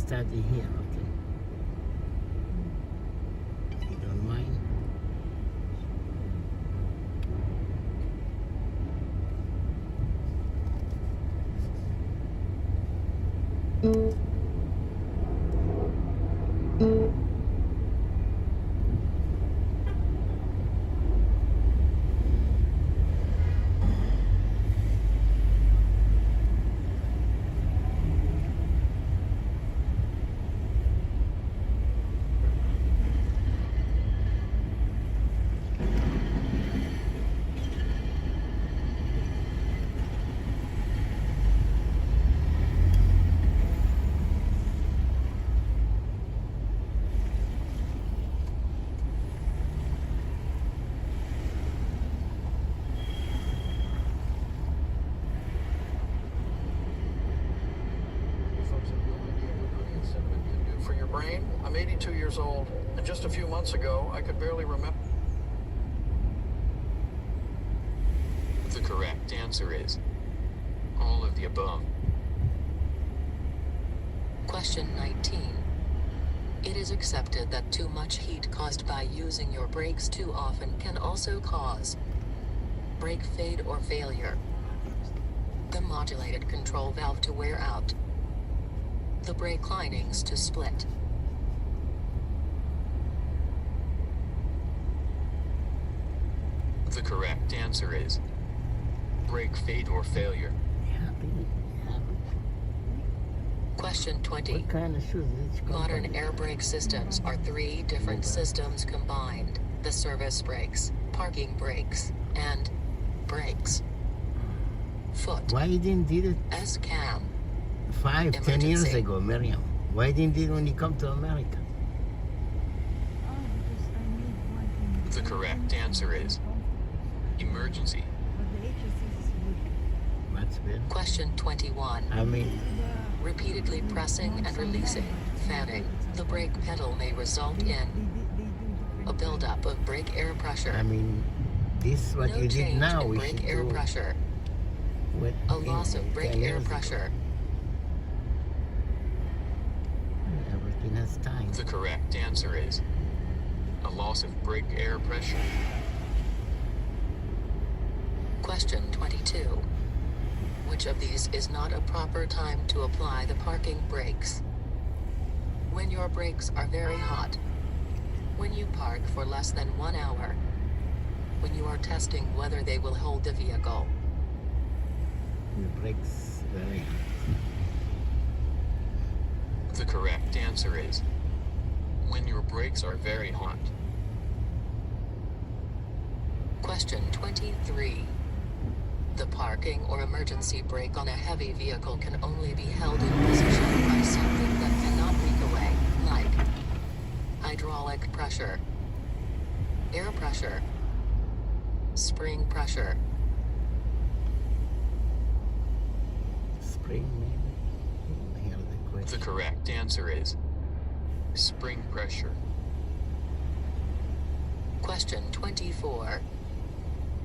study here, okay? You don't mind? For your brain, I'm 82 years old, and just a few months ago, I could barely remember. The correct answer is all of the above. Question 19. It is accepted that too much heat caused by using your brakes too often can also cause brake fade or failure, the modulated control valve to wear out, the brake linings to split. The correct answer is brake fade or failure. Question 20. What kind of shoes is it? Modern air brake systems are 3 different systems combined: the service brakes, parking brakes, and brakes. Foot. Why you didn't do it S-cam. 5-10 years Emergency. ago, Miriam? Why didn't you do it when you come to America? The correct answer is emergency. What's better? Question 21. I mean, Repeatedly pressing and releasing, fanning the brake pedal may result in a buildup of brake air pressure. I mean, this is what No you did change now. in We brake should air do pressure. what A loss of brake 10 air years ago. pressure. Everything has time. The correct answer is a loss of brake air pressure. Question 22. Which of these is not a proper time to apply the parking brakes? When your brakes are very hot. When you park for less than 1 hour. When you are testing whether they will hold the vehicle. The brakes very The correct answer is when your brakes are very hot. Question 23. The parking or emergency brake on a heavy vehicle can only be held in position by something that cannot leak away, like hydraulic pressure, air pressure, spring pressure. spring, maybe. Hear the The question. correct answer is spring pressure. Question 24.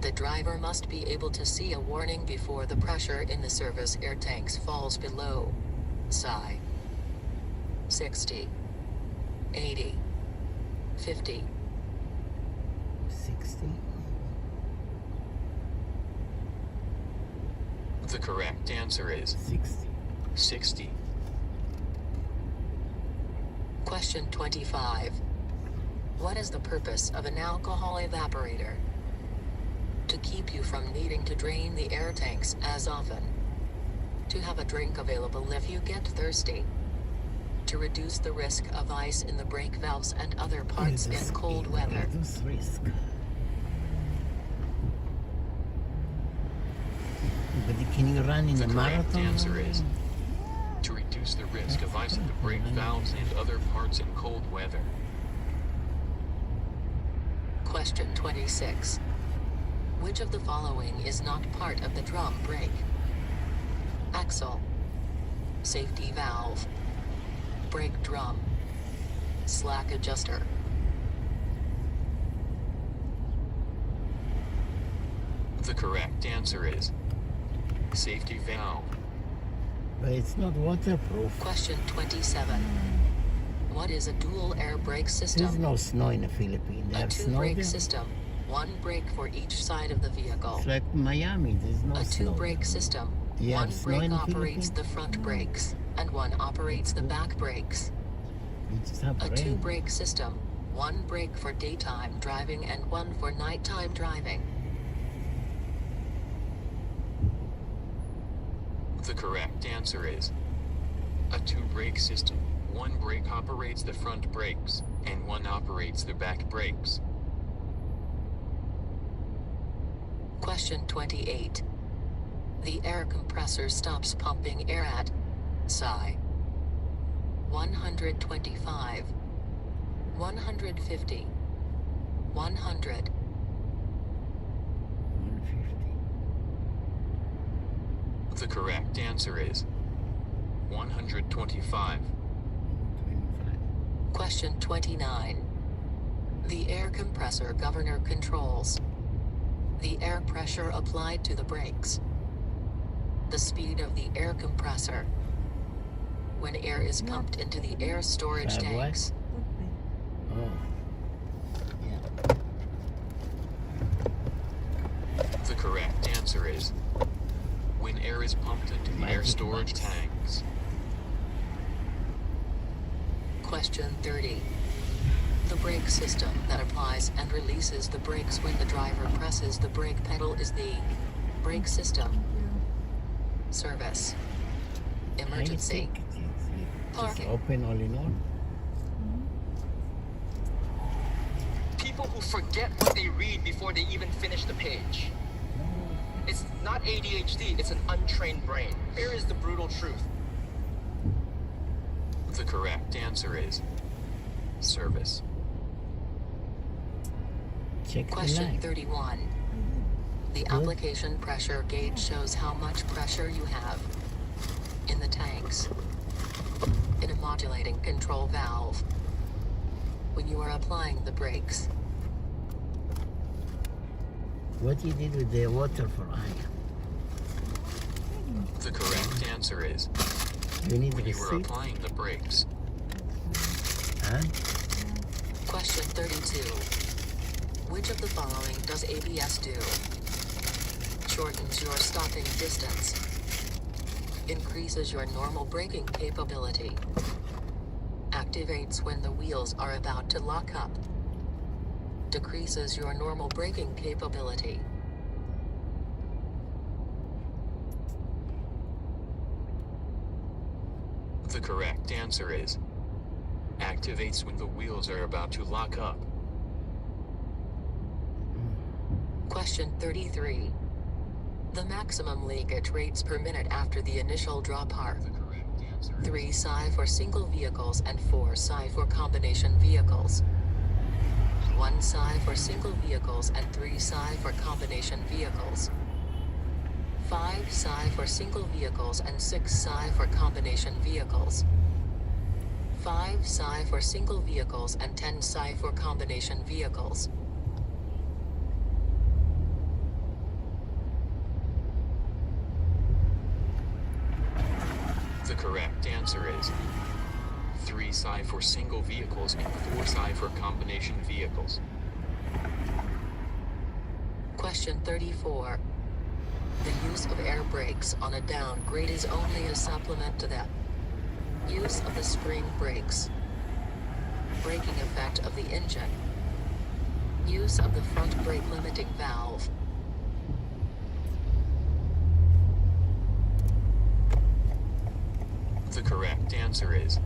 The driver must be able to see a warning before the pressure in the service air tanks falls below psi 60, 80, 50. 60. The correct answer is 60. 60. Question 25. What is the purpose of an alcohol evaporator? To keep you from needing to drain the air tanks as often. To have a drink available if you get thirsty. To reduce the risk of ice in the brake valves and other parts in cold weather. Reduce risk. But can you run in The a correct marathon? answer is to reduce the risk of ice in the brake valves and other parts in cold weather. Question 26. Which of the following is not part of the drum brake? Axle, safety valve, brake drum, slack adjuster. The correct answer is safety valve. But it's not waterproof. Question 27. What is a dual air brake There's system? no snow in the Philippines. They A have snow two-brake there. system. One brake for each side of the vehicle. It's like Miami. There's no A snow. two-brake system. You One have snow brake in the operates Philippines? the front brakes, and one operates the back brakes. We just have A rain. two-brake system. One brake for daytime driving and one for nighttime driving. The correct answer is a two-brake system. One brake operates the front brakes, and one operates the back brakes. Question 28. The air compressor stops pumping air at psi 125, 150, 100. 150. The correct answer is 125. 25. Question 29. The air compressor governor controls the air pressure applied to the brakes, the speed of the air compressor, when air is pumped into the air storage What? tanks, Oh. Yeah. The correct answer is when air is pumped into the air Magic storage box. tanks. Question 30. The brake system that applies and releases the brakes when the driver presses the brake pedal is the brake system. Service. Emergency. I think it's just Parking. open all in all. People who forget what they read before they even finish the page. It's not ADHD, it's an untrained brain. Here is the brutal truth. The correct answer is service. Check the Question line. 31. The application pressure gauge shows how much pressure you have in the tanks in a modulating control valve when you are applying the brakes. What you did with the water for eye? The correct answer is You need when you were receipt? applying the brakes. Huh? Question 32. Which of the following does ABS do? Shortens your stopping distance. Increases your normal braking capability. Activates when the wheels are about to lock up. Decreases your normal braking capability. The correct answer is activates when the wheels are about to lock up. Question 33. The maximum leakage rates per minute after the initial drop are The correct answer is 3 psi for single vehicles and 4 psi for combination vehicles. 1 psi for single vehicles and 3 psi for combination vehicles. 5 psi for single vehicles and 6 psi for combination vehicles. 5 psi for single vehicles and 10 psi for combination vehicles. The correct answer is 3 psi for single vehicles and 4 psi for combination vehicles. Question 34. The use of air brakes on a downgrade is only a supplement to the use of the spring brakes. Braking effect of the engine. Use of the front brake limiting valve. The correct answer is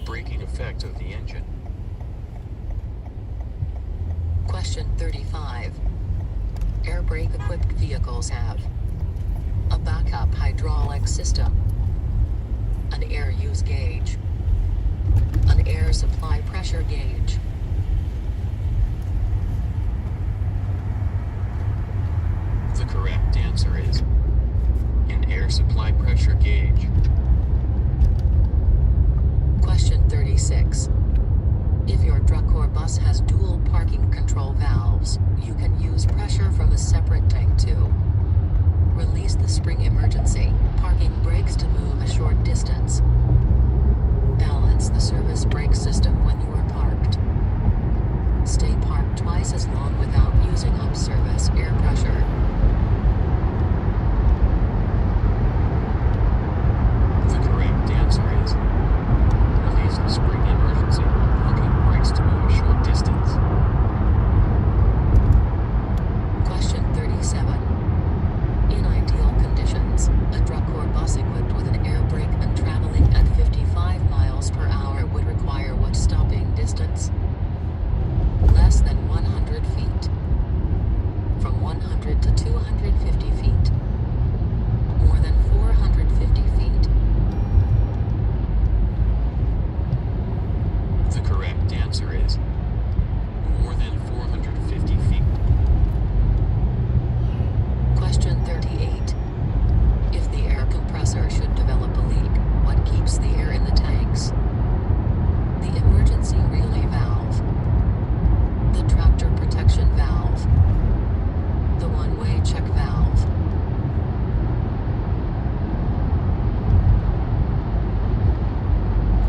braking effect of the engine. Question 35. Air brake equipped vehicles have a backup hydraulic system, an air use gauge, an air supply pressure gauge. The correct answer is an air supply pressure gauge. Question 36. If your truck or bus has dual parking control valves, you can use pressure from a separate tank to Release the spring emergency parking brakes to move a short distance. Balance the service brake system when you are parked. Stay parked twice as long without using up service air pressure. The correct answer is release the spring emergency parking brakes to move a short distance. Question 37. In ideal conditions, a truck or bus equipped with an air brake and traveling at 55 miles per hour would require what stopping distance? Less than 100 feet. From 100 to 250 feet. More than 450 feet. The correct answer is more than 450 feet. Question 38. If the air compressor should develop a leak, what keeps the air in the tanks? The emergency relay valve. The tractor protection valve. The one-way check valve.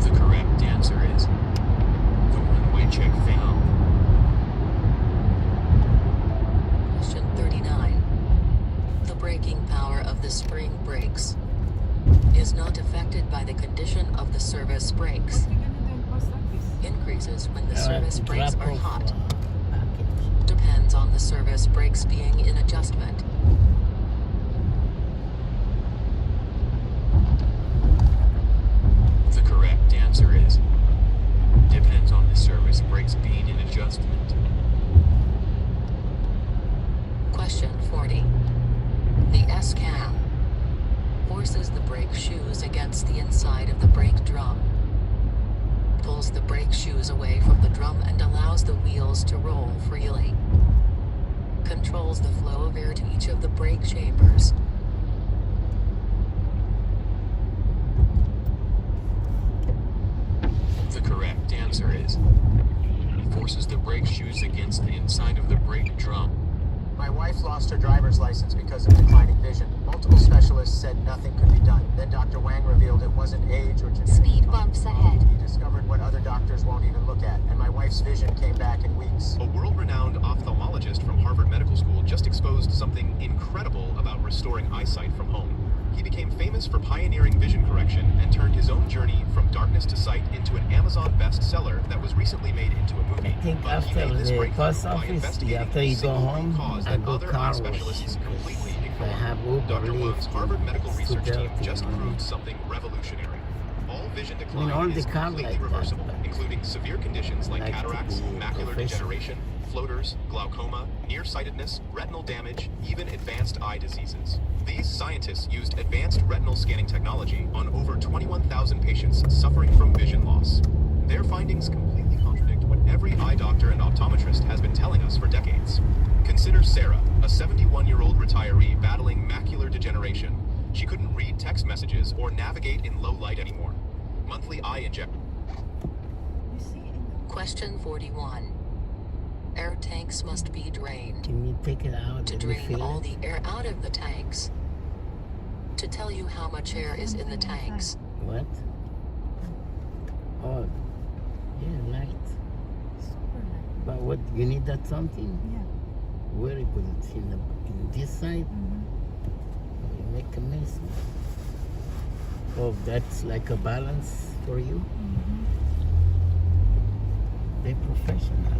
The correct answer is the one-way check valve. Question 39. The braking power of the spring brakes is not affected by the condition of the service brakes. Increases when the service brakes are hot. Package. Depends on the service brakes being in adjustment. The correct answer is depends on the service brakes being in adjustment. Question 40. The S-cam forces the brake shoes against the inside of the brake drum, pulls the brake shoes away from the drum and allows the wheels to roll freely, controls the flow of air to each of the brake chambers. The correct answer is forces the brake shoes against the inside of the brake drum. My wife lost her driver's license because of declining vision. Multiple specialists said nothing could be done. Then Dr. Wang revealed it wasn't age or genetic. Speed bumps ahead. He discovered what other doctors won't even look at, and my wife's vision came back in weeks. A world-renowned ophthalmologist from Harvard Medical School just exposed something incredible about restoring eyesight from home. He became famous for pioneering vision correction and turned his own journey from darkness to sight into an Amazon bestseller that was recently made into a movie. I think But he after made this the breakthrough post by office, investigating after a you go single root home, cause I that go other car eye wash specialists completely because I have ignored. Uber Dr. Wang's Lyft, Harvard Medical it's too Research team dirty, just you know. proved something revolutionary. All vision decline all the is cars completely like that, reversible, but including severe conditions like like to cataracts, be macular professional. degeneration, floaters, glaucoma, nearsightedness, retinal damage, even advanced eye diseases. These scientists used advanced retinal scanning technology on over 21,000 patients suffering from vision loss. Their findings completely contradict what every eye doctor and optometrist has been telling us for decades. Consider Sarah, a 71-year-old retiree battling macular degeneration. She couldn't read text messages or navigate in low light anymore. Monthly eye inject. Question 41. Air tanks must be drained. Can you take it out To and drain refill all it? the air out of the tanks. To tell you how much air is in the tanks. What? Oh, yeah, light. But what, you need that something? Yeah. Where you put it? In this side? You make a mess. Oh, that's like a balance for you? They're professional, huh?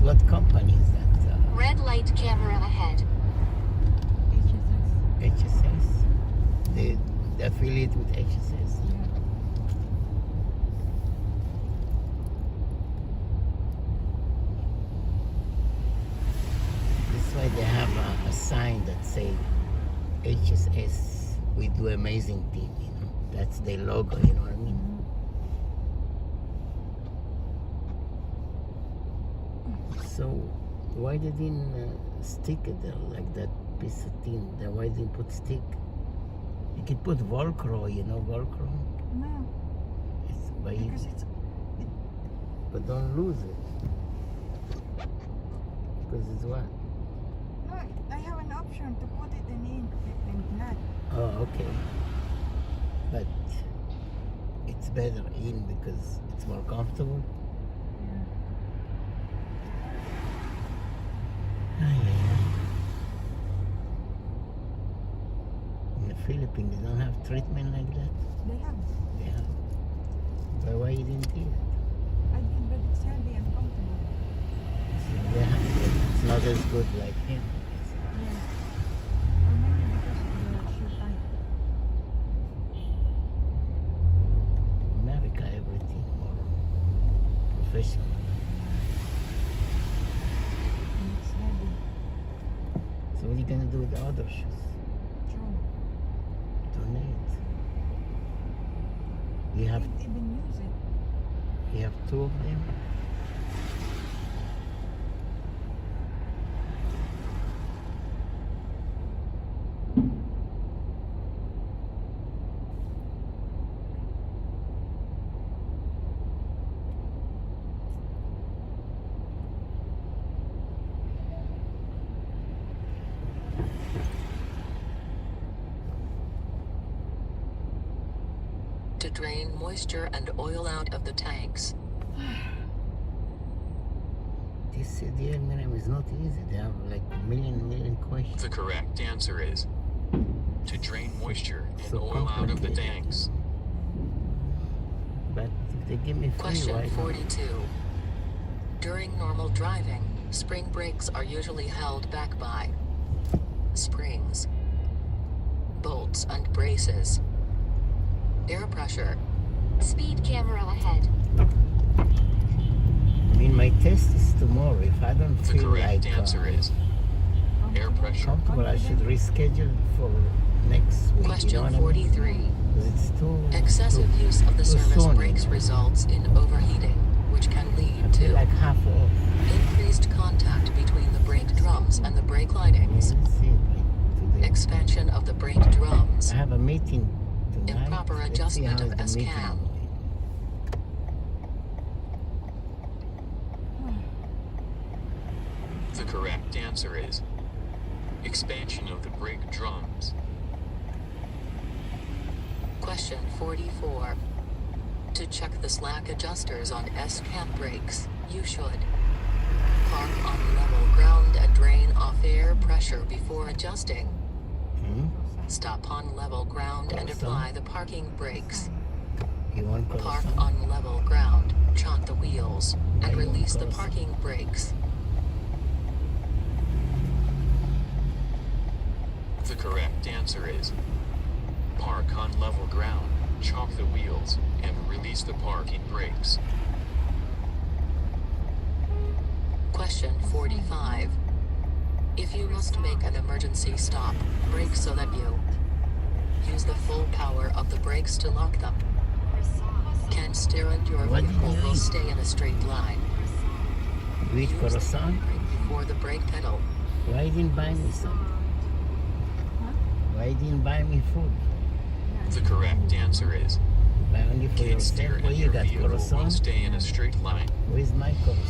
What company is that? Red light camera ahead. HSS. They affiliate with HSS. That's why they have a sign that say HSS. We do amazing thing. You know, that's their logo. You know what I mean? So why they didn't stick it there like that piece of tin? Then why didn't put stick? You could put Velcro, you know Velcro? No, It's by because but don't lose it. Because it's what? no. I have an option to put it in not. Oh, okay. But it's better in because it's more comfortable. In the Philippines, they don't have treatment like that. They have. They have. But why you didn't do it? I did, but it's heavy and comfortable. Yeah, it's not as good like him. Yeah. Or maybe because of the shoe type. America, everything more professional. And it's heavy. So what are you gonna do with the other shoes? True. Donate. You I have didn't even use it. you have 2 of them. To drain moisture and oil out of the tanks. This CDM is not easy. They have like million questions. The correct answer is to drain moisture and So oil out of the complicated. tanks. But if they give me free, Question why not? 42. During normal driving, spring brakes are usually held back by springs, bolts and braces, air pressure, Speed camera ahead. I mean, my test is tomorrow. If I don't The feel correct like answer is air pressure. comfortable, I should reschedule for next week. You know Question what I mean? 43. 'Cause it's too Excessive too- use of the too service soon, brakes you know. results in overheating, which can I lead feel to like half off. increased contact between the brake drums and the brake lightings, Let's see, like today. expansion of the brake drums, I have a meeting tonight. Improper Let's see adjustment how of the meeting S-cam. will be. The correct answer is expansion of the brake drums. Question 44. To check the slack adjusters on S-cam brakes, you should park on level ground and drain off air pressure before adjusting. Hmm? Stop on level ground and Awesome. apply the parking brakes. You want Park croissant? on level ground, chock the wheels, and I want release the croissant. parking brakes. The correct answer is park on level ground, chalk the wheels, and release the parking brakes. Question 45. If you must make an emergency stop, brake so that you use the full power of the brakes to lock them. Can steer and your What did vehicle you will eat? stay in a straight line. You eat Use the croissant? handbrake before the brake pedal. Why you didn't buy me some? Why you didn't buy me food? The correct answer is Buy only for can steer yourself. Where and you your got vehicle will croissant? stay in a straight line. Where's my croissant?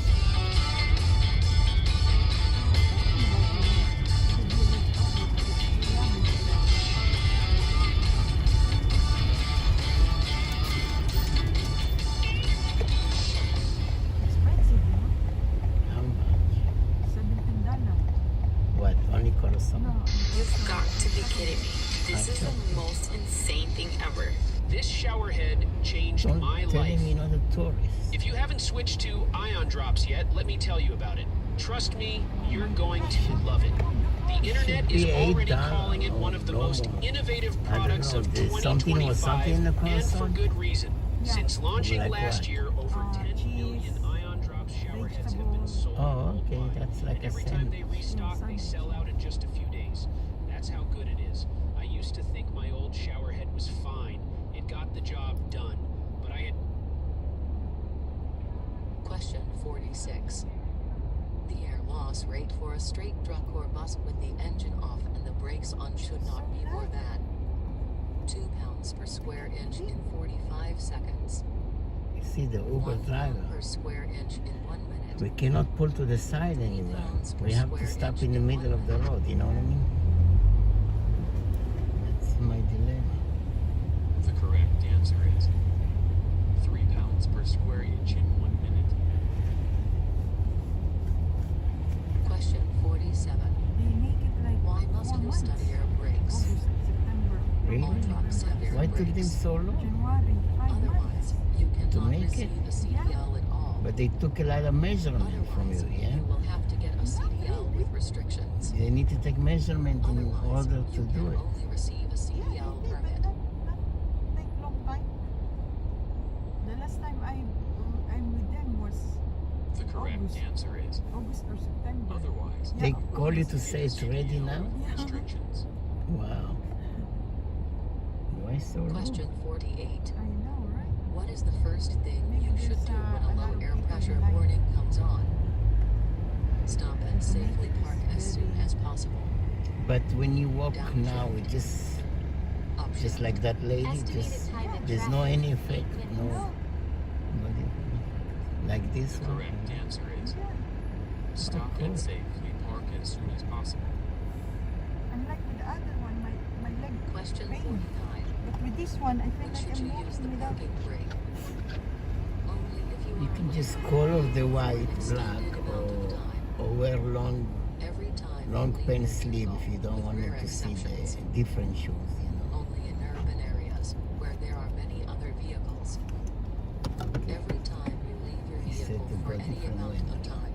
Expensive, you know? How much? $17. What? Only croissant? No, You've got to be kidding me. This is the most insane thing ever. This shower head changed Don't my tell life. me not a tourist. If you haven't switched to ion drops yet, let me tell you about it. Trust me, you're going to love it. The internet is be already $8 calling it one of the no most more. innovative I don't products know, of there's something was 2025, something in the and for croissant? good reason. Yeah. Since launching Like last what? year, over 10 cheese, million ion drop shower heads have been sold Oh, okay, worldwide. that's like And a every time they sandwich. restock, they sandwich. sell out in just a few days. That's how good it is. I used to think my old shower head was fine. It got the job done. But I had Question 46. The loss rate for a straight truck or bus with the engine off and the brakes on should not be more than 2 pounds per square inch in 45 seconds. You see the Uber 1 driver. pound per square inch in 1 minute. We cannot pull to the side anywhere. We have to stop in the middle of the road, you know what I mean? That's my dilemma. The correct answer is 3 pounds per square inch in 1 minute. Question 47. They make it like Why must 4 you months. study air brakes? August, September, Really? All trucks have air Why took them brakes. so long? January, 5 Otherwise, months. you To cannot make receive it? a CDL at all. But they took a lot of measurement from Otherwise, you, yeah? you will have to get a CDL with restrictions. They need to take measurement in Otherwise, order to you do can it. only receive a Yeah, CDL they did, permit. but not take long time. The last time I'm with them was The correct August. answer is August or September. otherwise. Yeah, They of call you course. to say it's ready now? Yeah. Restrictions. Wow. Why so long? Question 48. I know, right? What is the first thing Maybe you should there's, do when a a lot low of air people pressure like- warning comes on? Stop and safely Maybe park it's as soon very- as possible. But when you walk Down now, shift. it just Option. like that lady, Estimated just time in there's no traffic, any 8 effect, minutes. no, like this The one. correct answer is Yeah. stop cool. and safely park as soon as possible. Unlike with the other one, my leg Question pain. 49. But with this one, I feel When like should I'm you use the walking without. parking brake? Only if you You are can away just from color the the road for an white, black, extended amount of time. or wear long Every time long you leave pen the sleeve vehicle, if you don't with want rare them to see exceptions. the different shoes, you know. Only in urban areas where there are many other vehicles. Every time you leave your He said vehicle to for go any different amount way. of time.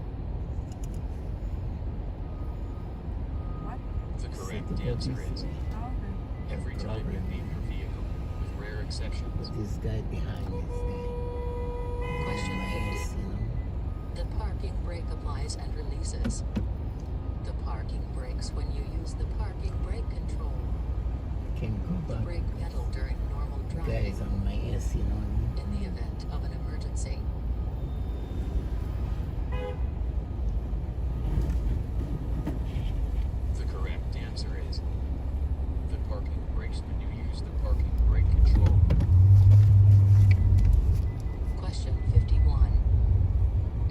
What? The Said correct to go answer this is way. Okay. every time you leave your vehicle, with rare exceptions. This guy behind this guy. Question My 50. ass, you know. The parking brake applies and releases. The parking brakes when you use the parking brake control. Can go The back. brake pedal during normal The guy driving is on my ass, you know what I mean? in the event of an emergency. The correct answer is the parking brakes when you use the parking brake control. Question 51.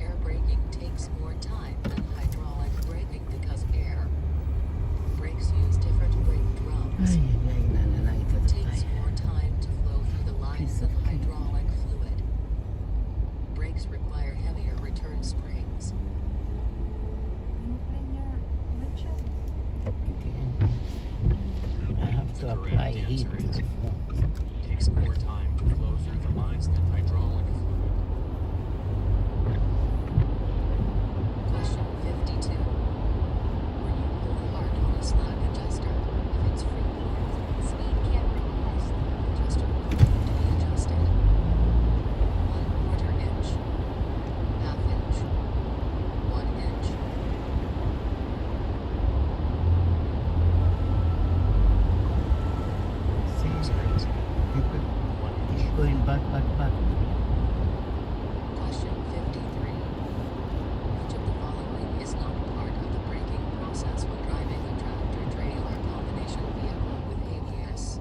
Air braking takes more time than hydraulic braking because air brakes use different brake drums. Ay, ay, na, na, na, ito It na takes tayo. more time to flow through the lines Piece than of cake. hydraulic fluid. Brakes require heavier return springs. Can you clean your windshield? Okay. I have to The apply correct heat answer to is the phone. takes more time to flow through the lines than hydraulic fluid. Question 52. When you pull hard on a slack adjuster, if it's free form, Speed camera ahead. adjuster will need to be adjusted. 1/4 inch, half inch, 1 inch. See, people keep going back. Question 53. Which of the following is not part of the braking process when driving a tractor-trailer combination vehicle with ABS?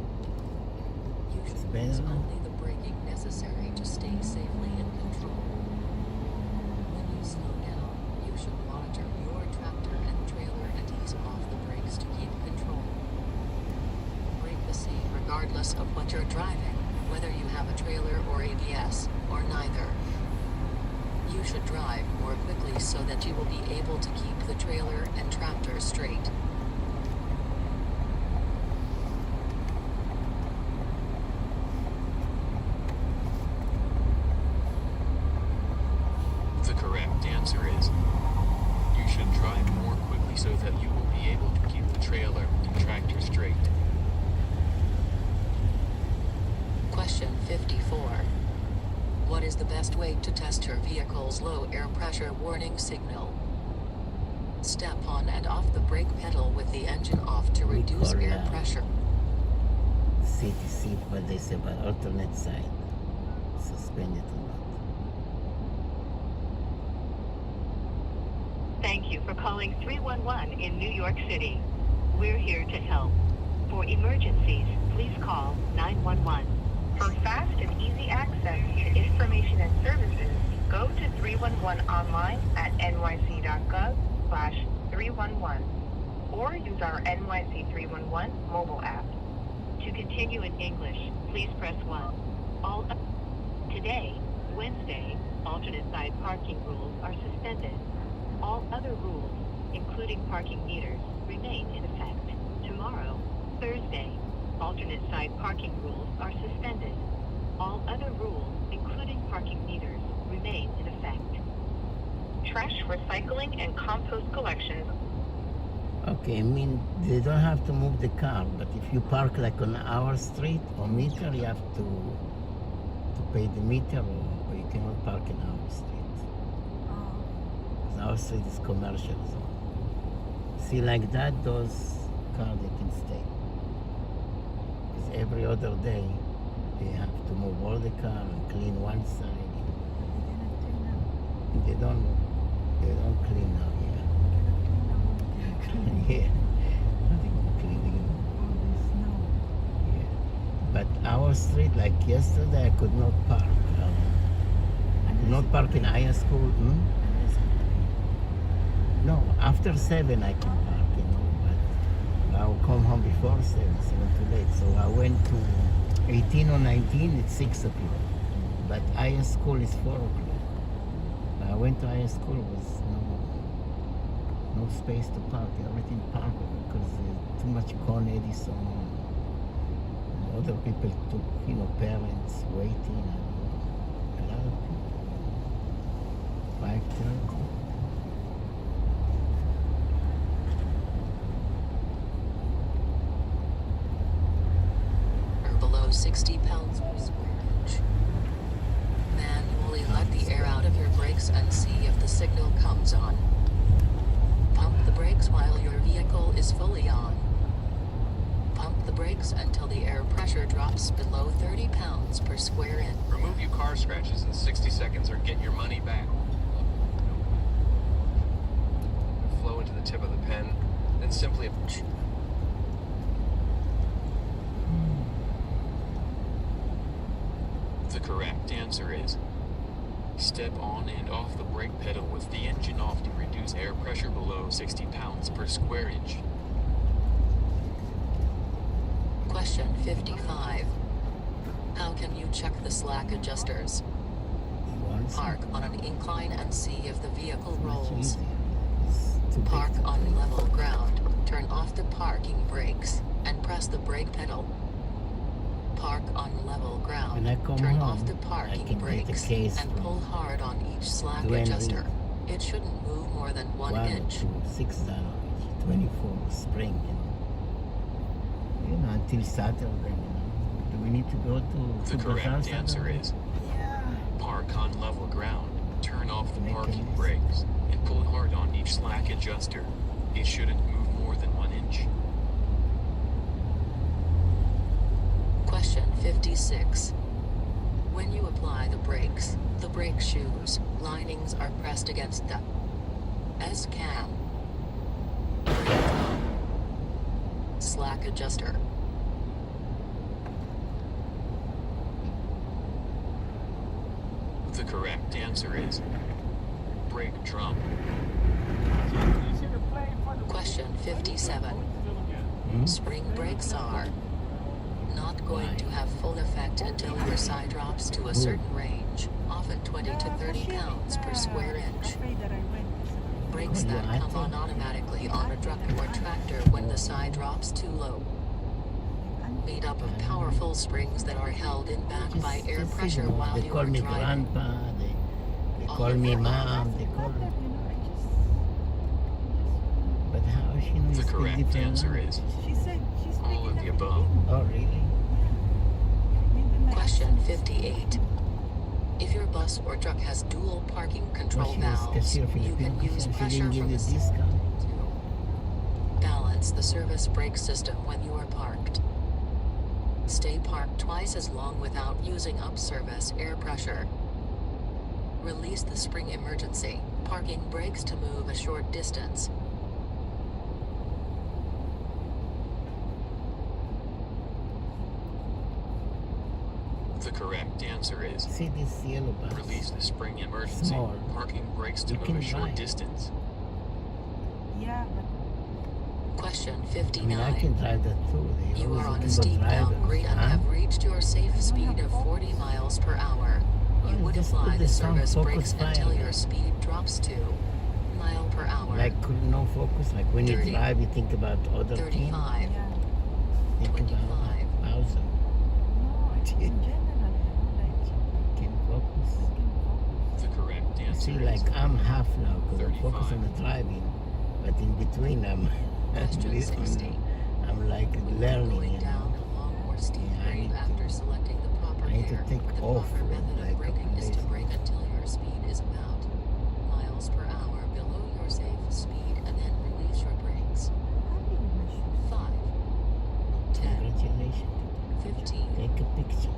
You should better use now. only the braking necessary to stay safely in control. When you slow down, you should monitor your tractor and trailer and ease off the brakes to keep control. Brake the same regardless of what you're driving, whether you have a trailer or ABS, or neither. You should drive more quickly so that you will be able to keep the trailer and tractor straight. The correct answer is you should drive more quickly so that you will be able to keep the trailer and tractor straight. Question 54. What is the best way to test your vehicle's low air pressure warning signal? Step on and off the brake pedal with the engine off to We reduce call air that pressure. seat, what they say about alternate side. Suspended or not. Thank you for calling 311 in New York City. We're here to help. For emergencies, please call 911. For fast and easy access to information and services, go to 311 online at nyc.gov/311 or use our NYC 311 mobile app. To continue in English, please press 1. Today, Wednesday, alternate side parking rules are suspended. All other rules, including parking meters, remain in effect. Tomorrow, Thursday, alternate side parking rules are suspended. All other rules, including parking meters, remain in effect. Trash recycling and compost collections. Okay, I mean, they don't have to move the car, but if you park like on our street or meter, you have to pay the meter, or you cannot park in our street. Because our street is commercial zone. See, like that, those cars, they can stay. Because every other day, they have to move all the car and clean one side. They don't clean now, yeah. Yeah. They don't clean again. Yeah. But our street, like yesterday, I could not park. I could not park in high school. No, after 7 I can park, but I'll come home before 7 too late. So I went to 18 or 19, it's 6 o'clock. But high school is 4 o'clock. I went to high school with no space to park. Everything parked because too much Con Edison. Other people took, parents waiting. A lot of people. 5:30. Below 60 pounds per square inch. Manually let the air out of your brakes and see if the signal comes on. Pump the brakes while your vehicle is fully on. Pump the brakes until the air pressure drops below 30 pounds per square inch. Remove your car scratches in 60 seconds or get your money back. Flow into the tip of the pen, then simply... The correct answer is step on and off the brake pedal with the engine off to reduce air pressure below 60 pounds per square inch. Question 55. How can you check the slack adjusters? Park on an incline and see if the vehicle rolls. Park on level ground. Turn off the parking brakes and press the brake pedal. Park on level ground. Turn off the parking brakes and pull hard on each slack adjuster. It shouldn't move more than 1 inch. $6, 24 spring, until Saturday. Do we need to go to The correct answer is park on level ground. Turn off the parking brakes and pull hard on each slack adjuster. It shouldn't move more than 1 inch. Question 56. When you apply the brakes, the brake shoes linings are pressed against the S-cam, slack adjuster. The correct answer is brake drum. Question 57. Spring brakes are not going to have full effect until your side drops to a certain range, often 20 to 30 pounds per square inch. Brakes that come on automatically on a truck or tractor when the side drops too low. Made up of powerful springs that are held in back by air pressure while they you call are me driving. grandpa, they call me mom, they call me... But how she knows The correct answer is all of the above. Oh, really? Question 58. If your bus or truck has dual parking control valves, you can use pressure from the discount. balance the service brake system when you are parked. Stay parked twice as long without using up service air pressure. Release the spring emergency. Parking brakes to move a short distance. The correct answer is See this yellow bus? release the spring emergency. Small. Parking brakes to You move can a short drive. distance. Yeah, but Question I mean, 59. I can drive that too. They You always are on a looking for steep drivers. downgrade and Huh? have reached your safe don't speed have of 40 focus. miles per hour. You Well, would just apply put the the sound service focus brakes fire until there. your speed drops to mile per hour. Like no focus. Like when you 30, drive, you think about other things. 35, yeah. Think about 25. 1,000. No, it's in general, like Can focus. you can focus. The correct answer See, is like I'm half now because I'm focused on 35. the driving, but in between Question 60. I'm like When learning. going You know? down a long or steep Yeah, I grade need after to- selecting the proper I need to gear, take the off proper for method like of a braking couple is to days. brake until your speed is about miles per hour below your safe speed and then release your brakes. Happy with my shoes. 5, 10, Congratulations. 15, Take a picture.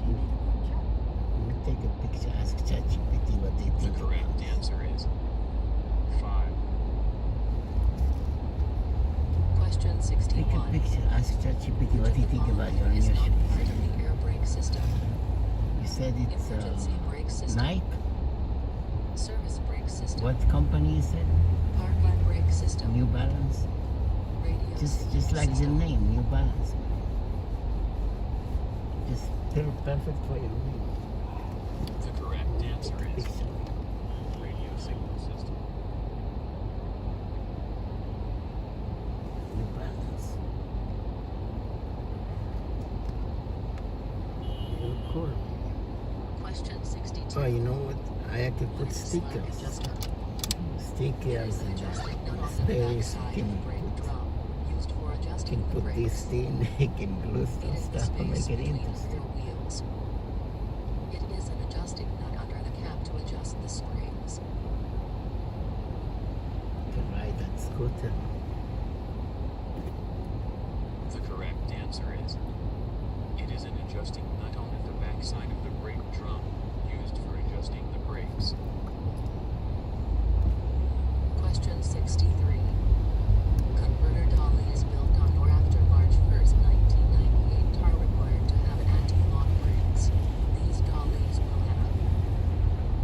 You did a good job. Let me take a picture. Ask ChatGPT what they The think. correct answer is 5. Question Take a 61. picture. Ask ChatGPT what Which he of the think about your following new is not shoes. part of the air brake system? You said it's Emergency brake system. Nike. Service brake system. What company you said? Parking brake system. New Balance. Radio Just like the system. name, New Balance. Just perfect for your name. The correct answer is Picture. radio signal system. New Balance. You're cool. Question 62. Oh, you know what? I have to What put is a slack stickers. adjuster? Stickers An and adjusting nut on the space. backside You of the brake drum, used for adjusting can the put brakes. this thing, you can glue It some is the stuff to space make it between the interesting. rear wheels. It is an adjusting nut under the cap to adjust the springs. To ride that scooter. The correct answer is it is an adjusting nut on the backside of the brake drum used for adjusting the brakes. Question 63. Converter dolly is built on or after March 1st, 1998 are required to have anti-lock brakes. These dollies will have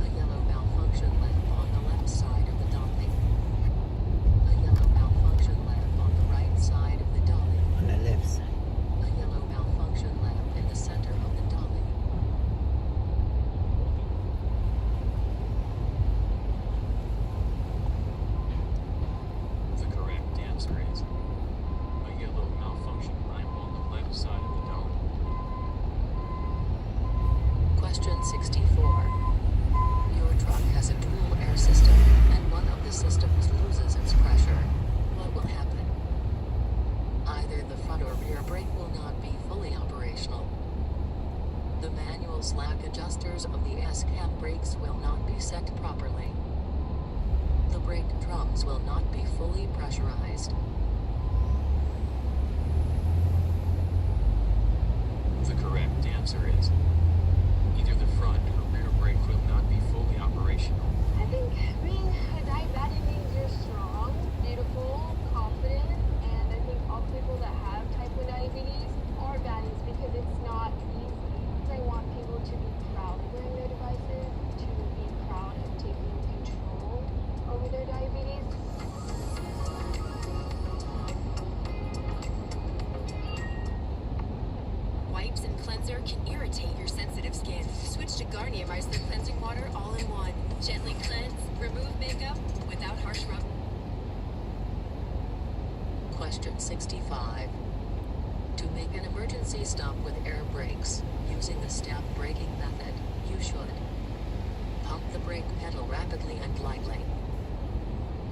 a yellow malfunction lamp on the left side of the dolly, a yellow malfunction lamp on the right side of the dolly, On the left side. a yellow malfunction lamp in the center of the dolly. The correct answer is a yellow malfunction lamp on the left side of the dolly. Question 64. Your truck has a dual air system, and one of the systems loses its pressure. What will happen? Either the front or rear brake will not be fully operational. The manual slack adjusters of the S-cam brakes will not be set properly. The brake drums will not be fully pressurized. The correct answer is either the front or rear brake will not be fully operational. I think being a diabetic means you're strong, beautiful, confident, and I think all people that have type 1 diabetes are balanced because it's not easy. I want people to be proud of wearing their devices, to be proud of taking control over their diabetes. Wipes and cleanser can irritate your sensitive skin. Switch to Garnier Micellar Cleansing Water all-in-one. Gently cleanse, remove makeup without harsh rub. Question 65. To make an emergency stop with air brakes using the step braking method, you should pump the brake pedal rapidly and lightly.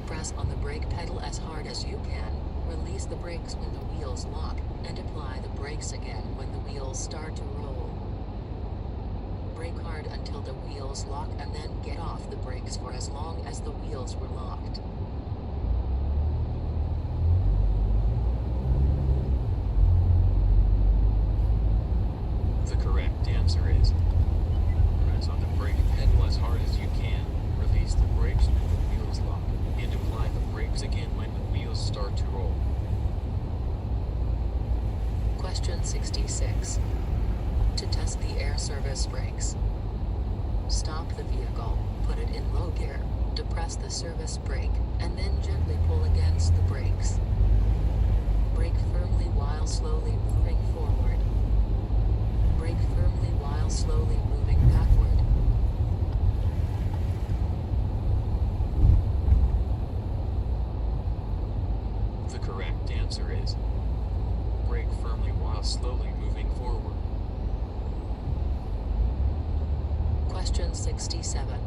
Press on the brake pedal as hard as you can. Release the brakes when the wheels lock and apply the brakes again when the wheels start to roll. Brake hard until the wheels lock and then get off the brakes for as long as the wheels were locked. The correct answer is hands on the brake pedal as hard as you can. Release the brakes when the wheels lock, and apply the brakes again when the wheels start to roll. Question 66. To test the air service brakes. Stop the vehicle, put it in low gear, depress the service brake, and then gently pull against the brakes. Brake firmly while slowly moving forward. Brake firmly while slowly moving backward. The correct answer is brake firmly while slowly moving forward. Question 67.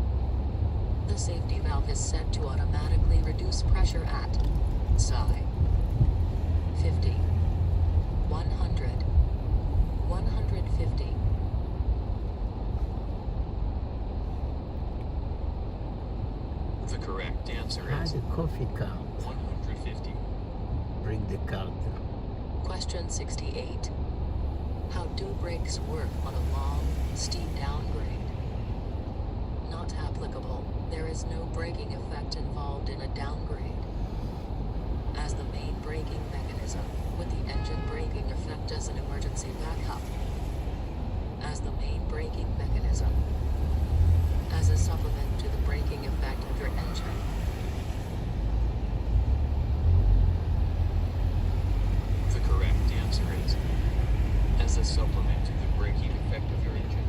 The safety valve is set to automatically reduce pressure at psi 50, 100, 150. The correct answer is the coffee cart. 150. Bring the cart. Question 68. How do brakes work on a long, steep downgrade? Not applicable. There is no braking effect involved in a downgrade. As the main braking mechanism, with the engine braking effect as an emergency backup. As the main braking mechanism. As a supplement to the braking effect of your engine. The correct answer is as a supplement to the braking effect of your engine.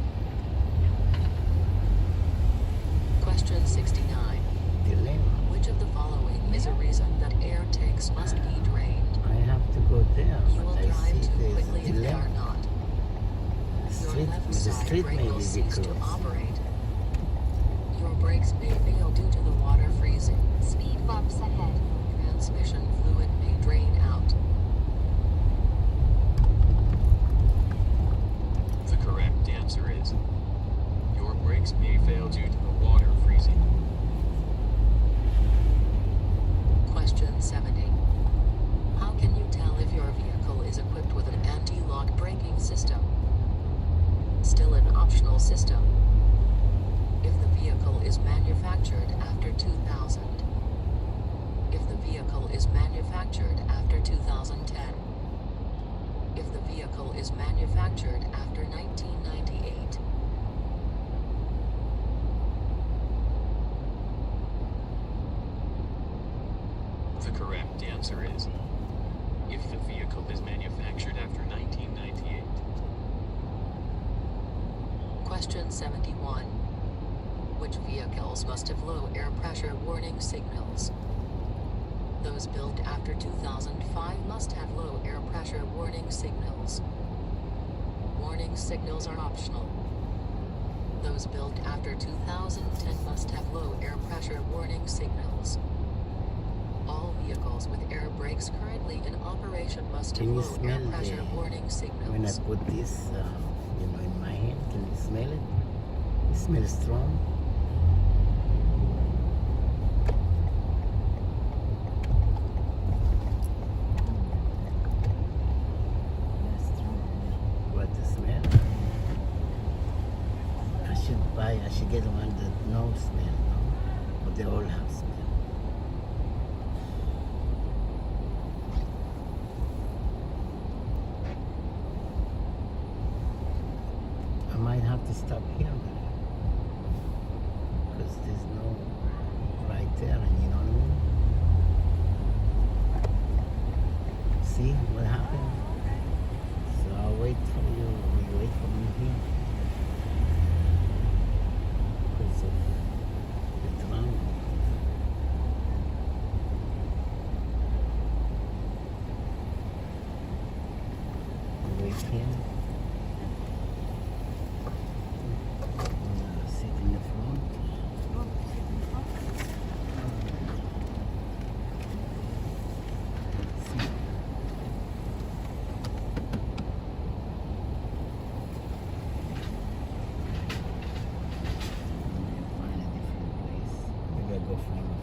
Question 69. Dilemma. Which of the following is a reason that air tanks must be drained? I have to go there, You will but I drive see too there's quickly a if they are dilemma. not. Your left The side street brake may will be cease to closed. operate. Your brakes may fail due to the water freezing. Speed bumps ahead. Transmission fluid may drain out. The correct answer is your brakes may fail due to the water freezing. Question 70. How can you tell if your vehicle is equipped with an anti-lock braking system? Still an optional system. If the vehicle is manufactured after 2000. If the vehicle is manufactured after 2010. If the vehicle is manufactured after 1998. The correct answer is if the vehicle is manufactured after 1998. Question 71. Which vehicles must have low air pressure warning signals? Those built after 2005 must have low air pressure warning signals. Warning signals are optional. Those built after 2010 must have low air pressure warning signals. All vehicles with air brakes currently in operation must have Can you low air smell pressure warning when I signals. put this, in my hand? Can you smell it? It smells strong. What the smell? I should get one that no smell, no? But they all have smell. I might have to stop here because there's no right there, and you know what I mean? See what happened? So I'll wait for you. Will you wait for me here? Because of the drama. I'll wait here. Sit in the front. Find a different place. Maybe I'll go find a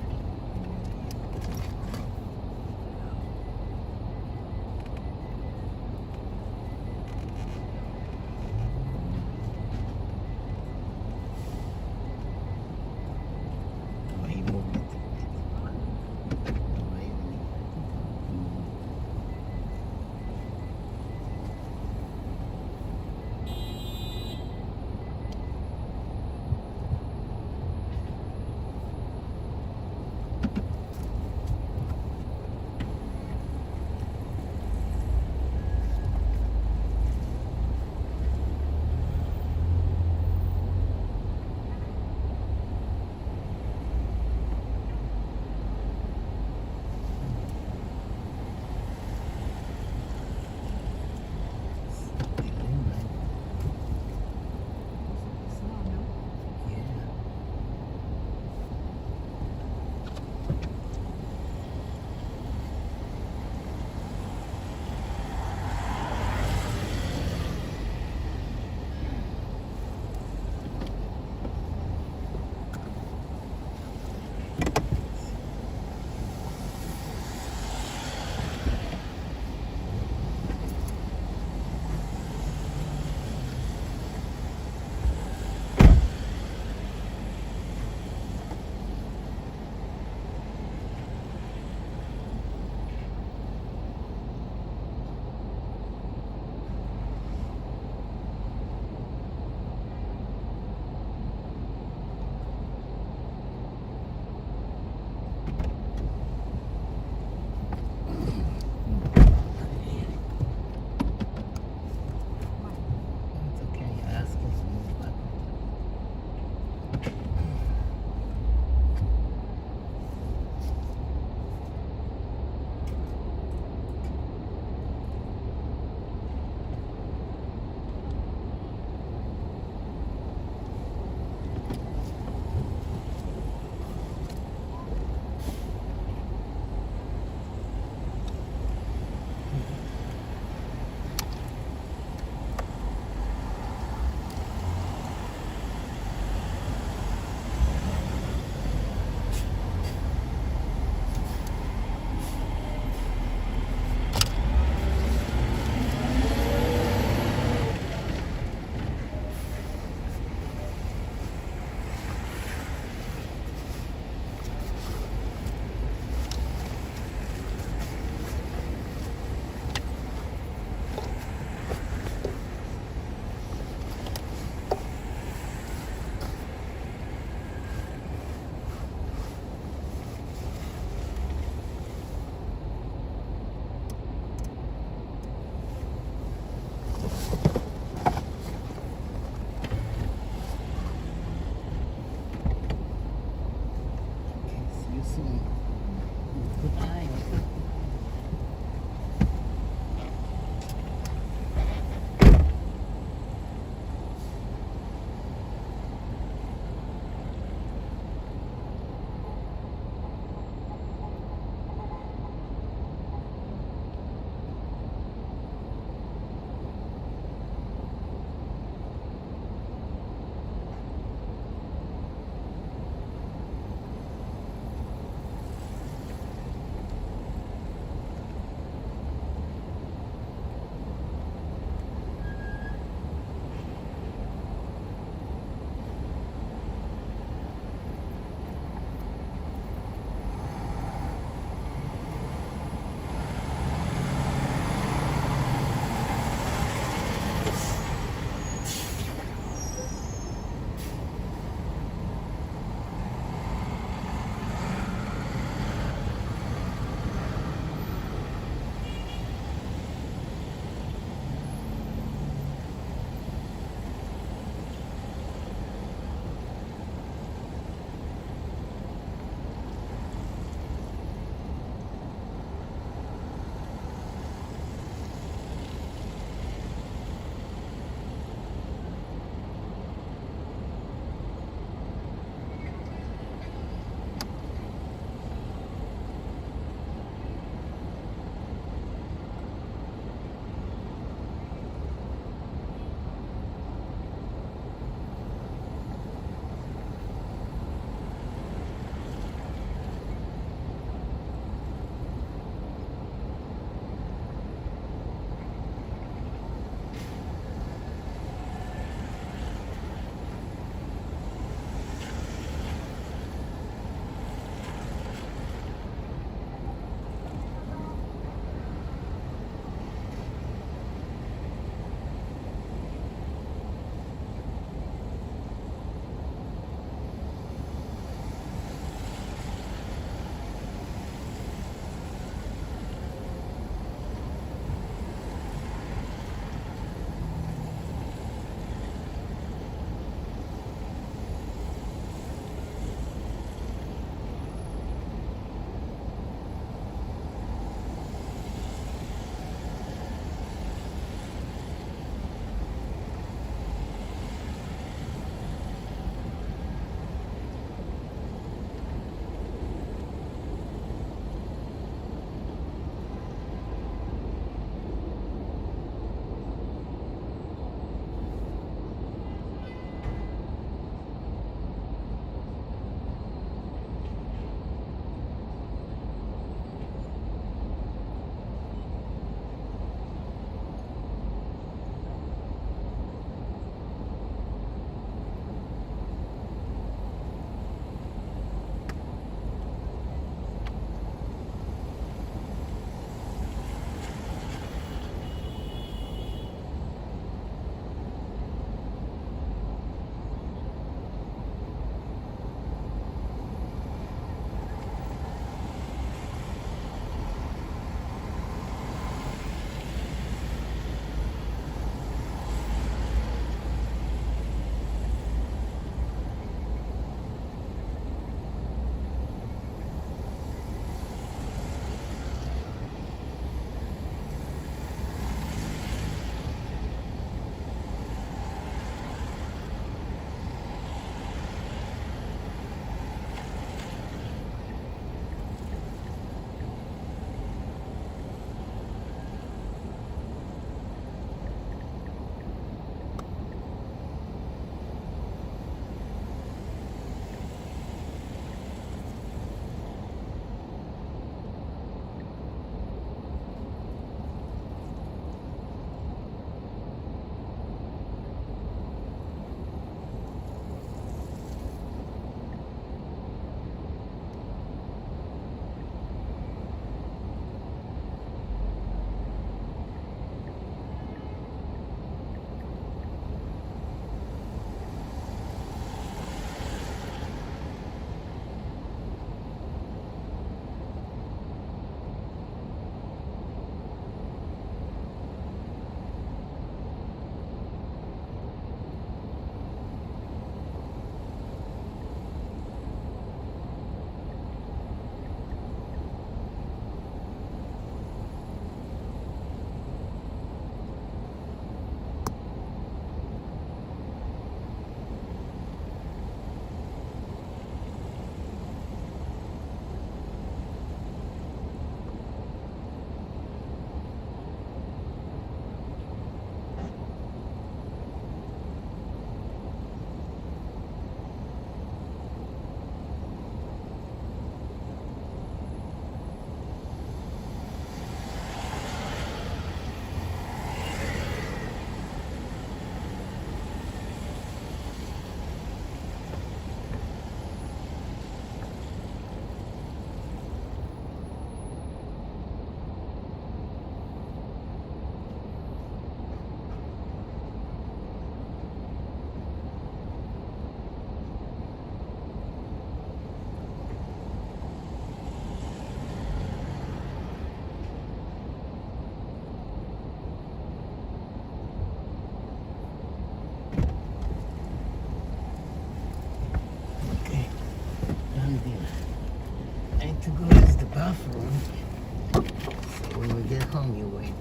time you wait.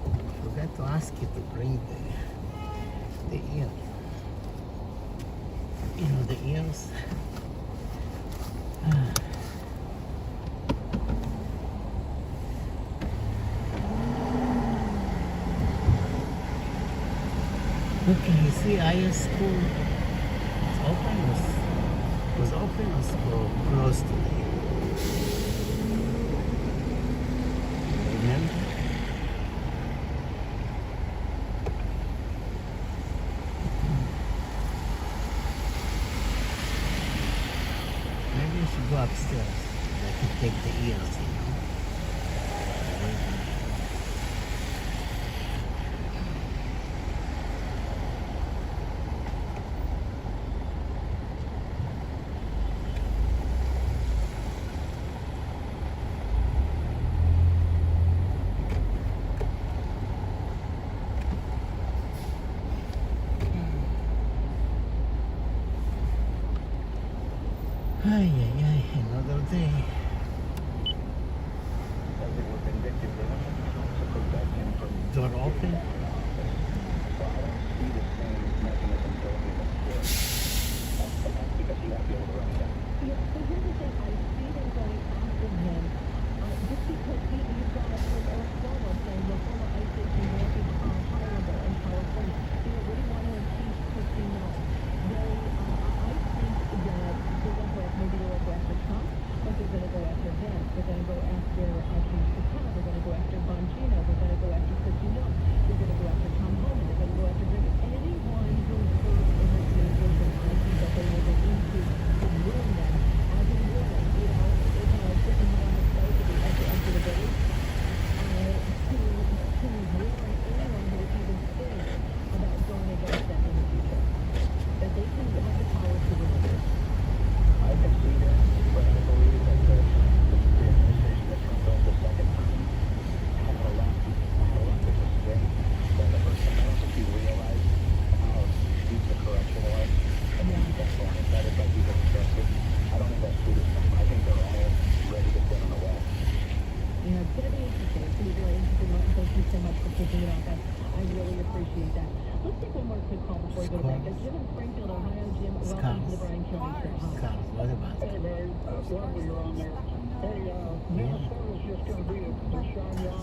I forgot to ask you to bring the ear. You know, the ears. Okay, you see, IS school was open, was open or closed today? Remember? Maybe I should go upstairs. I can take the ears, you know. Ay, ay, ay, another day. Door open?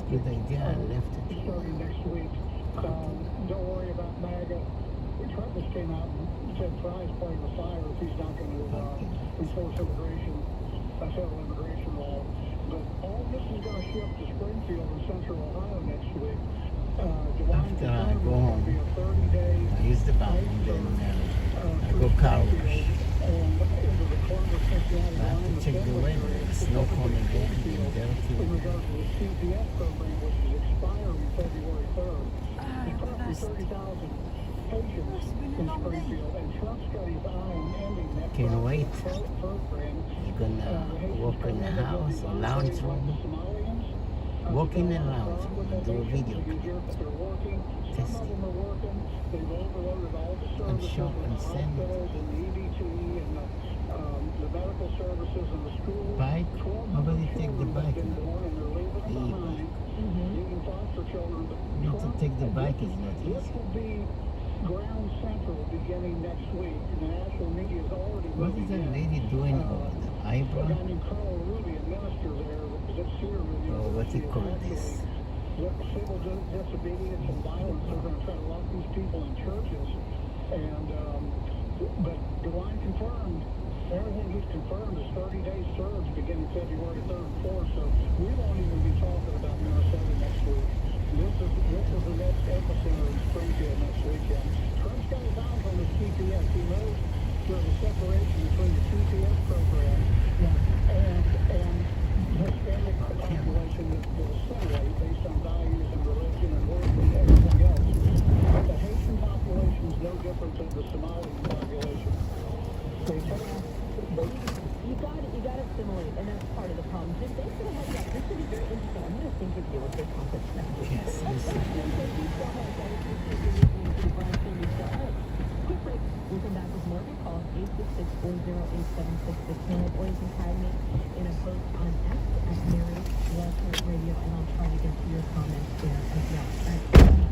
Good idea, I left it. Starting next week. Don't worry about MAGA. Trump just came out and said Fry's playing the fire if he's not going to enforce immigration, federal immigration law. But all this is going to shift to Springfield and Central Ohio next week. After I go home, I use the bathroom, then I go car wash. I have to check the weather. It's snow coming again and dirty. In regards to the CPS program, which is expiring February 3rd, there's probably 30,000 patients in Springfield, and Trump's got his eye on ending that Can't wait. program. You're gonna walk in the house, lounge room, walk in the lounge room and do a video clip. Test it. And show and send it. Bike? Nobody take the bike now. The e-bike. Need to take the bike is not easy. Ground Central beginning next week, and the national media is already What is that lady doing over the eyebrow? a guy named Carl Ruby, a minister there, that's here with you. Oh, what do you call this? Civil disobedience and violence. They're going to try to lock these people in churches. And, but DeWine confirmed, everything he's confirmed is 30 days surge beginning February 3rd and 4th. So we won't even be talking about Minnesota next week. This is the next episode in Springfield next weekend. Trump's got his eyes on the CPS. He knows there's a separation between the CPS program and Hispanic population that will assimilate based on values and religion and work and everything else. But the Haitian population is no different than the Somali population. You got to assimilate, and that's part of the problem. Just thanks for the heads up. This should be very interesting. I'm going to think with you with this conference next week. Yes, Quick break. We'll come back with more of your calls. 866 640-876-600, or you can tag me in a post on X at Mary Walter Radio, and I'll try to get to your comments there as well. All right.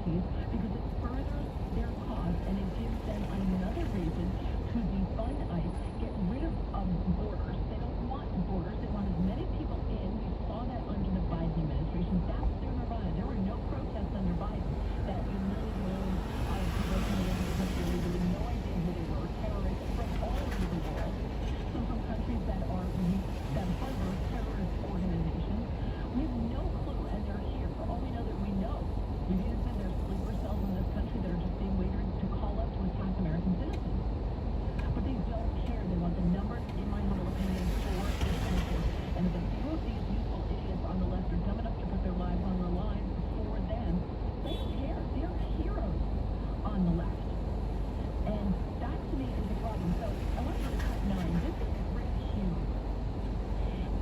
facilities because it furthers their cause and it gives them another reason to defund ICE, get rid of borders. They don't want borders. They want as many people in. We saw that under the Biden administration. That's their nirvana. There were no protests under Biden. That millions of people coming into the country legally, no idea who they were, terrorists from all over the world. Some from countries that harbor terrorist organizations. We have no clue, and they're here. For all we know that we know. We've even said there's sleeper cells in this country that are just being waiting to call up to attack American citizens. But they don't care. They want the numbers, in my humble opinion, for their benefit. And if a few of these useful idiots on the left are dumb enough to put their lives on the line for them, they don't care. They're heroes on the left. And that to me is the problem. So I want to go to cut 9. This is right here.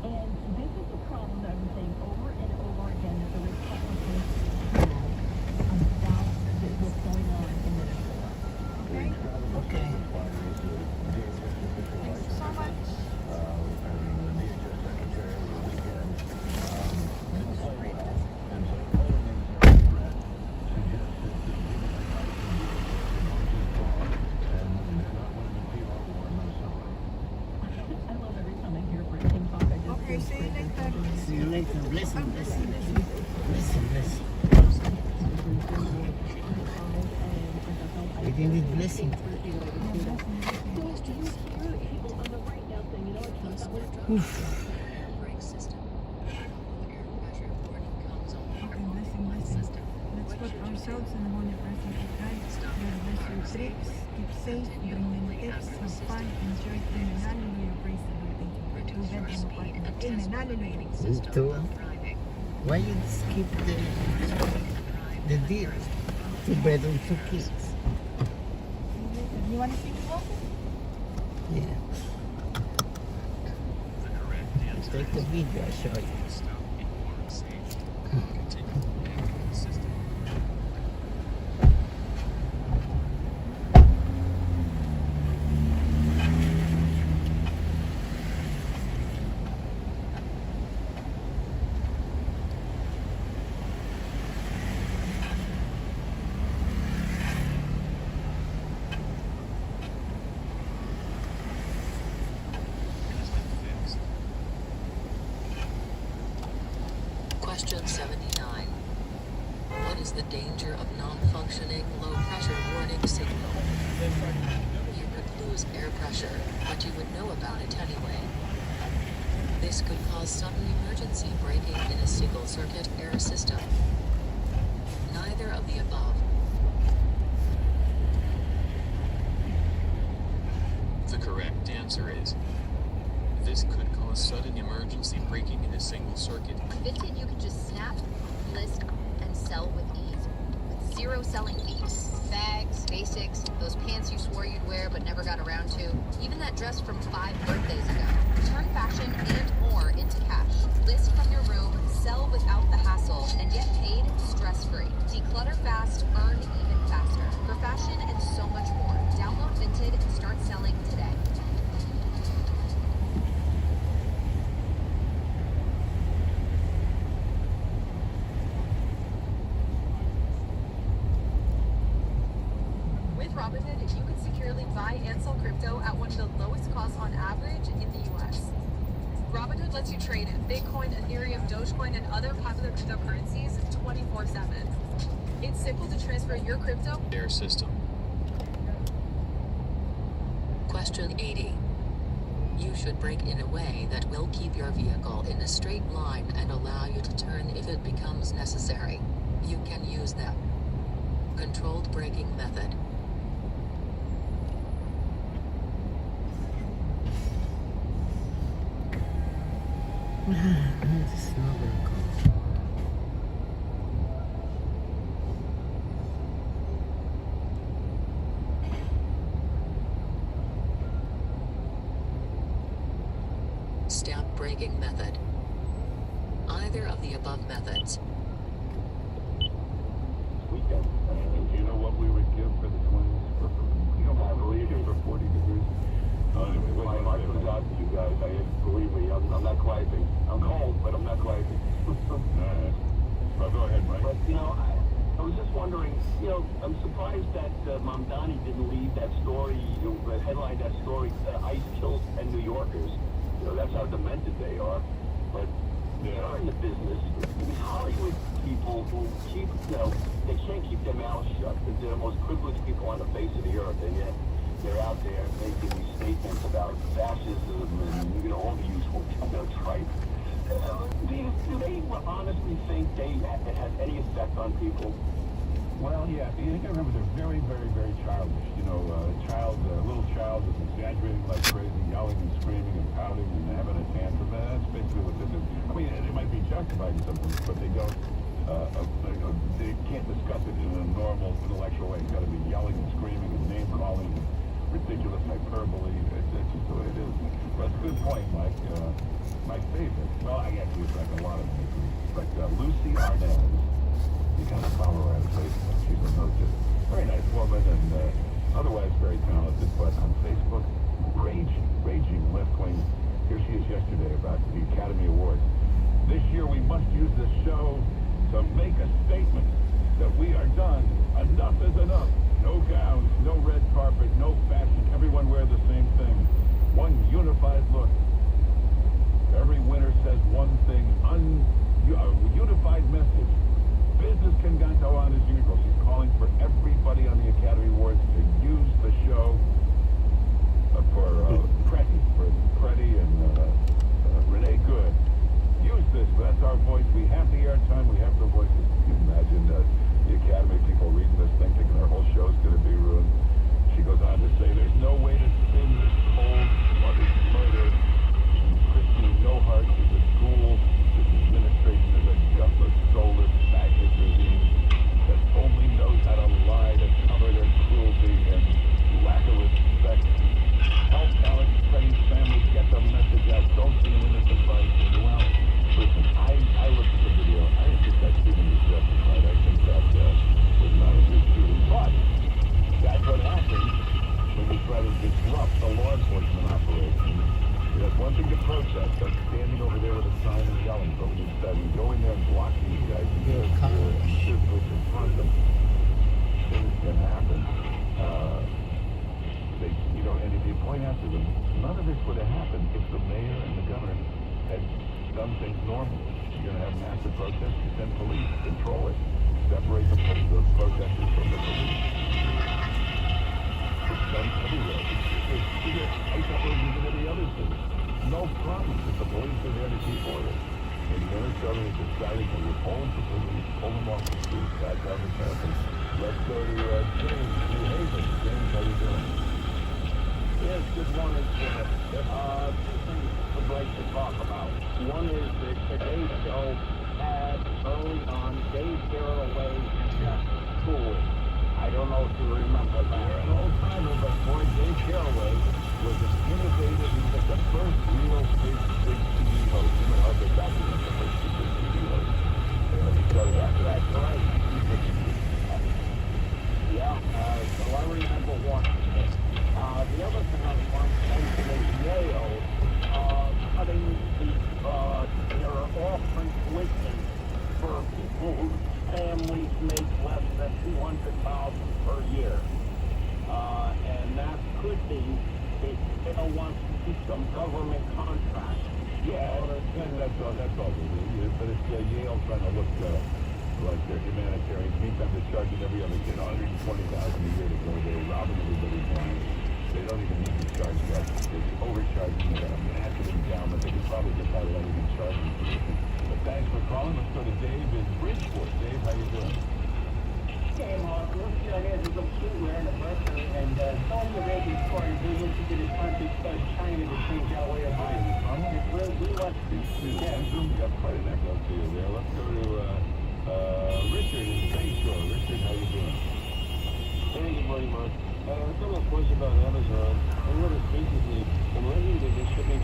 And this is the problem that I've been saying over and over again that the Republicans have about what's going on in Minnesota. Okay? Okay. Thanks so much. I love every time I hear Britain talk. I just Okay, see you later. See you later. Listen. We didn't need blessing. Brake system. Air pressure warning comes on. Let's put ourselves in the holy presence of God. God bless your trips. Keep safe. Bring many tips. Have fun. Enjoy. Amen. Hallelujah. Praise the Lord. Thank you. Two bedroom apartment. Amen. Hallelujah. Me too. Why you skip the deal? 2 bedroom, 2 kids. You want to see me walk? Yeah. The correct answer Take the video. I'll show you. stop in warm safe. Continue with the system. Has been fixed. Question 79. What is the danger of non-functioning low-pressure warning signal? You could lose air pressure, but you would know about it anyway. This could cause sudden emergency braking in a single-circuit air system. Neither of the above. The correct answer is this could cause sudden emergency braking in a single circuit. Vinted, you can just snap, list, and sell with ease. With zero selling fees. Bags, basics, those pants you swore you'd wear but never got around to. Even that dress from 5 birthdays ago. Turn fashion and more into cash. List from your room, sell without the hassle, and get paid stress-free. Declutter fast, earn even faster. For fashion and so much more. Download Vinted and start selling today. With Robinhood, you can securely buy and sell crypto at one of the lowest costs on average in the US. Robinhood lets you trade Bitcoin, Ethereum, Dogecoin, and other popular cryptocurrencies 24/7. It's simple to transfer your crypto. Air system. Question 80. You should brake in a way that will keep your vehicle in a straight line and allow you to turn if it becomes necessary. You can use them. Controlled braking method. This is not very cool. Step braking method. Either of the above methods. Weekend. Do you know what we would give for the twins? I believe it for 40 degrees. My heart goes out to you guys. Believe me, I'm not clapping. I'm cold, but I'm not clapping. Well, go ahead, Mike. But, I was just wondering, You know, I'm surprised that Mamdani didn't lead that story, headline that story, ICE kills 10 New Yorkers. You know, that's how demented they are. But they are in the business. I mean, Hollywood people who keep, they can't keep their mouths shut because they're the most privileged people on the face of the earth, and yet they're out there making these statements about fascism and, all the usual, tripe. Do they honestly think it has any effect on people? Well, yeah, you gotta remember they're very, very, very childish. A little child is exaggerating like crazy, yelling and screaming and pouting and having a tantrum. That's basically what this is. I mean, it might be justified in some things, but they don't, they can't discuss it in a normal intellectual way. It's gotta be yelling and screaming and name calling and ridiculous hyperbole. That's just the way it is. But it's a good point, Mike. My favorite, well, I actually it's like a lot of them, but Lucy Arnaz. You kind of follow her on Facebook. She's just very nice woman and otherwise very talented, but on Facebook, raging left-wing. Here she is yesterday about the Academy Awards. This year we must use this show to make a statement that we are done. Enough is enough. No gowns, no red carpet, no fashion. Everyone wear the same thing. One unified look. Every winner says one thing. Unified message. Business can go on as usual. She's calling for everybody on the Academy Awards to use the show for Freddie and Renee Good. Use this. That's our voice. We have the airtime. We have the voices. Can you imagine the Academy people reading this thing, thinking our whole show is going to be ruined? She goes on to say, there's no way to spin this cold-blooded murder. Christine Nohart is a ghoul. This administration is a gutless, soulless, fascist regime that only knows how to lie to cover their cruelty and lack of respect. Help Alex Freddie's family get the message out. Don't be an innocent bystander. Well, listen, I looked at the video. I didn't think that shooting was justified. I think that was not a good shooting. But that's what happens when you try to disrupt the law enforcement operation. That's one thing to protest, but standing over there with a sign and yelling. But when you go in there and block these guys and physically confront them, things can happen. And if you point out to them, none of this would have happened if the mayor and the governor had done things normally. You're going to have massive protests, you send police, control it, separate the protesters from the police. It's done everywhere. It's every other city. No problem if the police are there to keep order. And Minnesota is deciding to withhold the police, pull them off the streets, back down the campus. Let's go to James, New Haven. James, how you doing? Yes, good morning, Jim. Two things I'd like to talk about. One is that today's show had early on Dave Garroway and Cooley. I don't know if you remember that. You're an old timer, but boy, Dave Garroway was an innovative. He was the first real big TV host. You know how they document the first big TV host. He started after that. That's right. Yeah, so I remember one. The other thing I want to mention is Yale cutting their offering tuition for people whose families make less than $200,000 per year. And that could be if Yale wants to keep some government contracts. Yeah, that's all it is. But it's Yale trying to look like they're humanitarians. Meantime, they're charging every other kid $120,000 a year to go there, robbing everybody blind. They don't even need to charge that. They're overcharging. They got a massive endowment. They could probably get by without even charging for this. But thanks for calling. Let's go to Dave in Bridgeport. Dave, how you doing? Hey, Mark. Let's see, I had to go shoot wearing a burqa, and Saudi Arabia started doing to get his country China to change our way of life. We want to You got quite an echo to you there. Let's go to Richard in Bayshore. Richard, how you doing? Hey, good morning, Mark. A couple of points about Amazon. I noticed recently, already they've been shipping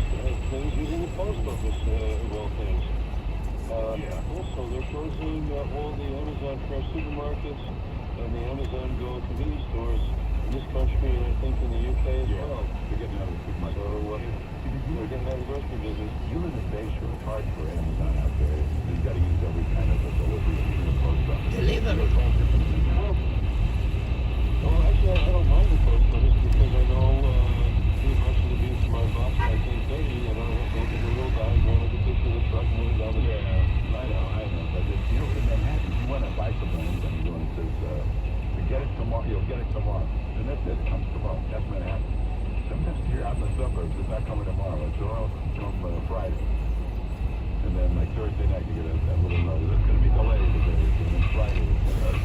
things using the post office, of all things. Also, they're closing all the Amazon Fresh supermarkets and the Amazon Go convenience stores in this country and I think in the UK as well. They're getting out of the supermarket. So, they're getting out of the grocery business. You live in Bayshore. It's hard for Amazon out there. You've got to use every kind of a delivery, even the post office. Delivery. get it tomorrow. You'll get it tomorrow. And that's it. It comes tomorrow. That's Manhattan. Sometimes if you're out in the suburbs, it's not coming tomorrow. It's all come Friday. And then like Thursday night, you get that little note. It's going to be delayed today. And then Friday,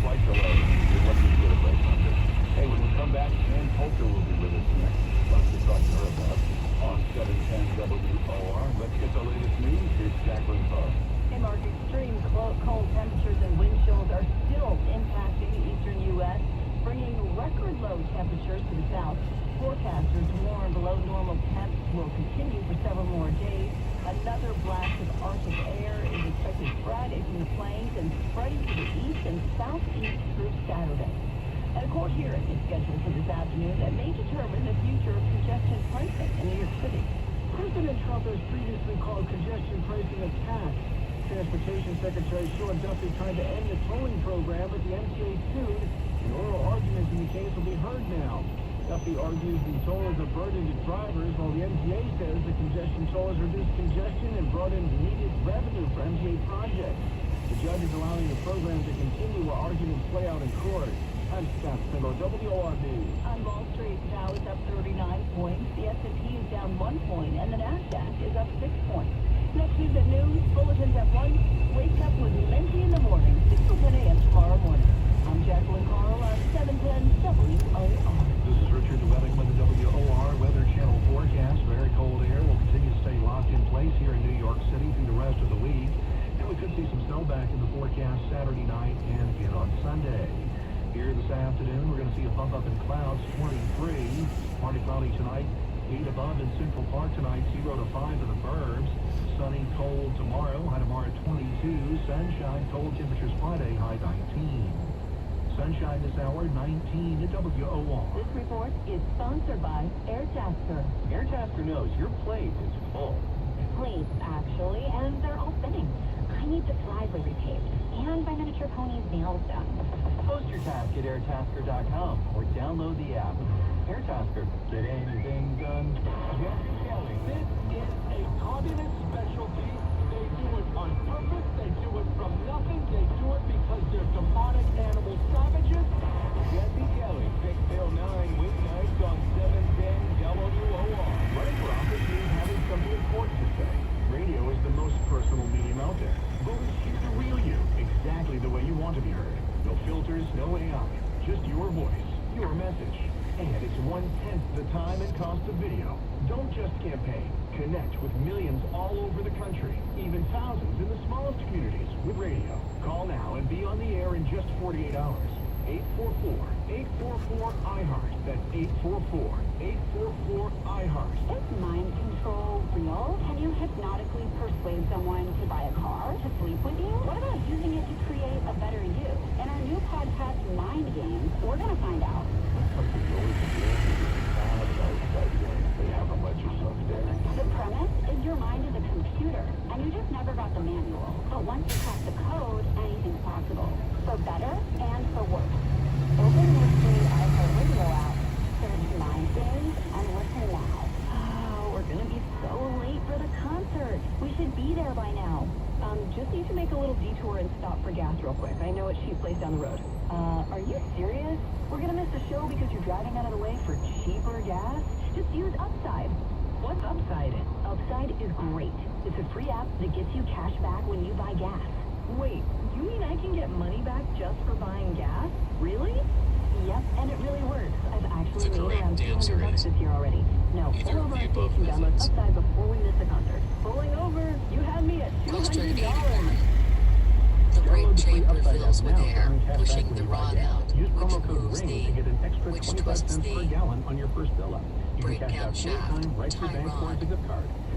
flight delay. You're lucky to get it by Sunday. Hey, when we come back, Ann Coulter will be with us next. Lots to talk to her about on 710 WOR. Let's get the latest news. Here's Jacqueline Carr. Hey, Mark, extreme cold temperatures and wind chills are still impacting the eastern U.S., bringing record low temperatures to the south. Forecasters warn below normal temps will continue for several more days. Another blast of Arctic air is expected Friday from the plains and spreading to the east and southeast through Saturday. And a court hearing is scheduled for this afternoon that may determine the future of congestion pricing in New York City. President Trump has previously called congestion pricing a tax. Transportation Secretary Sean Duffy tried to end the tolling program, but the MTA sued. An oral argument in the case will be heard now. Duffy argues the toll is a burden to drivers, while the MTA says the congestion toll has reduced congestion and brought in needed revenue for MTA projects. The judge is allowing the program to continue while arguments play out in court. I'm Scott Spindler, WOR News. On Wall Street, Dow is up 39 points, the S&P is down 1 point, and the NASDAQ is up 6 points. Next news at noon, bulletins at 1. Wake up with Lindsay in the morning, 6 to 10 a.m. tomorrow morning. I'm Jacqueline Carl on 710 WOR. This is Richard Webbing with the WOR Weather Channel forecast. Very cold air will continue to stay locked in place here in New York City through the rest of the week. And we could see some snow back in the forecast Saturday night and again on Sunday. Here this afternoon, we're going to see a bump up in clouds, 23. Partly cloudy tonight, 8 above in Central Park tonight, 0 to 5 in the burbs. Sunny, cold tomorrow, high tomorrow at 22. Sunshine, cold temperatures Friday, high 19. Sunshine this hour, 19 at WOR. This report is sponsored by AirTasker. AirTasker knows your plate is full. Plates, actually, and they're all spinning. I need the driveway repaved and my miniature pony's nails done. Post your task at airtasker.com or download the app. AirTasker, get anything done. Jesse Kelly, this is a communist specialty. They do it on purpose. They do it from nothing. They do it because they're demonic animal savages. Jesse Kelly, 6 till 9 weeknights on 710 WOR. Running for office means having something important to say. Radio is the most personal medium out there. Voters hear the real you, exactly the way you want to be heard. No filters, no AI, just your voice, your message. And it's 1/10 the time and cost of video. Don't just campaign. Connect with millions all over the country, even thousands in the smallest communities with radio. Call now and be on the air in just 48 hours. 844-844-iHeart. That's 844-844-iHeart. Is mind control real? Can you hypnotically persuade someone to buy a car, to sleep with you? What about using it to create a better you? In our new podcast, Mind Games, we're going to find out. The premise is your mind is a computer, and you just never got the manual. But once you crack the code, anything's possible. For better and for worse. Open your free iHeartRadio app, search Mind Games, and listen now. Oh, we're gonna be so late for the concert. We should be there by now. Just need to make a little detour and stop for gas real quick. I know it's cheap place down the road. Are you serious? We're gonna miss the show because you're driving out of the way for cheaper gas? Just use Upside. What's Upside? Upside is great. It's a free app that gets you cash back when you buy gas. Wait, you mean I can get money back just for buying gas? Really? Yep, and it really works. I've actually made around $200 this year already. No, pull over our station, download Upside before we miss the concert. Pulling over, you had me at $200. The brake chamber fills with air, pushing the rod out, which moves the, which twists the on your first fill up. brake cam shaft, tie rod,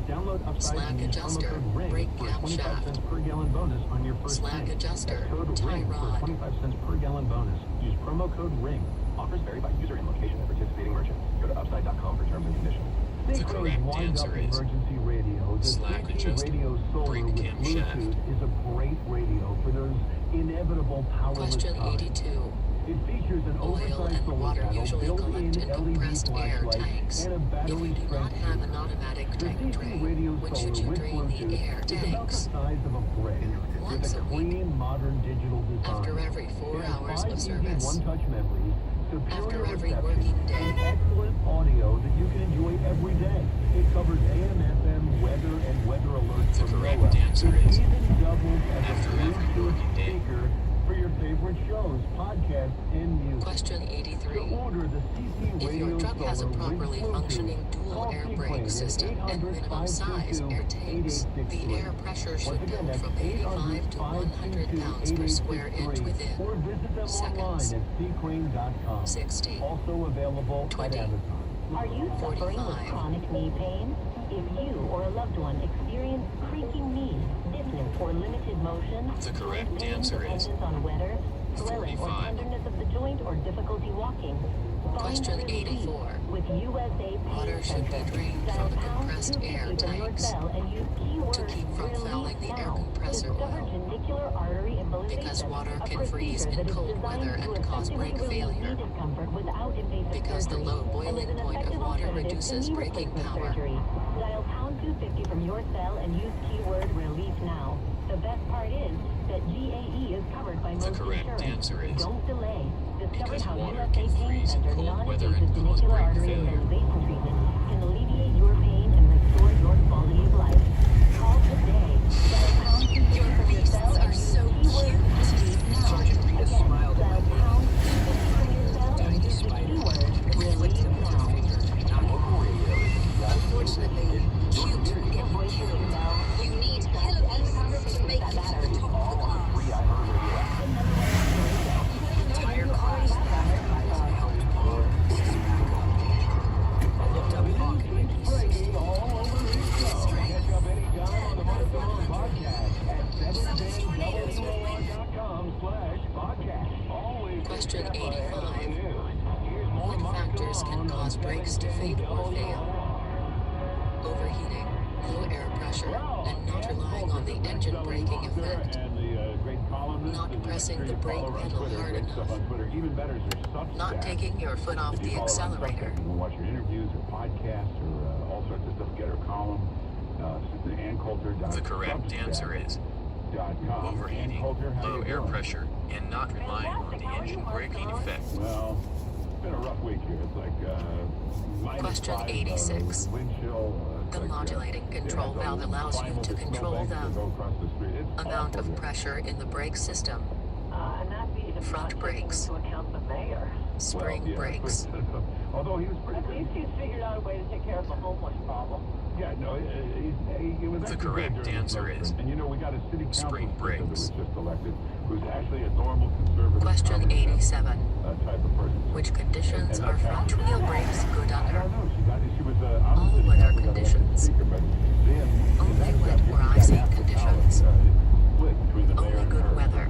Download Upside slack and use adjuster, promo code RING brake for cam 25 shaft, cents per gallon bonus on your first slack tank. adjuster, That's code tie RING for rod. 25 cents per gallon bonus. Use promo code RING. Offers vary by user and location at participating merchants. Go to upside.com for terms and conditions. The correct answer is emergency radio. The slack CT adjuster, Radio Solar brake with cam shaft. Bluetooth is a great radio for those inevitable powerless Question times. 82. It features an Oil oversized and solar water panel, usually built-in collect in LED compressed air flashlight, tanks. and a If you battery do not strength have heater. an automatic The tank CC drain, Radio when Solar should you with drain the Bluetooth air is about the tanks? size of a brick, with Once a a week. clean, modern digital design. After every 4 It has hours 5 of easy service. one-touch memories, superior After every reception, working and day. excellent audio that you can enjoy every day. It covers AM, FM, weather, and weather alerts The from correct NOAA. answer It is, even doubles as a after every Bluetooth working day. speaker for your favorite shows, podcasts, and music. Question To 83. order the CC If Radio your truck has a Solar with properly Bluetooth, functioning dual call air Sequane brake at system and minimum size air tanks, the 800-522-8863. air pressure Once should again, build that's from 85 to 100 pounds per square inch 800-522-8863. within Or visit them seconds. online at sequane.com. 60. Also available 20. at Amazon. Are you suffering with 45. chronic knee pain? If you or a loved one experience creaking knees, stiffness or limited motion, The correct pain answer is dependent on weather, swelling or 45. tenderness of the joint or difficulty walking, Question find relief 84. with USA Water Pain should be Center. drained Dial from the pound compressed air 250 from your tanks cell and use keyword to keep from fouling the air now. compressor Discover oil. genicular artery embolization, Because water a can freeze procedure in that is cold designed weather to and cause effectively brake relieve failure. knee discomfort without invasive Because the surgery. low And boiling is an point of effective water alternative to reduces knee braking replacement power. surgery. Dial pound 250 from your cell and use keyword relief now. The best part is that GAE is covered by The most correct insurance. answer is, Don't delay. Discover because how water USA can Pain freeze in Center cold weather non-invasive and cause genicular brake artery failure. embolization treatment can alleviate your pain and restore your quality of life. Call today. Dial pound 250 from your cell and use keyword relief now. Sergeant Rita Again, smiled at dial my baby. pound 250 from your cell and Tiny use the spider. keyword And flicked relief him with her now. finger. Not Local radio isn't just Unfortunately, cute will get you Voice killed. you know. You need That killer and bees to conversations make that you to matter. the top of the all on class. free iHeartRadio app. The number one radio. entire You already class. have that. Helped Paul. I looked up Hawk in my piece. Breaking all over his show. Catch up anytime on the Mark Demone podcast at 710WOR.com/podcast. Always Question a step ahead of the 85. news. Here's more What Mark factors can Demone cause on brakes to fade or fail? 710WOR. Overheating, low air pressure, and not relying on the engine braking effect. And the great columnist. Not and pressing sure the you brake follow her on pedal Twitter. hard Great stuff enough. on Twitter. Even better is her Substack. Not taking your foot off If you the follow her on accelerator. Substack, you can watch her interviews, her podcasts, her all sorts of stuff. Get her column. The correct answer is overheating, low air pressure, and not relying on the engine braking effect. Well, it's been a rough week here. It's like Question -5, 86. wind chill. The modulating control valve allows you to control the amount of pressure in the brake system. And that beat is Front not brakes. taking into account the mayor. Spring brakes. Although he was pretty At good. least he's figured out a way to take care of the homeless problem. Yeah, no, he was The actually correct good during his answer term. is And you know, we got a city council spring that brakes. was just elected, who's actually a normal conservative Question common sense, 87. Type of person. Which conditions And are that's front happened. wheel brakes good I under? don't know. She was All obviously weather happy that I was conditions. speaker, but then Only that wet got- or got icy after conditions. Powell, it split between the mayor Only and good her. weather.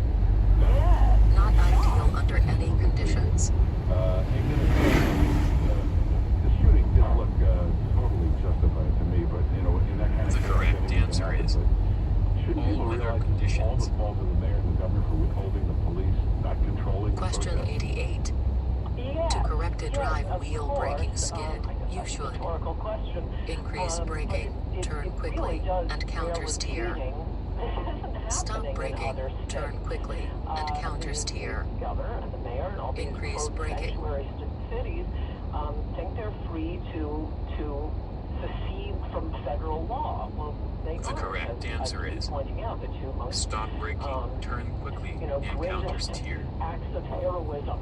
Yeah. Not ideal under any conditions. The shooting didn't look totally justified to me, but you know, in that kind of The case, correct anything can answer happen, is but shouldn't all people weather realize it's conditions. all the fault of the mayor and the governor for withholding the police, not controlling the Question protest? 88. Yes, To correct a yes, drive of wheel course. braking skid, I guess you that's a should rhetorical question. increase But braking, it turn really quickly, does and bear counter steer. repeating. This isn't Stop happening in braking, other turn states. quickly, and counter steer. The governor and the mayor and all these Increase quote, braking. sanctuary cities think they're free to secede from federal law. Well, they The aren't, correct as answer I keep is pointing out, the two most stop braking, turn quickly, you know, and counter greatest steer. acts of heroism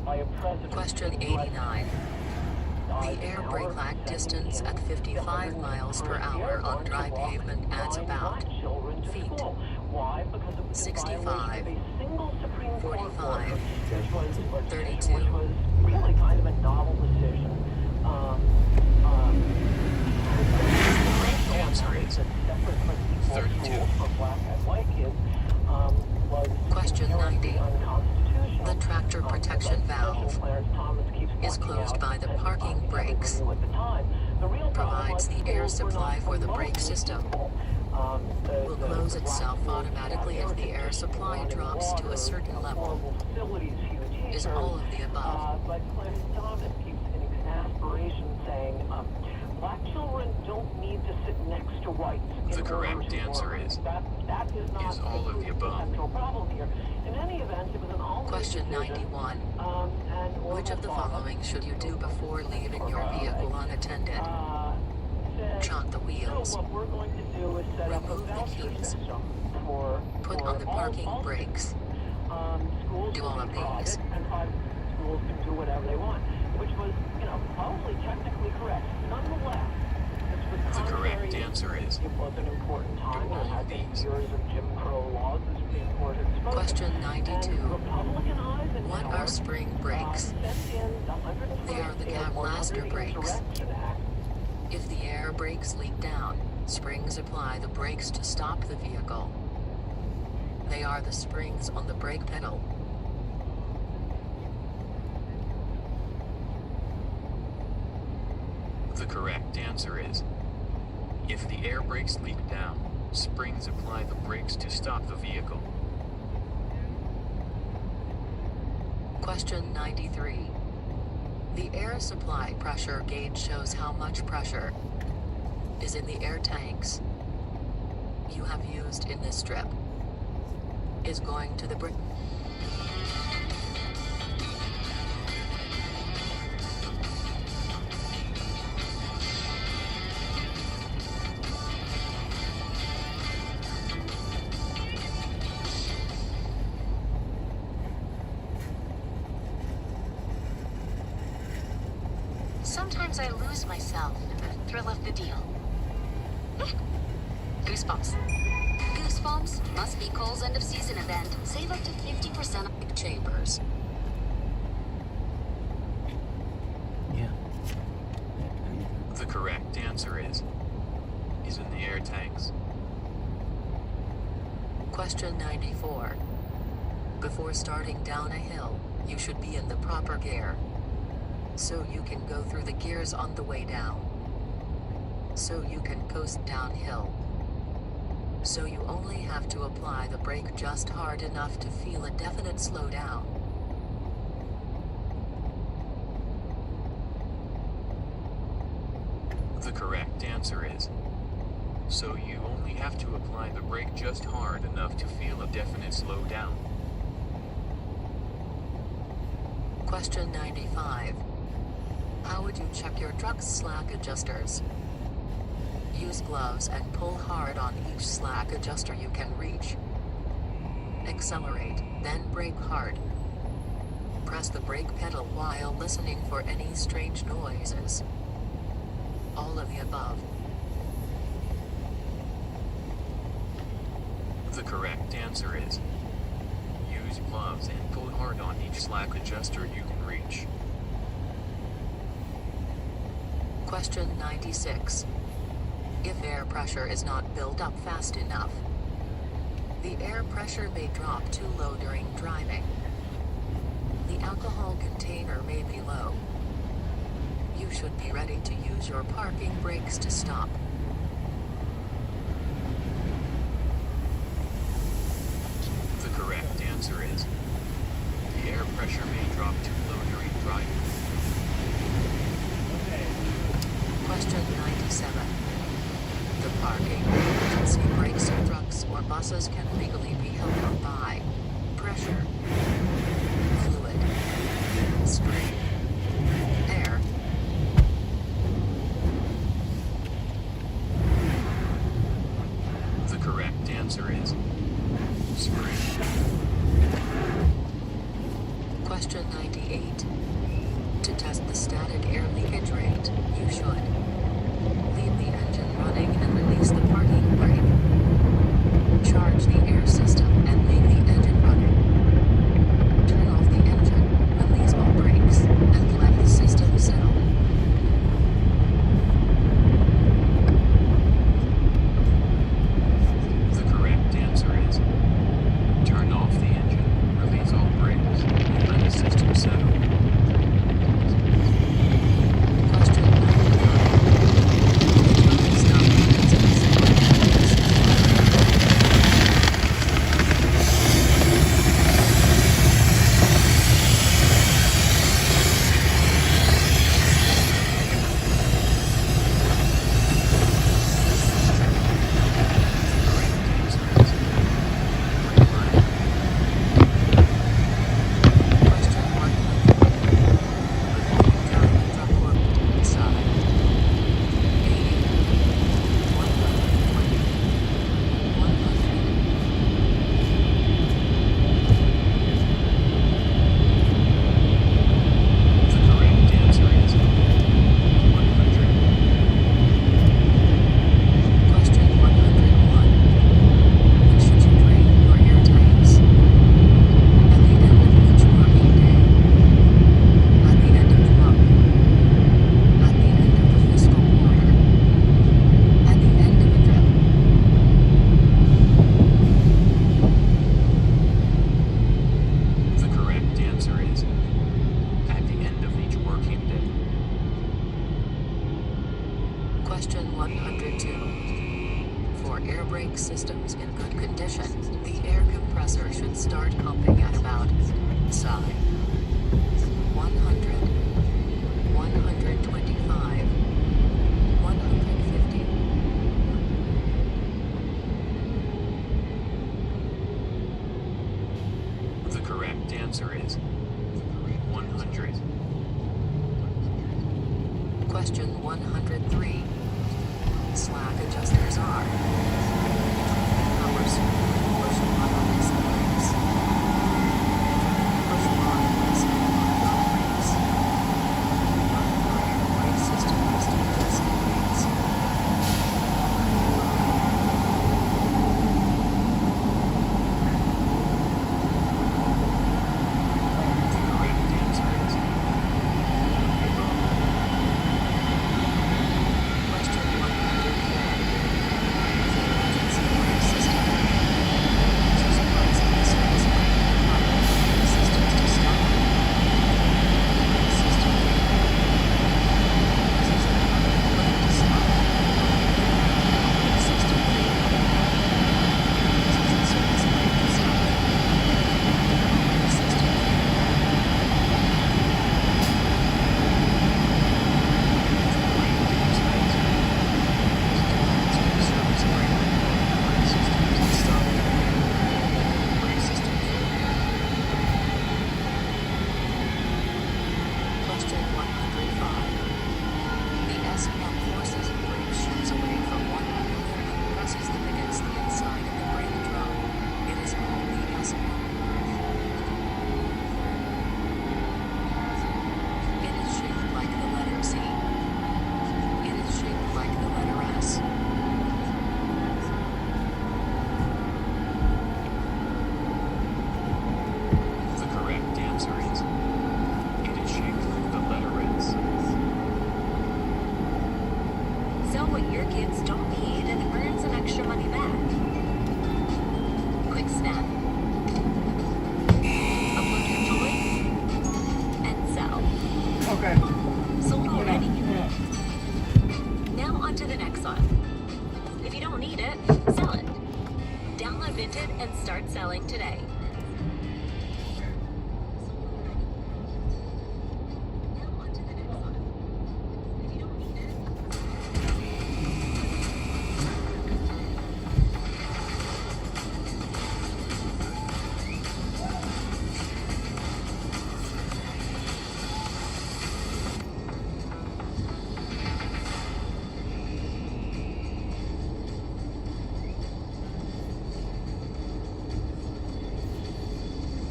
by a president. Question in the US 89. The air brake lack distance at 55 miles per hour on dry pavement adds about feet. Why? Because it was 65, a single Supreme Court 45, order, which was 32. which was really kind of a novel decision. The answer is 32. For black and white kids was Question 90. unconstitutional. The tractor protection valve Clarence Thomas keeps is pointing closed out, by the and parking obviously brakes. everybody knew at the time. The real problem Provides was the air schools were supply not for the brake promoting system. people. Will close itself automatically if the air supply drops to a certain level. Facilities, huge is all of the above. But Clarence Thomas keeps in exasperation saying, black children don't need to sit next to whites. The correct answer is all of the above. Central problem here. In any event, it was an all Question 91. Which of the following should you do before leaving your vehicle unattended? Chalk the wheels. So what we're going to do is set up a Remove the voucher keys. system for Put on the parking all brakes. schools Do all will of be private, these. and private schools can do whatever they want, which was, probably technically correct. Nonetheless, this was The contrary. correct answer is It was an important time. do all There had of been these. years of Jim Crow laws the Supreme Court had spoken. Question 92. And Republican What Eisenhower are spring brakes? sent in the 100th They are the and cab blaster 100 brakes. Insurrection Act. If the air brakes leak down, springs apply the brakes to stop the vehicle. They are the springs on the brake pedal. The correct answer is if the air brakes leak down, springs apply the brakes to stop the vehicle. Question 93. The air supply pressure gauge shows how much pressure is in the air tanks you have used in this trip. Is going to the brake. Sometimes I lose myself in the thrill of the deal. Goosebumps. Goosebumps must be Kohl's end of season event. Save up to 50% Big chambers. Yeah. The correct answer is in the air tanks. Question 94. Before starting down a hill, you should be in the proper gear, so you can go through the gears on the way down, so you can coast downhill, so you only have to apply the brake just hard enough to feel a definite slowdown. The correct answer is so you only have to apply the brake just hard enough to feel a definite slowdown. Question 95. How would you check your truck's slack adjusters? Use gloves and pull hard on each slack adjuster you can reach. Accelerate, then brake hard. Press the brake pedal while listening for any strange noises. All of the above. The correct answer is use gloves and pull hard on each slack adjuster you can reach. Question 96. If air pressure is not built up fast enough, the air pressure may drop too low during driving. The alcohol container may be low. You should be ready to use your parking brakes to stop. The correct answer is the air pressure may drop too low during driving. Question 97. The parking emergency brakes of trucks or buses can legally be held up by pressure, fluid, spring, air. The correct answer is spring. Question 98. To test the static air leakage rate, you should leave the engine running and release the parking brake. Charge the air system and leave the engine running. Turn off the engine, release all brakes, and let the system settle. The correct answer is turn off the engine, release all brakes, and let the system settle. Question 99. Question 102. For air brake systems in good condition, the air compressor should start pumping at about sigh 100, 125, 150. The correct answer is 100. Question 103. Slack adjusters are power swing, push on disc brakes, push on disc drum brakes, air brake system disc brakes. And start selling today.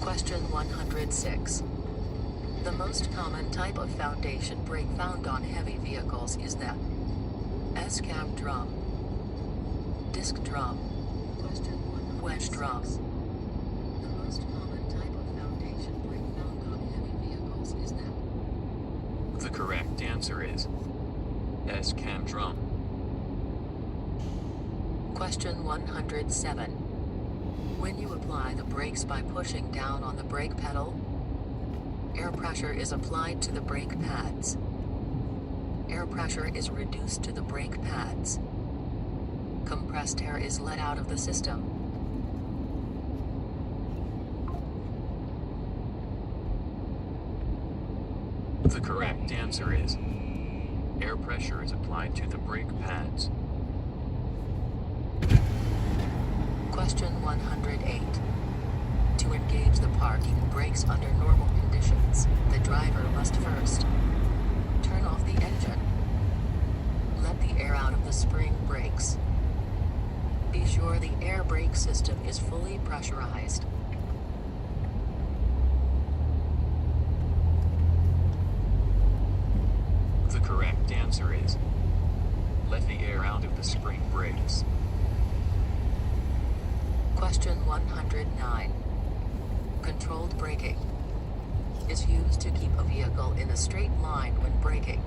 Question 106. The most common type of foundation brake found on heavy vehicles is the S-cam drum, disc drum, wedge drum. The most common type of foundation brake found on heavy vehicles is the correct answer is S-cam drum. Question 107. When you apply the brakes by pushing down on the brake pedal, air pressure is applied to the brake pads. Air pressure is reduced to the brake pads. Compressed air is let out of the system. The correct answer is air pressure is applied to the brake pads. Question 108. To engage the parking brakes under normal conditions, the driver must first turn off the engine. Let the air out of the spring brakes. Be sure the air brake system is fully pressurized. The correct answer is let the air out of the spring brakes. Question 109. Controlled braking is used to keep a vehicle in a straight line when braking.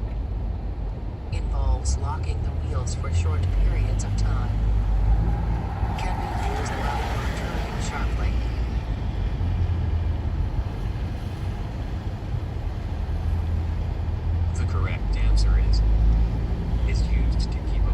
Involves locking the wheels for short periods of time. Can be used while you are turning sharply. The correct answer is used to keep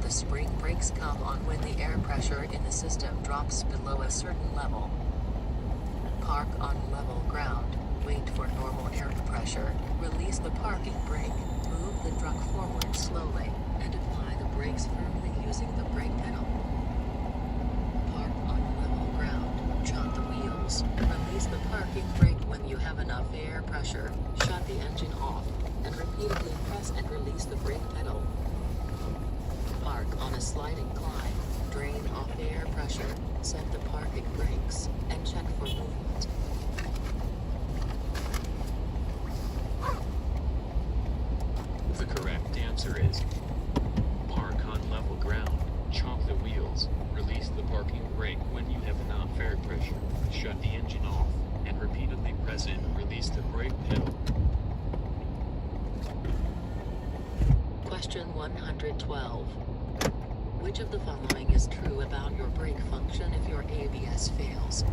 The spring brakes come on when the air pressure in the system drops below a certain level. Park on level ground. Wait for normal air pressure. Release the parking brake. Move the truck forward slowly and apply the brakes firmly using the brake pedal. Park on level ground. Shut the wheels. Release the parking brake when you have enough air pressure. Shut the engine off and repeatedly press and release the brake pedal. Park on a slight incline. Drain off air pressure. Set the parking brakes and check for movement. The correct answer is park on level ground, chalk the wheels, release the parking brake when you have enough air pressure, shut the engine off, and repeatedly press and release the brake pedal. Question 112. Which of the following is true about your brake function if your ABS fails?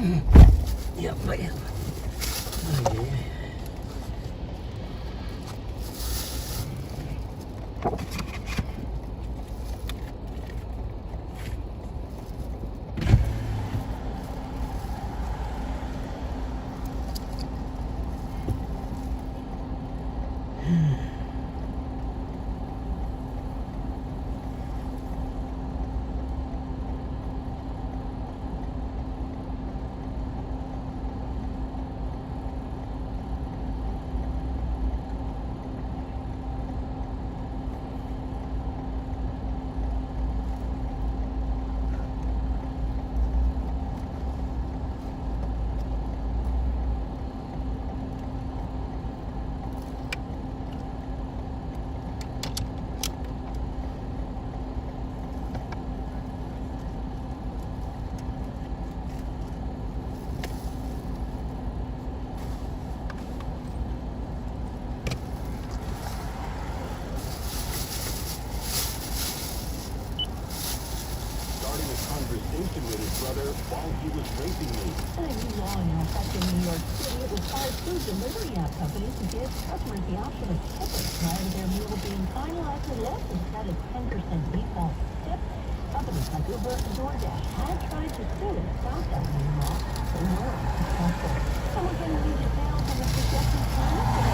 Yeah, bam. Okay. conversation with his brother while he was raping me. A new law now affecting New York City requires food delivery app companies to give customers the option of tipping prior to their meal being finalized with less instead of 10% default tip. Companies like Uber and DoorDash had tried to sue and stop that new law, but weren't successful. Someone can read details on the suggested terms of the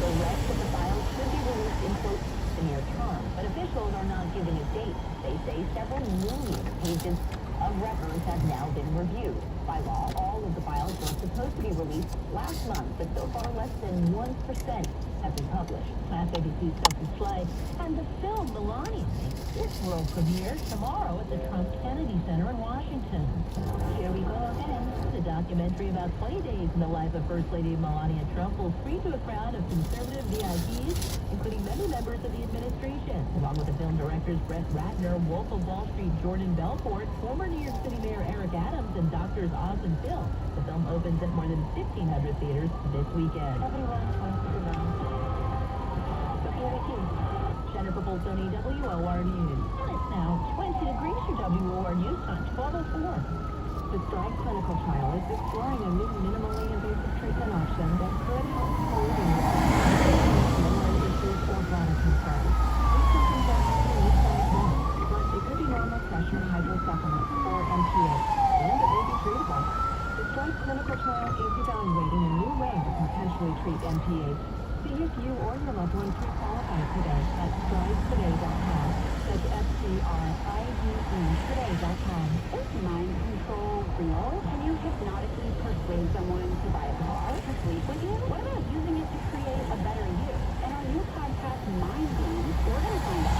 the rest of the files should be released in quote the near term, but officials are not giving a date. They say several million pages of records have now been reviewed. By law, all of the files were supposed to be released last month, but so far less than 1% have been published. Class ABC's Spencer Slade and the film Melania makes its world premiere tomorrow at the Trump Kennedy Center in Washington. Here we go again. The documentary about 20 days in the life of First Lady Melania Trump will free to a crowd of conservative VIPs, including many members of the administration, along with the film directors Brett Ratner, Wolf of Wall Street Jordan Belfort, former New York City Mayor Eric Adams, and Doctors Oz and Phil. The film opens at more than 1,500 theaters this weekend. Jennifer Bolzoni, WOR News. And it's now 20 degrees for WOR News time, 12:04. The STRIDE clinical trial is exploring a new minimally invasive treatment option that could help hold in memory issues or bladder concerns. These symptoms are usually symptoms, but it could be normal pressure hydrocephalus or MPA, and it may be treatable. The STRIDE clinical trial is evaluating a new way to potentially treat MPA. See if you or your loved one pre-qualify today at stridetoday.com. That's STRIDE today.com. Is mind control real? Can you hypnotically persuade someone to buy a car to sleep with you? What about using it to create a better you? In our new podcast, Mind Games, we're going to find out.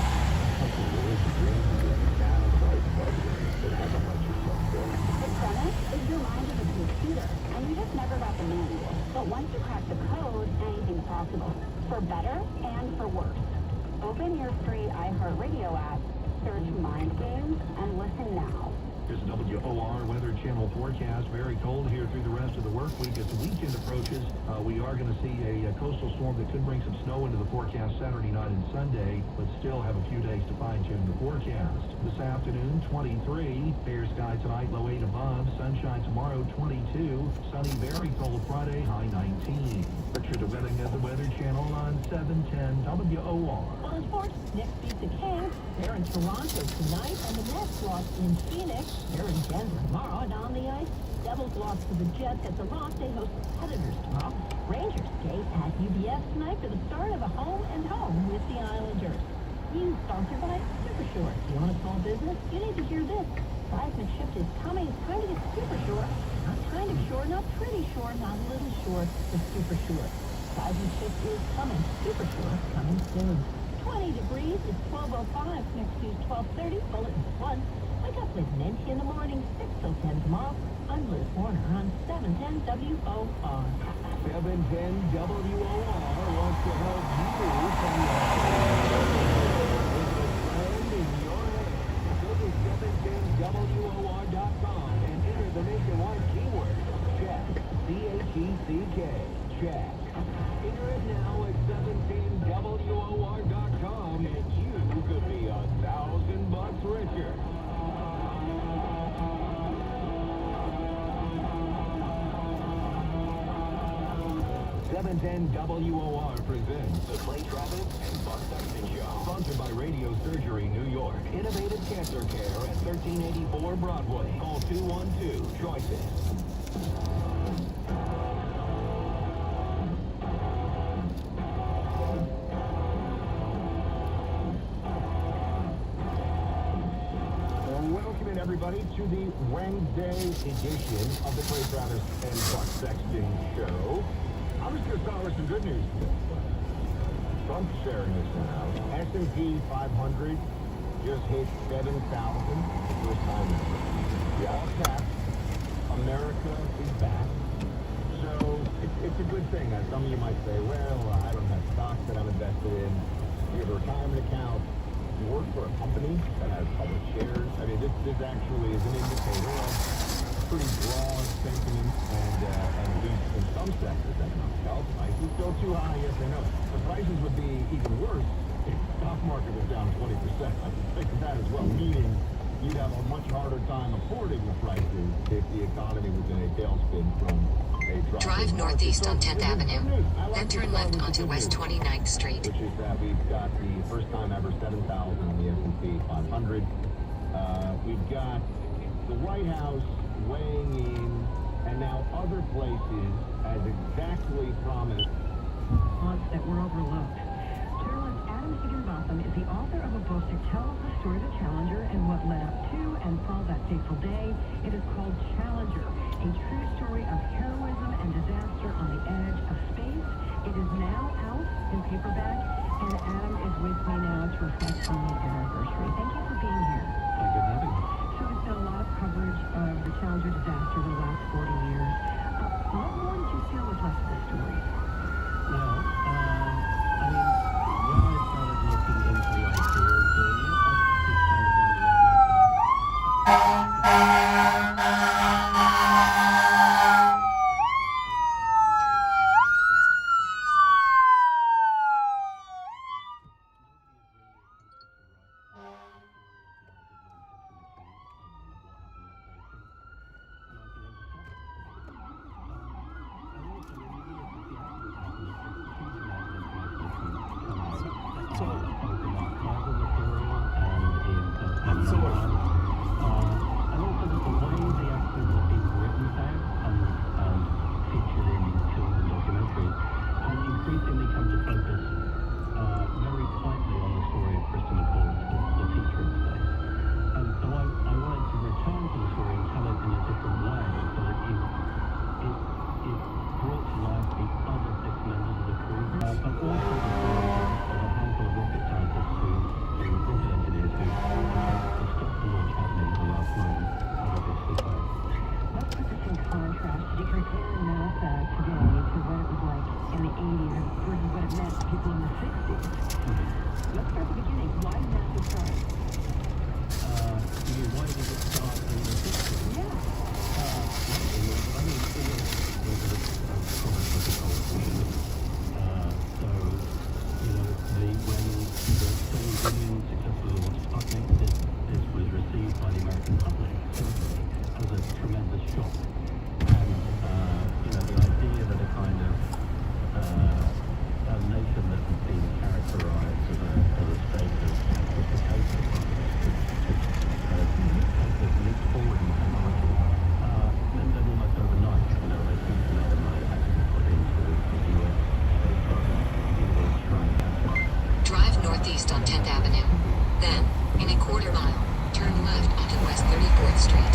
The premise is your mind is a computer, and you just never got the manual. But once you crack the code, anything's possible. For better and for worse. Open your free iHeartRadio app, search Mind Games, and listen now. Here's a WOR Weather Channel forecast. Very cold here through the rest of the work week. As the weekend approaches, we are going to see a coastal storm that could bring some snow into the forecast Saturday night and Sunday, but still have a few days to fine-tune the forecast. This afternoon, 23. Fair sky tonight, low 8 above. Sunshine tomorrow, 22. Sunny, very cold Friday, high 19. Richard Wedding at the Weather Channel on 710 WOR. On sports, Knicks beat the Kings. They're in Toronto tonight, and the Nets lost in Phoenix. They're in Denver tomorrow, and on the ice, Devils lost to the Jets at the Rock. They host Predators tomorrow. Rangers skate at UBS tonight for the start of a home-and-home with the Islanders. News sponsored by Super Short. If you own a small business, you need to hear this. Seismic shift is coming. It's time to get super short. Not kind of short, not pretty short, not a little short, but super short. Seismic shift is coming. Super short, coming soon. 20 degrees. It's 12:05. Next Tuesday, 12:30. Bulletin 1. Wake up with Nancy in the morning, 6 till 10 tomorrow. I'm Liz Warner on 710 WOR. 710 WOR wants to help you from your in your head. Go to 710WOR.com and enter the nationwide keyword, check. CHECK. Check. Enter it now at 710WOR.com and you could be $1,000 richer. 710 WOR presents the Clay Travis and Buck Sexton Show. Sponsored by Radio Surgery New York. Innovative cancer care at 1384 Broadway. Call 212-CHOICES. Welcome in, everybody, to the Wednesday edition of the Clay Travis and Buck Sexton Show. I'm just going to start with some good news today. Trump's sharing this one out. S&P 500 just hit 7,000 the first time ever. All caps. America is back. So it's a good thing. Some of you might say, well, I don't have stocks that I'm invested in. You have a retirement account. You work for a company that has public shares. I mean, this actually is an indicator of pretty broad sentiment and at least in some sectors, economic health. Prices still too high, yes I know. The prices would be even worse if the stock market was down 20%. I suspect that as well, meaning you'd have a much harder time affording the prices if the economy was in a tailspin from a drop. Drive northeast on 10th Avenue, then turn left onto West 29th Street. Which is that we've got the first time ever 7,000 in the S&P 500. We've got the White House weighing in, and now other places as exactly promised. Plots that were overlooked. Journalist Adam Higginbotham is the author of a book that tells the story of the Challenger and what led up to and followed that fateful day. It is called Challenger, a true story of heroism and disaster on the edge of space. It is now out in paperback, and Adam is with me now to reflect on the anniversary. Thank you for being here. Thank you for having me. So there's been a lot of coverage of the Challenger disaster in the last 40 years. What more did you feel was left of the story? Well, I mean, when I started looking into the idea of doing it, I just kind of wanted to let northeast on 10th Avenue. Then, in a quarter mile, turn left onto West 34th Street.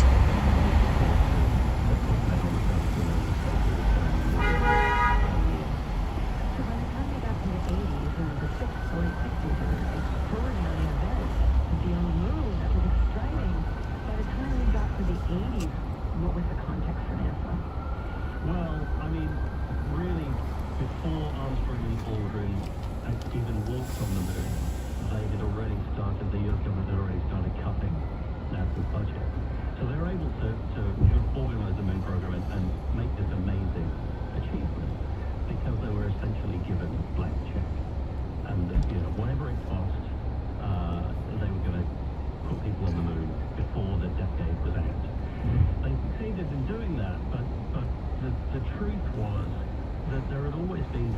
So by the time we got to the 80s and the 60s, late 60s, there were extraordinary events to be on the moon. That was exciting. By the time we got to the 80s, what was the context for NASA? Well, I mean, really, before Armstrong and Aldrin had even walked on the moon, they had already started, the US government had already started cutting NASA's budget. So they were able to organize the moon program and make this amazing achievement because they were essentially given blank check. And, whatever it cost, they were going to put people on the moon before the decade was out. They succeeded in doing that, but the truth was that there had always been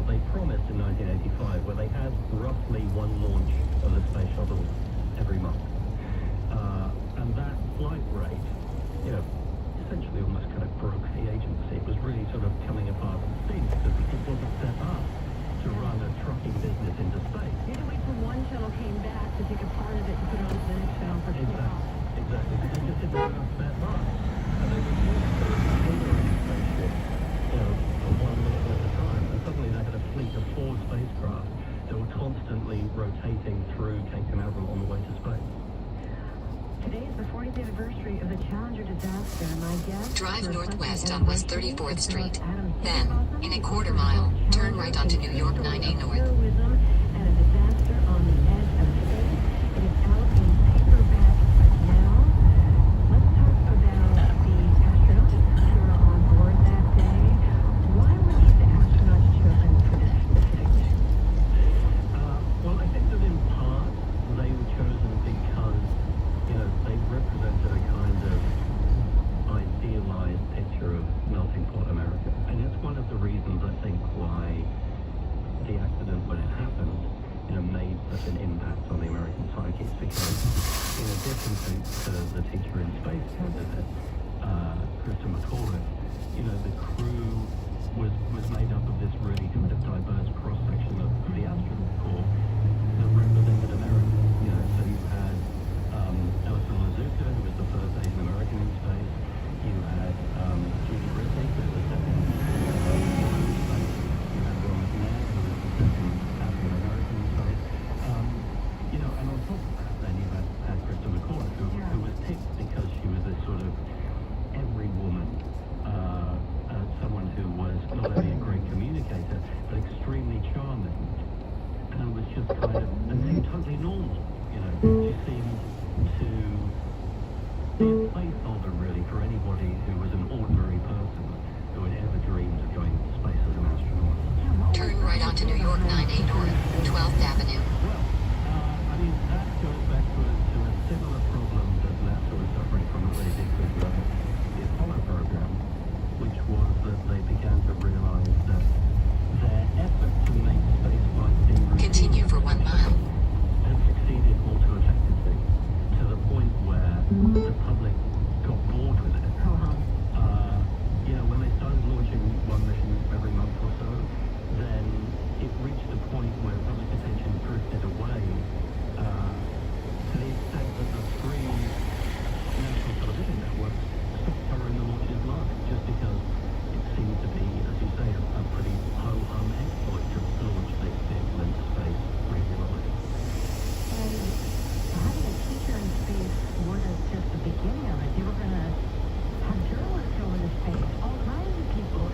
they promised in 1985, where they had roughly one launch of the space shuttle every month. And that flight rate, you know, essentially almost kind of broke the agency. It was really sort of coming apart at the seams because it wasn't set up to run a trucking business into space. You had to wait till one shuttle came back to take a part of it and put it on to the next shuttle for takeoff. Exactly. They just didn't have enough spare parts. And they were forced to deliver a spaceship, you know, for 1 minute at a time. And suddenly they had a fleet of 4 spacecraft that were constantly rotating through Cape Canaveral on the way to space. Today is the 40th anniversary of the Challenger disaster. My guest. Drive northwest on West 34th Street. Then, in a quarter mile, turn right onto New York 9A North. Heroism and a disaster on the edge of space. It is out in paperback now. Let's talk about the astronauts who were on board that day. Why were these astronauts chosen for this specific mission? Well, I think that in part they were chosen because, you know, they represented a kind of idealized picture of melting pot America. And it's one of the reasons, I think, why the accident, when it happened, you know, made such an impact on the American psyche. It's because, in addition to the teacher in space candidate, Krista McCullough, you know, the crew was made up of this really kind of diverse cross-section of the astronaut corps that represented America. You know, so you had Ellison Lazuka, who was the first Asian American in space. You had Judy Ripley, who was the second woman in space. You had Ron McNair, who was the second African American in space. You know, and on top of that, then you had Krista McCullough, who was picked because she was this sort of every woman, someone who was not only a great communicator, but extremely charming, and was just kind of, and seemed totally normal. You know, she seemed to be a placeholder really for anybody who was an ordinary person who had ever dreamed of going to space as an astronaut. Turn right onto New York 9A North, 12th Avenue. Well, I mean, that goes back to a similar problem that NASA was suffering from as they did with the Apollo program, which was that they began to realize that their effort to make spaceflight seem routine Continue for 1 mile. had succeeded all too effectively, to the point where the public got bored with it. You know, when they started launching one mission every month or so, then it reached a point where public attention drifted away to the extent that the 3 national television networks stopped covering the launches live, just because it seemed to be, as you say, a pretty ho-hum exploit to launch this vehicle into space regularly. And having a teacher in space wasn't just the beginning of it. They were going to have journalists go into space, all kinds of people.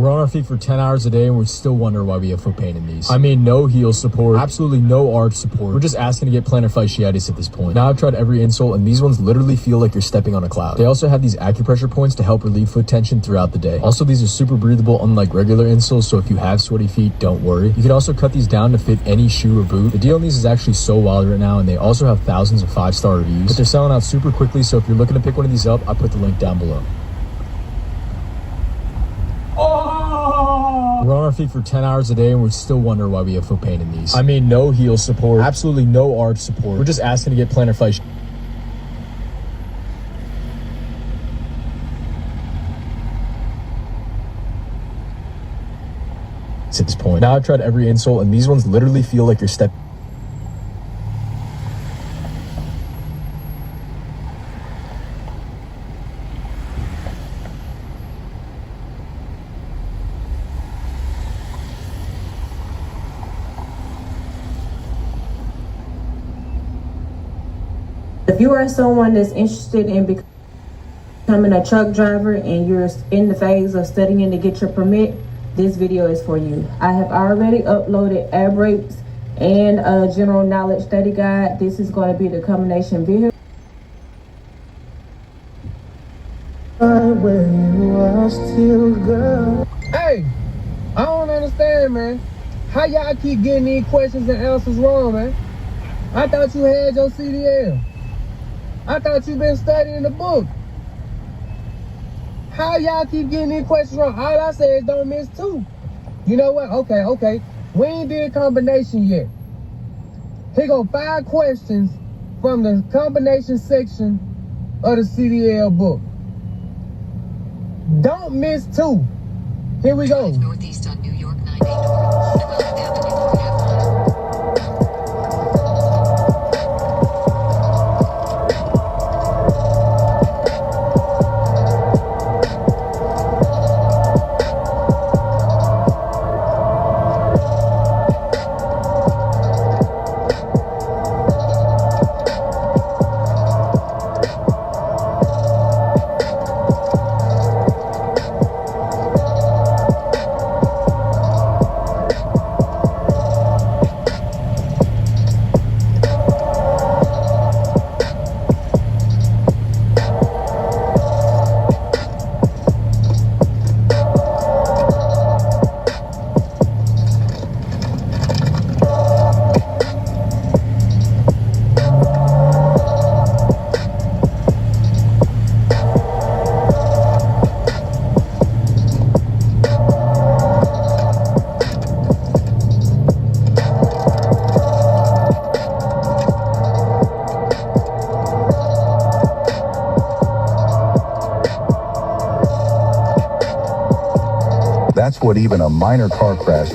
We're on our feet for 10 hours a day and we still wonder why we have foot pain in these. I mean, no heel support, absolutely no arch support. We're just asking to get plantar fasciitis at this point. Now I've tried every insole and these ones literally feel like you're stepping on a cloud. They also have these acupressure points to help relieve foot tension throughout the day. Also, these are super breathable unlike regular insoles, so if you have sweaty feet, don't worry. You can also cut these down to fit any shoe or boot. The deal on these is actually so wild right now and they also have thousands of 5-star reviews, but they're selling out super quickly, so if you're looking to pick one of these up, I put the link down below. We're on our feet for 10 hours a day and we still wonder why we have foot pain in these. I mean, no heel support, absolutely no arch support. We're just asking to get plantar fasciitis at this point. Now I've tried every insole and these ones literally feel like you're stepping. If you are someone that's interested in becoming a truck driver and you're in the phase of studying to get your permit, this video is for you. I have already uploaded air brakes and a general knowledge study guide. This is going to be the combination video. Hey, I don't understand, man. How y'all keep getting these questions and answers wrong, man? I thought you had your CDL. I thought you been studying the book. How y'all keep getting these questions wrong? All I say is don't miss 2. You know what? Okay. We ain't did combination yet. Here go 5 questions from the combination section of the CDL book. Don't miss 2. Here we go. Northeast on New York 98 North, develop Avenue 4.5 mile. That's what even a minor car crash.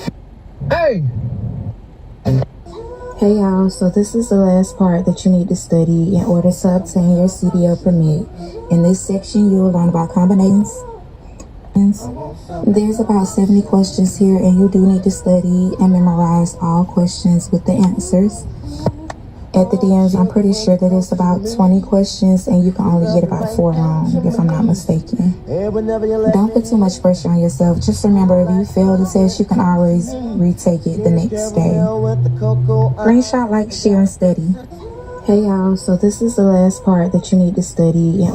Hey! Hey y'all, so this is the last part that you need to study in order to obtain your CDL permit. In this section, you will learn about combinations. There's about 70 questions here, and you do need to study and memorize all questions with the answers. At the DMV, I'm pretty sure that it's about 20 questions, and you can only get about 4 wrong, if I'm not mistaken. Don't put too much pressure on yourself. Just remember, if you fail the test, you can always retake it the next day. Screenshot, like, share, and study. Hey y'all, so this is the last part that you need to study.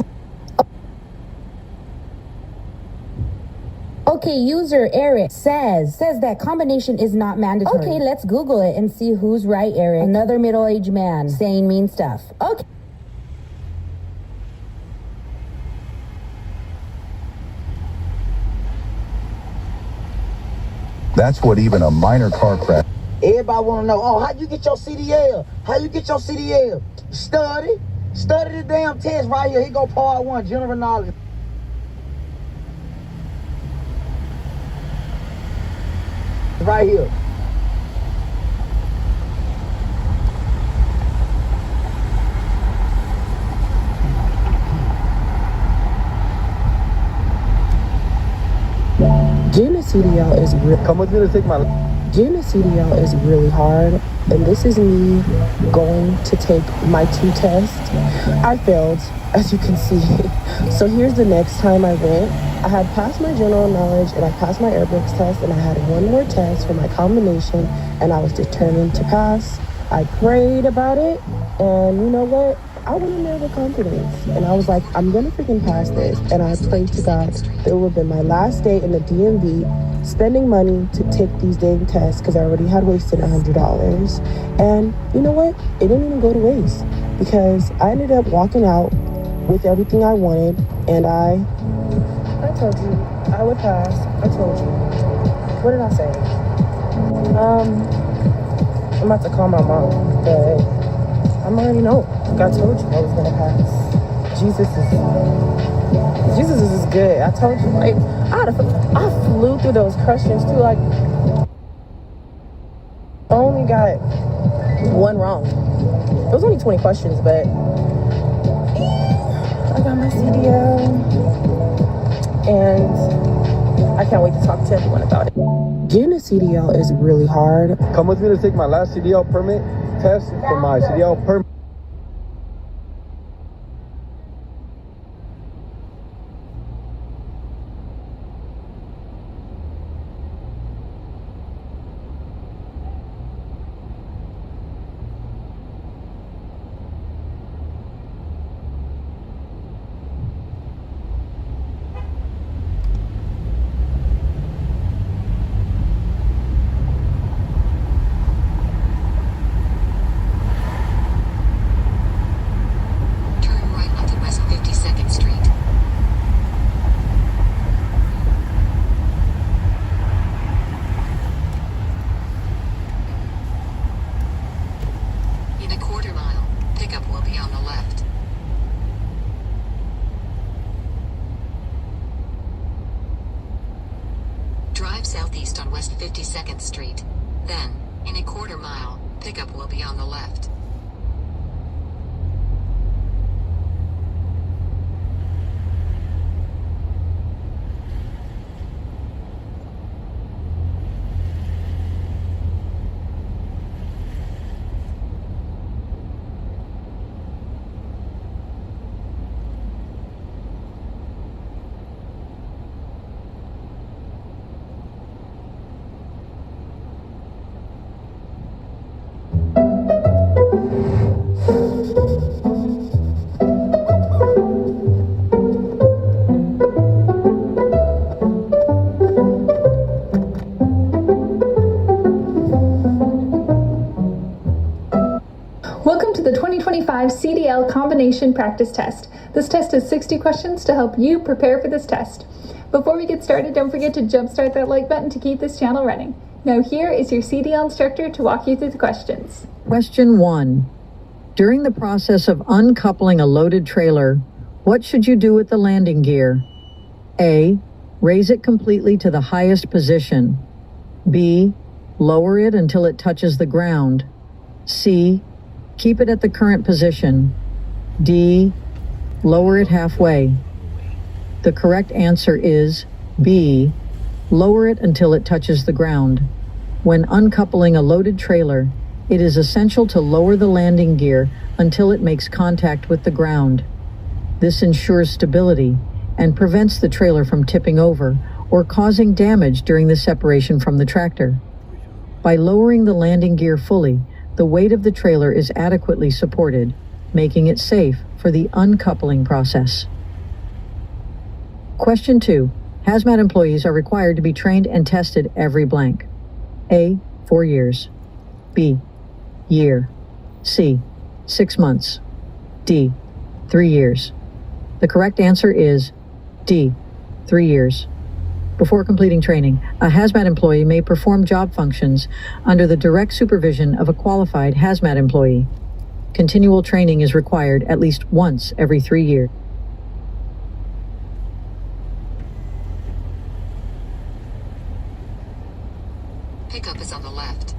Okay, user Eric says that combination is not mandatory. Okay, let's Google it and see who's right, Eric. Another middle-aged man saying mean stuff. Okay. That's what even a minor car crash. Everybody want to know, oh, how you get your CDL? How you get your CDL? Study the damn test right here. Here go part 1, general knowledge. Right here. Getting a CDL is Come with me to take my... Getting a CDL is really hard, and this is me going to take my 2 tests. I failed, as you can see. So here's the next time I went. I had passed my general knowledge, and I passed my airbricks test, and I had 1 more test for my combination, and I was determined to pass. I prayed about it, and you know what? I went in there with confidence, and I was like, I'm gonna freaking pass this. And I prayed to God that it would have been my last day in the DMV, spending money to take these dang tests because I already had wasted $100. And you know what? It didn't even go to waste because I ended up walking out with everything I wanted, and I told you I would pass. I told you. What did I say? I'm about to call my mom, but I'm already know. God told you I was gonna pass. Jesus is good. I told you, like, I flew through those questions too. Like, I only got 1 wrong. It was only 20 questions, but I got my CDL, and I can't wait to talk to everyone about it. Getting a CDL is really hard. Come with me to take my last CDL permit test for my CDL permit. southeast on West 52nd Street. Then, in a quarter mile, pickup will be on the left. Welcome to the 2025 CDL Combination Practice Test. This test is 60 questions to help you prepare for this test. Before we get started, don't forget to jumpstart that like button to keep this channel running. Now here is your CDL instructor to walk you through the questions. Question 1. During the process of uncoupling a loaded trailer, what should you do with the landing gear? A. Raise it completely to the highest position. B. Lower it until it touches the ground. C. Keep it at the current position. D. Lower it halfway. The correct answer is B. Lower it until it touches the ground. When uncoupling a loaded trailer, it is essential to lower the landing gear until it makes contact with the ground. This ensures stability and prevents the trailer from tipping over or causing damage during the separation from the tractor. By lowering the landing gear fully, the weight of the trailer is adequately supported, making it safe for the uncoupling process. Question 2. Hazmat employees are required to be trained and tested every blank. A. 4 years. B. Year. C. 6 months. D. 3 years. The correct answer is D. 3 years. Before completing training, a hazmat employee may perform job functions under the direct supervision of a qualified hazmat employee. Continual training is required at least once every 3 years. Pickup is on the left.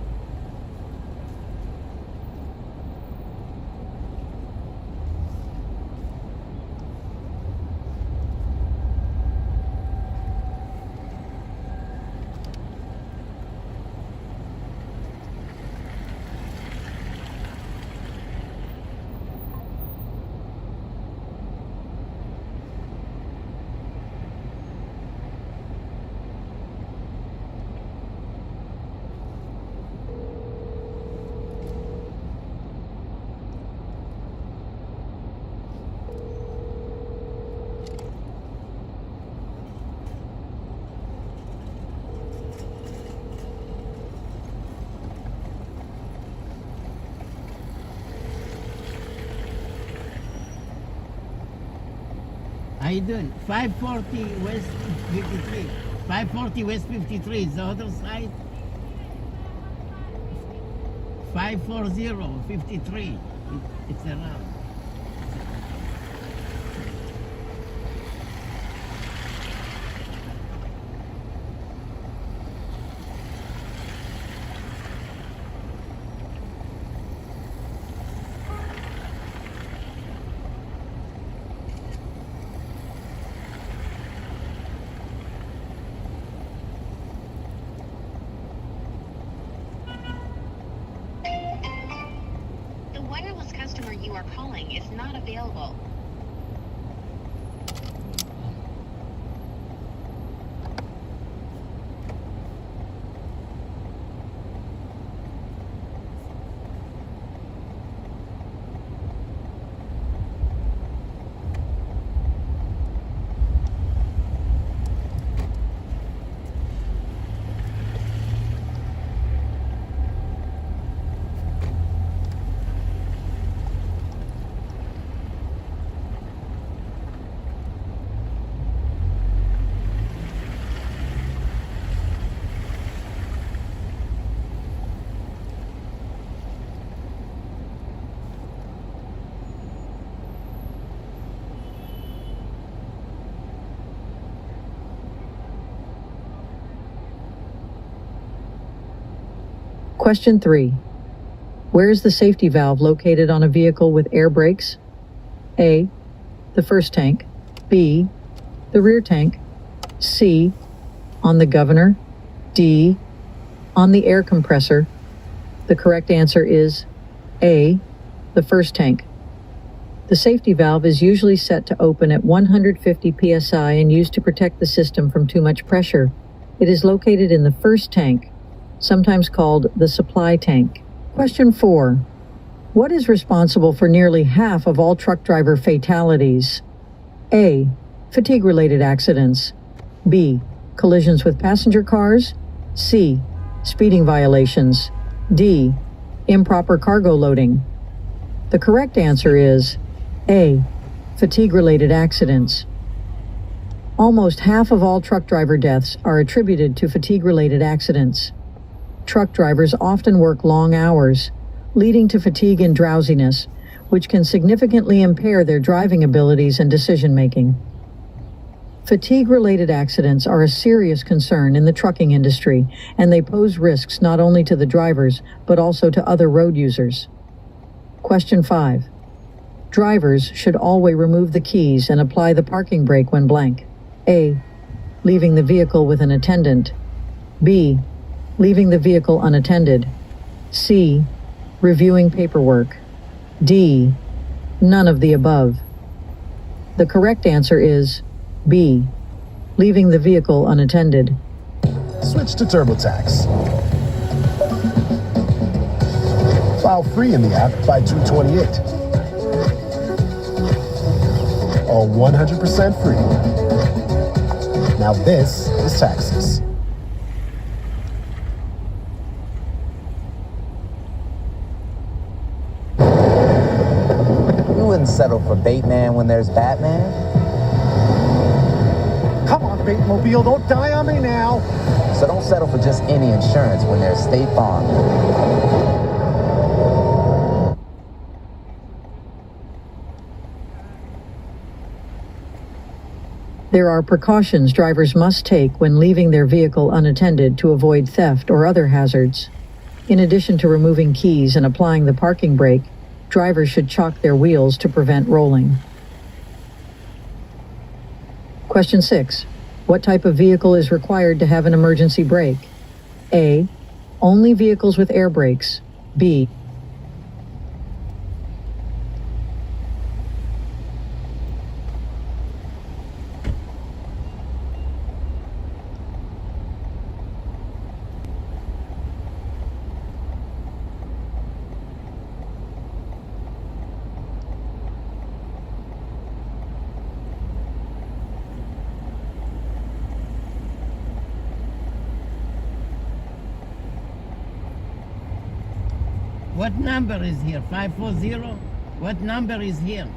How you doing? 540 West 53. 540 West 53 is the other side. 540 53. It's around. You are calling is not available. Question 3. Where is the safety valve located on a vehicle with air brakes? A, the first tank. B, the rear tank. C, on the governor. D, on the air compressor. The correct answer is A, the first tank. The safety valve is usually set to open at 150 psi and used to protect the system from too much pressure. It is located in the first tank, sometimes called the supply tank. Question 4. What is responsible for nearly half of all truck driver fatalities? A, fatigue-related accidents. B, collisions with passenger cars. C, speeding violations. D, improper cargo loading. The correct answer is A, fatigue-related accidents. Almost half of all truck driver deaths are attributed to fatigue-related accidents. Truck drivers often work long hours, leading to fatigue and drowsiness, which can significantly impair their driving abilities and decision-making. Fatigue-related accidents are a serious concern in the trucking industry, and they pose risks not only to the drivers, but also to other road users. Question 5. Drivers should always remove the keys and apply the parking brake when blank. A, leaving the vehicle with an attendant. B, leaving the vehicle unattended. C, reviewing paperwork. D, none of the above. The correct answer is B, leaving the vehicle unattended. Switch to TurboTax. File free in the app by 2/28. All 100% free. Now this is taxes. You wouldn't settle for Bateman when there's Batman? Come on, Batemobile, don't die on me now. So don't settle for just any insurance when there's State Farm. There are precautions drivers must take when leaving their vehicle unattended to avoid theft or other hazards. In addition to removing keys and applying the parking brake, drivers should chock their wheels to prevent rolling. Question 6. What type of vehicle is required to have an emergency brake? A, only vehicles with air brakes. B, What number is here? 540? What number is here?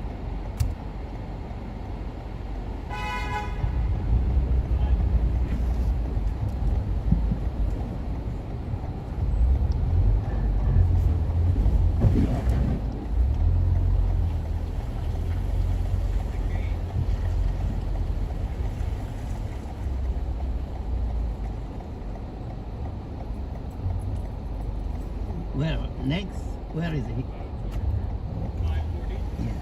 Where? Next? Where is it? 540? Yeah.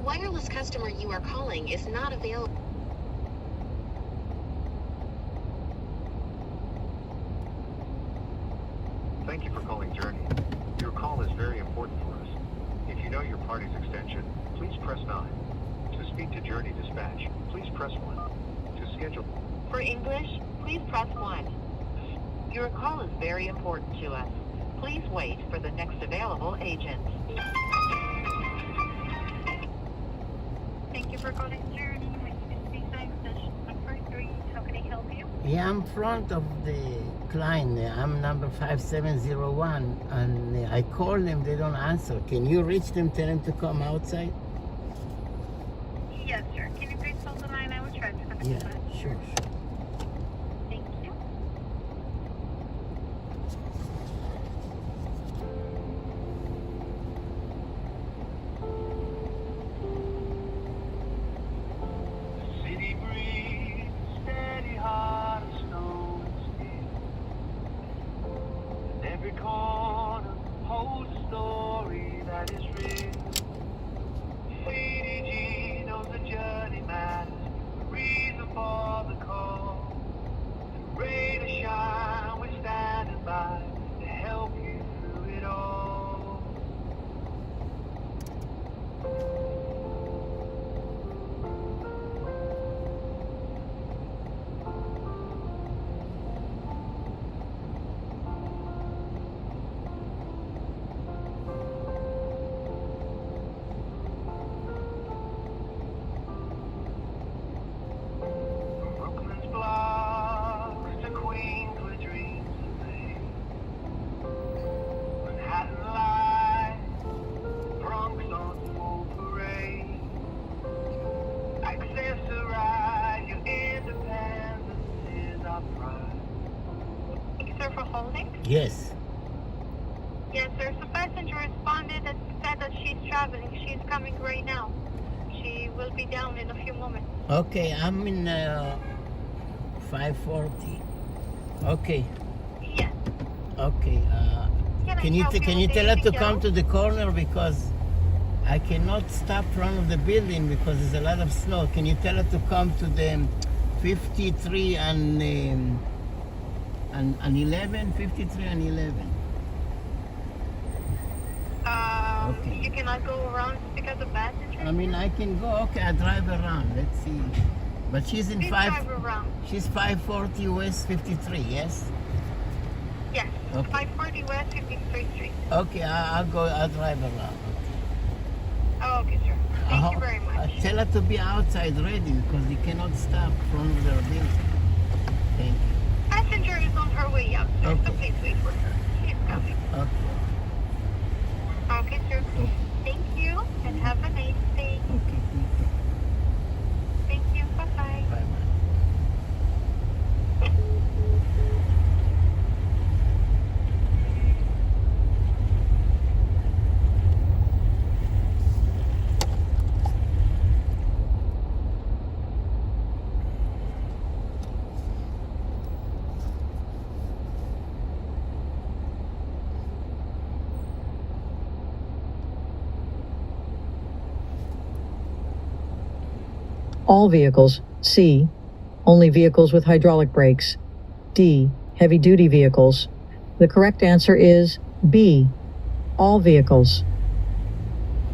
wireless customer you are calling is not available. Thank you for calling Journey. Your call is very important for us. If you know your party's extension, please press 9. To speak to Journey Dispatch, please press 1. To schedule... For English, please press 1. Your call is very important to us. Please wait for the next available agent. Thank you for calling Journey. My name is Lisa, extension number 3. How can I help you? Yeah, I'm front of the client. I'm number 5701, and I call them, they don't answer. Can you reach them, tell them to come outside? Yes, sir. Can you please hold the line? I will try to connect Yeah, you back. sure. Thank you. City breeze, steady heart of stone and steel. And every corner holds a story that is real. CDG knows the journey matters, the reason for the call. And ray to shine, we're standing by to help you through it all. Brooklyn's blocks to Queens where dreams are made. Manhattan lights, Bronx on full parade. Accessorize your independence is our pride. Thank you, sir, for holding. Yes. Yes, sir. So passenger responded and said that she's traveling. She's coming right now. She will be down in a few moments. Okay, I'm in 540. Okay. Yes. Okay. Can you tell her to come to the corner, because I cannot stop front of the building because there's a lot of snow. Can you tell her to come to the 53 and 11? 53 and 11. Okay. You cannot go around because of passengers? I mean, I can go. Okay, I drive around. Let's see. But she's in Please drive around. She's 540 West 53. Yes. Yes. Okay. 540 West 53rd Street. Okay, I'll go. I'll drive around. Oh, okay, sir. Thank you very much. Tell her to be outside ready because you cannot stop from the building. Thank you. Passenger is on her way out, sir. Okay. So please wait for her. She's coming. Okay. Okay, sir. Thank you and have a nice day. Okay. Thank you. Bye-bye. Bye. All vehicles. C. Only vehicles with hydraulic brakes. D. Heavy-duty vehicles. The correct answer is B. All vehicles.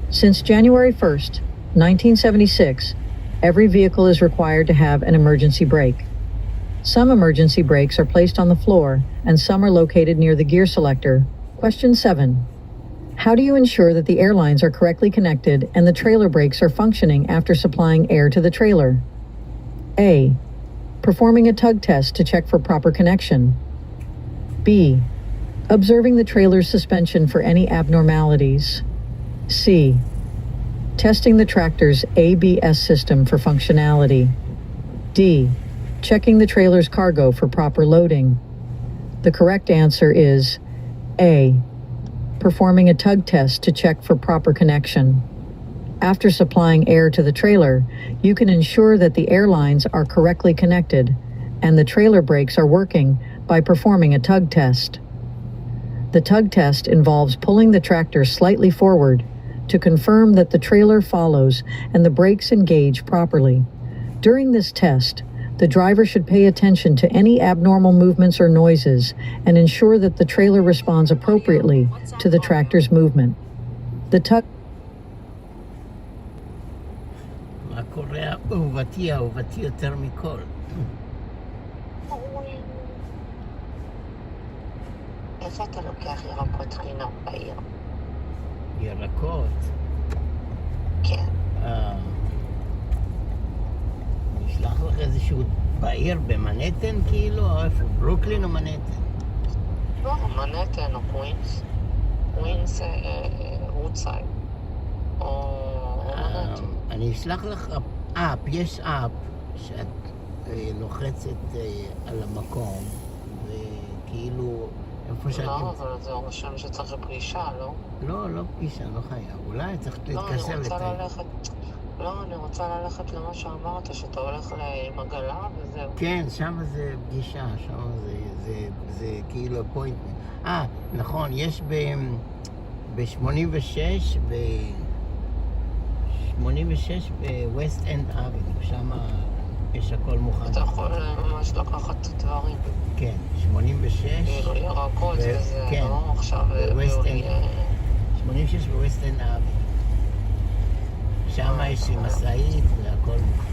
Since January 1st, 1976, every vehicle is required to have an emergency brake. Some emergency brakes are placed on the floor, and some are located near the gear selector. Question 7. How do you ensure that the airlines are correctly connected and the trailer brakes are functioning after supplying air to the trailer? A. Performing a tug test to check for proper connection. B. Observing the trailer's suspension for any abnormalities. C. Testing the tractor's ABS system for functionality. D. Checking the trailer's cargo for proper loading. The correct answer is A. Performing a tug test to check for proper connection. After supplying air to the trailer, you can ensure that the airlines are correctly connected and the trailer brakes are working by performing a tug test. The tug test involves pulling the tractor slightly forward, to confirm that the trailer follows and the brakes engage properly. During this test, the driver should pay attention to any abnormal movements or noises and ensure that the trailer responds appropriately to the tractor's movement. The tug מה קורה אהובתי יותר מכל? איפה אתה לוקח ירקות חינם בעיר? ירקות? כן. נשלח לך איזשהו בעיר במנהטן כאילו? או איפה? ברוקלין או מנהטן? לא, מנהטן או קווינס. קווינס רוטסייד. או מנהטן. אני אשלח לך אפ, יש אפ שאת לוחצת על המקום וכאילו איפה שאת... לא, אבל זה רושם שצריך פגישה, לא? לא פגישה, לא חייב. אולי צריך להתקשר לתאי. לא, אני רוצה ללכת למה שאמרת, שאתה הולך עם עגלה וזהו. כן, שם זה פגישה, שם זה כאילו אפוינטמנט. נכון, יש ב-86 בווסט אנד אביניו, שם יש הכל מוכן. אתה יכול ממש לקחת את הדברים. כן, 86. כאילו ירקות וזה, כן, לא? עכשיו... 86 בווסט אנד אביניו. שם יש לי משאית והכל מוכן.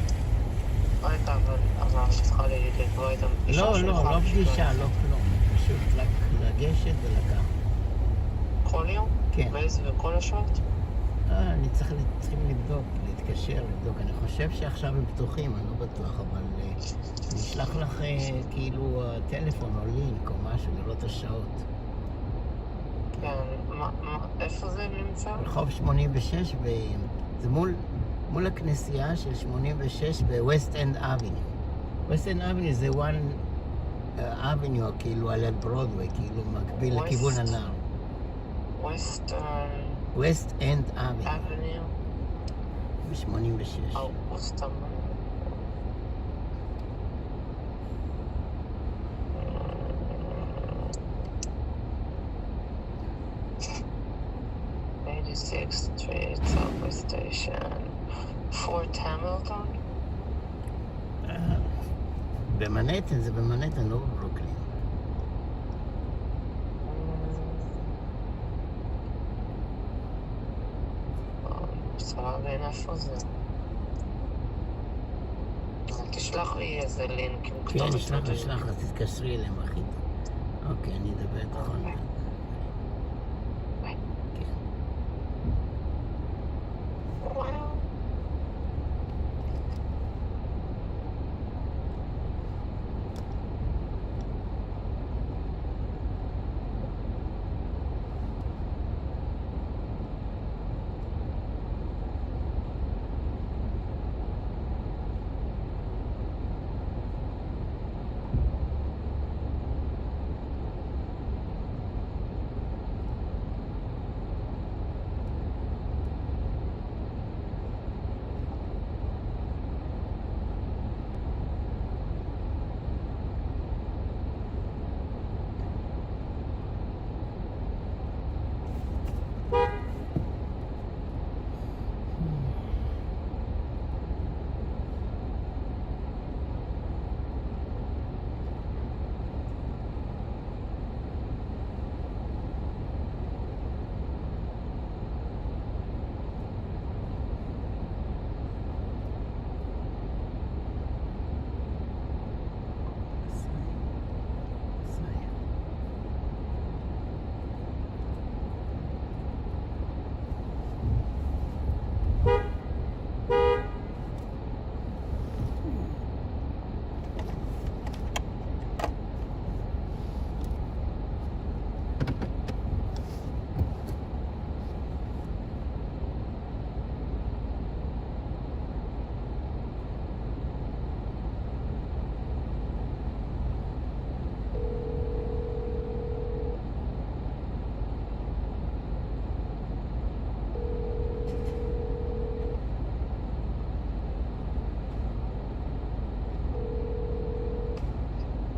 רגע, אבל צריכה לקבוע איתם פגישה שלך. לא פגישה, לא כלום. פשוט לגשת ולקחת. כל יום? כן. באיזה וכל השעות? צריכים לבדוק, להתקשר, לבדוק. אני חושב שעכשיו הם פתוחים, אני לא בטוח, אבל אני אשלח לך כאילו טלפון או לינק או משהו, לראות את השעות. כן, איפה זה נמצא? רחוב 86, זה מול הכנסייה של 86 בווסט אנד אביניו. ווסט אנד אביניו זה one avenue, כאילו על ברודווי, כאילו מקביל לכיוון הנהר. ווסט אנד אביניו. ב-86. ווסט אנד. Street, subway station, Fort Hamilton? במנהטן, זה במנהטן, לא בברוקלין. בסדר, להבין איפה זה. תשלח לי איזה לינק עם כתובת. כן, אשלח, אז תתקשרי אליהם הכי טוב. אוקיי, אני אדבר את הכל.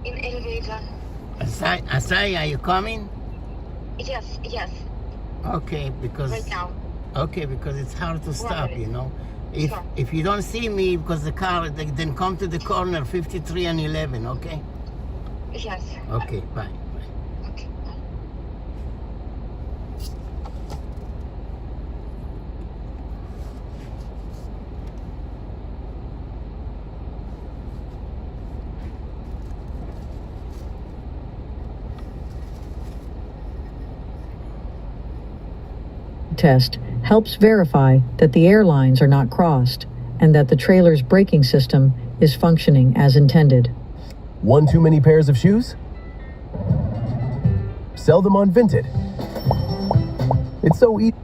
In elevator. Asai, are you coming? Yes. Okay, because... Right now. Okay, because it's hard to stop, you know. If you don't see me because the car, then come to the corner 53 and 11, okay? Yes. Okay, bye. Okay. Test helps verify that the air lines are not crossed and that the trailer's braking system is functioning as intended. One too many pairs of shoes? Sell them on Vinted. It's so easy.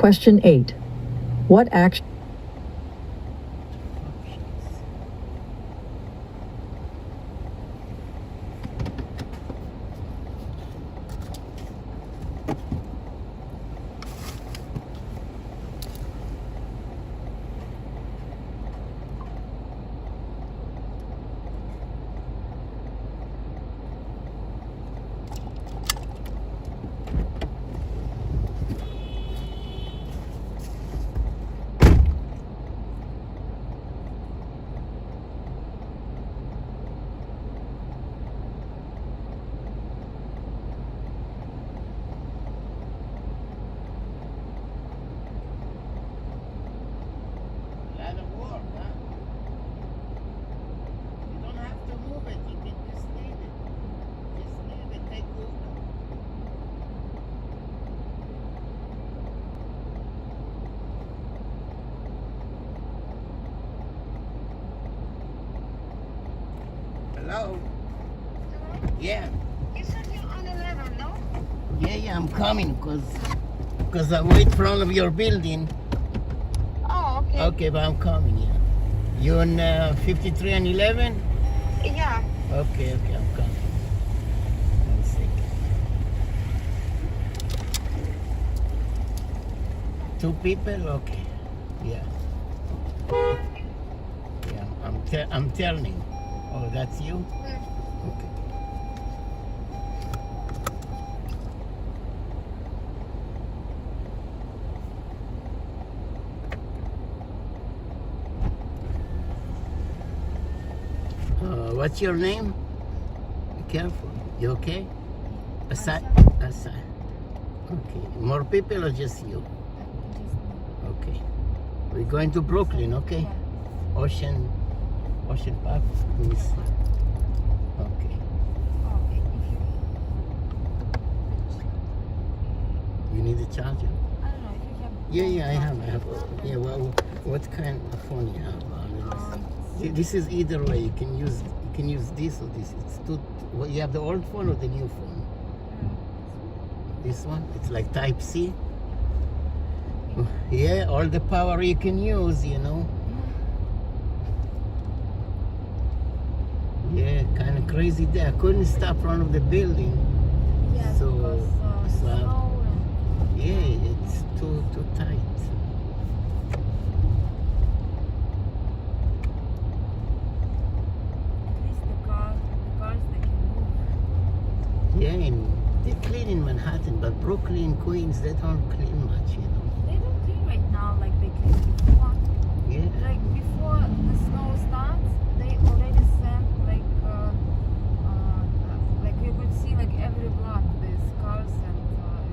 Question 8. What action? Hello? Yeah. You said you're on 11, no? Yeah, I'm coming because I'm right in front of your building. Oh, okay. Okay, but I'm coming, yeah. You on 53 and 11? Yeah. Okay, I'm coming. 1 second. 2 people? Okay. Yeah. Yeah, I'm turning. Oh, that's you? Okay. What's your name? Be careful. You okay? Aside. Okay. More people or just you? Okay. We're going to Brooklyn, okay? Ocean Park. Let me see. Okay. You need a charger? I don't know if you have. Yeah, I have. Yeah, well, what kind of phone you have? This is either way. You can use this or this. It's too. Well, you have the old phone or the new phone? This one. It's like Type C. Yeah, all the power you can use, you know. Yeah, kind of crazy day. I couldn't stop in front of the building. Yeah, so snow and... yeah, it's too tight. At least the cars they can move. Yeah, and they clean in Manhattan, but Brooklyn, Queens, they don't clean much, you know. They don't clean right now like they cleaned before. Yeah. Like before the snow starts, they already sent like you could see like every block there's cars and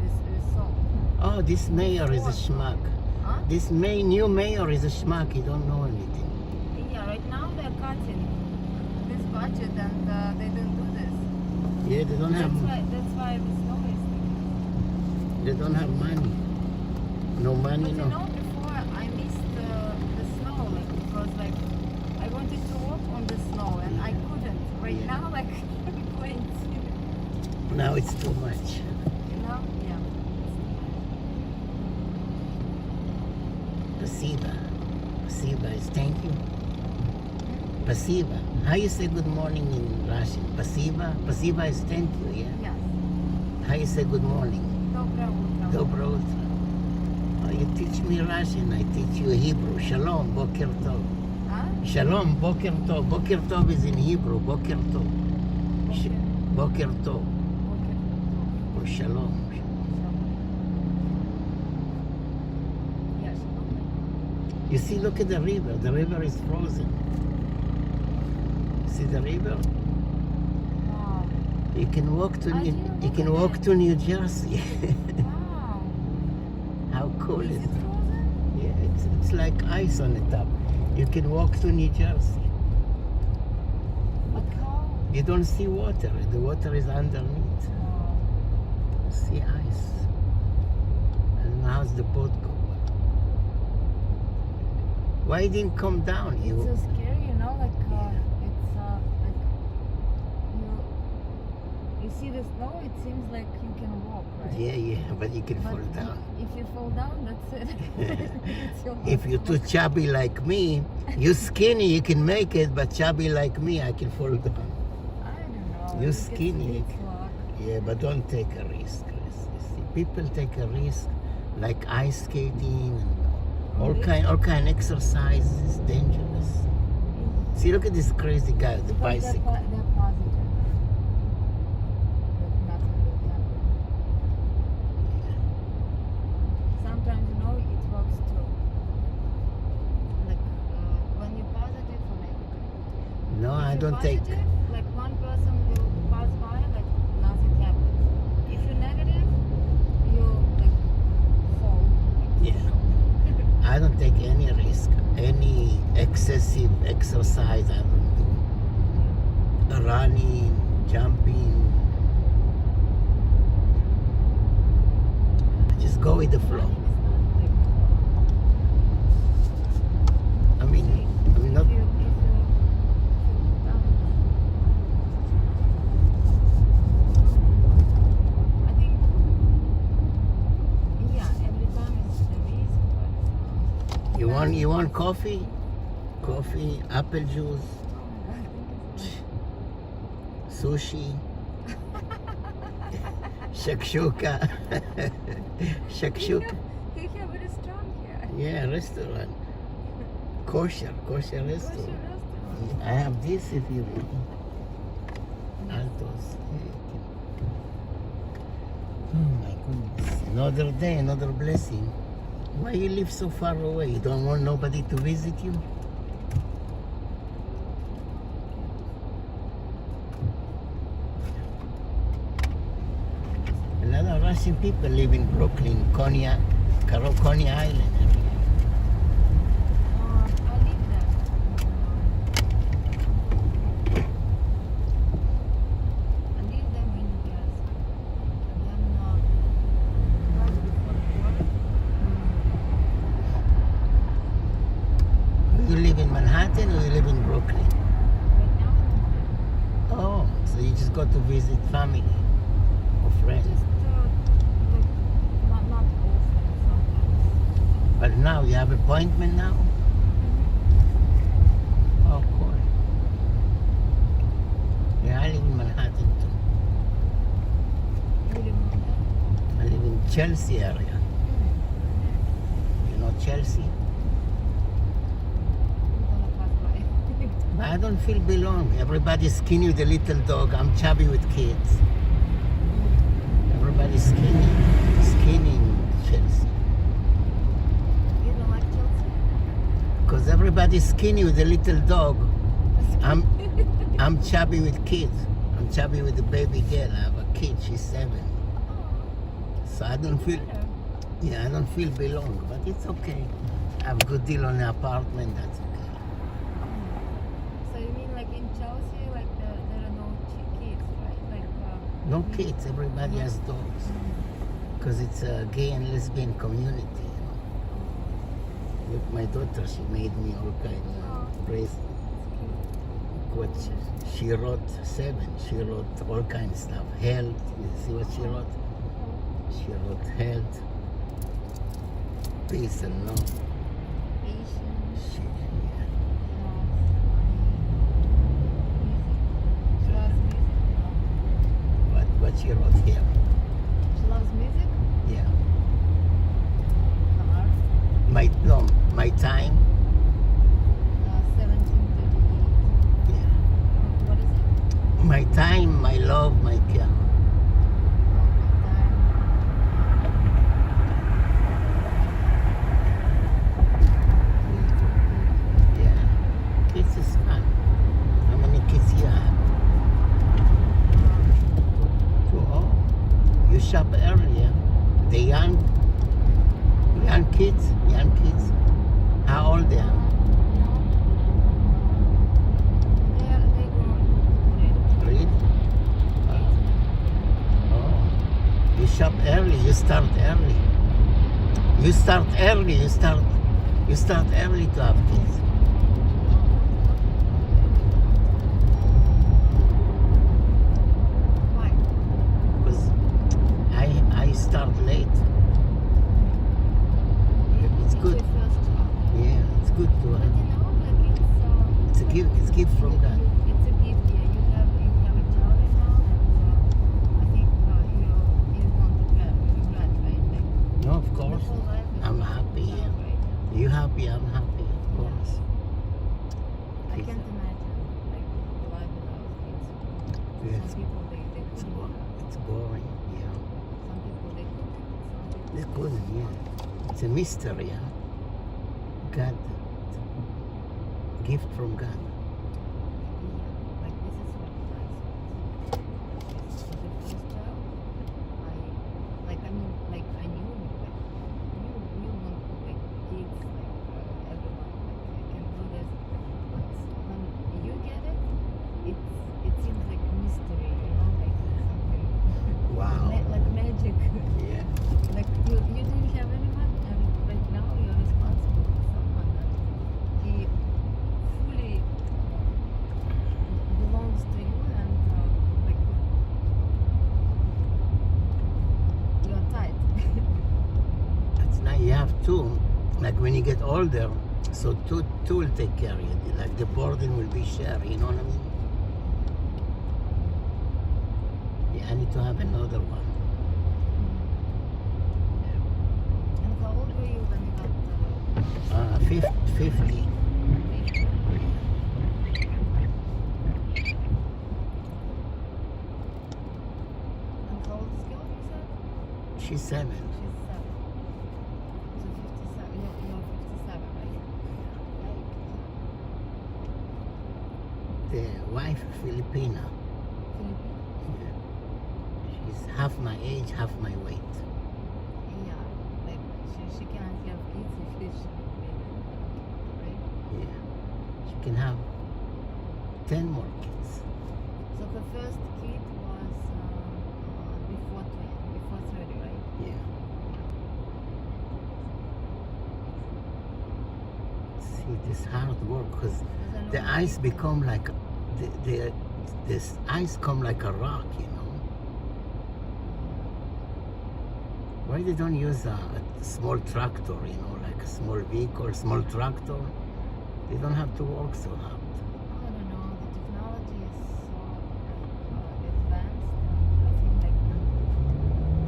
with salt. Oh, this mayor is a schmuck. Huh? This new mayor is a schmuck. He don't know anything. Yeah, right now they're cutting this budget and they don't do this. Yeah, they don't have. That's why the snow is there. They don't have money. No money, But no. you know, before I missed the snow, like because like I wanted to walk on the snow and I couldn't. Right now, like I'm going to. Now it's too much. You know? Yeah. Pasiva is thank you. Pasiva. How you say good morning in Russian? Pasiva is thank you, yeah? Yeah. How you say good morning? Доброе утро. Доброе утро. Oh, you teach me Russian, I teach you Hebrew. Shalom, Boker Tov. Huh? Shalom, Boker Tov. Boker Tov is in Hebrew, Boker Tov. Boker Tov. Or Shalom. Yes. You see, look at the river. The river is frozen. See the river? Wow. You can walk to New Jersey. Wow. How cool is it? Yeah, it's like ice on the top. You can walk to New Jersey. But how? You don't see water. The water is underneath. Wow. See ice. And how's the boat go? Why it didn't come down? It's so scary, you know, like it's like you see see the snow, it seems like you can walk, right? Yeah, but you can fall down. If you fall down, that's it. It's your If you're too chubby like me, you skinny, you can make it, but chubby like me, I can fall down. I don't know. You It's skinny. luck. Yeah, but don't take a risk. You see, people take a risk, like ice skating and all kind exercise is dangerous. See, look at this crazy guy with the Because bicycle. they're positive. But nothing will happen. Sometimes, you know, it works too. Like when you're positive or negative. No, If I you're don't take. positive, like one person will pass by, like nothing happens. If you're negative, you like fall. Yeah, I don't take any risk, any excessive exercise. I don't do running, jumping. I just go with the flow. I mean not. I think, yeah, every time it's the risk, but You want coffee? Coffee, apple juice, sushi, shakshuka, shakshuka. you have a restaurant here. Yeah, restaurant. Kosher restaurant. I have this if you want. Altos. Oh my goodness. Another day, another blessing. Why you live so far away? You don't want nobody to visit you? A lot of Russian people live in Brooklyn, Coney Island. I live there. I live there in years. And then right before the war, You live in Manhattan or you live in Brooklyn? right now, Oh, so you just go to visit family or friends. just like not often, sometimes. But now you have appointment now? Oh, cool. Yeah, I live in Manhattan too. You live in Manhattan? I live in Chelsea area. You know Chelsea? I don't feel belong. Everybody's skinny with a little dog. I'm chubby with kids. Everybody's skinny in Chelsea. You don't like Chelsea? Because everybody's skinny with a little dog. I'm chubby with kids. I'm chubby with the baby girl. I have a kid. She's 7. So I don't feel. Yeah, I don't feel belong. But it's okay. I have a good deal on the apartment. That's okay. So you mean like in Chelsea, like there are no kids, right? Like No kids. Everybody has dogs. Because it's a gay and lesbian community. You know. Look, my daughter, she made me all kind of bracelets. What she wrote 7. She wrote all kind of stuff. Health. You see what she wrote? She wrote health, peace and love. She, yeah. What she wrote here? She loves music? Yeah. My time. 1738. Yeah. What is it? My time, my love, my care. Yeah. Kids is fun. How many kids you have? 2. Oh. You shop earlier. The young kids. How old they are? They grow Really? Oh. You shop early. You start early. You start early to have kids. Why? Yes. Some people they It's, couldn't. it's boring, yeah. Some people they couldn't. Some people They couldn't, yeah. It's a mystery, yeah. God, gift from God. like this is what I saw. For the first child, I knew like knew one like kids like everyone like can do this, but when you get it, it seems like a mystery, you know, like something Wow. like magic. Yeah. Like you didn't have anyone, and right now you're responsible for someone that he fully belongs to you, and like you're tight. It's not, you have two. Like when you get older, so two will take care of you. Like the burden will be shared, you know what I mean? Yeah, I need to have another one. And how old were you when you got 50. And how old is girl, you said? She's 7. She's 7. So 57. You're 57, right? The wife, Filipina. Filipino? Yeah. She's half my age, half my weight. Yeah. Like she can't have kids if she's right? Yeah. She can have 10 more kids. So the first kid was before 30, right? Yeah. See, this hard work because the ice become like this ice come like a rock, you know. Why they don't use a small tractor, you know, like a small vehicle, small tractor? They don't have to work so hard. I don't know. The technology is so advanced. I think like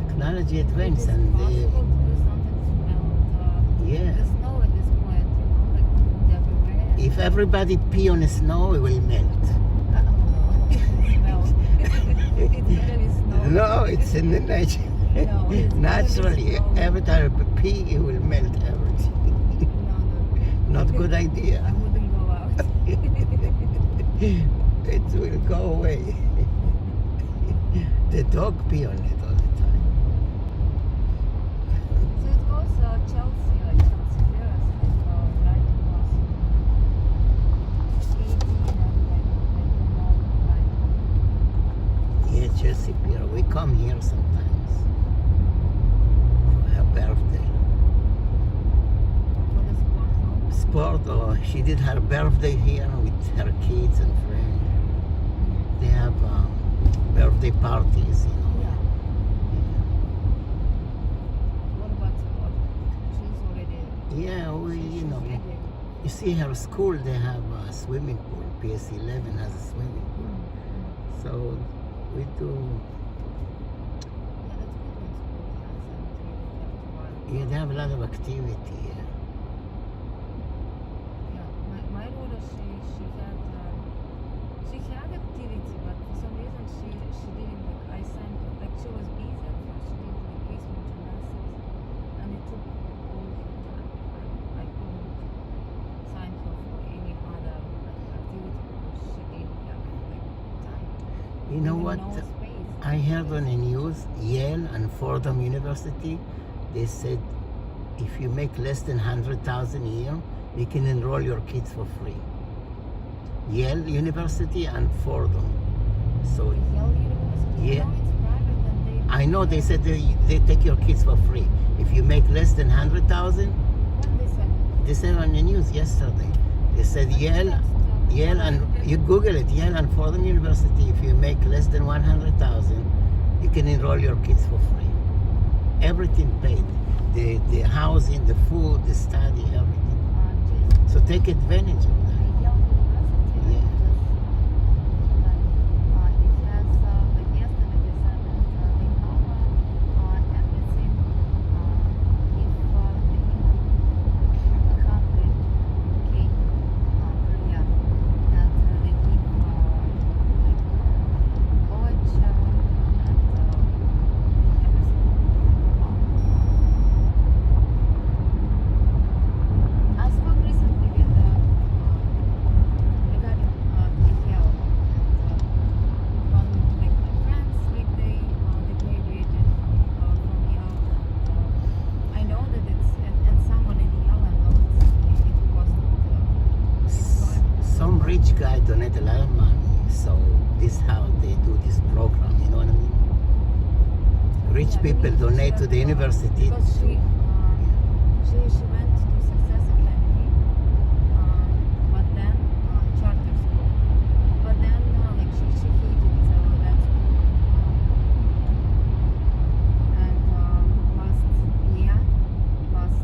Technology advanced and possible to do something to melt yeah. the snow at this point, you know, like put everywhere. If everybody pee on the snow, it will melt. Smell. It's gonna be snow. No, it's in the nature. No, it's Naturally, every time you pee, it will melt everything. Not good idea. I wouldn't go out. It will go away. The dog pee on it all the time. So it goes Chelsea, like Chelsea Terrace, like right across 18 and like Yeah, Chelsea Pier. We come here sometimes for her birthday. for the sport home. Sport, or she did her birthday here with her kids and friends. They have birthday parties, you know. Yeah. What about sport? She's already. Yeah, we, you know, ready. you see her school, they have a swimming pool. PS11 has a swimming pool. So we do, Yeah, that's good when sport has and really have to run. yeah, they have a lot of activity. Yeah. Yeah, my daughter, she had activity, but for some reason she didn't like. I signed her, like she was busy at first. She did like basement gymnastics, and it took all her time. I couldn't sign her for any other like activity because she didn't have like time. You know Even what? no space. I heard on the news, Yale and Fordham University, they said if you make less than 100,000 a year, you can enroll your kids for free. Yale University and Fordham. So Yale University, yeah, no, it's private, and they. I know they said they take your kids for free. If you make less than 100,000, When they said. they said on the news yesterday. They said Yale and you Google it, Yale and Fordham University. If you make less than 100,000, you can enroll your kids for free. Everything paid. The housing, the food, the study, everything. So take advantage of that. Yale University. Yeah. It has like yesterday they said that they cover everything if they income 100K per year, and they give extra money. So this how they do this program. You know what I mean? Rich people donate to the university. Because she went to Success Academy, but then charter school. But then like she hated that school. And last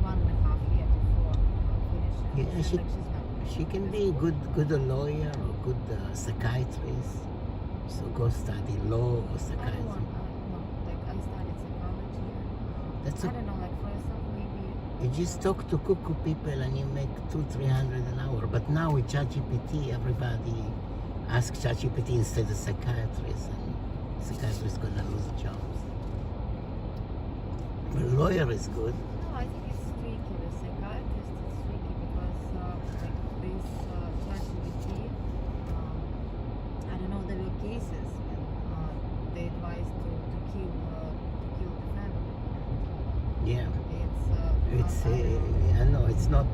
1.5 years before finishing, Yeah, she said, like, she's not. she can be a good lawyer or good psychiatrist. So go study law or psychiatry. I studied psychology. That's I don't know, like for yourself maybe. You just talk to cuckoo people and you make 200-300 an hour. But now with ChatGPT, everybody asks ChatGPT instead of psychiatrist, and psychiatrist is gonna lose jobs. A lawyer is good. No, I think it's tricky. The psychiatrist is tricky because like this ChatGPT, I don't know, there were cases when they advised to kill the family. Yeah. It's I know it's not,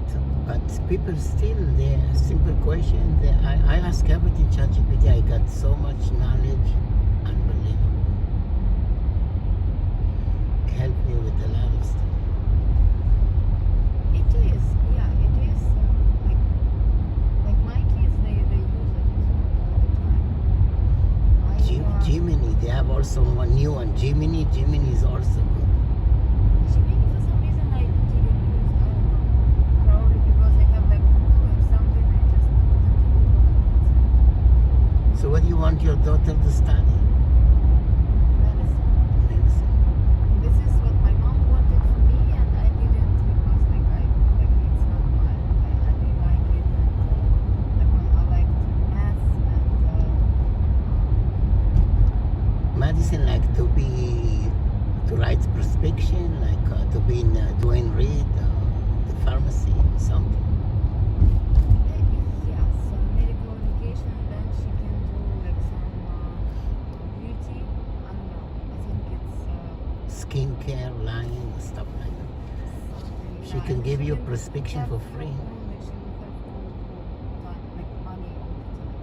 but people still, they simple question. I ask everything ChatGPT. I got so much knowledge, unbelievable. Help me with a lot of stuff. It is, yeah, it is. Like my kids, they use it all the time. Gemini, they have also one new one. Gemini is also good. Gemini, for some reason, I didn't use. I don't know. Probably because I have like Google or something. I just put it to Google. So what do you want your daughter to study? Medicine. This is what my mom wanted for me, and I didn't because it's not mine. I didn't like it. And, I liked math and. Medicine, like to write prescription, like to be in doing read the pharmacy, something. Yeah, so medical education, and then she can do like some beauty. I don't know. I think it's Skincare line, stuff like that. something. She can give you prescription have for to free. own, like she will have to like money all the time.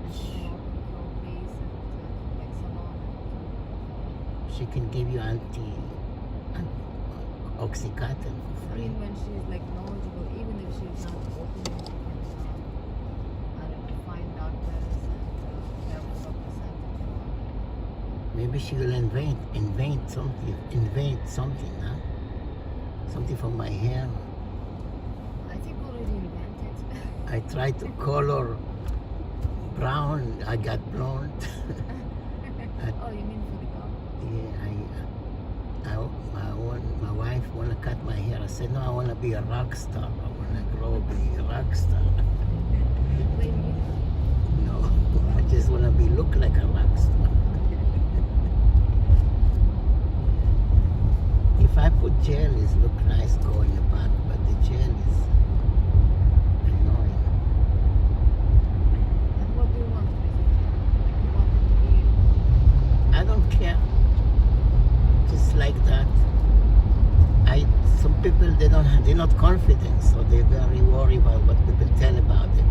And she can open her face and like salon. She can give you Oxycontin for I free. mean, when she's like knowledgeable, even if she's not opening, she can, I don't know, find doctors and have a percentage. Maybe she will invent something, huh? Something for my hair. I think already invented. I tried to color brown, I got blonde. Oh, you mean for the color? Yeah, my wife wanna cut my hair. I said no, I wanna be a rock star. I wanna grow be a rock star. No, I just wanna look like a rock star. If I put gel, it look nice going in the back, but the gel is annoying. And what do you want with it? Like you want it to be? I don't care. Just like that. Some people they're not confident, so they're very worried about what people tell about them.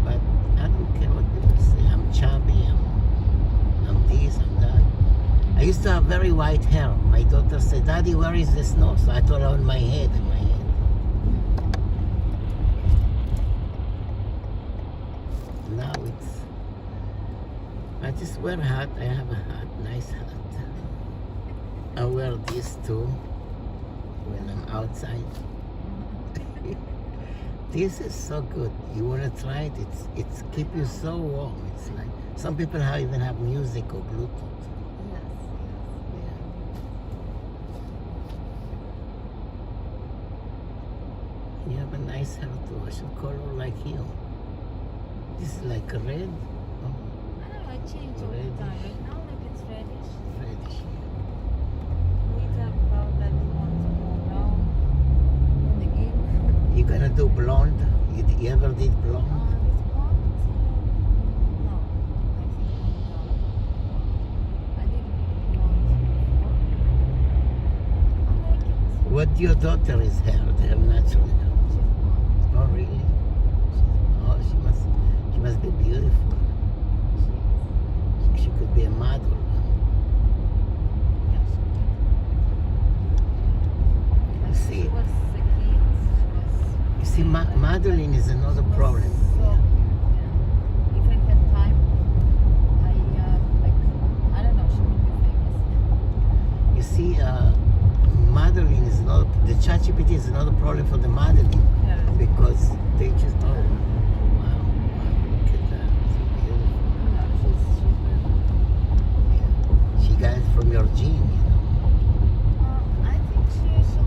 But I don't care what people say. I'm chubby. I'm this. I'm that. I used to have very white hair. My daughter said, "Daddy, where is the snow?" So I told her on my head. Now I just wear a hat. I have a hat, nice hat. I wear this too when I'm outside. This is so good. You want to try it? It's keep you so warm. It's like some people even have music or Bluetooth. You have a nice hair too. I should color like you. This is like a red. I don't know, I change all the time. Right now, like it's reddish. Reddish. We talk about that one tomorrow. And again. You gonna do blonde? You ever did blonde? This blonde? No. I think I did blonde before. I like it. What your daughter is hair? Hair natural hair. She's blonde. Oh really? She must be beautiful. She could be a model. You see, modeling is another problem. If I had time, I don't know, she would be famous. You see, modeling is not, the ChatGPT is another problem for the modeling, because they just, oh, wow, look at that, so beautiful. Yeah. She got it from your gene, you know. I think she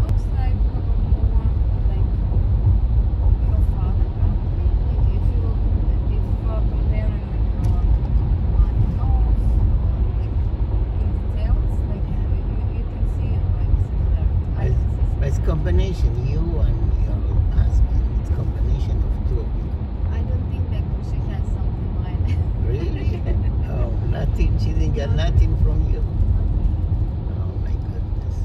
looks like more like her father, probably. Like if comparing like her nose, like in details, like you can see like similarity. It's combination, you and your husband. It's combination of two of you. I don't think that she has something like that. Really? Oh, nothing. She didn't get nothing from you. Oh my goodness.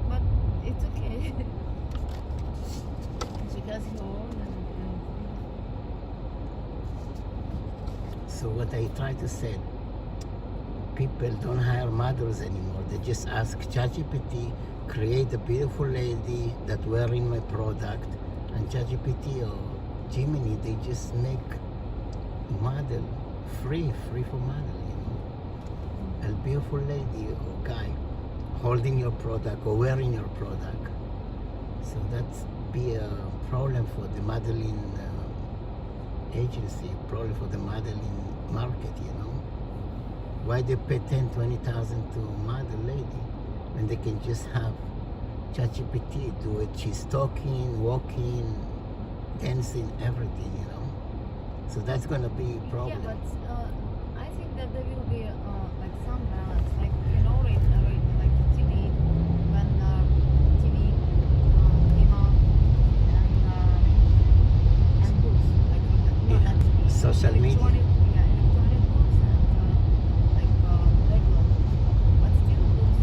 But it's okay. She has her own So what I try to say, people don't hire models anymore. They just ask ChatGPT, create a beautiful lady that wearing my product, and ChatGPT or Gemini, they just make model free for model, you know. A beautiful lady or guy holding your product or wearing your product. So that's be a problem for the modeling agency, problem for the modeling market, you know. Why they pay 10, 20,000 to model lady when they can just have ChatGPT do it? She's talking, walking, dancing, everything, you know. So that's gonna be a problem. Yeah, but I think that there will be like some balance, like you know, like TV, when TV, and books, like not TV, social media. Electronic books and like regular, but still books.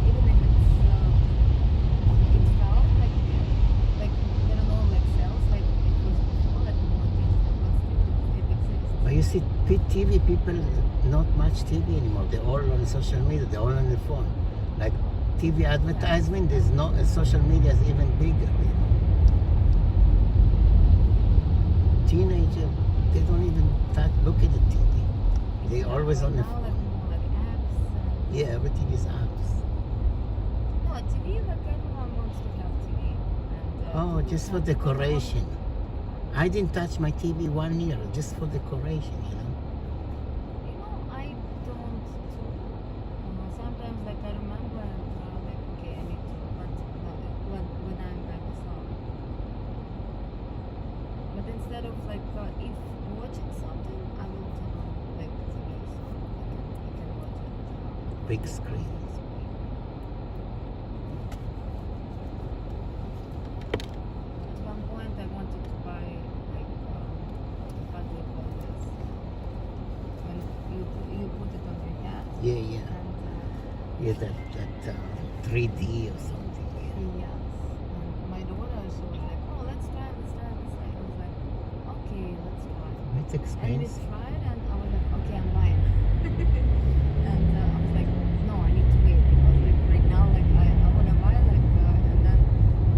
Even if it's felt like I don't know, like cells, like it was before, like more digital, but still it exists. But you see, TV people, not much TV anymore. They're all on social media. They're all on the phone. Like TV advertisement, there's no social media is even bigger. You know? Teenager, they don't even look at the TV. They always on the phone. Like apps. Yeah, everything is apps. No, TV, like everyone wants to have TV. And, Oh, just for decoration. I didn't touch my TV 1 year, just for decoration, you know. You know, I don't too. Sometimes, like, I remember, like, okay, I need to, but when I'm by myself. But instead of, like, if watching something, I will turn on, like, TV, so I can watch it. Big screen. At one point, I wanted to buy, like, what do you call this? When you put it on your hat. Yeah, yeah. And, Yeah, that 3D or something. Yeah. yes. And my daughter, she was like, oh, let's try. I was like, okay, let's try. It's And we expensive. tried, and I was like, okay, I'm buying. And I was like, no, I need to wait, because like right now, like I want to buy, like, and then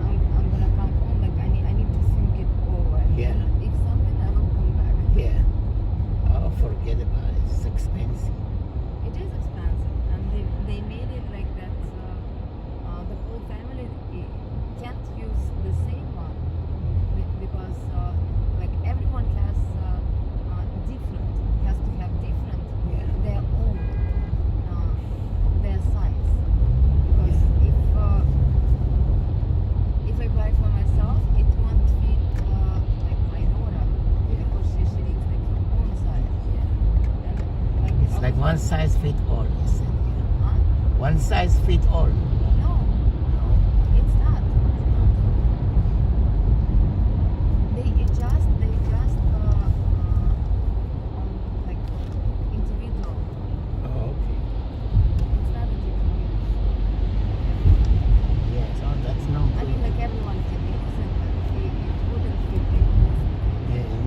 I'm gonna come home, like I need to think it over. Yeah. And if something, I will come back. Yeah. Oh, forget about it. It's expensive. It is expensive, and they made it like that. The whole family can't use the same one because like everyone has different, has to have different, their own, their size. Because if I buy for myself, it won't fit like my daughter, because she needs like her own size. And like It's like one size fit all, you said. Yeah. Huh? One size fit all. No, it's not. They just on like individual. Oh, okay. It's not that you can use. Yeah, so that's no I good. mean, like everyone can use it, but it wouldn't fit the whole. Yeah,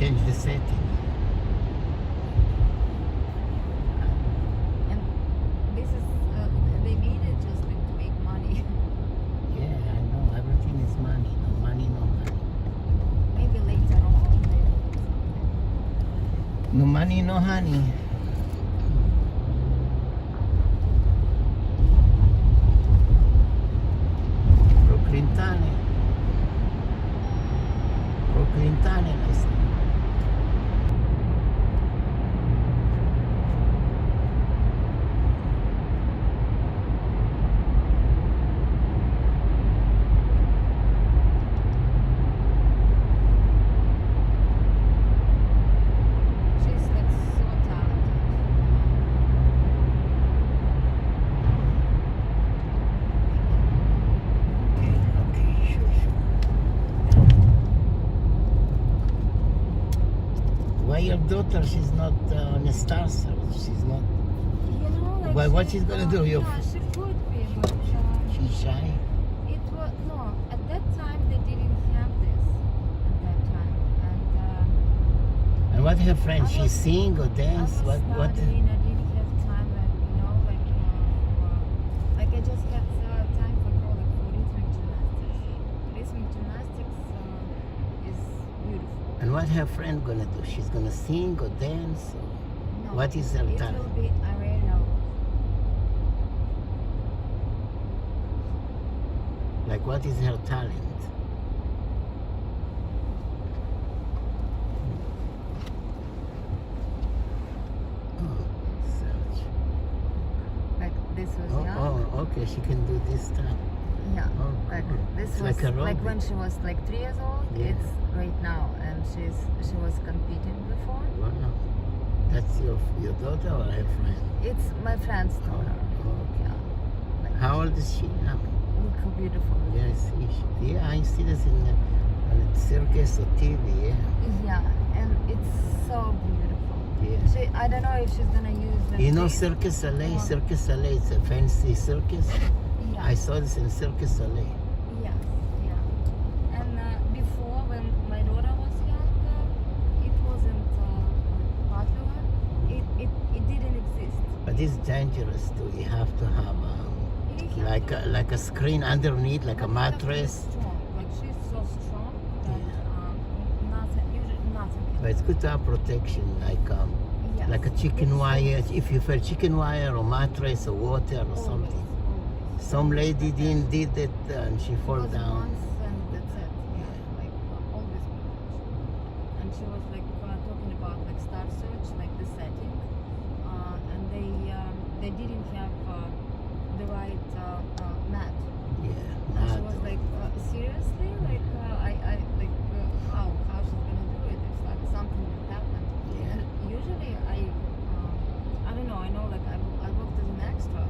change the setting. And this is, they made it just like to make money. Yeah, I know. Everything is money. No money, no money. Maybe later on. No money, no honey. Brooklyn Tane. Brooklyn Tane, I say. She's like so talented. Okay, sure. Why your daughter, she's not on a star search? She's not. You know, like Why, what she's gonna do? Yeah, she could be, but She's shy. it was no. At that time, they didn't have this. At that time, and And what her friends? She sing or dance? I was What? studying. I didn't have time, like you know, like I just had time for like for rhythmic gymnastics. Rhythmic gymnastics is beautiful. And what her friend gonna do? She's gonna sing or dance? Or No, what is her it talent? will be aerial. Like what is her talent? Oh, search. Like this was Oh, young. oh, okay. She can do this stuff. Yeah, Oh, like cool. this It's was like aerobic. like when she was like 3 years old. Yeah. It's right now, and she was competing before. Wow. That's your daughter or her friend? It's my friend's daughter. Okay. Yeah, like How old is she now? look how beautiful. Yeah, I see. Yeah, I see this on the circus or TV. Yeah. Yeah, and it's so beautiful. Yeah. I don't know if she's gonna use the. You know Circus Soleil? Circus Soleil, it's a fancy circus. Yeah. I saw this in Circus Soleil. Yes, yeah. And before, when my daughter was young, it wasn't popular. It didn't exist. But it's dangerous too. You have to have like a screen underneath, like a mattress. Strong. Like she's so strong that nothing. Usually nothing. But it's good to have protection, Yes. like a chicken wire. If you feel chicken wire or mattress or water or something. Some lady did it and she fall Because down. once and that's it. Yeah, like always protection. And she was like talking about like Star Search, like the setting, and they didn't have the right mat. Yeah, And she was like, seriously, like I like how she's gonna do it if like something will happen. Yeah. And usually I don't know. I know like I worked as an extra,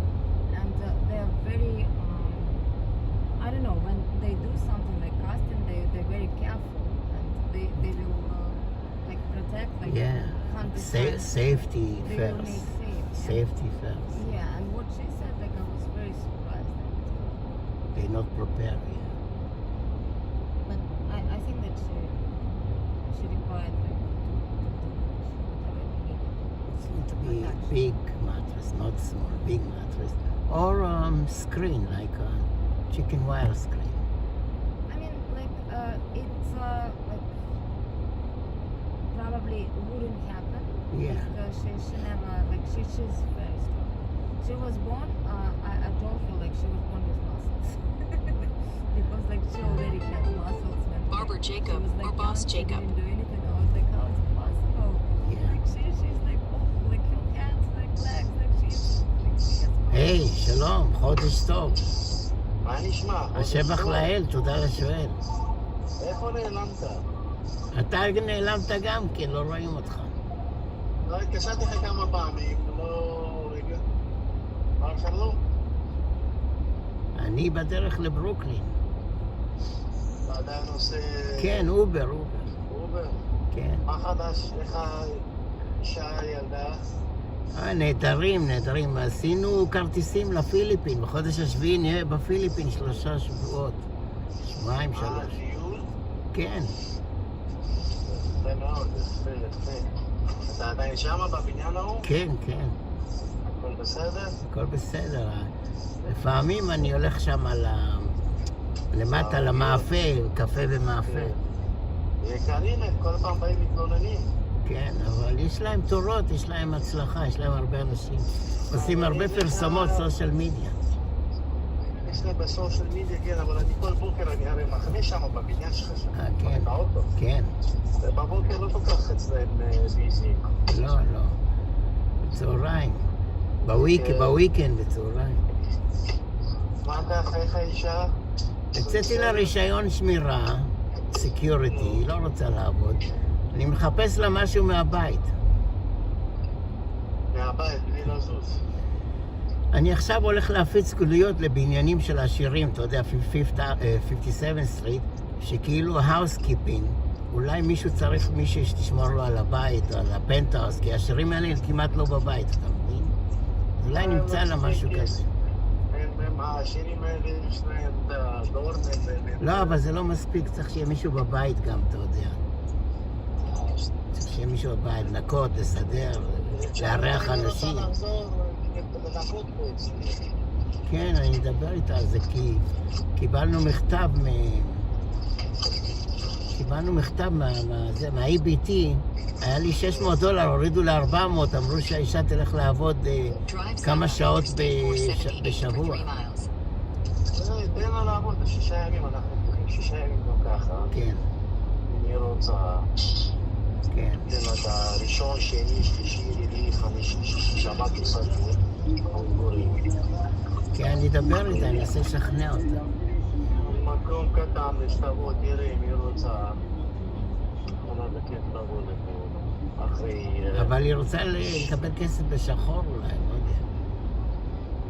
and they're very I don't know, when they do something like casting, they're very careful, and they will like protect, like Yeah. 100%. Safety They will first. make safe. Safety first. Yeah, and what she said, like I was very surprised at. They're not prepared yet. But I think that she required like whatever we needed. It's going to be big mattress, not small, big mattress. Or screen, like a chicken wire screen. I mean, like it's like probably wouldn't happen. Yeah. Because she never like she's very strong. She was born. I told her like she was born with muscles because like she already had muscles when Barbara Jacob, she was, like, or Boss young, she Jacob. didn't do anything. I was like, how is it possible? Yeah. Like she's like like your hands, like legs, like she has. היי, שלום, חודש טוב. מה נשמע? השבח לאל, תודה לשואל. איפה נעלמת? אתה נעלמת גם כן, לא רואים אותך. לא, התקשרתי לך כמה פעמים, לא רגע. מה שלום? אני בדרך לברוקלין. אתה עדיין עושה... כן, אובר. אובר? כן. מה חדש? איך האישה, ילדה? נהדרים. עשינו כרטיסים לפיליפין. בחודש השביעי נהיה בפיליפין 3 שבועות. 2-3. טיול? כן. זה מאוד. אתה עדיין שמה בבניין ההוא? כן, כן. הכל בסדר? הכל בסדר. לפעמים אני הולך שם למטה למאפה, קפה ומאפה. יקרים, הם כל פעם באים מתלוננים. כן, אבל יש להם תורות, יש להם הצלחה, יש להם הרבה אנשים. עושים הרבה פרסומות סושיאל מדיה. יש להם בסושיאל מדיה, כן, אבל אני כל בוקר, אני הרי מחנה שם בבניין שלך שם. כן, באוטו. כן. ובבוקר לא כל כך אצלם ביזי. לא, לא. בצהריים. בוויקנד בצהריים. מה אתה אחריך אישה? יצאתי לרישיון שמירה, סקיוריטי, היא לא רוצה לעבוד. אני מחפש לה משהו מהבית. מהבית, בלי לזוז. אני עכשיו הולך להפיץ קוליות לבניינים של עשירים, אתה יודע, 57 סטריט, שכאילו האוסקיפינג. אולי מישהו שתשמור לו על הבית או על הפנטהאוס, כי העשירים האלה כמעט לא בבית, אתה מבין? אולי נמצא לה משהו כזה. העשירים האלה יש להם את הדורנט. לא, אבל זה לא מספיק, צריך שיהיה מישהו בבית גם, אתה יודע. צריך שיהיה מישהו בבית, לנקות, לסדר, לארח אנשים. כן, אני אדבר איתה על זה, כי קיבלנו מכתב מה-EBT, היה לי $600, הורידו ל-400, אמרו שהאישה תלך לעבוד כמה שעות בשבוע. תן לה לעבוד 6 ימים, אנחנו פתוחים 6 ימים גם ככה. כן. אם היא רוצה. כן. תן לה את הראשון, שני, שלישי, רביעי, חמישי, שבת וסגור. כן, אני אדבר איתה, אני אנסה לשכנע אותה. מקום קטן, שתבוא, תראה אם היא רוצה. יכולה לכיף לבוא לפה אחרי... אבל היא רוצה לקבל כסף בשחור אולי, לא יודע.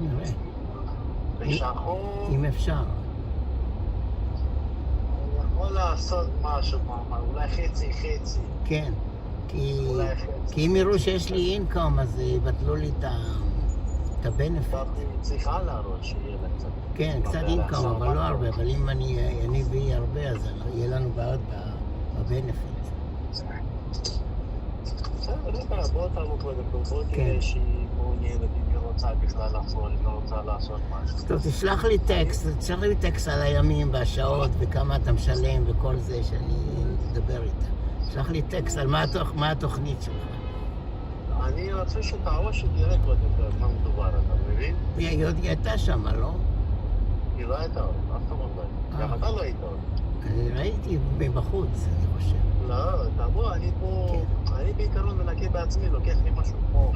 נראה. בשחור? אם אפשר. אני יכול לעשות משהו, אולי חצי. כן, כי אם יראו שיש לי אינקום, אז יבטלו לי את הבנפיט. צריכה להראות שיהיה לה קצת. כן, קצת אינקום, אבל לא הרבה, אבל אם אני ואי הרבה, אז יהיה לנו בעיות בבנפיט. בסדר, בוא תעבור קודם כל, בוא תראה שהיא מעוניינת, אם היא רוצה בכלל לחזור, אם היא רוצה לעשות משהו. טוב, תשלח לי טקסט על הימים והשעות וכמה אתה משלם וכל זה שאני אדבר איתה. תשלח לי טקסט על מה התוכנית שלך. אני רוצה שתעבור שתראה קודם כל מה מדובר, אתה מבין? היא עוד הייתה שם, לא? היא לא הייתה עוד, אף אחד לא הייתה. גם אתה לא היית עוד. אני ראיתי בחוץ, אני חושב. לא, תבוא, אני פה, אני בעיקרון מנקה בעצמי, לוקח לי משהו כמו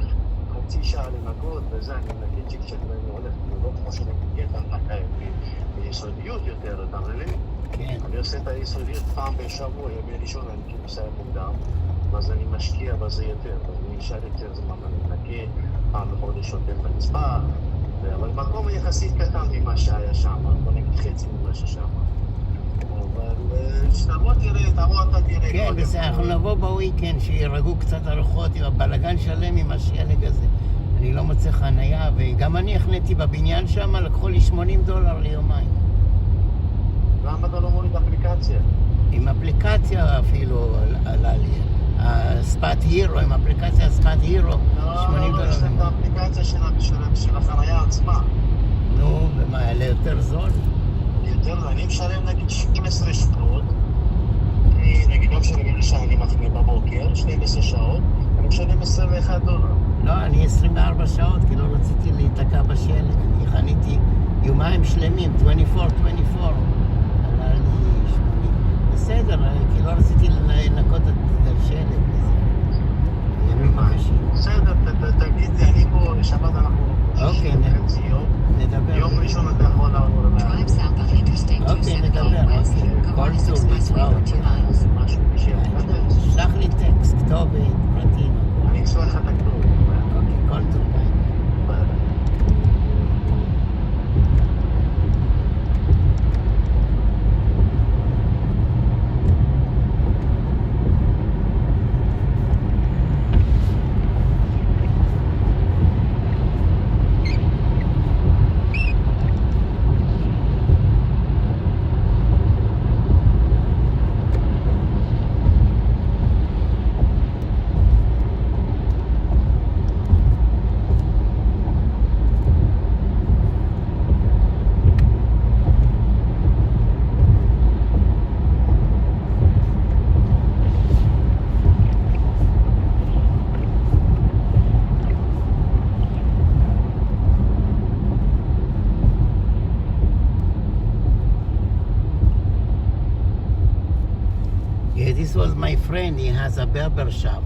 חצי שעה לנקות, וזה, אני מנקה צ'יק צ'ק ואני הולך, לא כמו שאני מנקה את הנקה ביסודיות יותר, אתה מבין? כן. אני עושה את היסודיות פעם בשבוע, ימי ראשון אני כאילו מסיים מוקדם, ואז אני משקיע בזה יותר, ואני נשאר יותר זמן, אני מנקה פעם בחודש שוטף בנצפה, אבל מקום יחסית קטן ממה שהיה שם, בוא נגיד חצי ממה ששם. אבל שתבוא תראה, אתה תראה. כן, בסדר, אנחנו נבוא בוויקנד, שירגעו קצת הרוחות עם הבלגן שלם עם השלג הזה. אני לא מוצא חנייה, וגם אני החניתי בבניין שם, לקחו לי $80 ליומיים. למה אתה לא מוריד אפליקציה? עם אפליקציה אפילו עלה לי. הספאט הירו, עם אפליקציה הספאט הירו, $80. לא, יש להם את האפליקציה של החנייה עצמה. נו, ומה, היה יותר זול? יותר, אני משלם נגיד 12 שעות, נגיד לא משלם לי שאני מחנה בבוקר, 12 שעות, אני משלם $21. לא, אני 24 שעות, כי לא רציתי להיתקע בשלג. אני חניתי יומיים שלמים, 24/24. עלה לי 80. בסדר, כי לא רציתי לנקות את השלג וזה. ימים קשים. בסדר, תגיד לי, אני פה, שבת אנחנו... אוקיי, נדבר. יום ראשון אתה יכול לעבור עליי. אוקיי, נדבר. כל טוב, נצראות. שלח לי טקסט, כתובת, פרטים. אני אשלח לך את הכתובת. אוקיי, כל טוב, ביי. friend, he has a barber shop.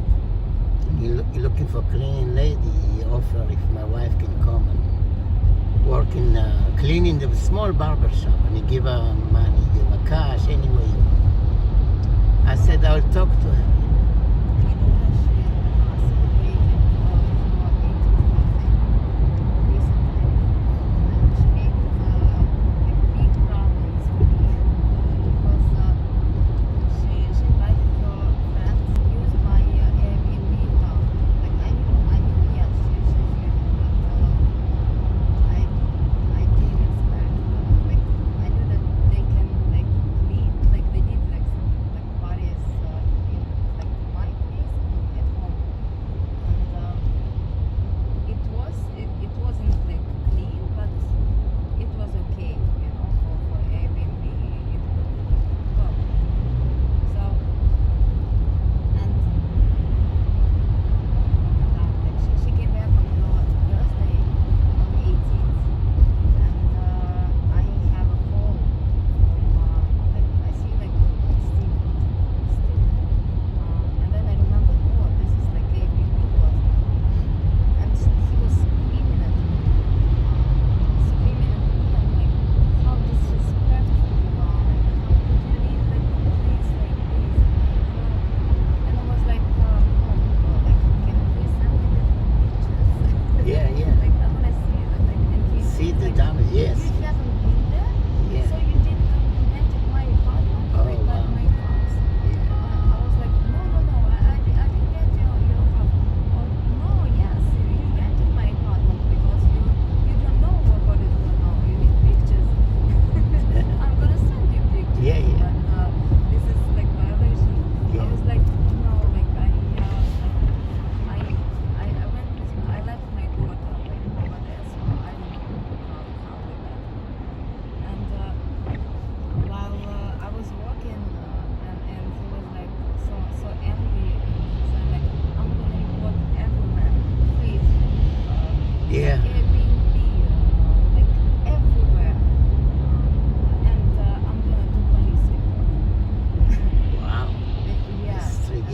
He looking for cleaning lady. He offer if my wife can come and work in cleaning the small barber shop, and he give her money, give her cash anyway. I said I'll talk to her.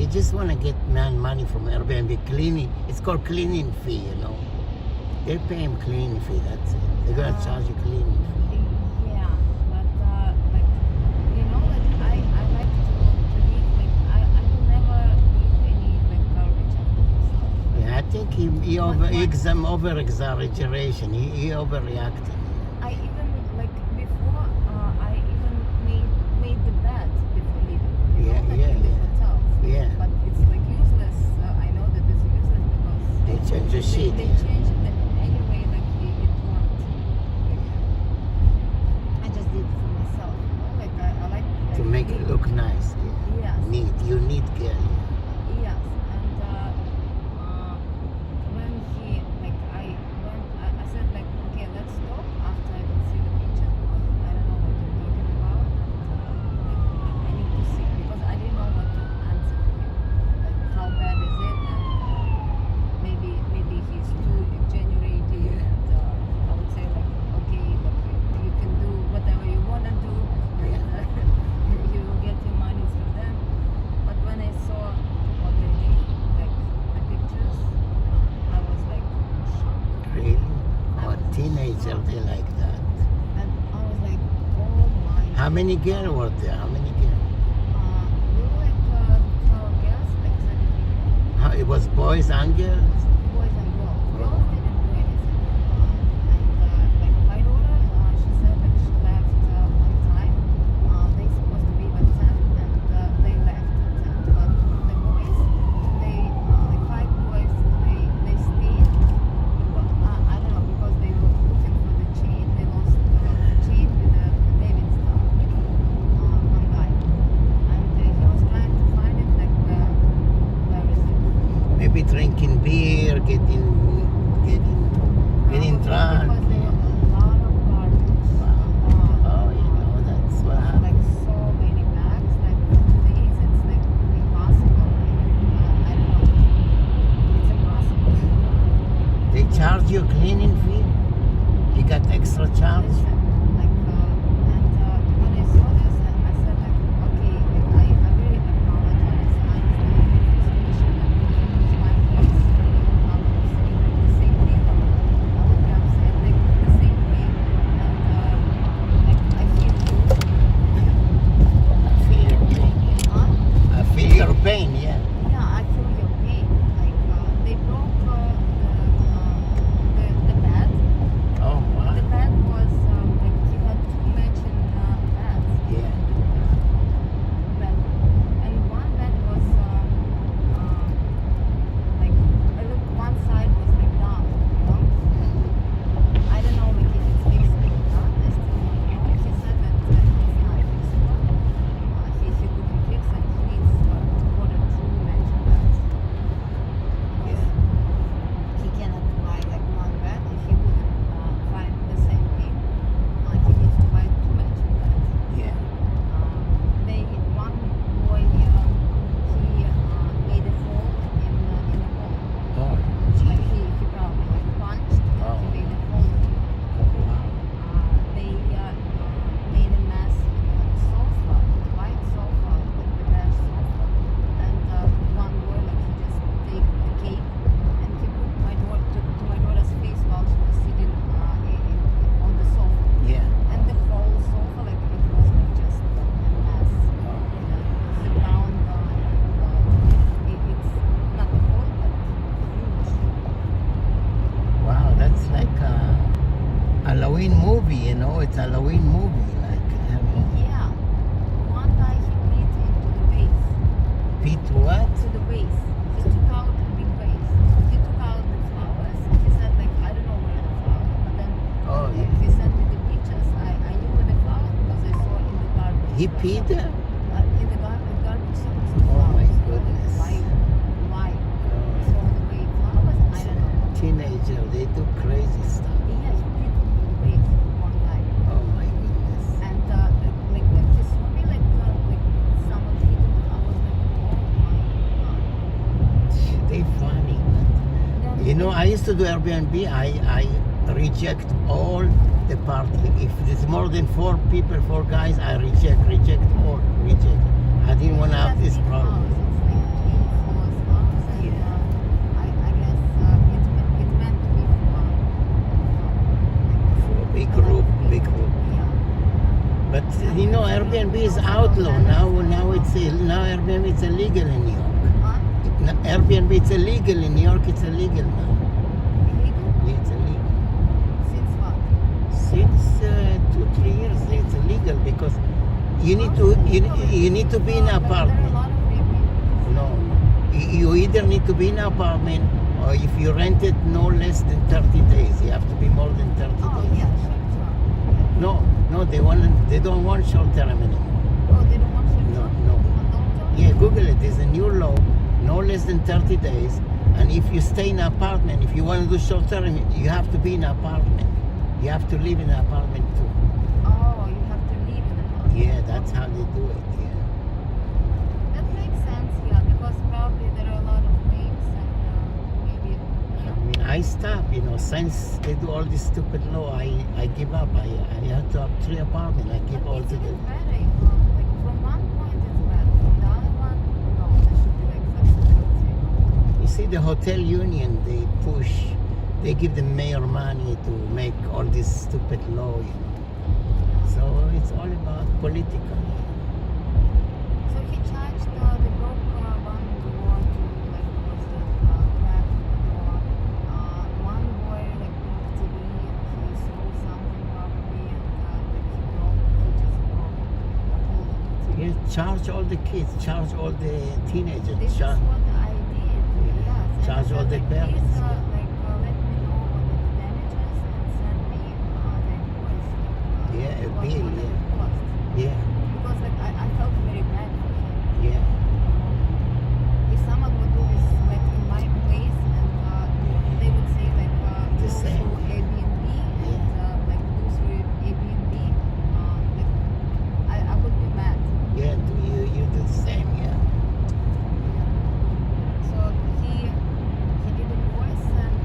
Just want to get money from Airbnb cleaning. It's called cleaning fee, you know. They pay him cleaning fee. That's it. They're gonna charge you cleaning fee. Yeah, but like you know, like I like to leave. Like I will never leave any like garbage after myself. Yeah, I think he over exaggeration. He overreacted. I even like before. I even made the bed before leaving. You know, like in the hotels. Yeah. But it's like useless. I know that it's useless because they change the sheet. They change it anyway, like it won't. I just did it for myself. You know? Like I like to make it look nice. Yeah. Yes. Neat. You need girl. Yes. And when he like I said like okay, let's stop after I will see the pictures because I don't know what you're talking about and like I need to see because I didn't know what to answer to him. Like how bad is it and maybe he's too exaggerating and I would say like okay, look, you can do whatever you wanna do and you will get your money for them. But when I saw what they did, like the pictures, I was like shocked. Really? Oh, teenager, they like that. And I was like, oh my. How many girls were there? How many girls? We were like 12 girls, like 7 people. How, it was boys and girls? Boys and girls. Girls didn't do anything. And like my daughter, she said like she left on time. They supposed to be at 10 and they left at 10. But the boys, they like 5 boys, they stayed. Because, I don't know, because they were looking for the chain. They lost the chain with the David stuff. One guy. And he was trying to find it like where is it? Maybe drinking beer, getting drunk. Because there were a lot of garbage. Oh, you know, that's what happened. Like so many bags, like for today's it's like impossible. I don't know. It's impossible. They charge you a cleaning fee? You got extra charge? Listen, like and when I saw this, I said like, okay, like, I really apologize. I Halloween movie, you know, it's Halloween movie. Like, Yeah. One guy he beat into the vase. Pete what? To the vase. He took out a big vase. He took out the flowers. He said like, I don't know where the flowers, but then Oh, yeah. he sent me the pictures. I knew where the flowers because I saw in the garbage. He peed there? In the garbage some Oh my flowers. goodness. Why? So the way flowers, I don't know. Teenager, they do crazy stuff. Yeah, he beat into the vase. One guy. Oh my goodness. And like when he saw me like someone feeding, I was like, oh my god. They funny. But, you know, I used to do Airbnb. I reject all the party. If there's more than 4 people, 4 guys, I reject all. I didn't want to have this problem. Big group. But you know, Airbnb is outlaw now. Now Airbnb is illegal in New York. Airbnb is illegal in New York. It's illegal now. Yeah, it's illegal. Since what? Since 2-3 years, it's illegal because you need to be in an apartment. No, you either need to be in an apartment or if you rent it no less than 30 days. You have to be more than 30 days. No, they don't want short term anymore. Oh, they don't want short term? No. Yeah, Google it. There's a new law, no less than 30 days. And if you stay in an apartment, if you want to do short term, you have to be in an apartment. You have to live in an apartment too. Oh, you have to live in an apartment. Yeah, that's how they do it. Yeah. That makes sense, yeah, because probably there are a lot of names and maybe. I mean, I stop, you know, since they do all this stupid law, I give up. I have to have 3 apartments. I give all together. Better, you know, like from one point it's better, from the other one, no, there should be like flexibility. You see, the hotel union, they give the mayor money to make all this stupid law, you know. So it's all about political. So he charged the broker one door to like was the crack in the door. One boy like broke TV, he stole something probably and he just broke. Charge all the kids, charge all the teenagers. This is what I did. Yes. Charge all the parents. Please, let me know what are the damages and send me the invoice. Yeah, a bill. What it cost. Yeah. Because like I felt very bad for him. Yeah. If someone would do this like in my place and they would say like The go same. through Airbnb and like do through Airbnb, I would be mad. Yeah, you do the same, yeah. So he did invoice and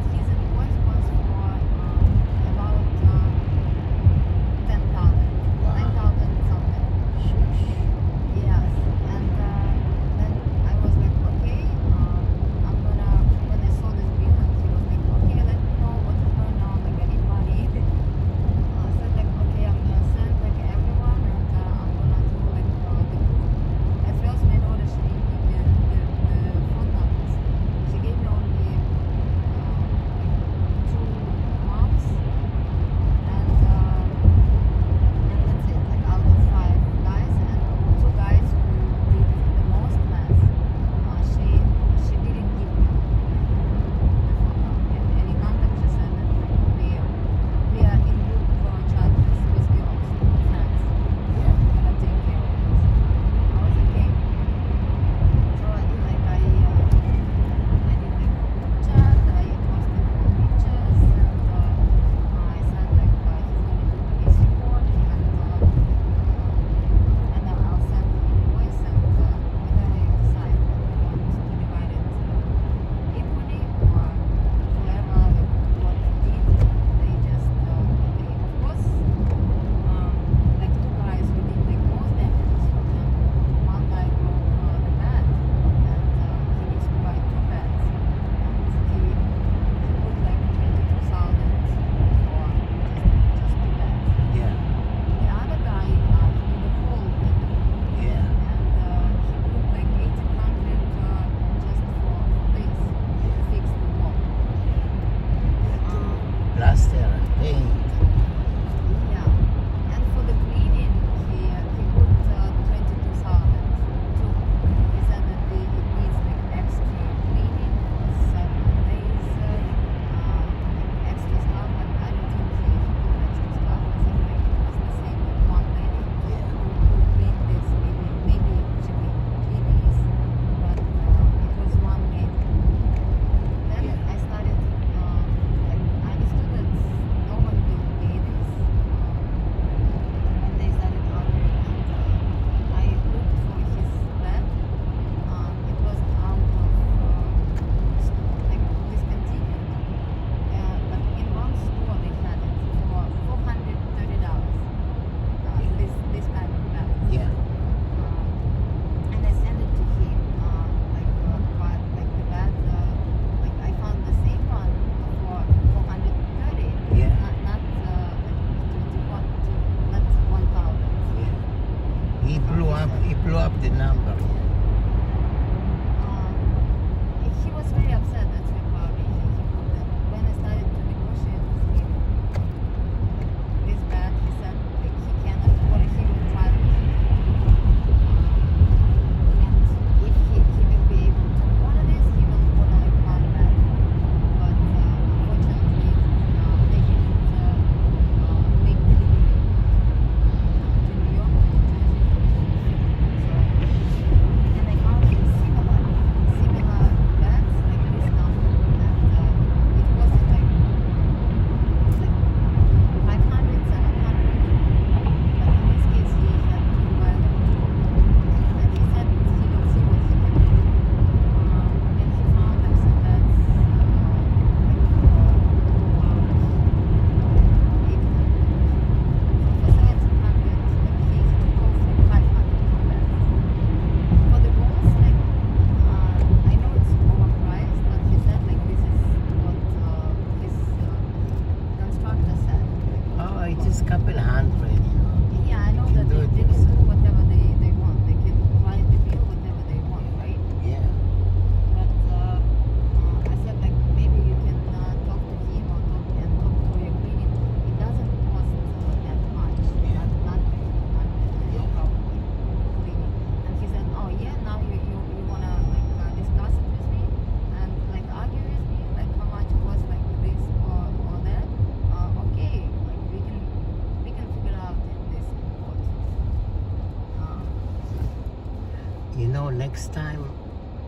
next time,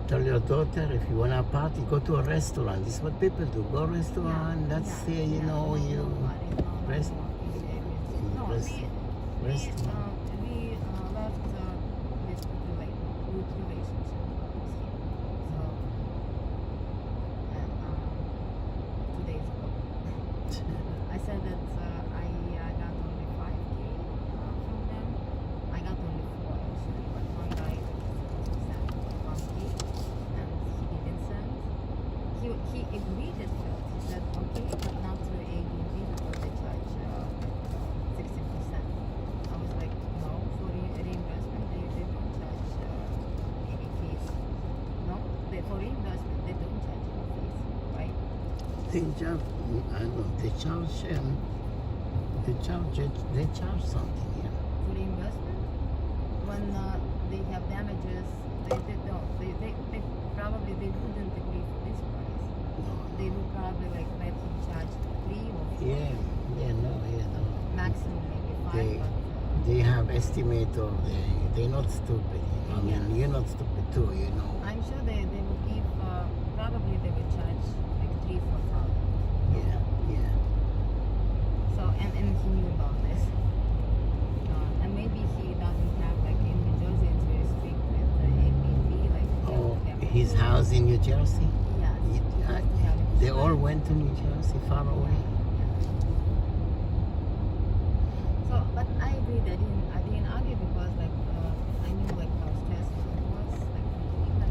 tell your daughter if you want a party, go to a restaurant. This is what people do. Go restaurant. That's you know you rest. No, restaurant. we left this good relationship with him. So, and 2 days ago, I said that I got only 5K from them. I got only 4 actually, but one guy sent 1K and he didn't send. He agreed at first. He said okay, but not to Airbnb because they charge 16%. I was like, no, for reimbursement they don't charge any fees. No, for reimbursement they don't charge any fees, right? They charge. I don't know. They charge. They charge something. Yeah. For reimbursement, when they have damages, they don't. They probably they wouldn't agree for this price. They would probably like let him charge 3 or 4. Yeah, no. Maximum maybe 5. They have estimator. They're not stupid. I mean, you're not stupid too. You know. I'm sure they will give. Probably they will charge like 3,000-4,000. Yeah. So and he knew about this. And maybe he doesn't have like in New Jersey it's very strict with the Airbnb like. Oh, his house in New Jersey. Yes. They all went to New Jersey, far away. So, but I agree that I didn't argue because like I knew like how stressful it was like for me, but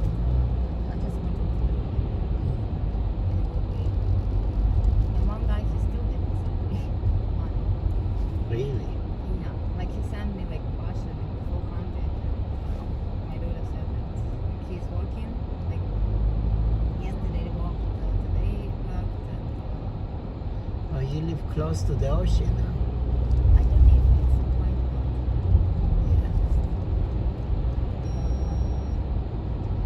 I just wanted to do it. And one guy he still didn't send me money. Really? Yeah, like he sent me like Pasha like 400. And, my daughter said that he's working. Like yesterday they worked, today he worked. And, Oh, you live close to the ocean. Huh? I don't know if it's a point.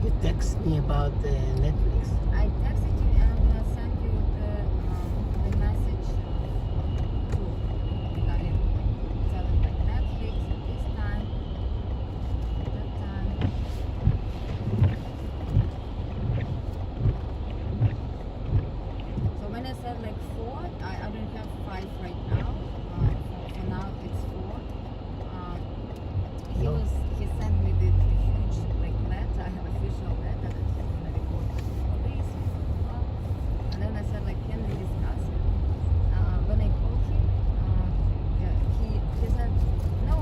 You text me about Netflix. I texted you and I'm gonna send you the message too regarding telling like Netflix at this time, at that time. So when I said like 4, I don't have 5 right now. For now it's 4. He sent me the huge like letter. I have official letter that he's gonna report to the police. And then I said like, can we discuss it? When I called him, he said no.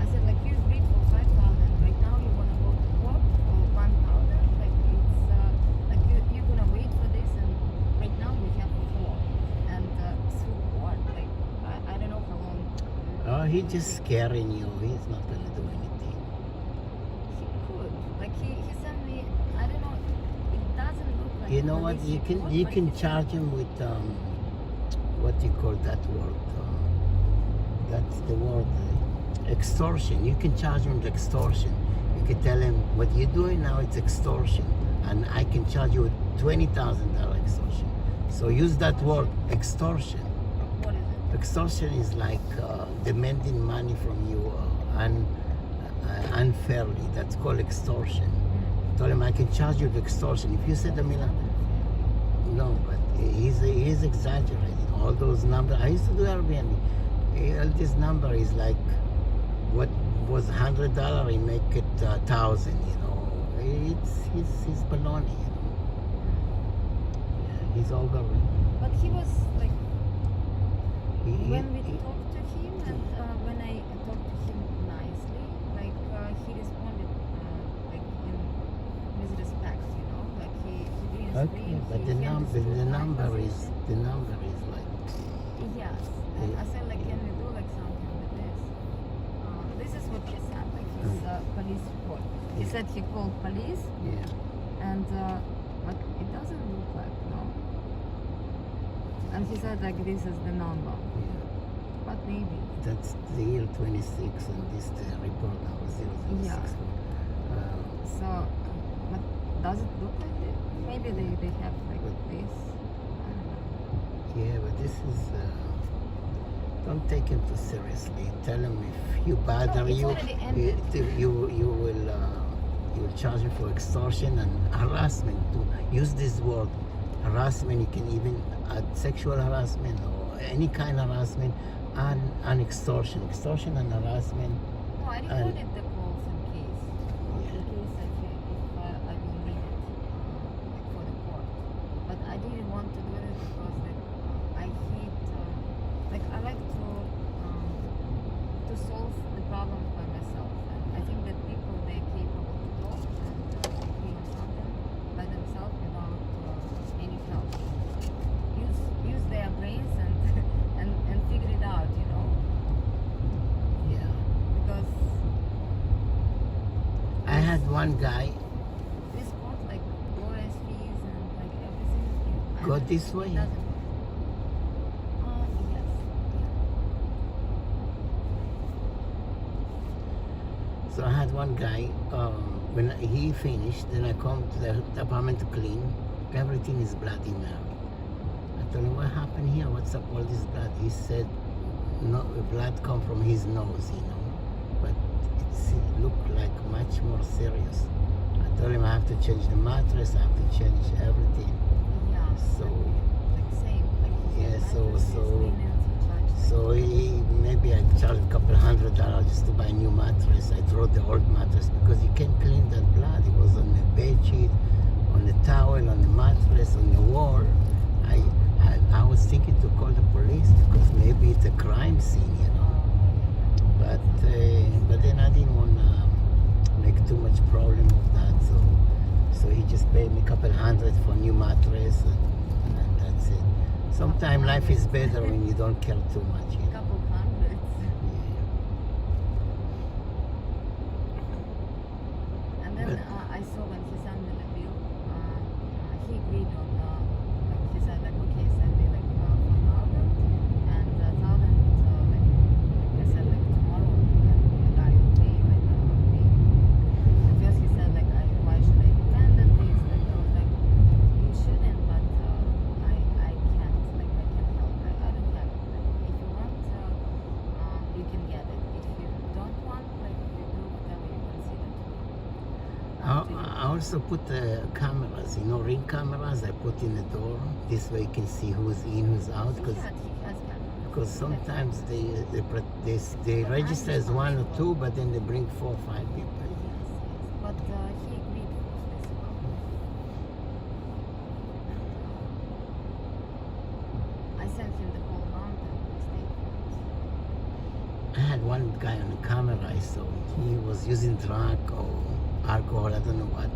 I said like you agreed for 5,000. Right now you wanna go to court for 1,000. Like it's like you're gonna wait for this, and right now we have 4. And through court, like I don't know how long. Oh, he's just scaring you. He's not gonna do anything. He could. Like he sent me. I don't know. It doesn't look like. You know what? police You report, can but he charge him with what do you call that word? That's the word extortion. You can charge him with extortion. You can tell him what you're doing now. It's extortion, and I can charge you with $20,000 extortion. So use that word extortion. What is it? Extortion is like demanding money from you unfairly. That's called extortion. Tell him I can charge you with extortion. If you said to me, like, no, but he's exaggerating. All those numbers. I used to do Airbnb. All this number is like what was $100. He make it 1,000. You know, he's baloney. You know, he's over. But he was like when we talked to him and when I talked to him nicely, like he responded like with respect. You know, like he didn't scream. But he understood the my number position. is like. Yes, and I said like, can we do like something with this? This is what he said, like his police report. He said he called police. Yeah. And but it doesn't look like no. And he said like this is the number. Yeah. But maybe. That's the year 26, and this the report now is 006. Yeah. So, but does it look like it? Maybe they have like this. I don't know. Yeah, but this is. Don't take him too seriously. Tell him if you bother No, it's you, already ended. you will will charge you for extortion and harassment. To use this word harassment, you can even add sexual harassment or any kind of harassment and extortion and harassment. No, I recorded the calls in case if I will need it like for the court. But I didn't want to do it because like I hate like I like to solve the problems by myself. And I think that people they're capable to talk and agree on something by themselves without any help. Use their brains and figure it out, you know. Yeah. Because I had one guy this court like lawyers fees and like everything. go this way. It doesn't work. Yes. So I had one guy, when he finished, then I come to the apartment to clean. Everything is bloody now. I told him, what happened here? What's up all this blood? He said, no, blood come from his nose, you know. But it looked like much more serious. I told him I have to change the mattress, I have to change everything. Yeah. So, Like same. Like yeah, mattresses, linens, he charges. so maybe I charged a couple $100 just to buy a new mattress. I threw the old mattress because you can't clean that blood. It was on the bed sheet, on the towel, on the mattress, on the wall. I was thinking to call the police because maybe it's a crime scene, you know. But then I didn't want to make too much problem of that. So he just paid me a couple $100 for a new mattress and that's it. Sometimes life is better when you don't care too much. You know? Couple hundreds. And then I saw when he sent me the bill, he agreed on like he said like okay send me like 4,000 and 1,000 like I said like tomorrow the guy will pay like me. At first he said like why should I depend on this? Like I was like you shouldn't, but I can't like I can't help. I don't have it. Like, if you want you can get it. If you don't want like you do whatever you consider to be. I also put cameras, you know, ring cameras. I put in the door. This way you can see who's in, who's out. Because sometimes they register as one or two, but then they bring 4 or 5 people. But he agreed with this one. I sent him the whole amount and I had one guy on the camera I saw. He was using drug or alcohol, I don't know what.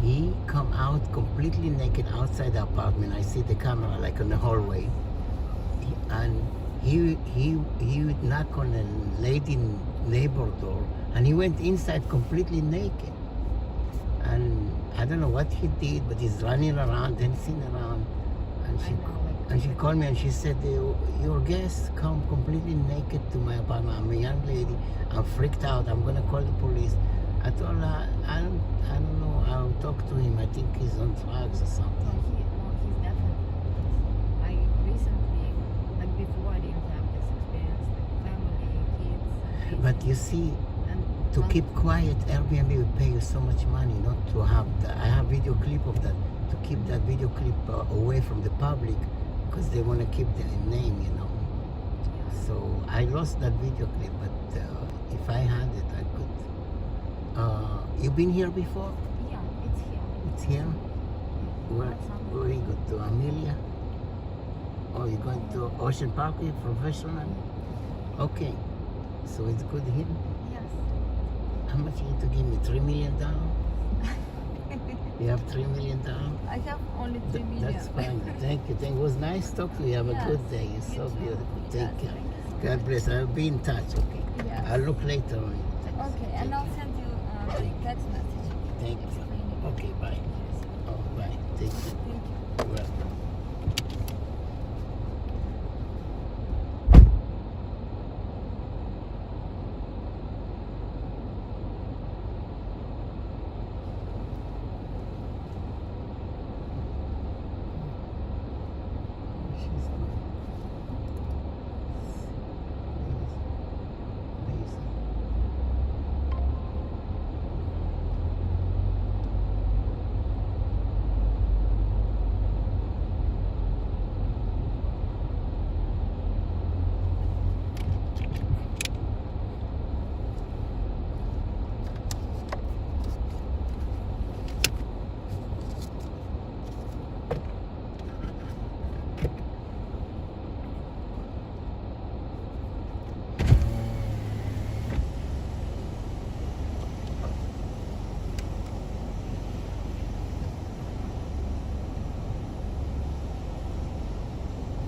He come out completely naked outside the apartment. I see the camera like on the hallway. He would knock on a lady neighbor door and he went inside completely naked. And I don't know what he did, but he's running around, dancing around. And she called me and she said, your guest come completely naked to my apartment. I'm a young lady. I'm freaked out. I'm gonna call the police. I told her, I don't know. I'll talk to him. I think he's on drugs or something. he's definitely. I recently, like before, I didn't have this experience, like family, kids. But you see, to keep quiet, Airbnb will pay you so much money not to have that. I have video clip of that, to keep that video clip away from the public because they want to keep their name, you know. So I lost that video clip, but if I had it, I could. You been here before? Yeah, it's here. It's here? Where you go to? Amelia? Oh, you're going to Ocean Parkway professional? Okay. So it's good here? Yes. How much you need to give me? $3 million? You have $3 million? I have only 3 million. That's fine. Thank you. It was nice talking to you. Have a good day. You're so beautiful. Take care. God bless. I'll be in touch, okay? Yes. I'll look later on you. Okay, and I'll send you a text message. Thank you. Okay, bye. Oh, bye. Take care. Thank you. You're welcome.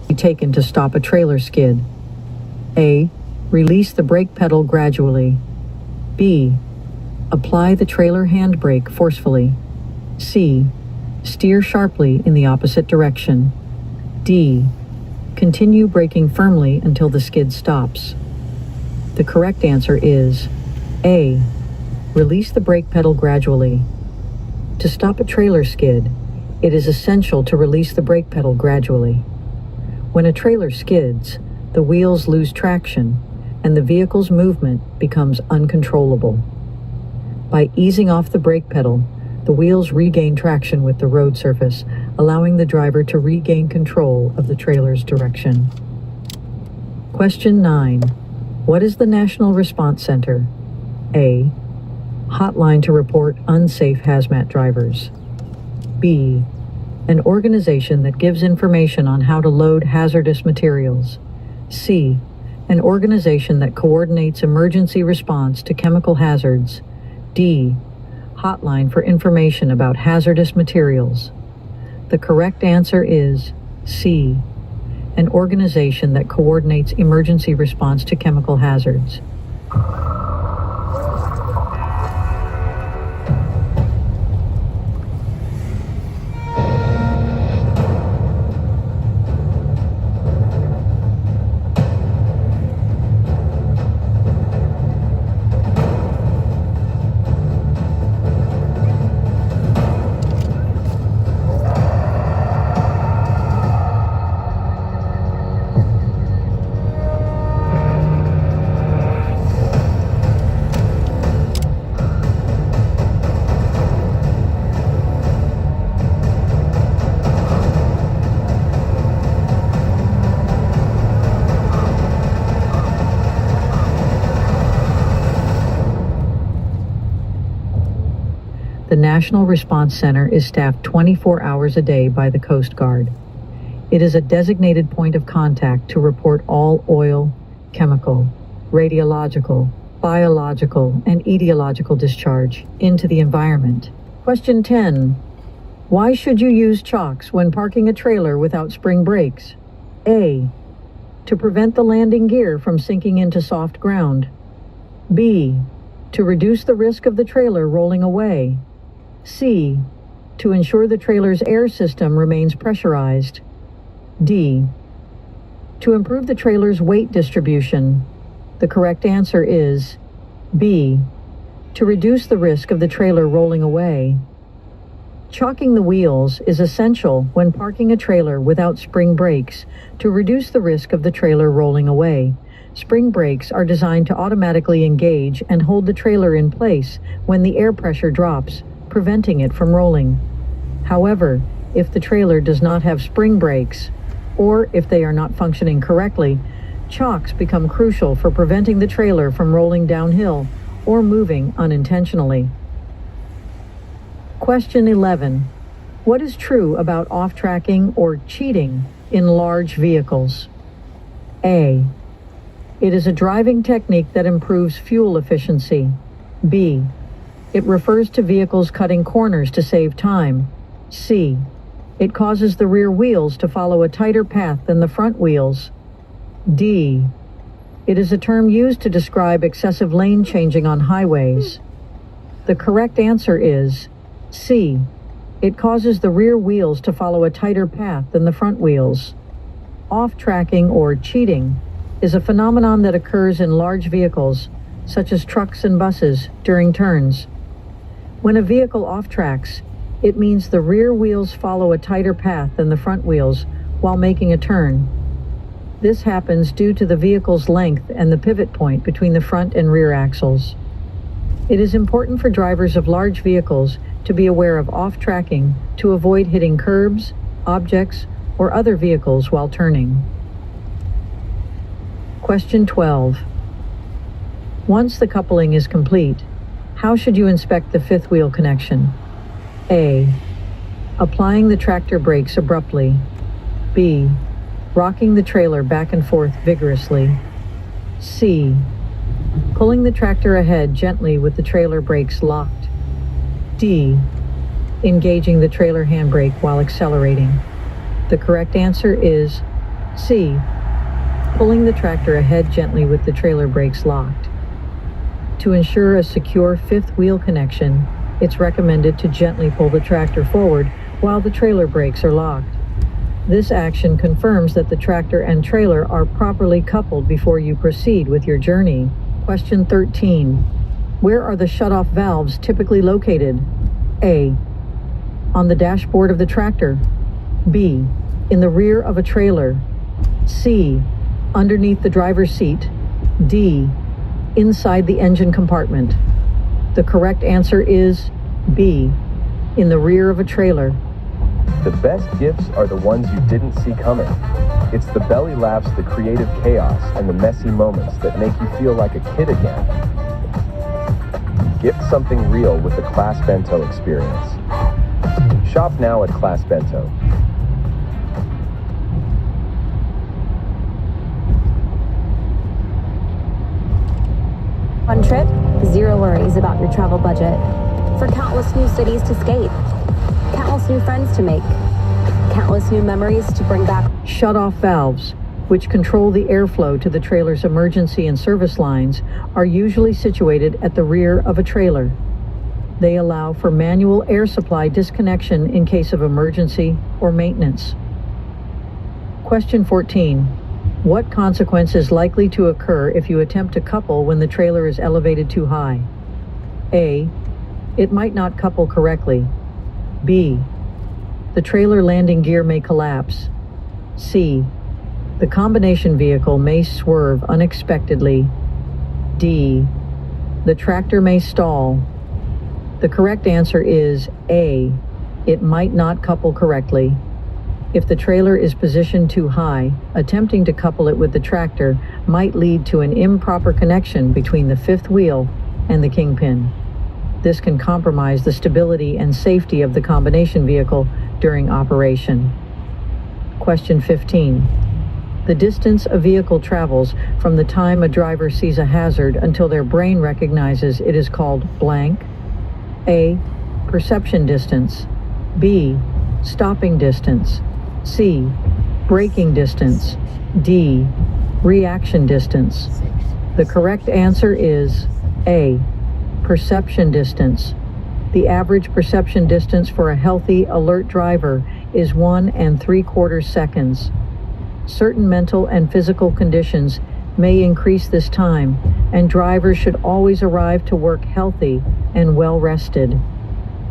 be taken to stop a trailer skid? A. Release the brake pedal gradually. B. Apply the trailer handbrake forcefully. C. Steer sharply in the opposite direction. D. Continue braking firmly until the skid stops. The correct answer is A. Release the brake pedal gradually. To stop a trailer skid, it is essential to release the brake pedal gradually. When a trailer skids, the wheels lose traction and the vehicle's movement becomes uncontrollable. By easing off the brake pedal, the wheels regain traction with the road surface, allowing the driver to regain control of the trailer's direction. Question 9. What is the National Response Center? A. Hotline to report unsafe hazmat drivers. B. An organization that gives information on how to load hazardous materials. C. An organization that coordinates emergency response to chemical hazards. D. Hotline for information about hazardous materials. The correct answer is C. An organization that coordinates emergency response to chemical hazards. The National Response Center is staffed 24 hours a day by the Coast Guard. It is a designated point of contact to report all oil, chemical, radiological, biological, and etiological discharge into the environment. Question 10. Why should you use chocks when parking a trailer without spring brakes? A. To prevent the landing gear from sinking into soft ground. B. To reduce the risk of the trailer rolling away. C. To ensure the trailer's air system remains pressurized. D. To improve the trailer's weight distribution. The correct answer is B. To reduce the risk of the trailer rolling away. Chocking the wheels is essential when parking a trailer without spring brakes to reduce the risk of the trailer rolling away. Spring brakes are designed to automatically engage and hold the trailer in place when the air pressure drops, preventing it from rolling. However, if the trailer does not have spring brakes, or if they are not functioning correctly, chocks become crucial for preventing the trailer from rolling downhill or moving unintentionally. Question 11. What is true about off-tracking or cheating in large vehicles? A. It is a driving technique that improves fuel efficiency. B. It refers to vehicles cutting corners to save time. C. It causes the rear wheels to follow a tighter path than the front wheels. D. It is a term used to describe excessive lane changing on highways. The correct answer is C. It causes the rear wheels to follow a tighter path than the front wheels. Off-tracking or cheating is a phenomenon that occurs in large vehicles, such as trucks and buses, during turns. When a vehicle off-tracks, it means the rear wheels follow a tighter path than the front wheels while making a turn. This happens due to the vehicle's length and the pivot point between the front and rear axles. It is important for drivers of large vehicles to be aware of off-tracking to avoid hitting curbs, objects, or other vehicles while turning. Question 12. Once the coupling is complete, how should you inspect the fifth wheel connection? A. Applying the tractor brakes abruptly. B. Rocking the trailer back and forth vigorously. C. Pulling the tractor ahead gently with the trailer brakes locked. D. Engaging the trailer handbrake while accelerating. The correct answer is C. Pulling the tractor ahead gently with the trailer brakes locked. To ensure a secure fifth wheel connection, it's recommended to gently pull the tractor forward while the trailer brakes are locked. This action confirms that the tractor and trailer are properly coupled before you proceed with your journey. Question 13. Where are the shutoff valves typically located? A. On the dashboard of the tractor. B. In the rear of a trailer. C. Underneath the driver's seat. D. Inside the engine compartment. The correct answer is B. In the rear of a trailer. The best gifts are the ones you didn't see coming. It's the belly laughs, the creative chaos, and the messy moments that make you feel like a kid again. Gift something real with the Class Bento experience. Shop now at Class Bento. One trip, zero worries about your travel budget. For countless new cities to skate, countless new friends to make, countless new memories to bring back. Shutoff valves, which control the airflow to the trailer's emergency and service lines, are usually situated at the rear of a trailer. They allow for manual air supply disconnection in case of emergency or maintenance. Question 14. What consequence is likely to occur if you attempt to couple when the trailer is elevated too high? A. It might not couple correctly. B. The trailer landing gear may collapse. C. The combination vehicle may swerve unexpectedly. D. The tractor may stall. The correct answer is A. It might not couple correctly. If the trailer is positioned too high, attempting to couple it with the tractor might lead to an improper connection between the fifth wheel and the kingpin. This can compromise the stability and safety of the combination vehicle during operation. Question 15. The distance a vehicle travels from the time a driver sees a hazard until their brain recognizes it is called blank. A. Perception distance. B. Stopping distance. C. Braking distance. D. Reaction distance. The correct answer is A. Perception distance. The average perception distance for a healthy, alert driver is 1 3/4 seconds. Certain mental and physical conditions may increase this time, and drivers should always arrive to work healthy and well rested.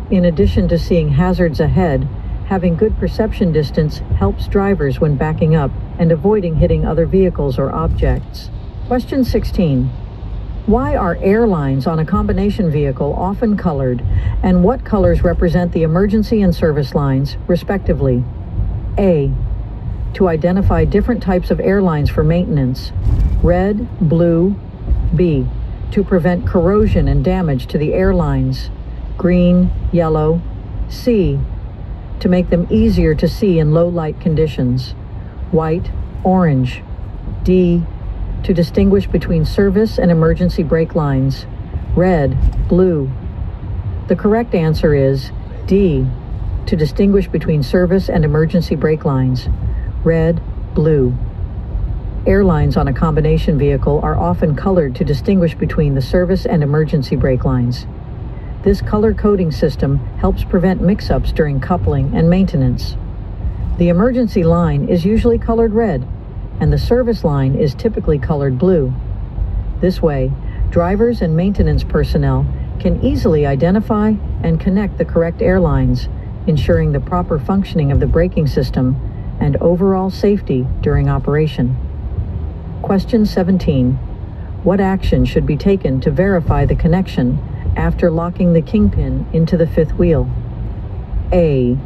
In addition to seeing hazards ahead, having good perception distance helps drivers when backing up and avoiding hitting other vehicles or objects. Question 16. Why are airlines on a combination vehicle often colored, and what colors represent the emergency and service lines, respectively? A. To identify different types of airlines for maintenance. Red, blue. B. To prevent corrosion and damage to the airlines. Green, yellow. C. To make them easier to see in low light conditions. White, orange. D. To distinguish between service and emergency brake lines. Red, blue. The correct answer is D. To distinguish between service and emergency brake lines. Red, blue. Airlines on a combination vehicle are often colored to distinguish between the service and emergency brake lines. This color coding system helps prevent mix-ups during coupling and maintenance. The emergency line is usually colored red, and the service line is typically colored blue. This way, drivers and maintenance personnel can easily identify and connect the correct airlines, ensuring the proper functioning of the braking system and overall safety during operation. Question 17. What action should be taken to verify the connection after locking the kingpin into the fifth wheel? A.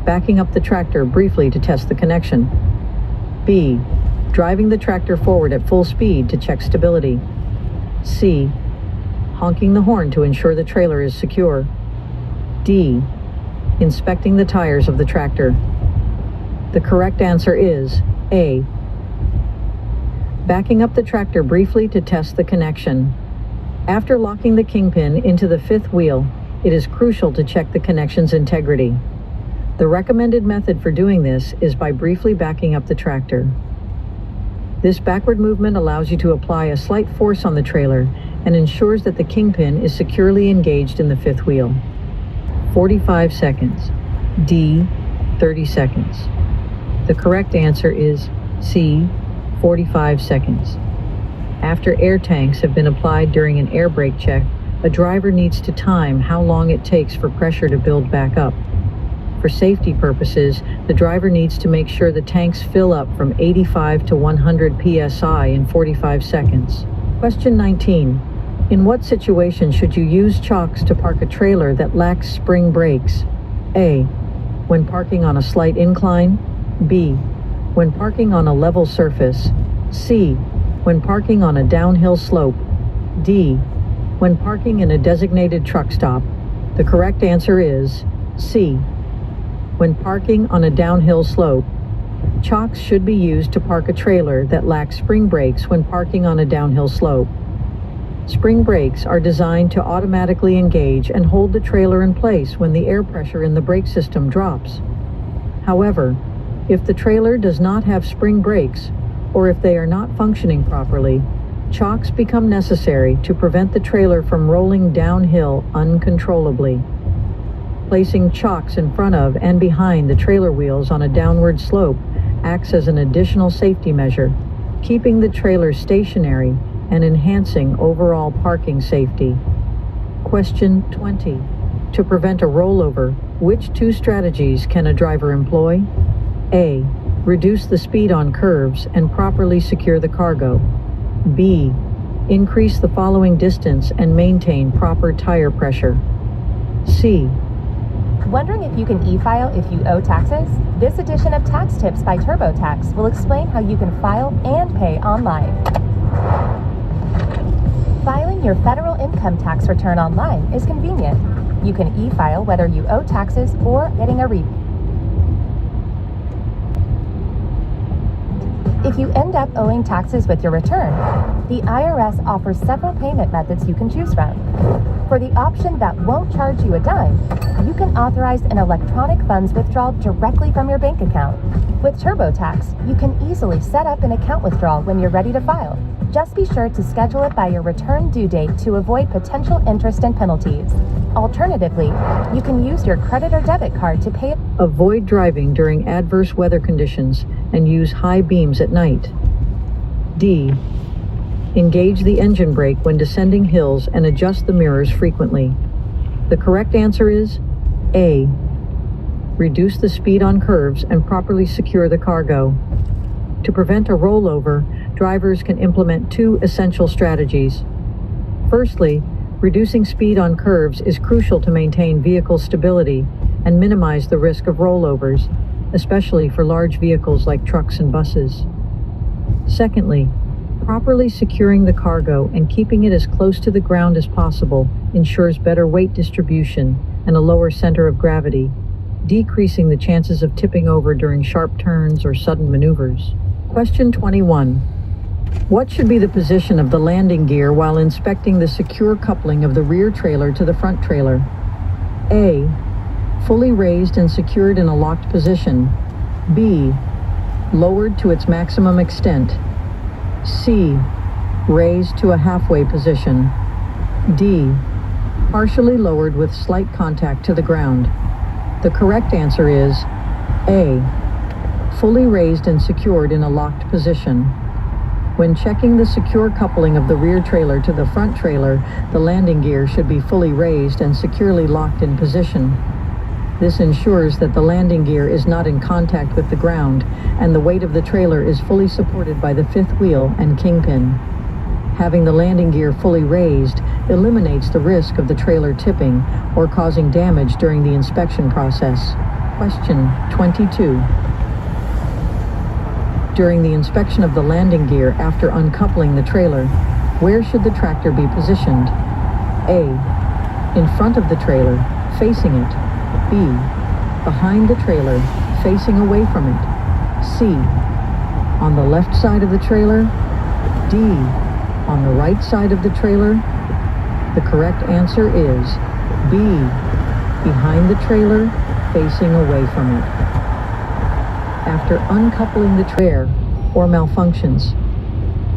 Backing up the tractor briefly to test the connection. B. Driving the tractor forward at full speed to check stability. C. Honking the horn to ensure the trailer is secure. D. Inspecting the tires of the tractor. The correct answer is A. Backing up the tractor briefly to test the connection. After locking the kingpin into the fifth wheel, it is crucial to check the connection's integrity. The recommended method for doing this is by briefly backing up the tractor. This backward movement allows you to apply a slight force on the trailer and ensures that the kingpin is securely engaged in the fifth wheel. 45 seconds. D, 30 seconds. The correct answer is C, 45 seconds. After air tanks have been applied during an air brake check, a driver needs to time how long it takes for pressure to build back up. For safety purposes, the driver needs to make sure the tanks fill up from 85 to 100 psi in 45 seconds. Question 19. In what situation should you use chocks to park a trailer that lacks spring brakes? A. When parking on a slight incline. B. When parking on a level surface. C. When parking on a downhill slope. D. When parking in a designated truck stop. The correct answer is C. When parking on a downhill slope. Chocks should be used to park a trailer that lacks spring brakes when parking on a downhill slope. Spring brakes are designed to automatically engage and hold the trailer in place when the air pressure in the brake system drops. However, if the trailer does not have spring brakes, or if they are not functioning properly, chocks become necessary to prevent the trailer from rolling downhill uncontrollably. Placing chocks in front of and behind the trailer wheels on a downward slope acts as an additional safety measure, keeping the trailer stationary and enhancing overall parking safety. Question 20. To prevent a rollover, which two strategies can a driver employ? A. Reduce the speed on curves and properly secure the cargo. B. Increase the following distance and maintain proper tire pressure. C. Wondering if you can e-file if you owe taxes? This edition of Tax Tips by TurboTax will explain how you can file and pay online. Filing your federal income tax return online is convenient. You can e-file whether you owe taxes or getting a rebate. If you end up owing taxes with your return, the IRS offers several payment methods you can choose from. For the option that won't charge you a dime, you can authorize an electronic funds withdrawal directly from your bank account. With TurboTax, you can easily set up an account withdrawal when you're ready to file. Just be sure to schedule it by your return due date to avoid potential interest and penalties. Alternatively, you can use your credit or debit card to pay. Avoid driving during adverse weather conditions and use high beams at night. D. Engage the engine brake when descending hills and adjust the mirrors frequently. The correct answer is A. Reduce the speed on curves and properly secure the cargo. To prevent a rollover, drivers can implement two essential strategies. Firstly, reducing speed on curves is crucial to maintain vehicle stability and minimize the risk of rollovers, especially for large vehicles like trucks and buses. Secondly, properly securing the cargo and keeping it as close to the ground as possible ensures better weight distribution and a lower center of gravity, decreasing the chances of tipping over during sharp turns or sudden maneuvers. Question 21. What should be the position of the landing gear while inspecting the secure coupling of the rear trailer to the front trailer? A. Fully raised and secured in a locked position. B. Lowered to its maximum extent. C. Raised to a halfway position. D. Partially lowered with slight contact to the ground. The correct answer is A. Fully raised and secured in a locked position. When checking the secure coupling of the rear trailer to the front trailer, the landing gear should be fully raised and securely locked in position. This ensures that the landing gear is not in contact with the ground and the weight of the trailer is fully supported by the fifth wheel and kingpin. Having the landing gear fully raised eliminates the risk of the trailer tipping or causing damage during the inspection process. Question 22. During the inspection of the landing gear after uncoupling the trailer, where should the tractor be positioned? A. In front of the trailer, facing it. B. Behind the trailer, facing away from it. C. On the left side of the trailer. D. On the right side of the trailer. The correct answer is B. Behind the trailer, facing away from it. After uncoupling the trailer or malfunctions,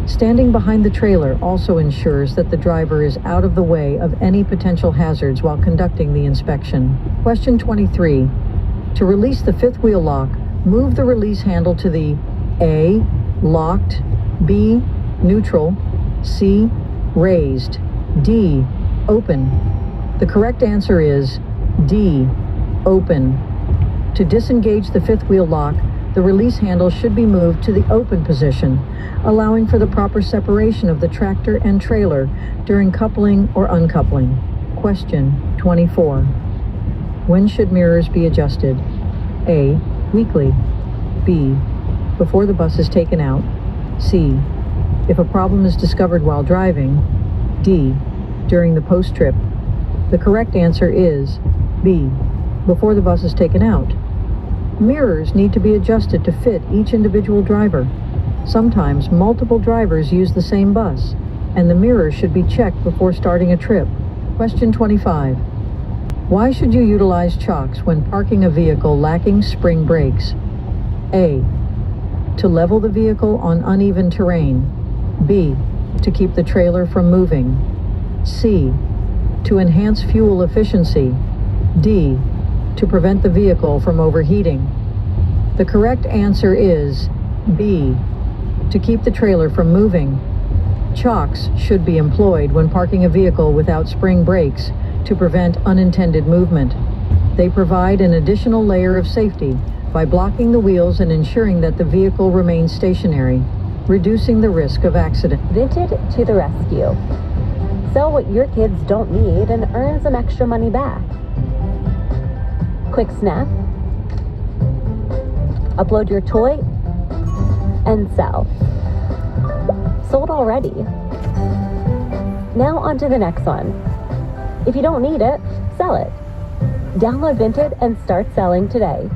standing behind the trailer also ensures that the driver is out of the way of any potential hazards while conducting the inspection. Question 23. To release the fifth wheel lock, move the release handle to the A. Locked, B. Neutral, C. Raised, D. Open. The correct answer is D. Open. To disengage the fifth wheel lock, the release handle should be moved to the open position, allowing for the proper separation of the tractor and trailer during coupling or uncoupling. Question 24. When should mirrors be adjusted? A. Weekly. B. Before the bus is taken out. C. If a problem is discovered while driving. D. During the post-trip. The correct answer is B. Before the bus is taken out. Mirrors need to be adjusted to fit each individual driver. Sometimes multiple drivers use the same bus, and the mirror should be checked before starting a trip. Question 25. Why should you utilize chocks when parking a vehicle lacking spring brakes? A. To level the vehicle on uneven terrain. B. To keep the trailer from moving. C. To enhance fuel efficiency. D. To prevent the vehicle from overheating. The correct answer is B. To keep the trailer from moving. Chocks should be employed when parking a vehicle without spring brakes to prevent unintended movement. They provide an additional layer of safety by blocking the wheels and ensuring that the vehicle remains stationary, reducing the risk of accident. Vinted to the rescue. Sell what your kids don't need and earn some extra money back. Quick snap. Upload your toy and sell. Sold already. Now on to the next one. If you don't need it, sell it. Download Vinted and start selling today.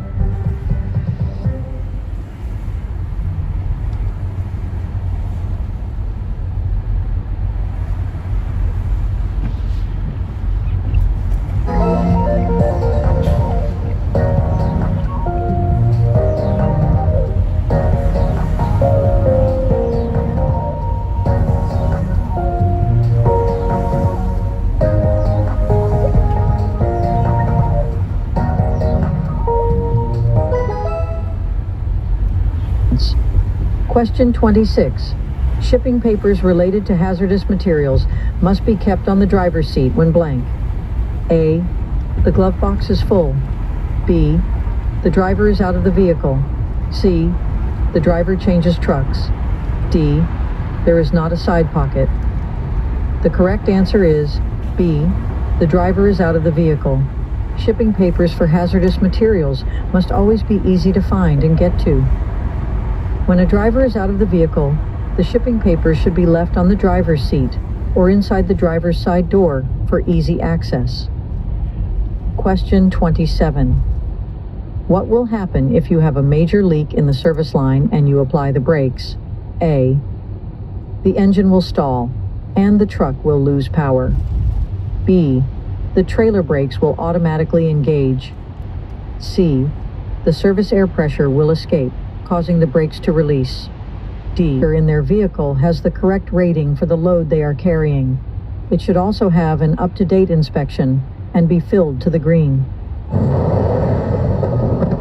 Question 26. Shipping papers related to hazardous materials must be kept on the driver's seat when blank. A. The glove box is full. B. The driver is out of the vehicle. C. The driver changes trucks. D. There is not a side pocket. The correct answer is B. The driver is out of the vehicle. Shipping papers for hazardous materials must always be easy to find and get to. When a driver is out of the vehicle, the shipping papers should be left on the driver's seat or inside the driver's side door for easy access. Question 27. What will happen if you have a major leak in the service line and you apply the brakes? A. The engine will stall and the truck will lose power. B. The trailer brakes will automatically engage. C. The service air pressure will escape, causing the brakes to release. D. In their vehicle has the correct rating for the load they are carrying. It should also have an up-to-date inspection and be filled to the green.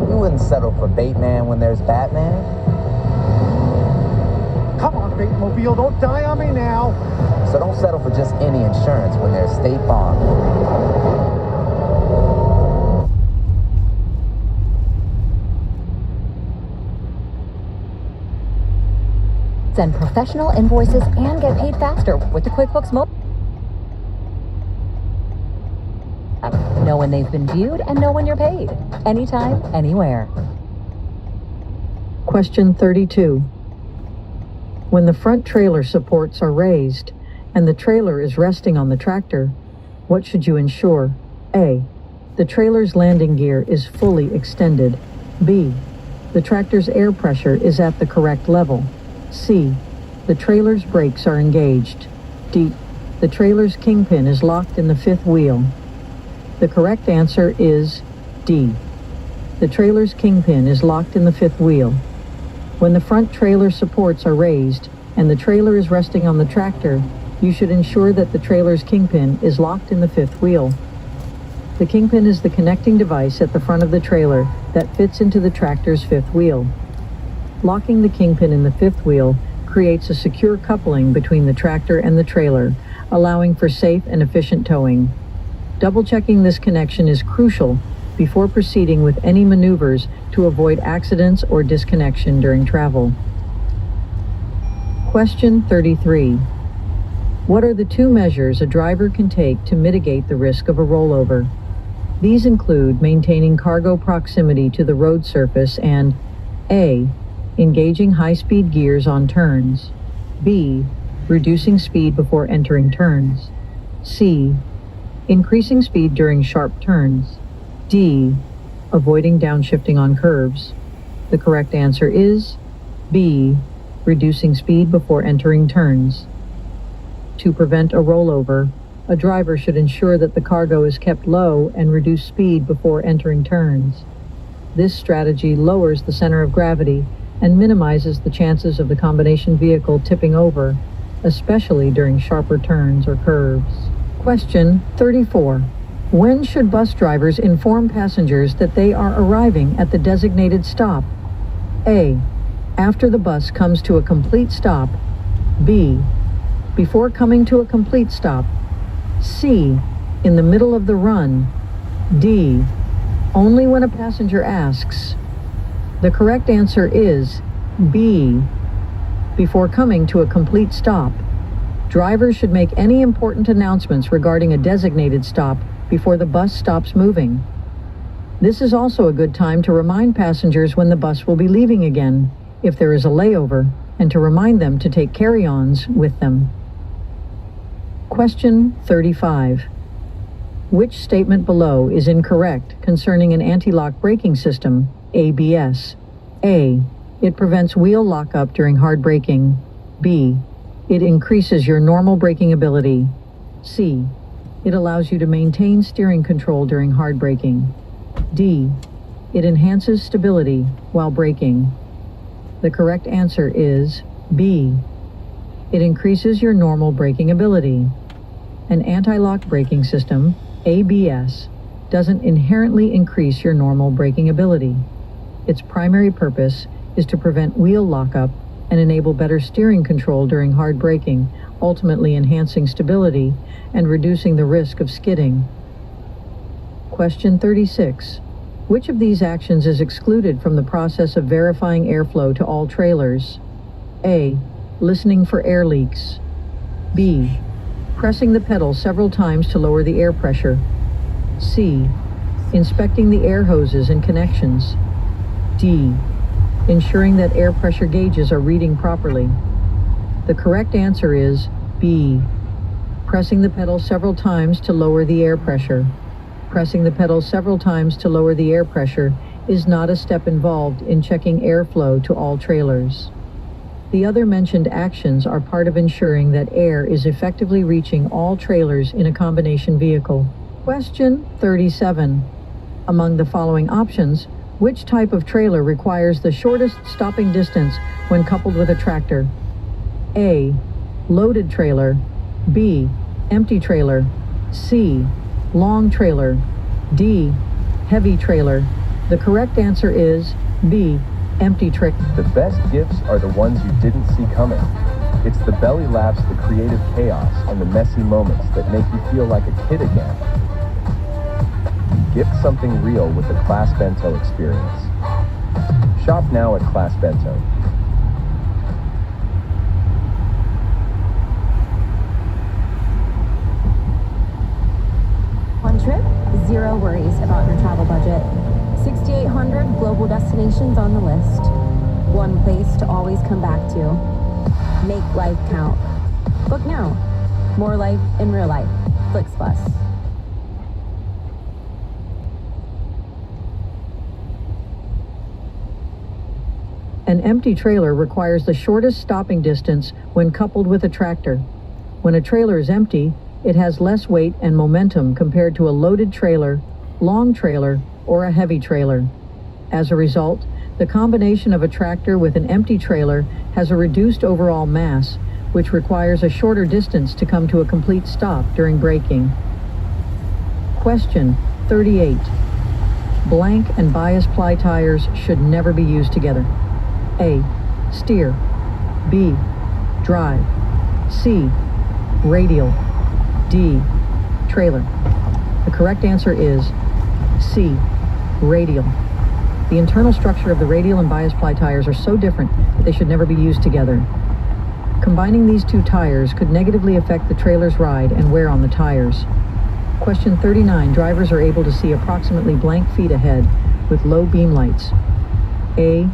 You wouldn't settle for Bateman when there's Batman. Come on, Batemobile, don't die on me now. So don't settle for just any insurance when there's State Farm. Send professional invoices and get paid faster with the QuickBooks Mobile. Know when they've been viewed and know when you're paid. Anytime, anywhere. Question 32. When the front trailer supports are raised and the trailer is resting on the tractor, what should you ensure? A. The trailer's landing gear is fully extended. B. The tractor's air pressure is at the correct level. C. The trailer's brakes are engaged. D. The trailer's kingpin is locked in the fifth wheel. The correct answer is D. The trailer's kingpin is locked in the fifth wheel. When the front trailer supports are raised and the trailer is resting on the tractor, you should ensure that the trailer's kingpin is locked in the fifth wheel. The kingpin is the connecting device at the front of the trailer that fits into the tractor's fifth wheel. Locking the kingpin in the fifth wheel creates a secure coupling between the tractor and the trailer, allowing for safe and efficient towing. Double-checking this connection is crucial before proceeding with any maneuvers to avoid accidents or disconnection during travel. Question 33. What are the two measures a driver can take to mitigate the risk of a rollover? These include maintaining cargo proximity to the road surface and A. Engaging high-speed gears on turns, B. Reducing speed before entering turns, C. Increasing speed during sharp turns, D. Avoiding downshifting on curves. The correct answer is B. Reducing speed before entering turns. To prevent a rollover, a driver should ensure that the cargo is kept low and reduce speed before entering turns. This strategy lowers the center of gravity and minimizes the chances of the combination vehicle tipping over, especially during sharper turns or curves. Question 34. When should bus drivers inform passengers that they are arriving at the designated stop? A. After the bus comes to a complete stop. B. Before coming to a complete stop. C. In the middle of the run. D. Only when a passenger asks. The correct answer is B. Before coming to a complete stop. Drivers should make any important announcements regarding a designated stop before the bus stops moving. This is also a good time to remind passengers when the bus will be leaving again, if there is a layover, and to remind them to take carry-ons with them. Question 35. Which statement below is incorrect concerning an anti-lock braking system, ABS? A. It prevents wheel lockup during hard braking. B. It increases your normal braking ability. C. It allows you to maintain steering control during hard braking. D. It enhances stability while braking. The correct answer is B. It increases your normal braking ability. An anti-lock braking system, ABS, doesn't inherently increase your normal braking ability. Its primary purpose is to prevent wheel lockup and enable better steering control during hard braking, ultimately enhancing stability and reducing the risk of skidding. Question 36. Which of these actions is excluded from the process of verifying airflow to all trailers? A. Listening for air leaks. B. Pressing the pedal several times to lower the air pressure. C. Inspecting the air hoses and connections. D. Ensuring that air pressure gauges are reading properly. The correct answer is B. Pressing the pedal several times to lower the air pressure. Pressing the pedal several times to lower the air pressure is not a step involved in checking airflow to all trailers. The other mentioned actions are part of ensuring that air is effectively reaching all trailers in a combination vehicle. Question 37. Among the following options, which type of trailer requires the shortest stopping distance when coupled with a tractor? A. Loaded trailer. B. Empty trailer. C. Long trailer. D. Heavy trailer. The correct answer is B. Empty trailer. The best gifts are the ones you didn't see coming. It's the belly laughs, the creative chaos, and the messy moments that make you feel like a kid again. Gift something real with the Class Bento experience. Shop now at Class Bento. One trip, zero worries about your travel budget. 6,800 global destinations on the list. One place to always come back to. Make life count. Book now. More life in real life. FlixBus. An empty trailer requires the shortest stopping distance when coupled with a tractor. When a trailer is empty, it has less weight and momentum compared to a loaded trailer, long trailer, or a heavy trailer. As a result, the combination of a tractor with an empty trailer has a reduced overall mass, which requires a shorter distance to come to a complete stop during braking. Question 38. Blank and bias ply tires should never be used together. A. Steer. B. Drive. C. Radial. D. Trailer. The correct answer is C. Radial. The internal structure of the radial and bias ply tires are so different that they should never be used together. Combining these two tires could negatively affect the trailer's ride and wear on the tires. Question 39. Drivers are able to see approximately blank feet ahead with low beam lights. A.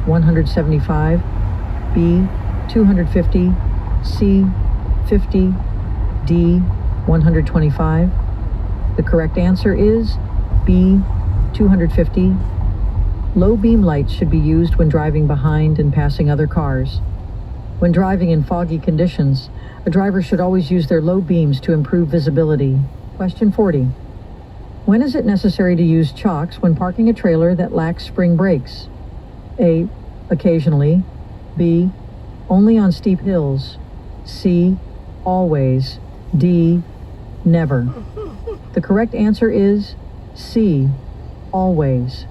175. B. 250. C. 50. D. 125. The correct answer is B. 250. Low beam lights should be used when driving behind and passing other cars. When driving in foggy conditions, a driver should always use their low beams to improve visibility. Question 40. When is it necessary to use chocks when parking a trailer that lacks spring brakes? A. Occasionally. B. Only on steep hills. C. Always. D. Never. The correct answer is C. Always.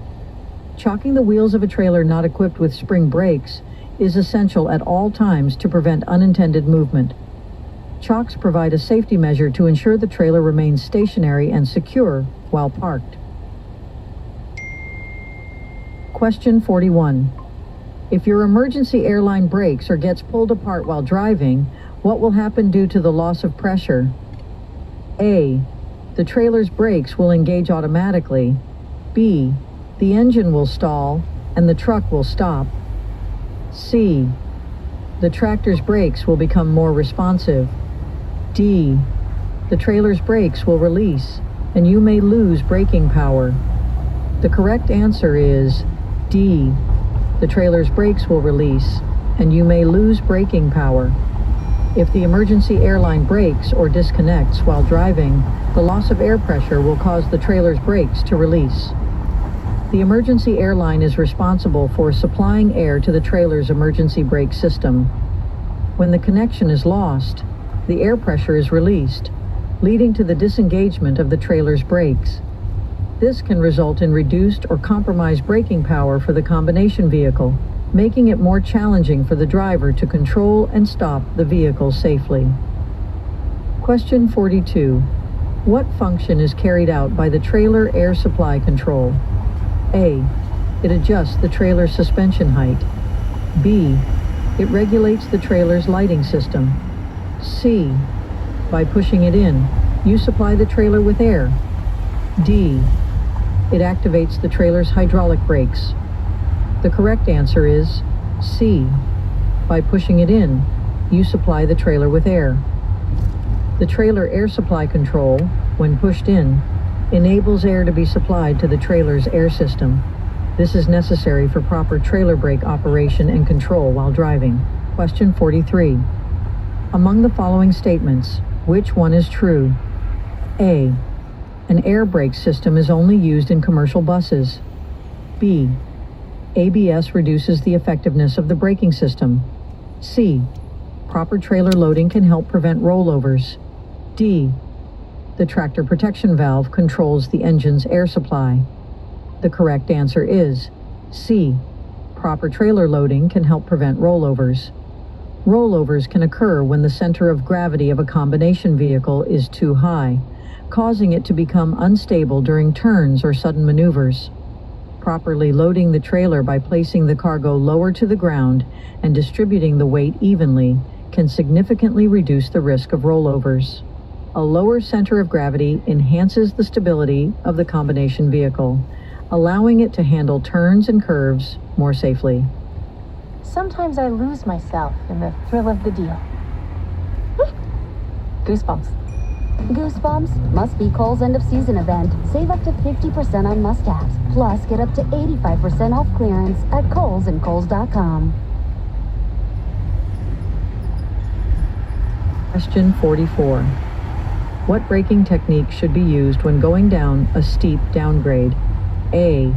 Chalking the wheels of a trailer not equipped with spring brakes is essential at all times to prevent unintended movement. Chocks provide a safety measure to ensure the trailer remains stationary and secure while parked. Question 41. If your emergency airline breaks or gets pulled apart while driving, what will happen due to the loss of pressure? A. The trailer's brakes will engage automatically. B. The engine will stall and the truck will stop. C. The tractor's brakes will become more responsive. D. The trailer's brakes will release and you may lose braking power. The correct answer is D. The trailer's brakes will release and you may lose braking power. If the emergency airline brakes or disconnects while driving, the loss of air pressure will cause the trailer's brakes to release. The emergency airline is responsible for supplying air to the trailer's emergency brake system. When the connection is lost, the air pressure is released, leading to the disengagement of the trailer's brakes. This can result in reduced or compromised braking power for the combination vehicle, making it more challenging for the driver to control and stop the vehicle safely. Question 42. What function is carried out by the trailer air supply control? A. It adjusts the trailer's suspension height. B. It regulates the trailer's lighting system. C. By pushing it in, you supply the trailer with air. D. It activates the trailer's hydraulic brakes. The correct answer is C. By pushing it in, you supply the trailer with air. The trailer air supply control, when pushed in, enables air to be supplied to the trailer's air system. This is necessary for proper trailer brake operation and control while driving. Question 43. Among the following statements, which one is true? A. An air brake system is only used in commercial buses. B. ABS reduces the effectiveness of the braking system. C. Proper trailer loading can help prevent rollovers. D. The tractor protection valve controls the engine's air supply. The correct answer is C. Proper trailer loading can help prevent rollovers. Rollovers can occur when the center of gravity of a combination vehicle is too high, causing it to become unstable during turns or sudden maneuvers. Properly loading the trailer by placing the cargo lower to the ground and distributing the weight evenly can significantly reduce the risk of rollovers. A lower center of gravity enhances the stability of the combination vehicle, allowing it to handle turns and curves more safely. Sometimes I lose myself in the thrill of the deal. Goosebumps. Goosebumps must be Kohl's end of season event. Save up to 50% on must-haves. Plus, get up to 85% off clearance at Kohl's and Kohls.com. Question 44. What braking technique should be used when going down a steep downgrade? A.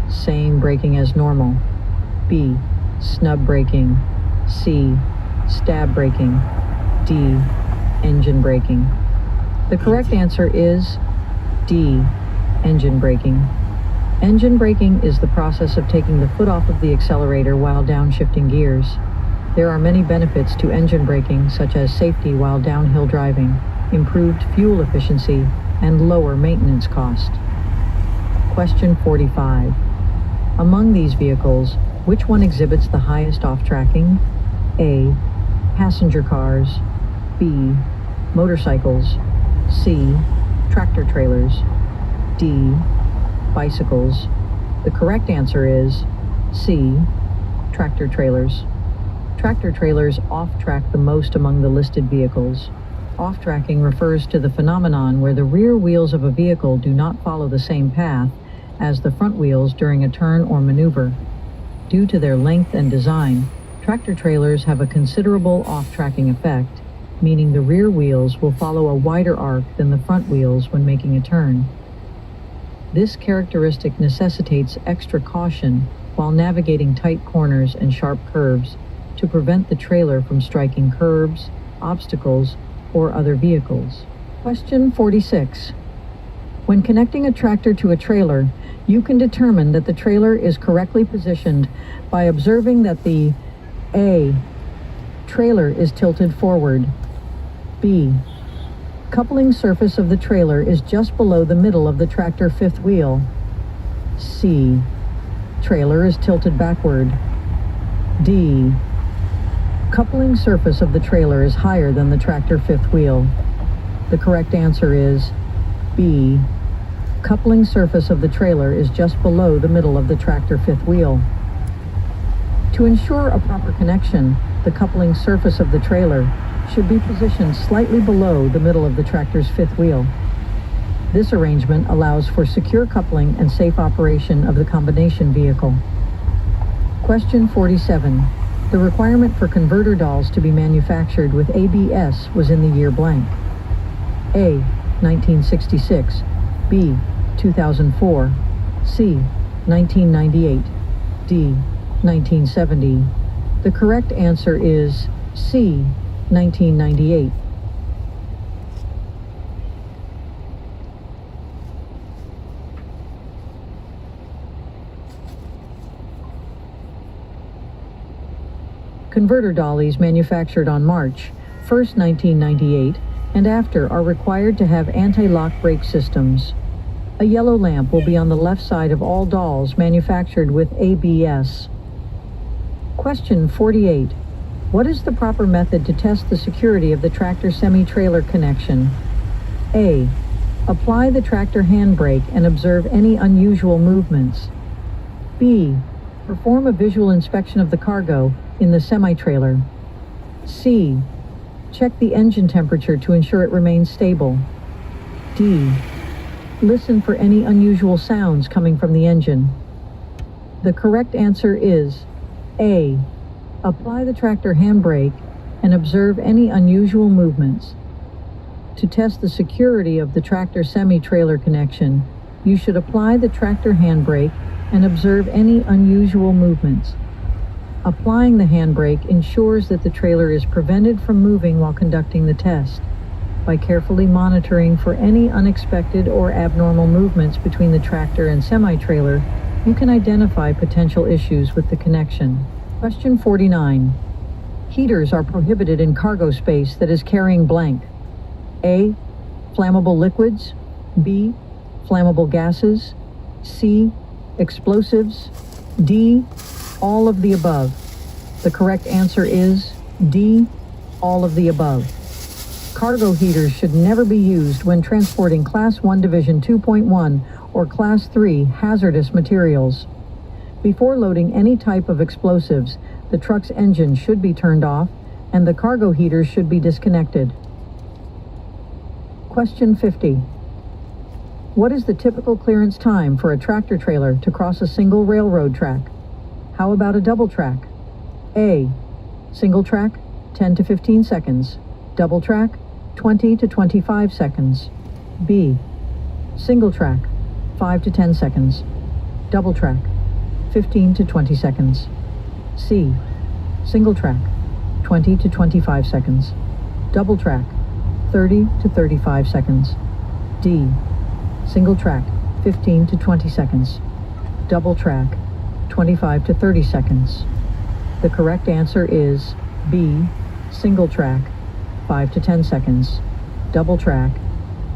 saying braking as normal. B. Snub braking. C. Stab braking. D. Engine braking. The correct answer is D. Engine braking. Engine braking is the process of taking the foot off of the accelerator while downshifting gears. There are many benefits to engine braking, such as safety while downhill driving, improved fuel efficiency, and lower maintenance cost. Question 45. Among these vehicles, which one exhibits the highest off-tracking? A. Passenger cars. B. Motorcycles. C. Tractor trailers. D. Bicycles. The correct answer is C. Tractor trailers. Tractor trailers off-track the most among the listed vehicles. Off-tracking refers to the phenomenon where the rear wheels of a vehicle do not follow the same path as the front wheels during a turn or maneuver. Due to their length and design, tractor trailers have a considerable off-tracking effect, meaning the rear wheels will follow a wider arc than the front wheels when making a turn. This characteristic necessitates extra caution while navigating tight corners and sharp curves to prevent the trailer from striking curbs, obstacles, or other vehicles. Question 46. When connecting a tractor to a trailer, you can determine that the trailer is correctly positioned by observing that the A. Trailer is tilted forward. B. Coupling surface of the trailer is just below the middle of the tractor fifth wheel. C. Trailer is tilted backward. D. Coupling surface of the trailer is higher than the tractor fifth wheel. The correct answer is B. Coupling surface of the trailer is just below the middle of the tractor fifth wheel. To ensure a proper connection, the coupling surface of the trailer should be positioned slightly below the middle of the tractor's fifth wheel. This arrangement allows for secure coupling and safe operation of the combination vehicle. Question 47. The requirement for converter dolls to be manufactured with ABS was in the year blank. A. 1966. B. 2004. C. 1998. D. 1970. The correct answer is C. 1998. Converter dollies manufactured on March 1st, 1998 and after are required to have anti-lock brake systems. A yellow lamp will be on the left side of all dolls manufactured with ABS. Question 48. What is the proper method to test the security of the tractor semi-trailer connection? A. Apply the tractor handbrake and observe any unusual movements. B. Perform a visual inspection of the cargo in the semi-trailer. C. Check the engine temperature to ensure it remains stable. D. Listen for any unusual sounds coming from the engine. The correct answer is A. Apply the tractor handbrake and observe any unusual movements. To test the security of the tractor semi-trailer connection, you should apply the tractor handbrake and observe any unusual movements. Applying the handbrake ensures that the trailer is prevented from moving while conducting the test. By carefully monitoring for any unexpected or abnormal movements between the tractor and semi-trailer, you can identify potential issues with the connection. Question 49. Heaters are prohibited in cargo space that is carrying blank. A. Flammable liquids. B. Flammable gases. C. Explosives. D. All of the above. The correct answer is D. All of the above. Cargo heaters should never be used when transporting Class 1 Division 2.1 or Class 3 hazardous materials. Before loading any type of explosives, the truck's engine should be turned off and the cargo heaters should be disconnected. Question 50. What is the typical clearance time for a tractor trailer to cross a single railroad track? How about a double track? A. Single track, 10 to 15 seconds. Double track, 20 to 25 seconds. B. Single track, 5 to 10 seconds. Double track, 15 to 20 seconds. C. Single track, 20 to 25 seconds. Double track, 30 to 35 seconds. D. Single track, 15 to 20 seconds. Double track, 25 to 30 seconds. The correct answer is B. Single track, 5 to 10 seconds. Double track,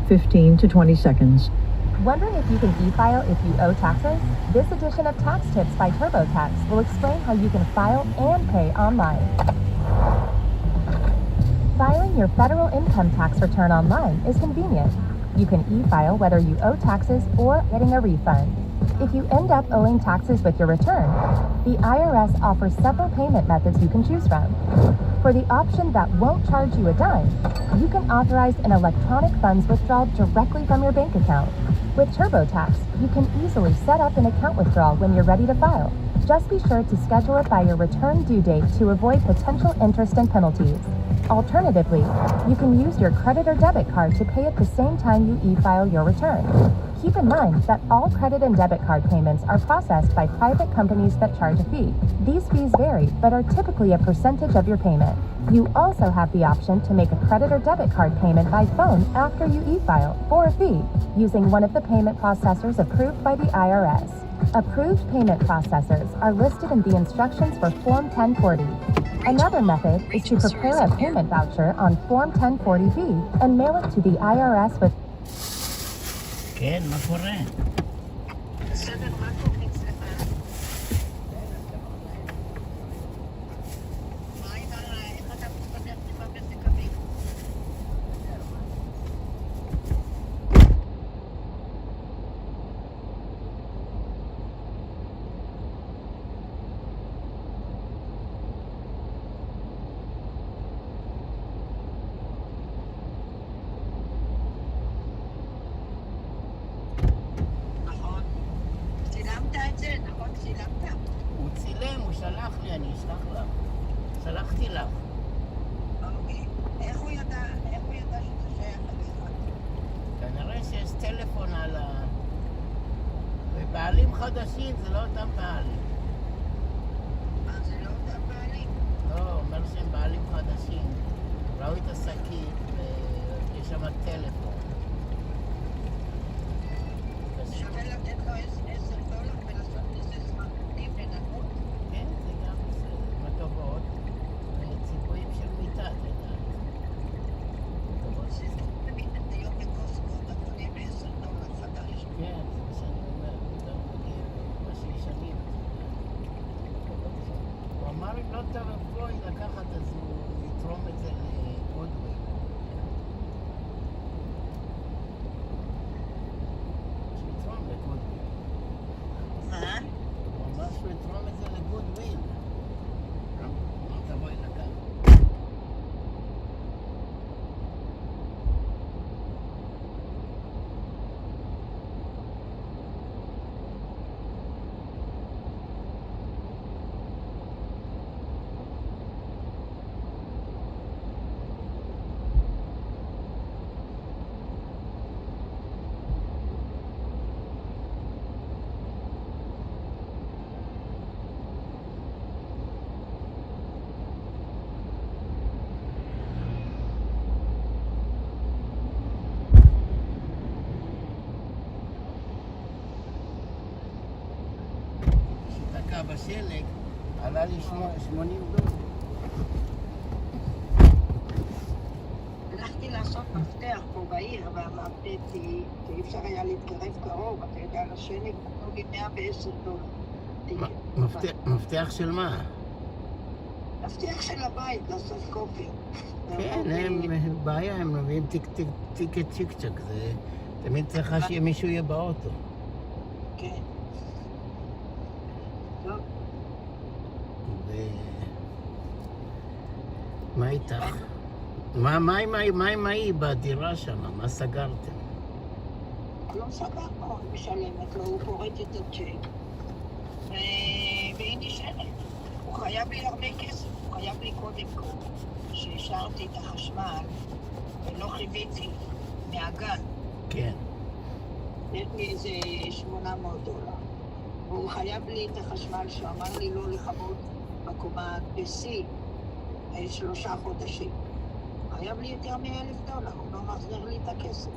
15 to 20 seconds. Wondering if you can e-file if you owe taxes? This edition of Tax Tips by TurboTax will explain how you can file and pay online. Filing your federal income tax return online is convenient. You can e-file whether you owe taxes or getting a refund. If you end up owing taxes with your return, the IRS offers several payment methods you can choose from. For the option that won't charge you a dime, you can authorize an electronic funds withdrawal directly from your bank account. With TurboTax, you can easily set up an account withdrawal when you're ready to file. Just be sure to schedule it by your return due date to avoid potential interest and penalties. Alternatively, you can use your credit or debit card to pay at the same time you e-file your return. Keep in mind that all credit and debit card payments are processed by private companies that charge a fee. These fees vary, but are typically a percentage of your payment. You also have the option to make a credit or debit card payment by phone after you e-file for a fee, using one of the payment processors approved by the IRS. Approved payment processors are listed in the instructions for Form 1040. Another method is to prepare a payment voucher on Form 1040B and mail it to the IRS with... כן, מה קורה? בסדר, מה קורה אצלך? איך אתה מסתדר עם המזג אוויר? הוא צילם, הוא שלח לי, אני אשלח לך. שלחתי לך. אוקיי. איך הוא ידע שזה שייך אליך? כנראה שיש טלפון על ה... ובעלים חדשים, זה לא אותם בעלים. מה, זה לא אותם בעלים? לא, אומר שהם בעלים חדשים. ראו את השקית ויש שם טלפון. שווה לתת לו $10 ולעשות לזה זמנים לנקות? כן, זה גם מטובות וציפויים של מיטה, אתה יודע. זה יום בקוסקו, אתה קונה $10 חדש. כן, זה מה שאני אומר, גם מגיע מה שישנים. הוא אמר אם לא תבואי לקחת אז הוא יתרום את זה לגודוויל. שיתרום לגודוויל. מה? הוא אמר שהוא יתרום את זה לגודוויל. לא תבואי לקחת. שתקע בשלג, עלה לי $80. הלכתי לעשות מפתח פה בעיר, ואמרתי, כי אי אפשר היה להתקרב קרוב, אתה יודע, לשלג, נתנו לי $110. מפתח של מה? מפתח של הבית, לעשות קופי. כן, הם בעיה, הם מביאים טיקט צ'יק צ'ק, זה תמיד צריכה שמישהו יהיה באוטו. כן. טוב. מה איתך? מה עם ההיא בדירה שם? מה סגרתם? לא סגרנו, היא משלמת לו, הוא פורט את הצ'ק. והיא נשארת. הוא חייב לי הרבה כסף, הוא חייב לי קודם כל, שהשארתי את החשמל ולא חיוויתי מהגן. כן. יש לי איזה $800. והוא חייב לי את החשמל שהוא אמר לי לא לכבות בקומה ב-C 3 חודשים. חייב לי יותר $1,000, הוא לא מחזיר לי את הכסף.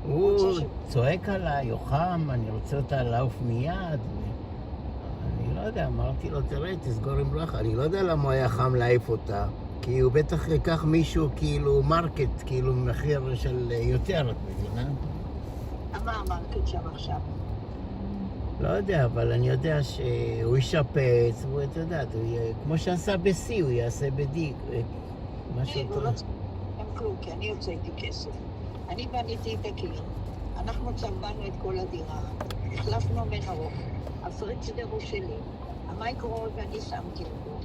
הוא צועק עליי, יוחם, אני רוצה אותה לעוף מיד. אני לא יודע, אמרתי לו, תראה, תסגור עם ברכה. אני לא יודע למה הוא היה חם להעיף אותה, כי הוא בטח ייקח מישהו כאילו מרקט, כאילו מחיר של יותר, את מבינה? מה המרקט שם עכשיו? לא יודע, אבל אני יודע שהוא ישפץ, והוא, אתה יודע, כמו שעשה ב-C, הוא יעשה ב-D, משהו טוב. אין כלום, כי אני יוצאתי כסף. אני בניתי את הקיר, אנחנו צבענו את כל הדירה, החלפנו מנורות, הפריג'דר הוא שלי, המייקרואב אני שמתי אותו,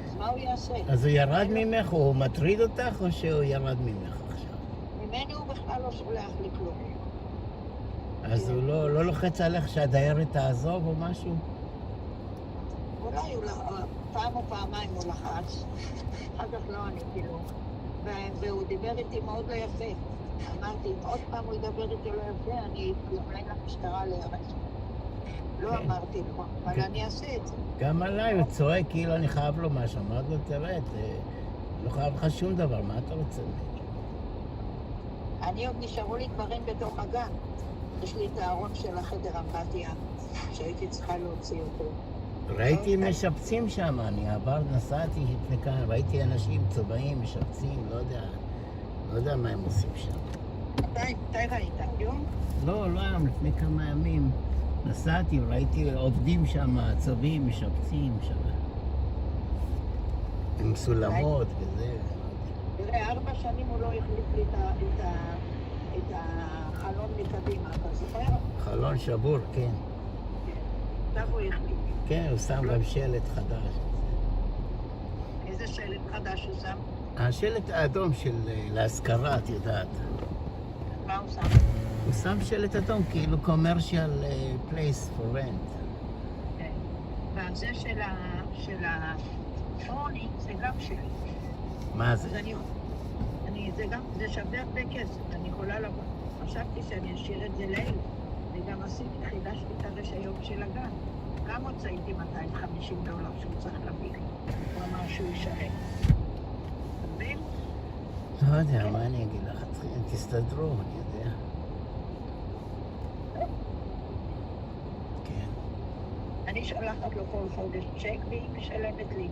אז מה הוא יעשה? אז הוא ירד ממך, הוא מטריד אותך, או שהוא ירד ממך עכשיו? ממני הוא בכלל לא שולח לי כלום. אז הוא לא לוחץ עליך שהדיירת תעזוב או משהו? אולי פעם או פעמיים הוא לחץ, אחר כך לא עניתי לו, והוא דיבר איתי מאוד לא יפה. אמרתי, אם עוד פעם הוא ידבר איתי לא יפה, אני אתלונן למשטרה להרס. לא אמרתי לו, אבל אני אעשה את זה. גם עליי הוא צועק, כאילו אני חייב לו משהו. אמרתי לו, תראה, לא חייב לך שום דבר, מה אתה רוצה? אני עוד נשארו לי דברים בתוך הגן. יש לי את הארון של החדר אמבטיה, שהייתי צריכה להוציא אותו. ראיתי משפצים שם, אני נסעתי לפני כאן, ראיתי אנשים צבעים, משפצים, לא יודע מה הם עושים שם. מתי ראית? היום? לא היום, לפני כמה ימים. נסעתי וראיתי עובדים שם, צובעים, משפצים שם. עם סולמות וזה. תראה, 4 שנים הוא לא החליף לי את החלון מקדימה, אתה זוכר? חלון שבור, כן. עכשיו הוא החליף. כן, הוא שם גם שלט חדש. איזה שלט חדש הוא שם? השלט האדום של להשכרה, את יודעת. מה הוא שם? הוא שם שלט אדום, כאילו commercial place for rent. כן. והזה של הפוני, זה גם שלי. מה זה? זה שווה הרבה כסף, אני יכולה לבוא. חשבתי שאני אשאיר את זה לאלו, וגם חידשתי את הרישיון של הגן. גם הוצאתי $250 שהוא צריך להביא לי. הוא אמר שהוא ישלם. מבין? לא יודע, מה אני אגיד לך? תסתדרו, אני יודע. כן. אני שולחת לו כל חודש צ'ק והיא משלמת לי.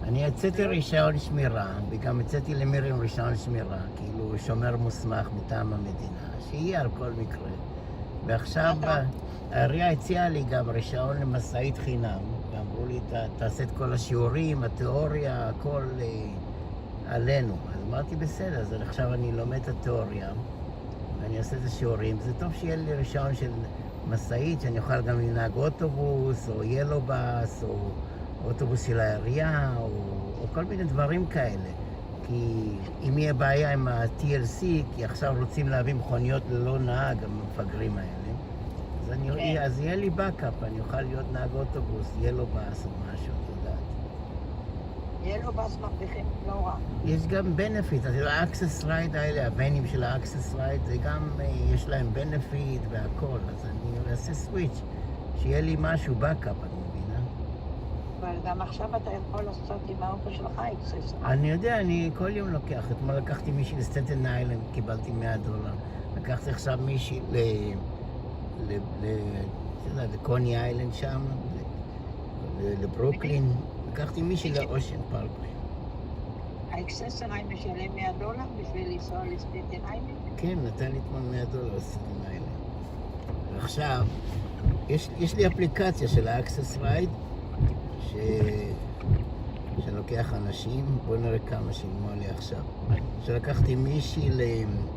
אני יצאתי רישיון שמירה, וגם יצאתי למירים רישיון שמירה, כאילו שומר מוסמך מטעם המדינה, שיהיה על כל מקרה. ועכשיו העירייה הציעה לי גם רישיון למשאית חינם, ואמרו לי, תעשה את כל השיעורים, התיאוריה, הכל עלינו. אז אמרתי, בסדר, אז עכשיו אני לומד את התיאוריה, ואני עושה את השיעורים. זה טוב שיהיה לי רישיון של משאית, שאני אוכל גם לנהג אוטובוס, או ילובס, או אוטובוס של העירייה, או כל מיני דברים כאלה. כי אם יהיה בעיה עם ה-TLC, כי עכשיו רוצים להביא מכוניות ללא נהג, המפגרים האלה, אז יהיה לי בקאפ, אני אוכל להיות נהג אוטובוס, ילובס או משהו, את יודעת. ילובס מרוויחים לא רע. יש גם בנפיט, ה-access ride האלה, הבנים של ה-access ride, זה גם, יש להם בנפיט והכל, אז אני אעשה סוויץ', שיהיה לי משהו בקאפ, אבל גם עכשיו אתה יכול לעשות עם האוטו שלך אקסס. אני יודע, אני כל יום לוקח. אתמול לקחתי מישהי לסטטן איילנד, קיבלתי $100. לקחתי עכשיו מישהי לקוני איילנד שם, לברוקלין. לקחתי מישהי לאושן פארק. האקססורי משלם $100 בשביל לנסוע לסטטן איילנד? כן, נתן לי אתמול $100 לסטטן איילנד. ועכשיו, יש לי אפליקציה של ה-access ride, שלוקח אנשים, בואו נראה כמה שילמו לי עכשיו. שלקחתי מישהי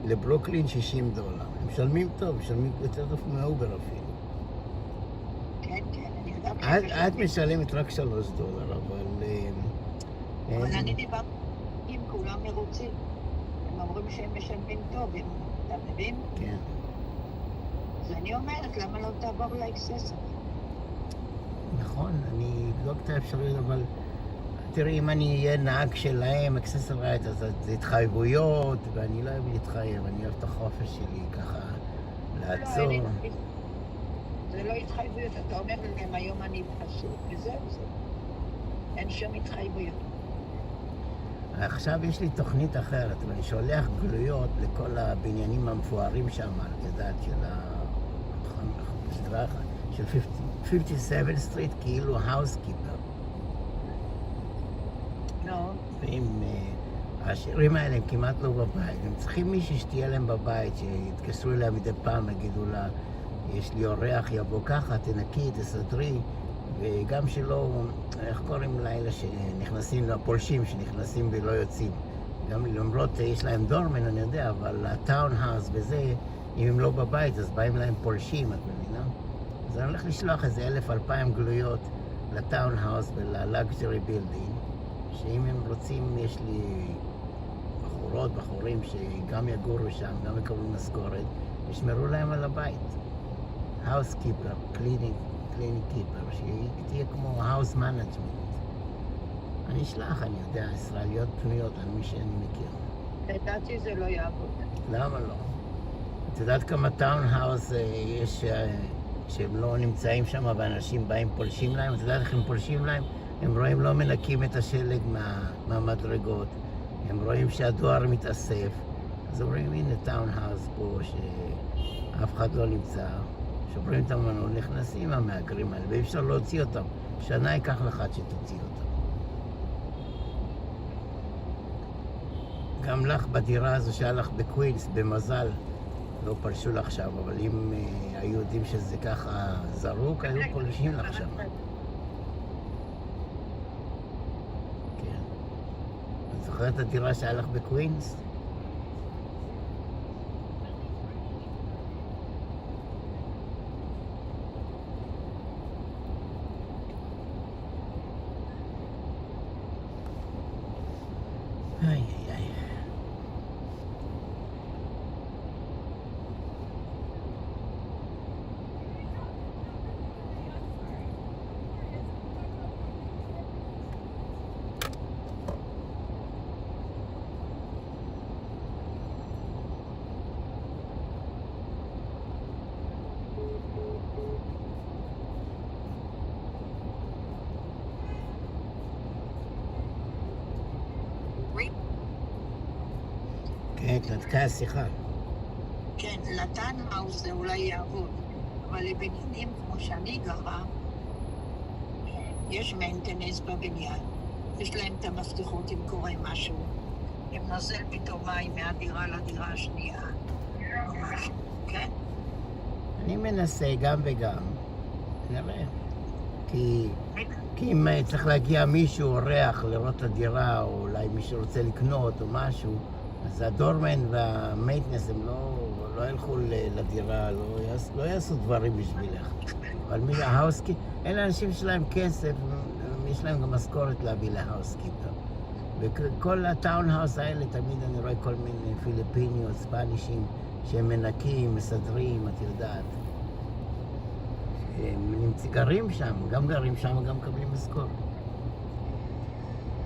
לברוקלין $60. הם משלמים טוב, משלמים יותר טוב מהאובר אפילו. כן, אני יודעת. את משלמת רק $3, אבל אני דיברתי עם כולם מרוצים. הם אומרים שהם משלמים טוב, אתה מבין? כן. אז אני אומרת, למה לא תעבור לאקססור? נכון, אני אבדוק את האפשרויות, אבל תראי, אם אני אהיה נהג שלהם, אקססורייט, אז זה התחייבויות, ואני לא אוהב להתחייב, אני אוהב את החופש שלי ככה לעצור. זה לא התחייבויות, אתה אומר להם היום אני פשוט, וזהו זה. אין שום התחייבויות. עכשיו יש לי תוכנית אחרת, ואני שולח גלויות לכל הבניינים המפוארים שם, את יודעת, של 57 סטריט, כאילו האוסקיפר. נו. ואם העשירים האלה הם כמעט לא בבית, הם צריכים מישהו שתהיה להם בבית, שיתקשרו אליה מדי פעם, יגידו לה, יש לי אורח, יבוא ככה, תנקי, תסדרי, וגם שלא, איך קוראים לילה שנכנסים, הפולשים שנכנסים ולא יוצאים. גם למרות יש להם דורמן, אני יודע, אבל הטאון-האוס וזה, אם הם לא בבית, אז באים להם פולשים, את מבינה? אז אני הולך לשלוח איזה 1,000-2,000 גלויות לטאון-האוס וללאגז'רי בילדינג, שאם הם רוצים, יש לי בחורים שגם יגורו שם, גם יקבלו משכורת, ישמרו להם על הבית. housekeeper, cleaning keeper, שהיא תהיה כמו house management. אני אשלח, אני יודע, ישראליות פנויות על מי שאני מכיר. לדעתי זה לא יעבוד. למה לא? את יודעת כמה טאון-האוס יש שהם לא נמצאים שם ואנשים באים פולשים להם? את יודעת איך הם פולשים להם? הם רואים לא מנקים את השלג מהמדרגות, הם רואים שהדואר מתאסף, אז אומרים, הנה טאון-האוס פה שאף אחד לא נמצא, שוברים את המנעול, נכנסים המהגרים האלה, ואי אפשר להוציא אותם. שנה ייקח לך עד שתוציא אותם. גם לך בדירה הזו שהיה לך בקווינס, במזל, לא פלשו לך שם, אבל אם היו יודעים שזה ככה זרוק, היו פולשים לך שם. כן. את זוכרת את הדירה שהיה לך בקווינס? איי, איי, איי. כן, התנתקה השיחה. כן, לטאון-האוס זה אולי יעבוד, אבל לבניינים כמו שאני גרה, יש מיינטננס בבניין, יש להם את המפתחות אם קורה משהו, אם נוזל פתאום מים מהדירה לדירה השנייה, או משהו, כן? אני מנסה גם וגם, נראה. כי אם צריך להגיע מישהו, אורח, לראות את הדירה, או אולי מישהו רוצה לקנות או משהו, אז הדורמן והמייטנס הם לא ילכו לדירה, לא יעשו דברים בשבילך. אבל מי ההאוסקיפר, אלה אנשים שלהם כסף, יש להם גם משכורת להביא להאוסקיפר. וכל הטאון-האוס האלה, תמיד אני רואה כל מיני פיליפיניות, ספנישים, שהם מנקים, מסדרים, את יודעת. הם גרים שם, גם מקבלים משכורת.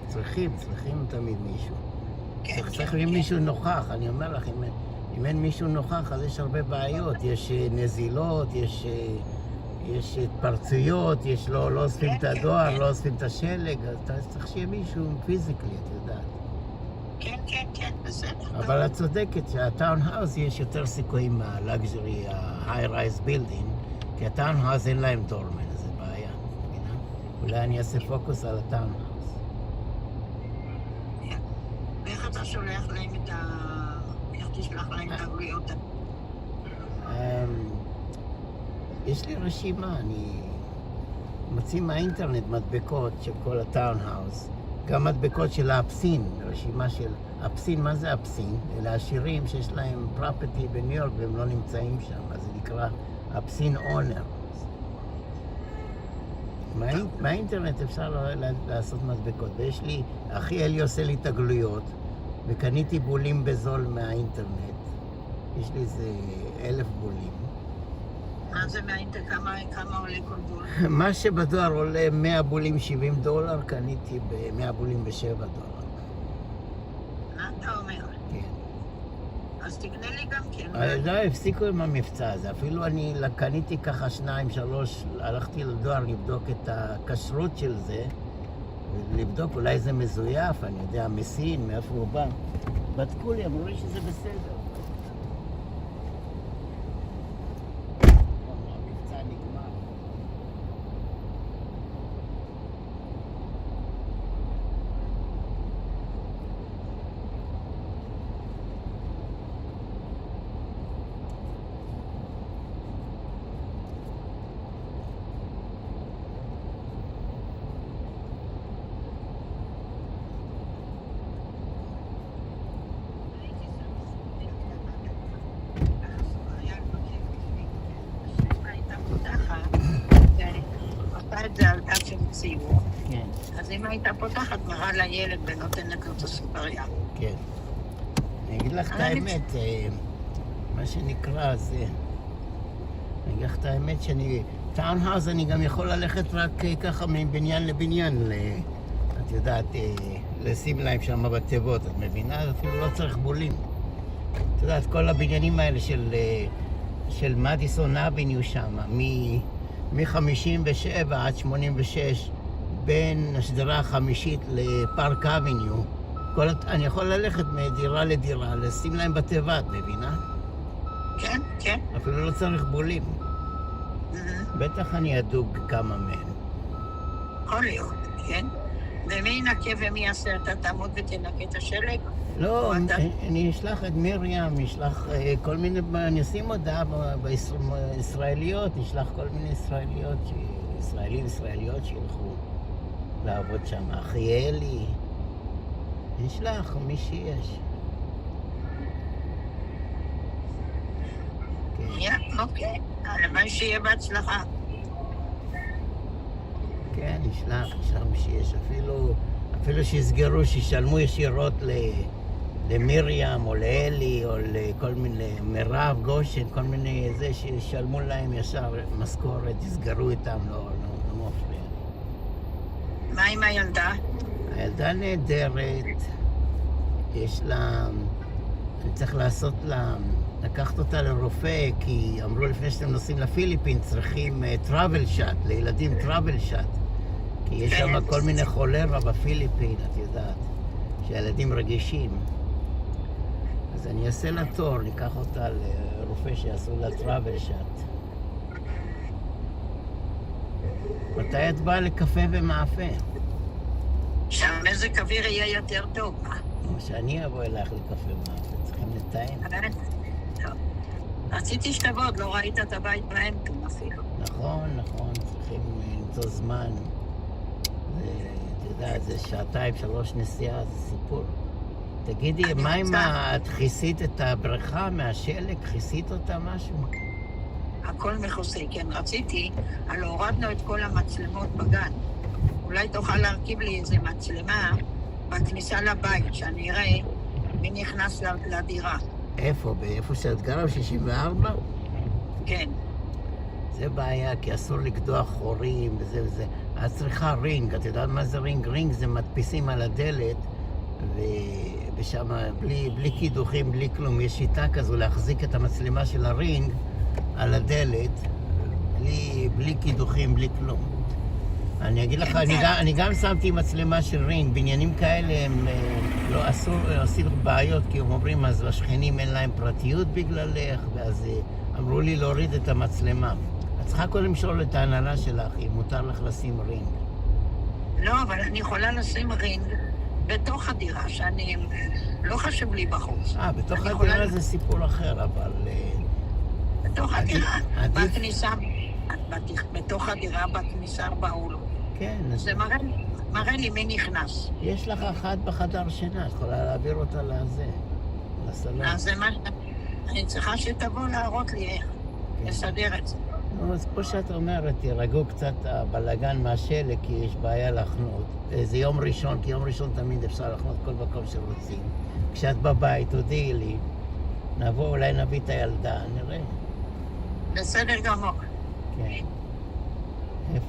צריכים תמיד מישהו. צריך מישהו נוכח, אני אומר לך, אם אין מישהו נוכח, אז יש הרבה בעיות. יש נזילות, יש התפרצויות, לא אוספים את הדואר, לא אוספים את השלג, אז צריך שיהיה מישהו פיזיקלי, את יודעת. כן, בסדר. אבל את צודקת שהטאון-האוס יש יותר סיכויים מהלאגז'רי, ה-high-rise building, כי הטאון-האוס אין להם דורמן, אז זה בעיה. אולי אני אעשה פוקוס על הטאון-האוס. ואיך אתה שולח להם איך תשלח להם את הגלויות? יש לי רשימה, אני מוציא מהאינטרנט מדבקות של כל הטאון-האוס, גם מדבקות של האפסין, רשימה של אפסין. מה זה אפסין? אלה עשירים שיש להם פרופרטי בניו יורק והם לא נמצאים שם, אז זה נקרא אפסין אונר. מהאינטרנט אפשר לעשות מדבקות, ויש לי, אחי אלי עושה לי את הגלויות, וקניתי בולים בזול מהאינטרנט. יש לי איזה 1,000 בולים. מה זה מהאינטרנט? כמה עולה כל בול? מה שבדואר עולה 100 בולים $70, קניתי ב-100 בולים $7. מה אתה אומר? כן. אז תקנה לי גם כן. לא, הפסיקו עם המבצע הזה. אפילו אני קניתי ככה 2, 3, הלכתי לדואר לבדוק את הכשרות של זה, לבדוק אולי זה מזויף, אני יודע, מסין, מאיפה הוא בא. בדקו לי, אמרו לי שזה בסדר. המבצע נגמר. ציור. כן. אז אם הייתה פותחת, מראה לילד ונותנת לו את הסוכריה. כן. אני אגיד לך את האמת, מה שנקרא זה... אני אגיד לך את האמת שאני... טאונהאוז אני גם יכול ללכת רק ככה מבניין לבניין, את יודעת, לשים להם שם בתיבות, את מבינה? אפילו לא צריך בולים. את יודעת, כל הבניינים האלה של מדיסון אביניו שם, מ-57 עד 86, בין השדרה החמישית לפארק אביניו, אני יכול ללכת מדירה לדירה, לשים להם בתיבה, את מבינה? כן, כן. אפילו לא צריך בולים. בטח אני אדוג כמה מהם. יכול להיות, כן. ומי ינקה ומי יעשה? אתה תעמוד ותנקה את השלג? לא, אני אשלח את מרים, אשלח כל מיני, אני אשים הודעה בישראליות, אשלח כל מיני ישראליות שילכו לעבוד שם. אחיילי, אשלח מי שיש. אוקיי, הלוואי שיהיה בהצלחה. כן, נשלח מי שיש. אפילו שיסגרו, שישלמו ישירות למרים או לאלי או לכל מיני, מירב, גושן, כל מיני זה, שישלמו להם ישר משכורת, יסגרו איתם, לא מפריע. מה עם הילדה? הילדה נהדרת, יש לה, אני צריך לקחת אותה לרופא, כי אמרו לפני שאתם נוסעים לפיליפין צריכים טראבל שאט, לילדים טראבל שאט. כי יש שם כל מיני חולרה בפיליפין, את יודעת, שהילדים רגישים. אז אני אעשה לה תור, ניקח אותה לרופא שיעשו לה טראבל שאט. מתי את באה לקפה ומאפה? שהמזג אוויר יהיה יותר טוב. שאני אבוא אלייך לקפה ומאפה, צריכים לתאם. רציתי שתבוא, לא ראית את הבית באנטון אפילו. נכון, צריכים למצוא זמן. אתה יודע, זה 2-3 נסיעה, זה סיפור. תגידי, מה אם את כיסית את הבריכה מהשלג? כיסית אותה משהו? הכל מכוסה, כן, רציתי, אבל הורדנו את כל המצלמות בגן. אולי תוכל להרכיב לי איזה מצלמה בכניסה לבית, שאני אראה מי נכנס לדירה. איפה? באיפה שאת גרה? 64? כן. זה בעיה, כי אסור לקדוח חורים וזה וזה. את צריכה רינג, את יודעת מה זה רינג? רינג זה מדפיסים על הדלת, ושם בלי קידוחים, בלי כלום. יש שיטה כזו להחזיק את המצלמה של הרינג על הדלת, בלי קידוחים, בלי כלום. אני אגיד לך, אני גם שמתי מצלמה של רינג. בניינים כאלה הם לא אסור, עושים בעיות, כי הם אומרים, אז לשכנים אין להם פרטיות בגללך, ואז אמרו לי להוריד את המצלמה. את צריכה קודם לשאול את ההנהלה שלך, אם מותר לך לשים רינג. לא, אבל אני יכולה לשים רינג בתוך הדירה, שאני לא חשוב לי בחוץ. בתוך הדירה זה סיפור אחר, אבל... בתוך הדירה, בכניסה, בתוך הדירה, בכניסה באולו. כן. זה מראה לי מי נכנס. יש לך אחת בחדר שינה, את יכולה להעביר אותה לסלון. אז זה מה... אני צריכה שתבוא להראות לי איך לסדר את זה. אז כמו שאת אומרת, תירגעו קצת הבלגן מהשלג, כי יש בעיה לחנות. זה יום ראשון, כי יום ראשון תמיד אפשר לחנות כל מקום שרוצים. כשאת בבית, תודיעי לי, נבוא, אולי נביא את הילדה, נראה. בסדר גמור. כן.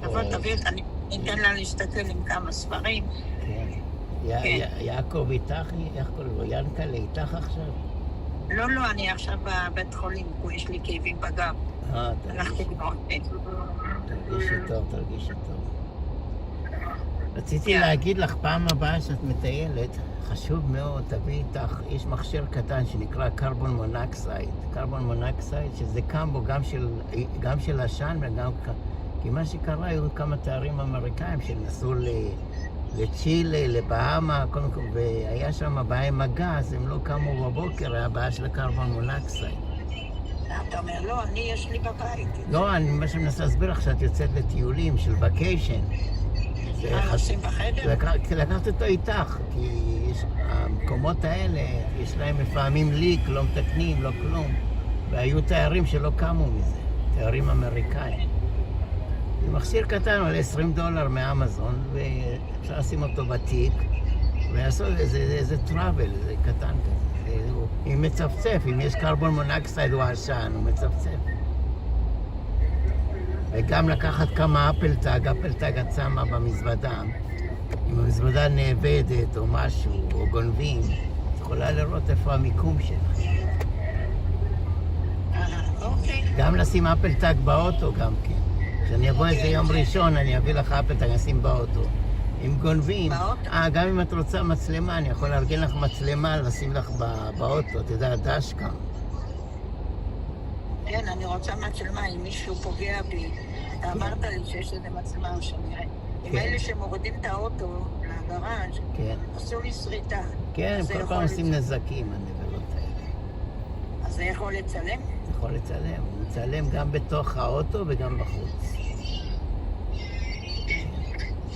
אבל תביא, אני אתן לה להסתכל עם כמה ספרים. כן. יעקב איתך, איך קוראים לו? ינקלה איתך עכשיו? לא, אני עכשיו בבית חולים, פה יש לי כאבים בגב. הלכתי לגרונטין. תרגישי טוב. רציתי להגיד לך, פעם הבאה שאת מטיילת, חשוב מאוד, תביא איתך, יש מכשיר קטן שנקרא קרבון מונוקסייד. קרבון מונוקסייד, שזה קם בו גם של עשן וגם... כי מה שקרה, היו כמה תיירים אמריקאים שנסעו לצ'ילה, לבהמה, והיה שם בעיה עם הגז, הם לא קמו בבוקר, היה בעיה של הקרבון מונוקסייד. אתה אומר, לא, יש לי בבית. לא, מה שמנסה להסביר לך שאת יוצאת לטיולים של וקיישן. לשים בחדר? לקחת אותו איתך, כי המקומות האלה, יש להם לפעמים ליק, לא מתקנים, לא כלום. והיו תיירים שלא קמו מזה, תיירים אמריקאים. זה מכשיר קטן, עולה $20 מאמזון, ואפשר לשים אותו בתיק, ולעשות איזה טראבל, זה קטן כזה. הוא מצפצף, אם יש קרבון מונוקסייד או עשן, הוא מצפצף. וגם לקחת כמה אפלטג את שמה במזוודה. אם המזוודה נאבדת או משהו, או גונבים, את יכולה לראות איפה המיקום שלך. גם לשים אפלטג באוטו גם כן. כשאני אבוא איזה יום ראשון, אני אביא לך אפלטג, אשים באוטו. אם גונבים, גם אם את רוצה מצלמה, אני יכול לארגן לך מצלמה, לשים לך באוטו, אתה יודע, דשקה. כן, אני רוצה מצלמה, אם מישהו פוגע בי. אתה אמרת לי שיש איזה מצלמה שנראה. עם אלה שמורידים את האוטו לגראז', עשו לי שריטה. כן, כל פעם עושים נזקים, הנבלות האלה. אז זה יכול לצלם? יכול לצלם. הוא מצלם גם בתוך האוטו וגם בחוץ.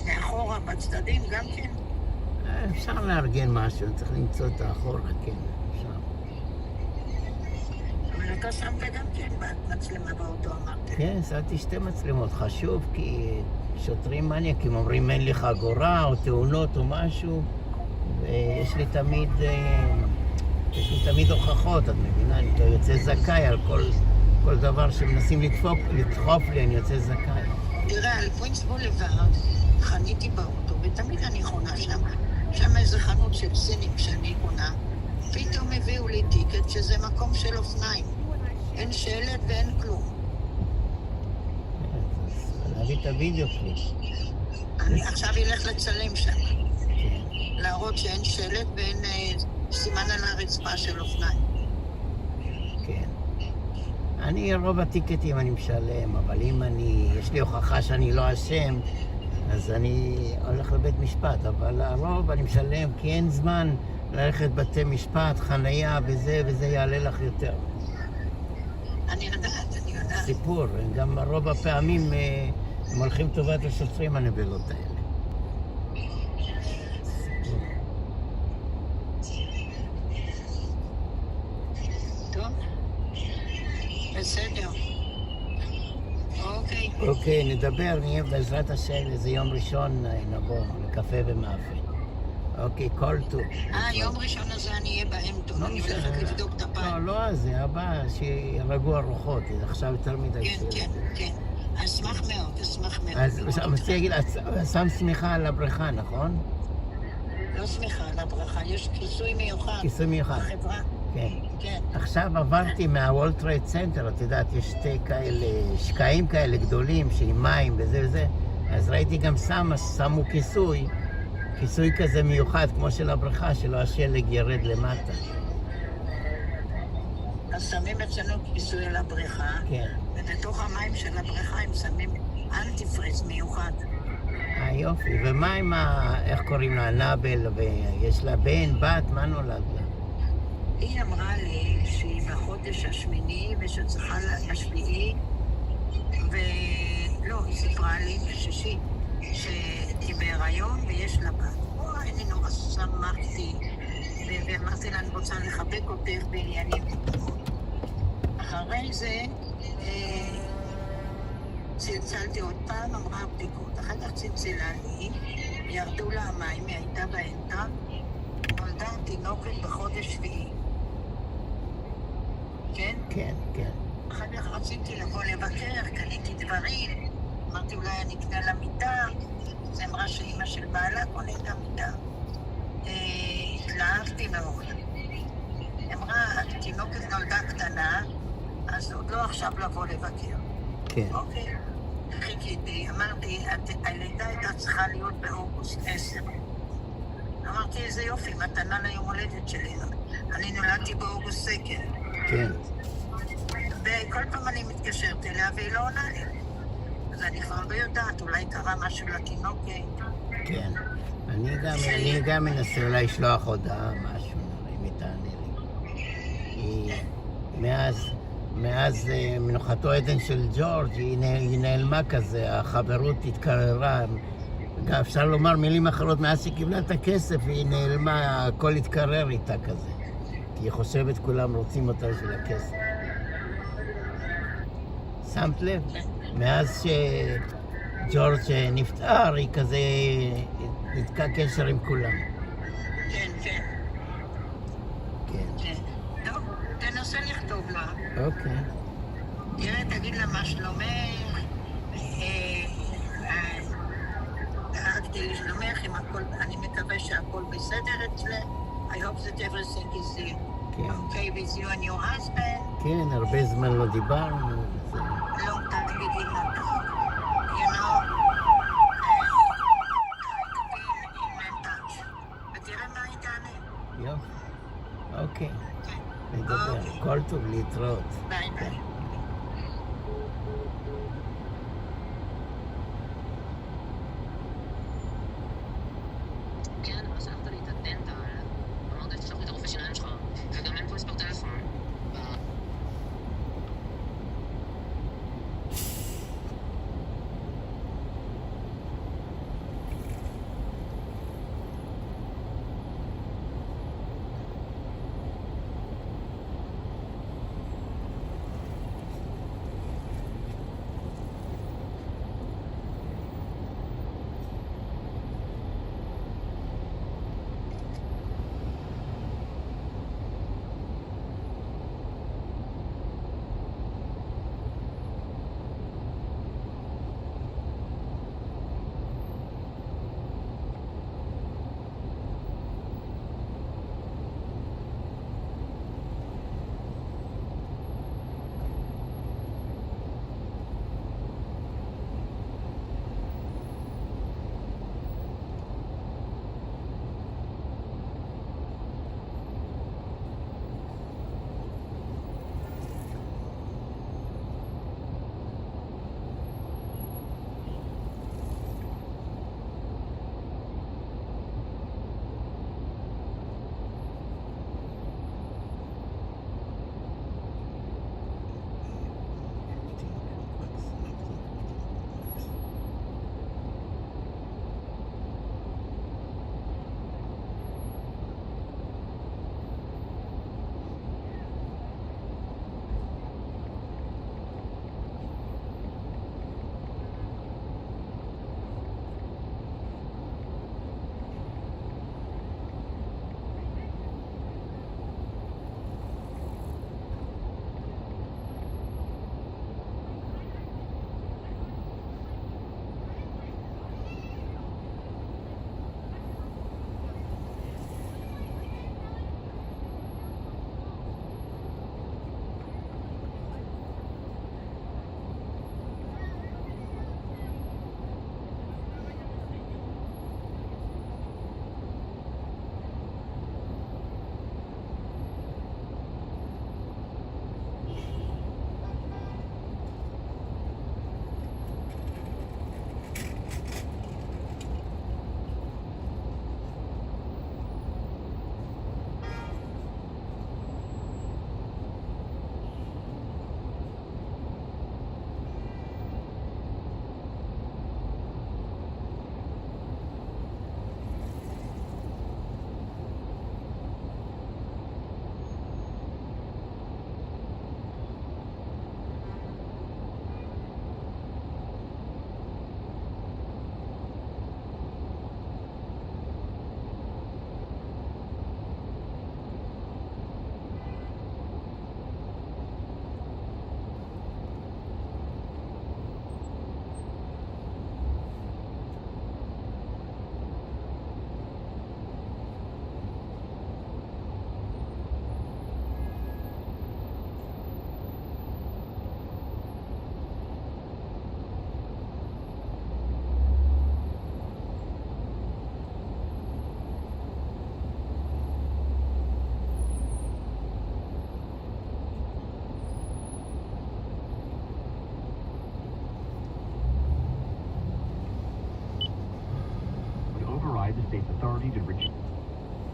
מאחורה, בצדדים גם כן? אפשר לארגן משהו, צריך למצוא את האחורה, כן, אפשר. אבל אתה שמת גם כן מצלמה באוטו, אמרת. כן, שמתי 2 מצלמות. חשוב כי שוטרים מניאקים אומרים אין לי חגורה או תאונות או משהו, ויש לי תמיד הוכחות, את מבינה? אני יוצא זכאי על כל דבר שמנסים לדחוף לי, אני יוצא זכאי. תראה, על פוינטס בולווארד חניתי באוטו, ותמיד אני חונה שם. שם איזה חנות של סינים שאני קונה. פתאום הביאו לי טיקט שזה מקום של אופניים. אין שלט ואין כלום. להביא את הוידאו קליפ. אני עכשיו אלך לצלם שם. להראות שאין שלט ואין סימן על הרצפה של אופניים. כן. רוב הטיקטים אני משלם, אבל אם יש לי הוכחה שאני לא אשם, אז אני הולך לבית משפט, אבל הרוב אני משלם כי אין זמן ללכת בתי משפט, חנייה וזה יעלה לך יותר. אני יודעת. סיפור, גם רוב הפעמים הם הולכים טובת לשוטרים הנבלות האלה. טוב, בסדר. אוקיי, נדבר, נהיה בעזרת השם איזה יום ראשון נבוא לקפה ומאפה. אוקיי, כל טוב. יום ראשון הזה אני אהיה באמפטון, אני הולכת לבדוק את הפעם. לא, זה הבא, שירגעו הרוחות, עכשיו יותר מדי. כן. אשמח מאוד. אז רציתי להגיד, שם שמיכה על הבריכה, נכון? לא שמיכה על הבריכה, יש כיסוי מיוחד. כיסוי מיוחד. בחברה. כן. עכשיו עברתי מהוולד טרייד סנטר, את יודעת, יש 2 כאלה, שקעים כאלה גדולים, שעם מים וזה, אז ראיתי גם שמו כיסוי כזה מיוחד, כמו של הבריכה, שלא השלג ירד למטה. אז שמים אצלנו כיסוי על הבריכה, ובתוך המים של הבריכה הם שמים אנטיפריז מיוחד. יופי, ומה עם איך קוראים לה, נאבל, ויש לה בן, בת, מה נולד לה? היא אמרה לי שהיא בחודש השמיני ושצריכה השביעי, ולא, היא סיפרה לי בשישי שהיא בהיריון ויש לה בת. אני נורא שמחתי, ואמרתי לה, אני רוצה לחבק אותך בעניינים. אחרי זה צלצלתי עוד פעם, אמרה בדיקות. אחר כך צלצלה לי, ירדו לה המים, היא הייתה באמצע, נולדה תינוקת בחודש שביעי. כן? כן. אחר כך רציתי לבוא לבקר, קניתי דברים, אמרתי אולי אני אקנה לה מיטה, זה אמרה שאמא של בעלה קונית המיטה. התלהבתי מאוד. אמרה, התינוקת לא עכשיו לבוא לבקר. כן. אוקיי. חיכיתי, אמרתי, הלידה הייתה צריכה להיות באוגוסט 10. אמרתי, איזה יופי, מתנה ליום הולדת שלי. אני נולדתי באוגוסט סקר. כן. וכל פעם אני מתקשרת אליה והיא לא עונה לי. אז אני כבר לא יודעת, אולי קרה משהו לתינוקת. כן. אני גם מנסה אולי לשלוח הודעה, משהו, אם היא תענה לי. מאז מנוחתו עדן של ג'ורג' היא נעלמה כזה, החברות התקררה. גם אפשר לומר מילים אחרות, מאז שהיא קיבלה את הכסף היא נעלמה, הכל התקרר איתה כזה. כי היא חושבת כולם רוצים אותה של הכסף. שמת לב? מאז שג'ורג' נפטר, היא כזה נתקע קשר עם כולם. כן, כן. כן. טוב, תנסה לכתוב לה. אוקיי. תראה, תגיד לה מה שלומך. דאגתי לשלומך, אני מקווה שהכל בסדר אצלך. I hope that everything is okay with you and your husband. כן, הרבה זמן לא דיברנו. Long time we did not talk. You know, in touch. ותראה מה היא תענה. יופי. אוקיי. נדבר. כל טוב, להתראות. ביי ביי. כן, אבל שלחת לי את הדנטה, אמרת שתשלח לי את הרופא שיניים שלך, וגם אין פה מספר טלפון.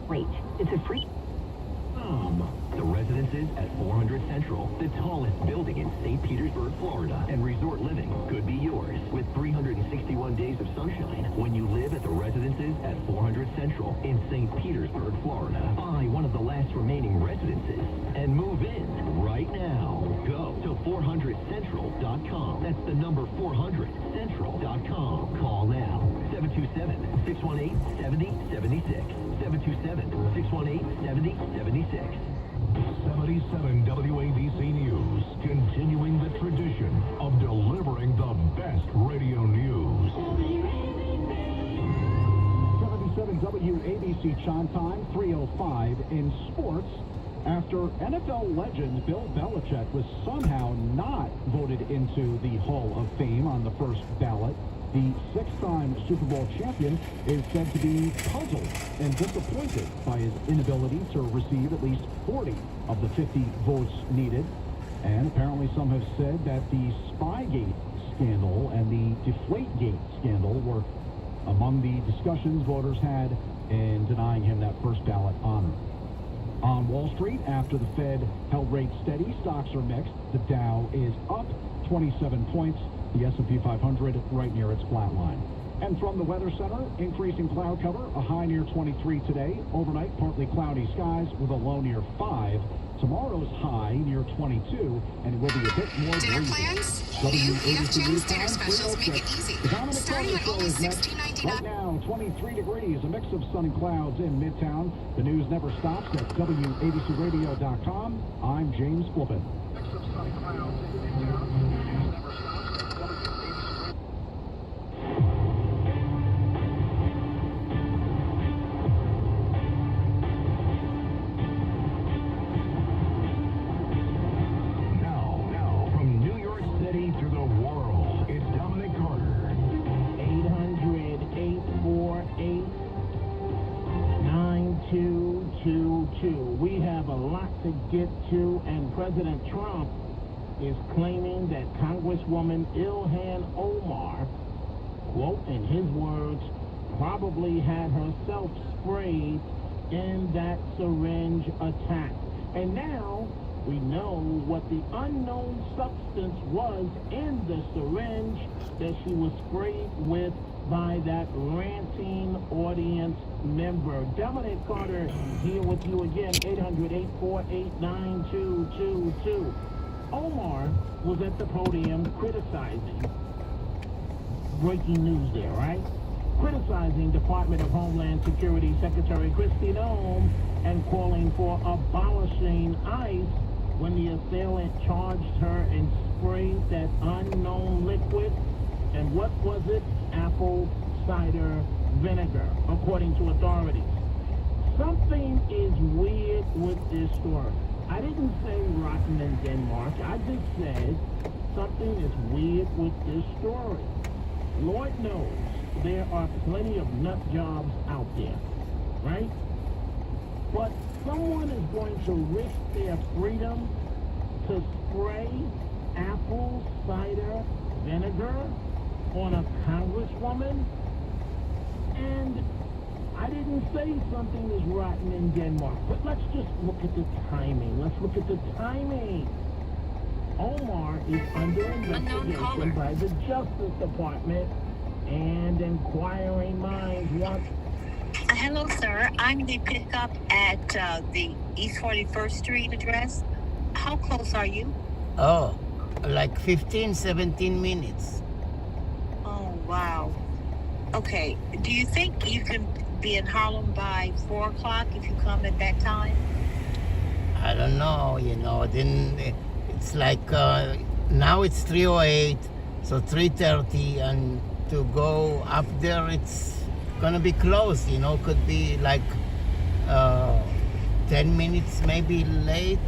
Wait, it's a free... The residences at 400 Central, the tallest building in St. Petersburg, Florida, and resort living could be yours with 361 days of sunshine when you live at the residences at 400 Central in St. Petersburg, Florida. Buy one of the last remaining residences and move in right now. Go to 400central.com. That's the number 400central.com. Call now. 727-618-7076. 727-618-7076. 77 WABC News, continuing the tradition of delivering the best radio news. 77 WABC chime time, 3:05 in sports. After NFL legend Bill Belichick was somehow not voted into the Hall of Fame on the first ballot, the six-time Super Bowl champion is said to be puzzled and disappointed by his inability to receive at least 40 of the 50 votes needed. And apparently some have said that the Spygate scandal and the Deflategate scandal were among the discussions voters had in denying him that first ballot honor. On Wall Street, after the Fed held rates steady, stocks are mixed. The Dow is up 27 points. The S&P 500 right near its flat line. And from the Weather Center, increasing cloud cover, a high near 23 today. Overnight, partly cloudy skies with a low near 5. Tomorrow's high near 22, and it will be a bit more Dinner breezy. plans? New PF Chang's dinner specials make it easy. Starting at only $16.99. Right now, 23 degrees, a mix of sun and clouds in Midtown. The news never stops at WABCRadio.com. I'm James Flippin. Mix of sun and clouds in Midtown. The news never stops at WABC. To the world, it's Dominic Carter. 800-848-9222. We have a lot to get to, and President Trump is claiming that Congresswoman Ilhan Omar, quote, in his words, probably had herself sprayed in that syringe attack. And now we know what the unknown substance was in the syringe that she was sprayed with by that ranting audience member. Dominic Carter here with you again, 800-848-9222. Omar was at the podium criticizing, breaking news there, right? Criticizing Department of Homeland Security Secretary Kristi Noem and calling for abolishing ICE when the assailant charged her and sprayed that unknown liquid. And what was it? Apple cider vinegar, according to authorities. Something is weird with this story. I didn't say rotten in Denmark. I just said something is weird with this story. Lord knows there are plenty of nut jobs out there, right? But someone is going to risk their freedom to spray apple cider vinegar on a congresswoman? And I didn't say something is rotten in Denmark, but let's just look at the timing. Let's look at the timing. Omar is under investigation by the Justice Department, and inquiring minds want... Hello, sir. I'm the pickup at the East 41st Street address. How close are you? Oh, like 15, 17 minutes. Oh, wow. Okay. Do you think you can be in Harlem by 4 o'clock if you come at that time? I don't know, then it's like, now it's 3:08, so 3:30, and to go up there, it's gonna be close, could be like 10 minutes maybe late.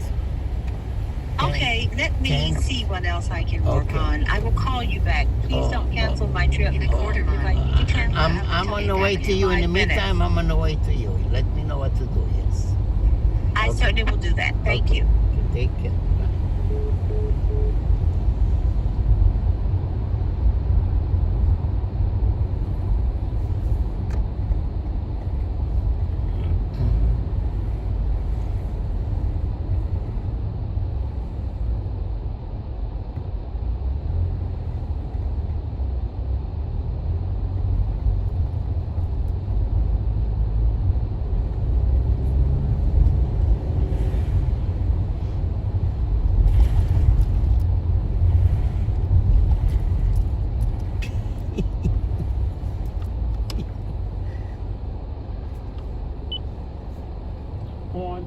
Okay, let me see what else I can work on. I will call you back. Please don't cancel my trip. In a quarter mile. I'm on the way to you. In the meantime, I'm on the way to you. Let me know what to do, yes. I certainly will do that. Thank you. Take care.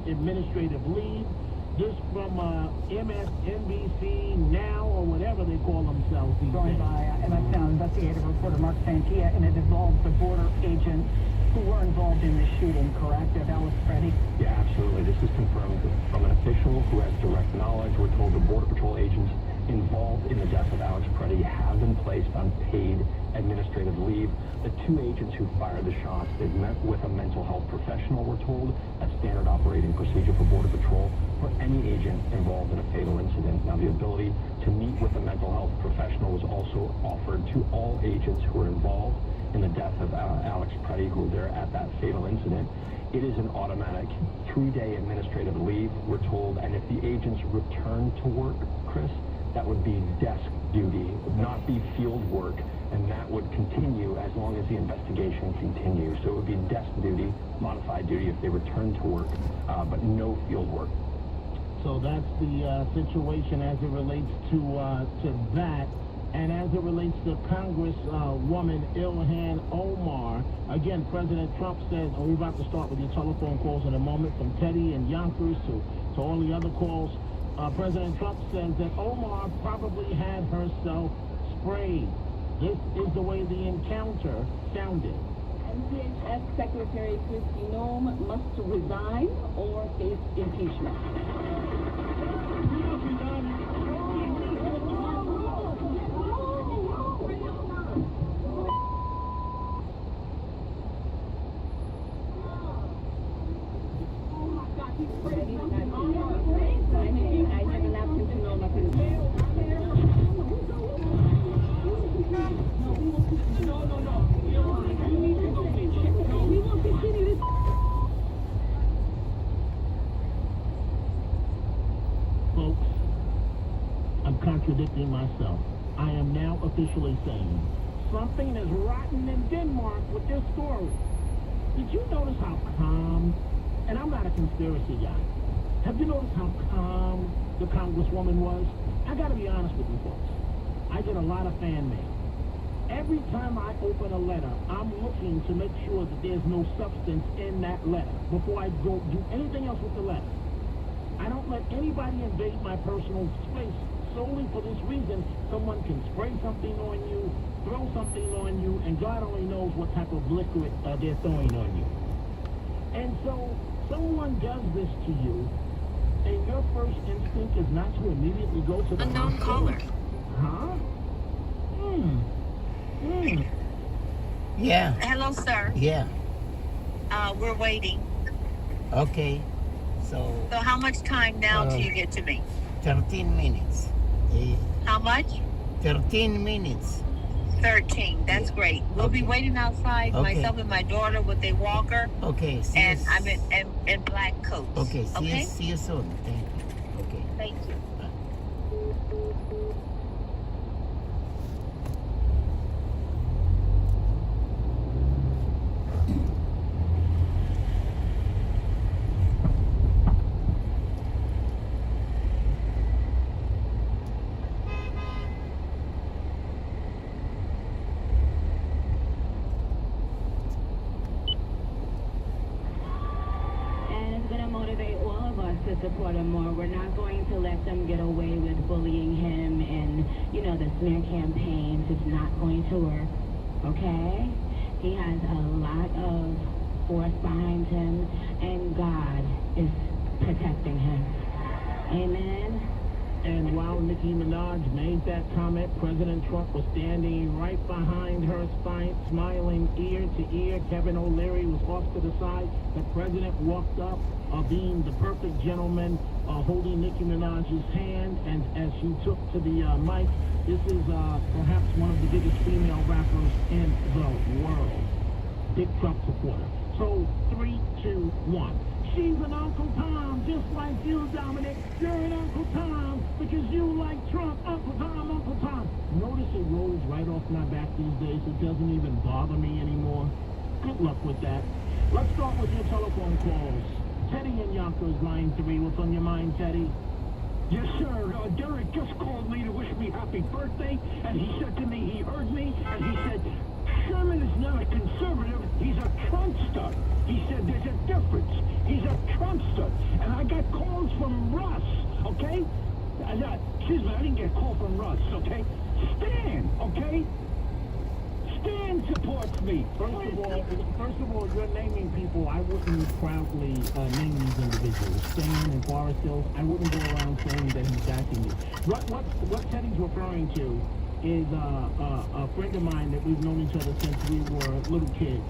administrative leave. This from MSNBC Now, or whatever they call themselves these days. Joined by MSN investigative reporter Mark Santia, and it involves the border agents who were involved in the shooting, correct, at Alex Freddy? Yeah, absolutely. This is confirmed from an official who has direct knowledge. We're told the Border Patrol agents involved in the death of Alex Preddy have been placed on paid administrative leave. The two agents who fired the shots, they've met with a mental health professional, we're told. That's standard operating procedure for Border Patrol for any agent involved in a fatal incident. Now, the ability to meet with a mental health professional was also offered to all agents who were involved in the death of Alex Preddy, who were there at that fatal incident. It is an automatic 3-day administrative leave, we're told, and if the agents return to work, Chris, that would be desk duty, would not be field work, and that would continue as long as the investigation continues. So it would be desk duty, modified duty if they return to work, but no field work. So that's the situation as it relates to that. And as it relates to Congresswoman Ilhan Omar, again, President Trump says, we're about to start with your telephone calls in a moment, from Teddy and Yonkers to all the other calls. President Trump says that Omar probably had herself sprayed. This is the way the encounter sounded. NCHS Secretary Kristi Noem must resign or face impeachment. I never left him to know nothing. We will continue this. Folks, I'm contradicting myself. I am now officially saying something is rotten in Denmark with this story. Did you notice how calm, and I'm not a conspiracy guy, have you noticed how calm the Congresswoman was? I gotta be honest with you folks. I get a lot of fan mail. Every time I open a letter, I'm looking to make sure that there's no substance in that letter before I go do anything else with the letter. I don't let anybody invade my personal space solely for this reason. Someone can spray something on you, throw something on you, and God only knows what type of liquid they're throwing on you. And so someone does this to you, and your first instinct is not to immediately go to the Unknown caller. Huh? Yeah. Hello, sir. Yeah. We're waiting. Okay. So So how much time now till you get to me? 13 minutes. How much? 13 minutes. 13. That's great. We'll be waiting outside, Okay. myself and my daughter with a walker. Okay. And I'm in black coats. Okay. Okay? See you soon. Thank you. Okay. Thank you. And it's going to motivate all of us to support him more. We're not going to let them get away with bullying him and, the smear campaigns. It's not going to work, okay? He has a lot of force behind him, and God is protecting him. Amen? And while Nicki Minaj made that comment, President Trump was standing right behind her, smiling ear to ear. Kevin O'Leary was off to the side. The president walked up, being the perfect gentleman, holding Nicki Minaj's hand, and as she took to the mic, this is perhaps one of the biggest female rappers in the world. Big Trump supporter. So, 3, 2, 1. She's an Uncle Tom, just like you, Dominic. You're an Uncle Tom, because you like Trump. Uncle Tom, Uncle Tom. Notice it rolls right off my back these days. It doesn't even bother me anymore. Good luck with that. Let's start with your telephone calls. Teddy in Yonkers, line 3. What's on your mind, Teddy? Yes, sir. Derek just called me to wish me happy birthday, and he said to me he heard me, and he said, Sherman is not a conservative, he's a Trumpster. He said there's a difference. He's a Trumpster. And I got calls from Russ, okay? Excuse me, I didn't get a call from Russ, okay? Stan, okay? Stan supports me. First of all, you're naming people. I wouldn't proudly name these individuals. Stan and Forest Hills, I wouldn't go around saying that he's backing you. What Teddy's referring to is a friend of mine that we've known each other since we were little kids.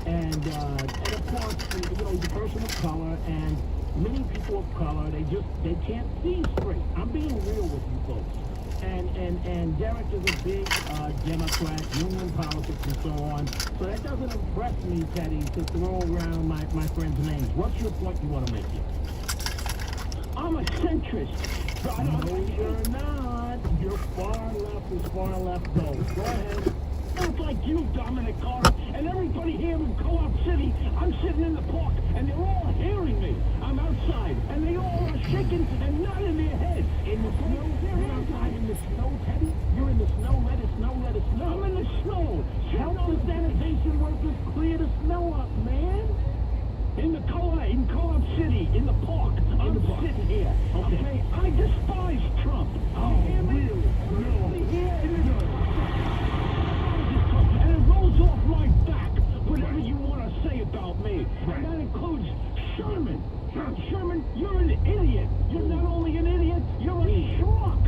And of course, you know, he's a person of color, and many people of color, they can't see straight. I'm being real with you folks. And Derek is a big Democrat, union politics and so on. So that doesn't impress me, Teddy, to throw around my friend's names. What's your point you want to make here? I'm a centrist. No, you're not. You're far left as far left goes. Go ahead. Not like you, Dominic Carter, and everybody here in Co-op City. I'm sitting in the park, and they're all hearing me. I'm outside, and they all are shaking and nodding their heads. In the snow? You're outside in the snow, Teddy? You're in the snow? Let it snow, let it snow. I'm in the snow. Help the sanitation workers clear the snow up, man. In Co-op City, in the park. I'm sitting here. Okay? I despise Trump. Oh, really? Everybody here in the... And it rolls off my back, whatever you want to say about me. And that includes Sherman. Sherman, you're an idiot. You're not only an idiot, you're a schmuck.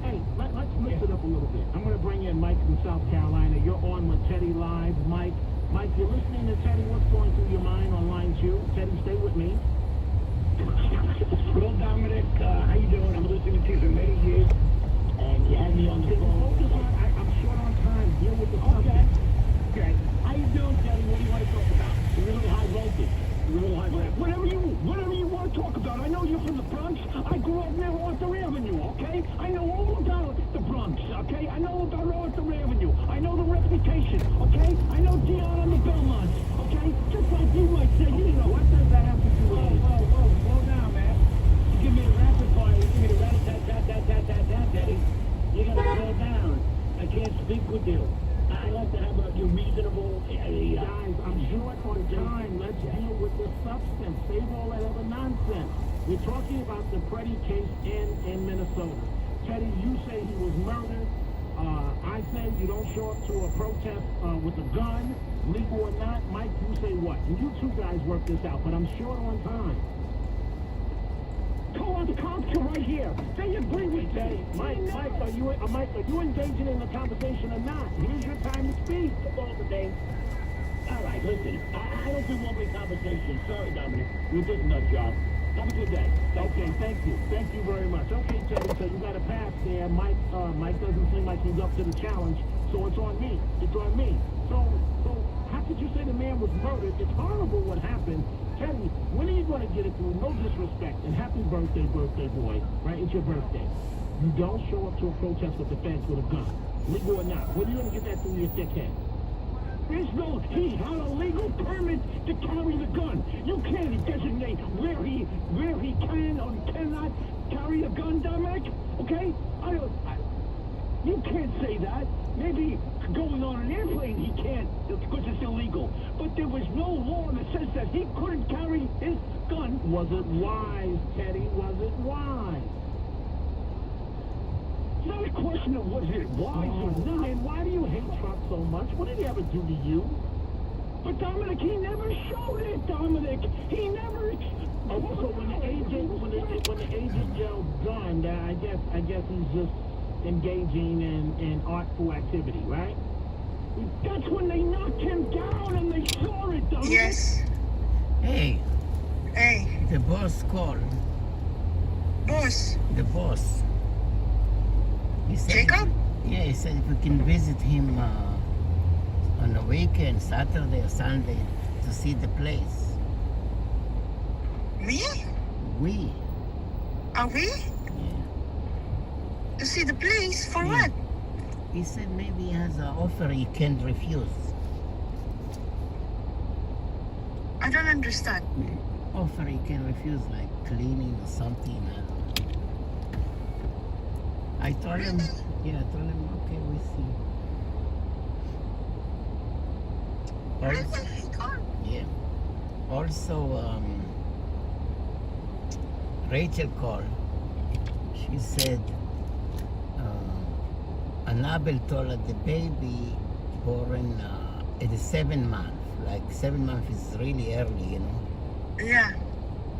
Hey, let's mix it up a little bit. I'm going to bring in Mike from South Carolina. You're on with Teddy Live. Mike, you're listening to Teddy. What's going through your mind on line 2? Teddy, stay with me. Well, Dominic, how you doing? I'm listening to you for many years, and you had me on the phone. I'm short on time. Deal with the subject. Okay. How you doing, Teddy? What do you want to talk about? Really high voltage. Really high voltage. Whatever you want to talk about. I know you're from the Bronx. I grew up near Arthur Avenue, okay? I know all about the Bronx, okay? I know about Arthur Avenue. I know the reputation, okay? I know Dion on the Belmont, okay? Just like you might say, you know. What does that have to do with it? Whoa, slow down, man. You give me a rapid fire, you give me the rat-a-tat-tat-tat-tat-tat, Teddy. You gotta slow down. I can't speak with you. I like to have a reasonable... Guys, I'm short on time. Let's deal with the substance. Save all that other nonsense. We're talking about the Freddie case in Minnesota. Teddy, you say he was murdered. I say you don't show up to a protest with a gun, legal or not. Mike, you say what? And you two guys work this out, but I'm short on time. Co-op cops are right here. They agree with Teddy. Mike, are you engaging in the conversation or not? Here's your time to speak. All the day. All right, listen. I don't do one-way conversation. Sorry, Dominic. You did a nut job. Have a good day. Okay, thank you. Thank you very much. Okay, Teddy, so you got a pass there. Mike doesn't seem like he's up to the challenge, so it's on me. It's on me. So how could you say the man was murdered? It's horrible what happened. Teddy, when are you going to get it through? No disrespect, and happy birthday, boy. Right? It's your birthday. You don't show up to a protest with the feds with a gun, legal or not. When are you going to get that through your thick head? He had a legal permit to carry the gun. You can't designate where he can or cannot carry a gun, Dominic. Okay? You can't say that. Maybe going on an airplane he can't because it's illegal. But there was no law that says that he couldn't carry his gun. Was it wise, Teddy? Was it wise? It's not a question of was it wise or not. And why do you hate Trump so much? What did he ever do to you? But Dominic, he never showed it, Dominic. He never... So when the agent yelled gun, I guess he's just engaging in artful activity, right? That's when they knocked him down and they saw it, Dominic. Yes. Hey, Hey, the boss called. boss. The boss. He said, Jacob? Yeah, he said if we can visit him on the weekend, Saturday or Sunday, to see the place. Me? We. Are we? Yeah. To see the place? For Yeah. what? He said maybe he has an offer he can't refuse. I don't understand. Offer he can refuse, like cleaning or something. I told him, okay, we see. Also, yeah. Also, Rachel called. She said Annabelle told her the baby born at the 7 month. Like 7 months is really early, you know. Yeah.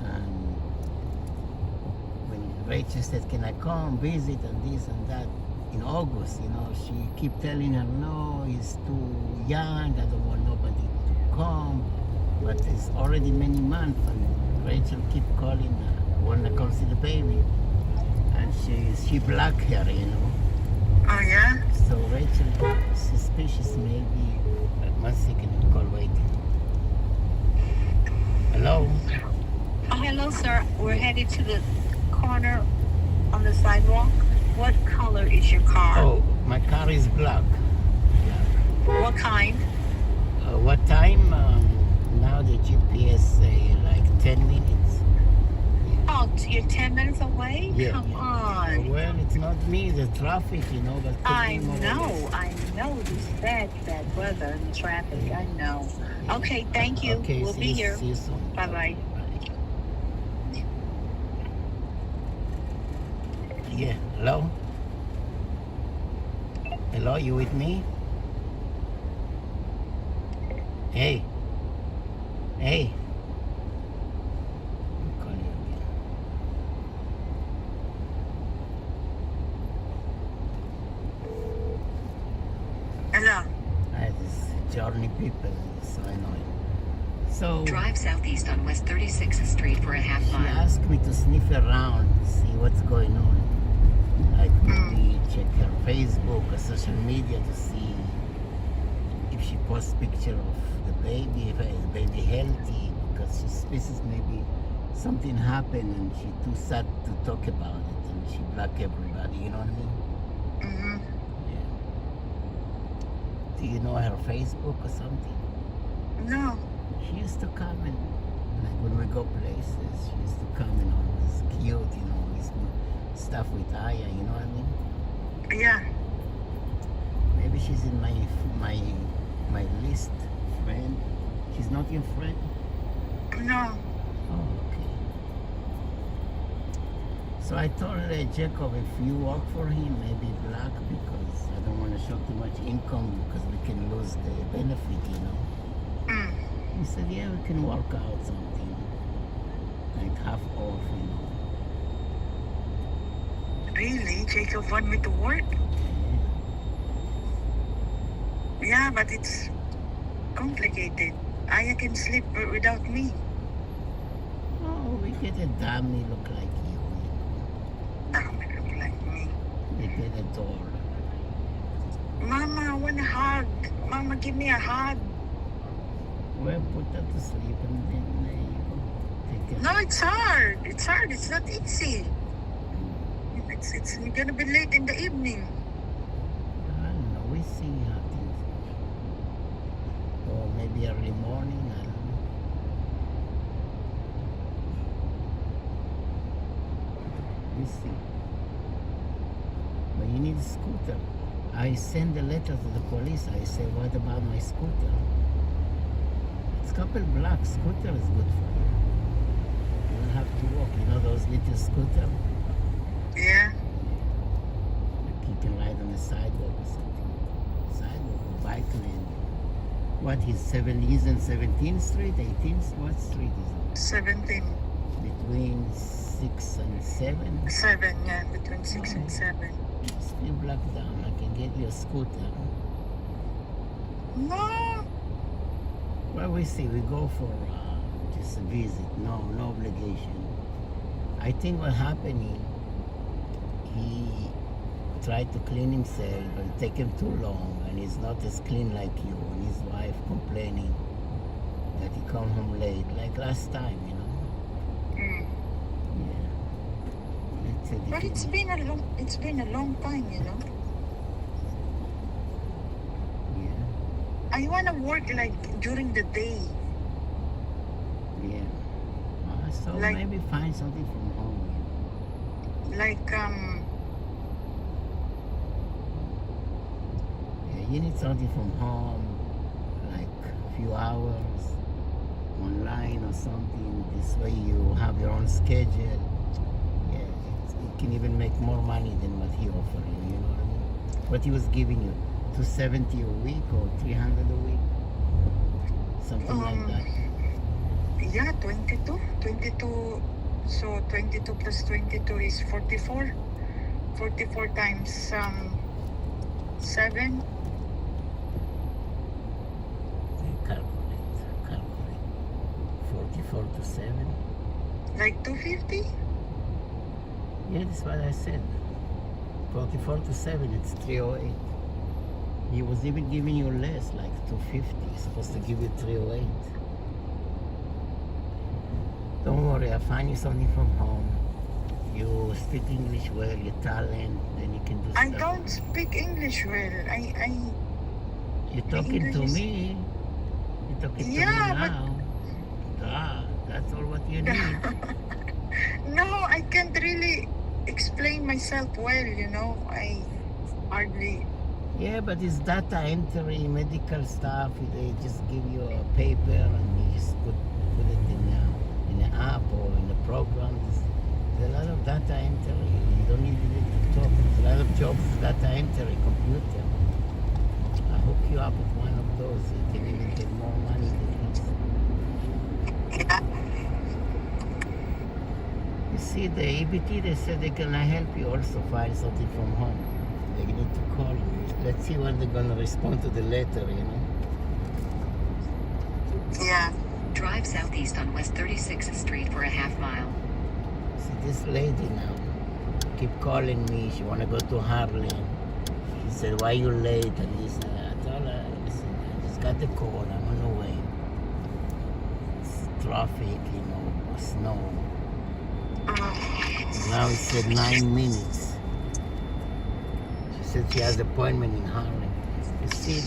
And when Rachel said, "Can I come visit and this and that?" in August, you know, she keep telling her, "No, he's too young. I don't want nobody to come." But it's already many months, and Rachel keep calling her, wanna come see the baby, and she blocked her, you know. Oh yeah. So Rachel suspicious maybe. 1 second, call waiting. Hello. Oh, hello, sir. We're headed to the corner on the sidewalk. What color is your car? Oh, my car is black. What kind? What time? Now the GPS say like 10 minutes. Oh, you're 10 minutes away? Yeah. Come on. Well, it's not me, the traffic, you know. But I know. This bad weather and traffic. I know. Okay, thank you. Okay, we'll be here. See you soon. Bye-bye. Yeah, hello? Hello, you with me? Hey. Hey. I'll call you again. Hello. Hi, this journey people is so annoying. So Drive southeast on West 36th Street for a half she mile. asked me to sniff around, see what's going on. Like maybe check her Facebook or social media to see if she posts picture of the baby, if the baby healthy, because she suspicious maybe something happened and she too sad to talk about it and she block everybody, you know what I mean? Mm-hmm. Yeah. Do you know her Facebook or something? No. She used to come and like when we go places, she used to come and always cute, you know, always do stuff with Aya, you know what I mean? Yeah. Maybe she's in my list friend. She's not your friend? No. Oh, okay. So I told Jacob if you work for him, maybe black because I don't want to show too much income because we can lose the benefit, you know. He said, yeah, we can work out something like half off, you know. Really? Jacob want me to work? Yeah, but it's complicated. Aya can sleep without me. Oh, we get a dummy look like you. Dummy look like me. We get a door. Mama, I want a hug. Mama, give me a hug. Well, put her to sleep and then take No, it's hard. It's hard. It's not easy. It's gonna be late in the evening. I don't know. We see how things go. Or maybe early morning. I don't know. We see. But you need a scooter. I send a letter to the police. I say, what about my scooter? It's couple blocks. Scooter is good for you. You don't have to walk. You know those little scooters? Yeah. Like you can ride on the sidewalk or something. Sidewalk or bike lane. What is 17th Street? 18th? What street is it? 17. Between 6 and 7? 7, yeah, between 6 and 7. Just be block down. I can get you a scooter. No. Well, we see. We go for just a visit. No obligation. I think what happened is he tried to clean himself and take him too long, and he's not as clean like you. And his wife complaining that he come home late, like last time, you know. Yeah. But it's been a long time, you know. Yeah. I wanna work like during the day. Yeah. So Like- maybe find something from home. Like Yeah, you need something from home, like few hours online or something. This way you have your own schedule. Yeah, you can even make more money than what he offered you. You know what I mean? What he was giving you, 270 a week or 300 a week, something like that. Yeah, 22. So 22 plus 22 is 44. 44 times 7. Calculate. 44 to 7. Like 250? Yeah, that's what I said. 44 to 7, it's 308. He was even giving you less, like 250. He's supposed to give you 308. Don't worry, I'll find you something from home. You speak English well, your talent, then you can do stuff. I don't speak English well. You're talking to me. You're talking to me now. That's all what you need. No, I can't really explain myself well, you know. I hardly. Yeah, but it's data entry, medical stuff. They just give you a paper and you just put it in an app or in a program. There's a lot of data entry. You don't need to talk. There's a lot of jobs, data entry, computer. I hook you up with one of those. You can even get more money than this. You see, the EBT, they said they're gonna help you also find something from home. They need to call you. Let's see when they're gonna respond to the letter, you know? Yeah. Drive southeast on West 36th Street for a half mile. See, this lady now keep calling me. She wanna go to Harlem. She said, "Why you late?" And this, I told her, "Listen, I just got the call. I'm on the way. It's traffic, you know, snow. Now it said 9 minutes." She said she has an appointment in Harlem. You see,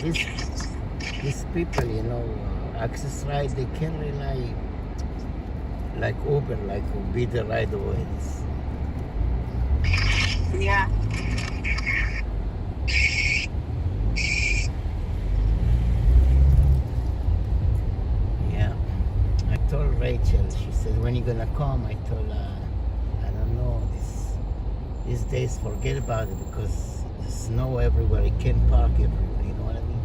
these people, you know, access ride, they can't rely like Uber, like will be the right away. Yeah. Yeah. I told Rachel, she said, "When you gonna come?" I told her, "I don't know, these days forget about it because there's snow everywhere, you can't park everywhere, you know what I mean?"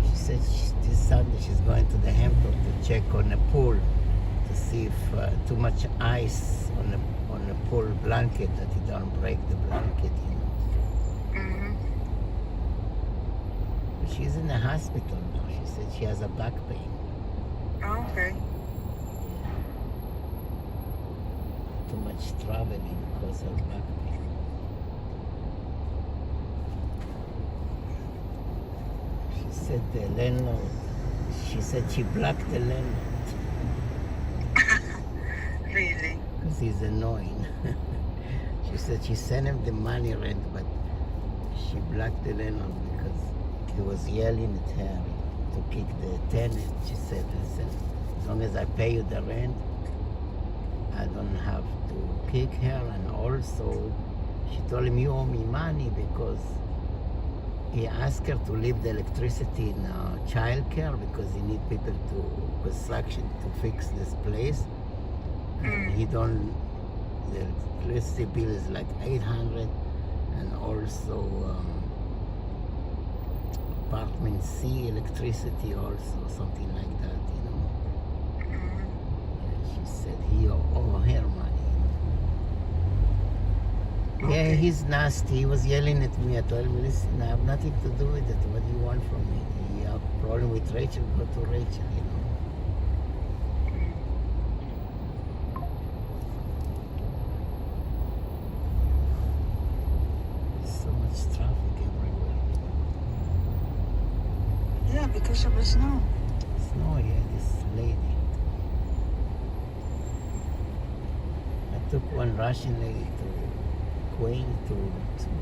She said this Sunday she's going to the Hampton to check on the pool to see if too much ice on the pool blanket, that it don't break the blanket, you know. But she's in the hospital now. She said she has a back pain. Oh, okay. Too much traveling causes her back pain. She said the landlord, she said she blocked the landlord. Really? Because he's annoying. She said she sent him the money rent, but she blocked the landlord because he was yelling at her to kick the tenant. She said, "Listen, as long as I pay you the rent, I don't have to kick her." And also, she told him, "You owe me money," because he asked her to leave the electricity in child care because he need people to construction to fix this place. And he don't, the electricity bill is like 800, and also apartment C electricity also, something like that, you know. Yeah, she said he owe her money, you know. Yeah, he's nasty. He was yelling at me. I told him, "Listen, I have nothing to do with it. What do you want from me? You have a problem with Rachel, go to Rachel, you know." So much traffic everywhere. Yeah, because of the snow. Snow, yeah, this lady. I took one Russian lady to Queen, to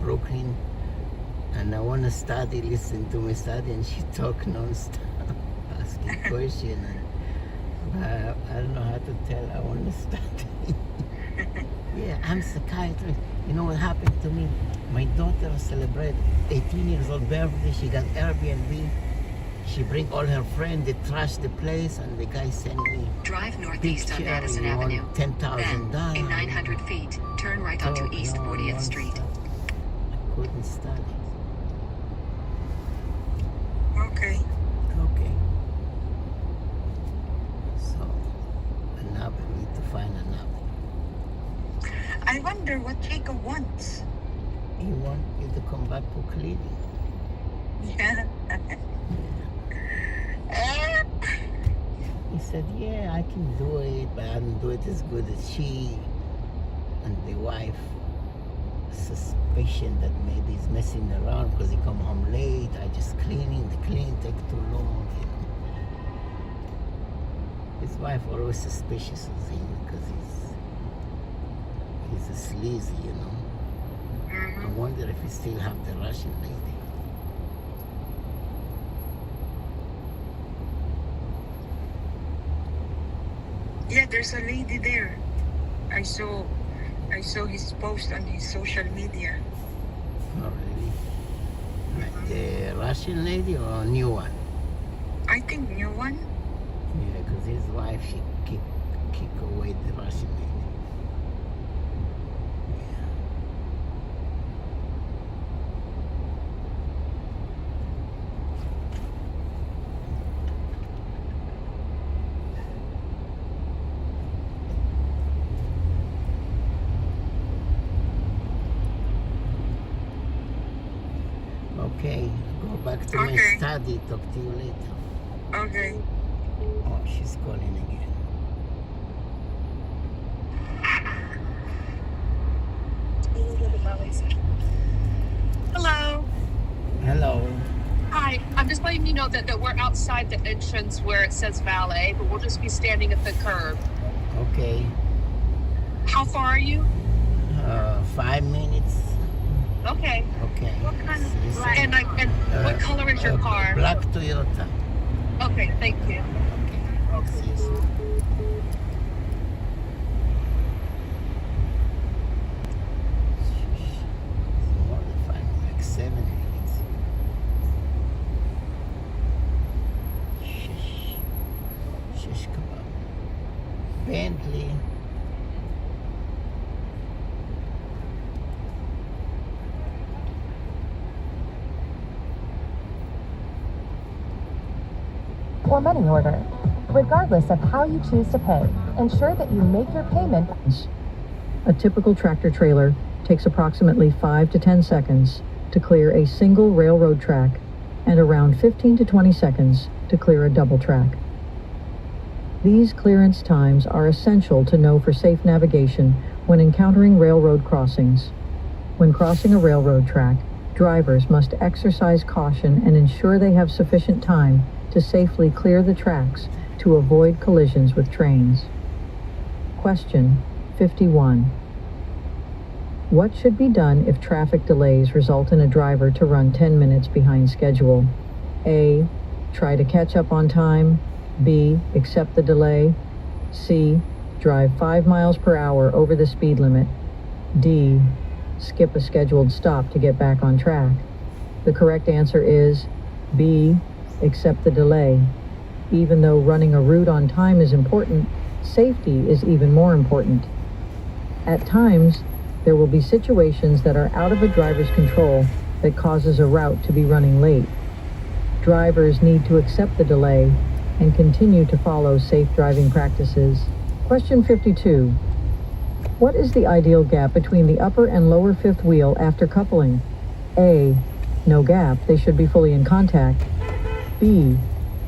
Brooklyn, and I want to study, listen to me study, and she talk non-stop, asking questions. I don't know how to tell, I want to study. Yeah, I'm psychiatrist. You know what happened to me? My daughter celebrated 18 years old birthday. She got Airbnb. She bring all her friends, they trash the place, and the guy send me Drive northeast on picture, Madison you want Avenue. $10,000. Then, in 900 feet, turn right onto East 40th Street. I couldn't study. Okay. Okay. So, another, need to find another. I wonder what Jacob wants. He want you to come back to cleaning. Yeah. He said, yeah, I can do it, but I don't do it as good as she. And the wife, suspicion that maybe he's messing around because he come home late. I just cleaning, the clean take too long. You know. His wife always suspicious of him because he's a sleazy, you know. I wonder if he still have the Russian lady. Yeah, there's a lady there. I saw his post on his social media. Oh, really? Like the Russian lady or a new one? I think new one. Yeah, because his wife, she kick away the Russian lady. Okay, go back to my study. Talk to you later. Okay. Oh, she's calling again. Hello. Hello. Hi. I'm just letting you know that we're outside the entrance where it says valet, but we'll just be standing at the curb. Okay. How far are you? 5 minutes. Okay. Okay. What kind of and what color is your car? Black Toyota. Okay, thank you. See you soon. More than 5, like 7 minutes. Shish kebab. Bentley. or money order. Regardless of how you choose to pay, ensure that you make your payment. A typical tractor trailer takes approximately 5 to 10 seconds to clear a single railroad track and around 15 to 20 seconds to clear a double track. These clearance times are essential to know for safe navigation when encountering railroad crossings. When crossing a railroad track, drivers must exercise caution and ensure they have sufficient time to safely clear the tracks to avoid collisions with trains. Question 51. What should be done if traffic delays result in a driver to run 10 minutes behind schedule? A. Try to catch up on time. B. Accept the delay. C. Drive 5 miles per hour over the speed limit. D. Skip a scheduled stop to get back on track. The correct answer is B. Accept the delay. Even though running a route on time is important, safety is even more important. At times, there will be situations that are out of a driver's control that causes a route to be running late. Drivers need to accept the delay and continue to follow safe driving practices. Question 52. What is the ideal gap between the upper and lower fifth wheel after coupling? A. No gap, they should be fully in contact. B.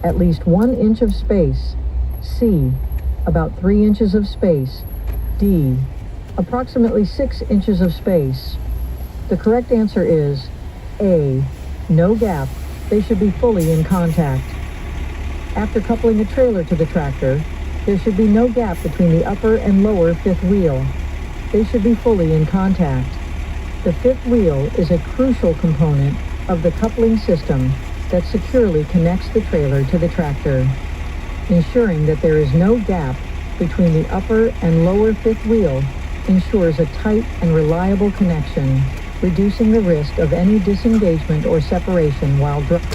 At least 1 inch of space. C. About 3 inches of space. D. Approximately 6 inches of space. The correct answer is A. No gap, they should be fully in contact. After coupling a trailer to the tractor, there should be no gap between the upper and lower fifth wheel. They should be fully in contact. The fifth wheel is a crucial component of the coupling system that securely connects the trailer to the tractor. Ensuring that there is no gap between the upper and lower fifth wheel ensures a tight and reliable connection, reducing the risk of any disengagement or separation while driving.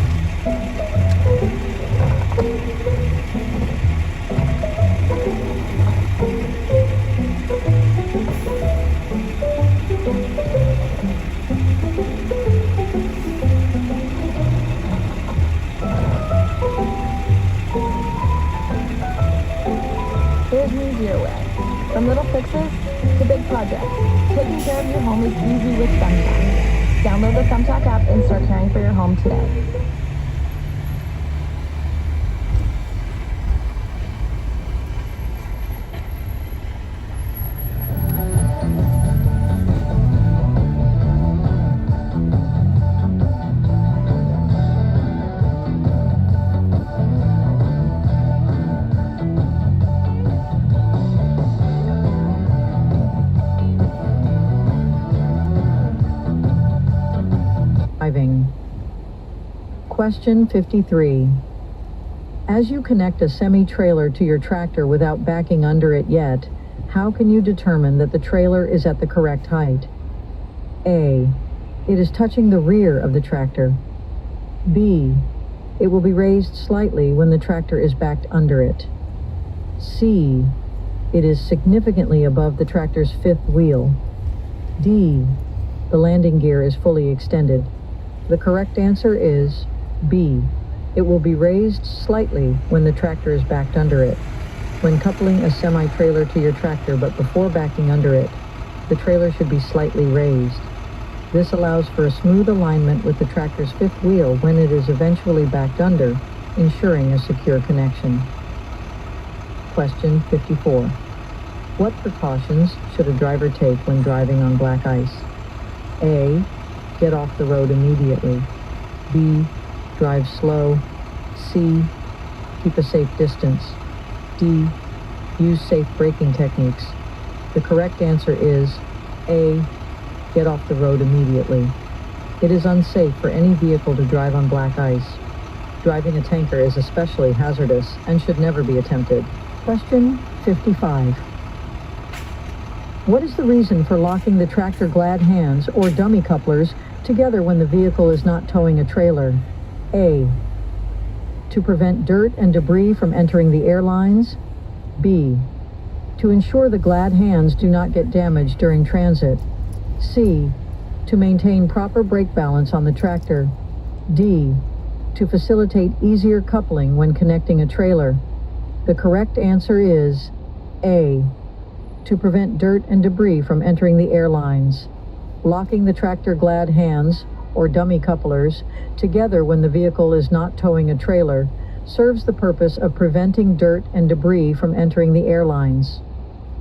There's an easier way. From little fixes to big projects, taking care of your home is easy with Thumbtack. Download the Thumbtack app and start caring for your home today. Driving. Question 53. As you connect a semi-trailer to your tractor without backing under it yet, how can you determine that the trailer is at the correct height? A. It is touching the rear of the tractor. B. It will be raised slightly when the tractor is backed under it. C. It is significantly above the tractor's fifth wheel. D. The landing gear is fully extended. The correct answer is B. It will be raised slightly when the tractor is backed under it. When coupling a semi-trailer to your tractor but before backing under it, the trailer should be slightly raised. This allows for a smooth alignment with the tractor's fifth wheel when it is eventually backed under, ensuring a secure connection. Question 54. What precautions should a driver take when driving on black ice? A. Get off the road immediately. B. Drive slow. C. Keep a safe distance. D. Use safe braking techniques. The correct answer is A. Get off the road immediately. It is unsafe for any vehicle to drive on black ice. Driving a tanker is especially hazardous and should never be attempted. Question 55. What is the reason for locking the tractor glad hands or dummy couplers together when the vehicle is not towing a trailer? A. To prevent dirt and debris from entering the airlines. B. To ensure the glad hands do not get damaged during transit. C. To maintain proper brake balance on the tractor. D. To facilitate easier coupling when connecting a trailer. The correct answer is A. To prevent dirt and debris from entering the airlines. Locking the tractor glad hands, or dummy couplers, together when the vehicle is not towing a trailer serves the purpose of preventing dirt and debris from entering the airlines.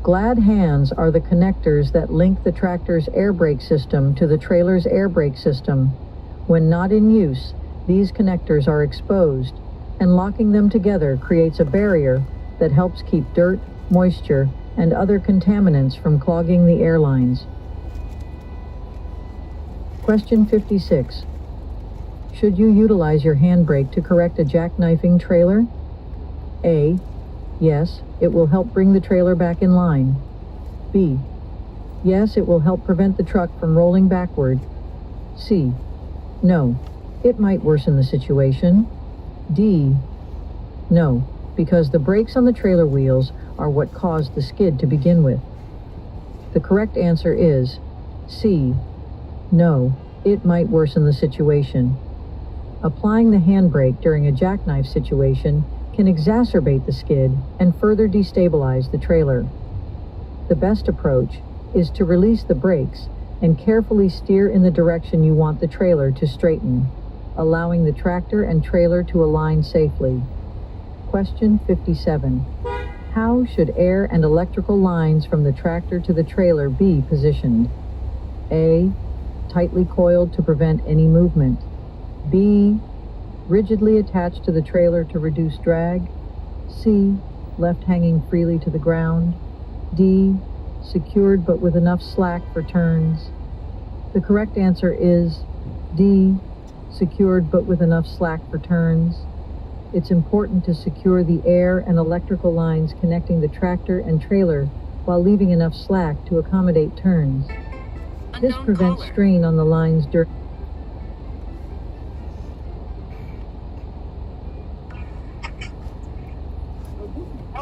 Glad hands are the connectors that link the tractor's air brake system to the trailer's air brake system. When not in use, these connectors are exposed, and locking them together creates a barrier that helps keep dirt, moisture, and other contaminants from clogging the airlines. Question 56. Should you utilize your handbrake to correct a jackknifing trailer? A. Yes, it will help bring the trailer back in line. B. Yes, it will help prevent the truck from rolling backward. C. No, it might worsen the situation. D. No, because the brakes on the trailer wheels are what caused the skid to begin with. The correct answer is C. No, it might worsen the situation. Applying the handbrake during a jackknife situation can exacerbate the skid and further destabilize the trailer. The best approach is to release the brakes and carefully steer in the direction you want the trailer to straighten, allowing the tractor and trailer to align safely. Question 57. How should air and electrical lines from the tractor to the trailer be positioned? A. Tightly coiled to prevent any movement. B. Rigidly attached to the trailer to reduce drag. C. Left hanging freely to the ground. D. Secured but with enough slack for turns. The correct answer is D. Secured but with enough slack for turns. It's important to secure the air and electrical lines connecting the tractor and trailer while leaving enough slack to accommodate turns. This prevents strain on the lines during...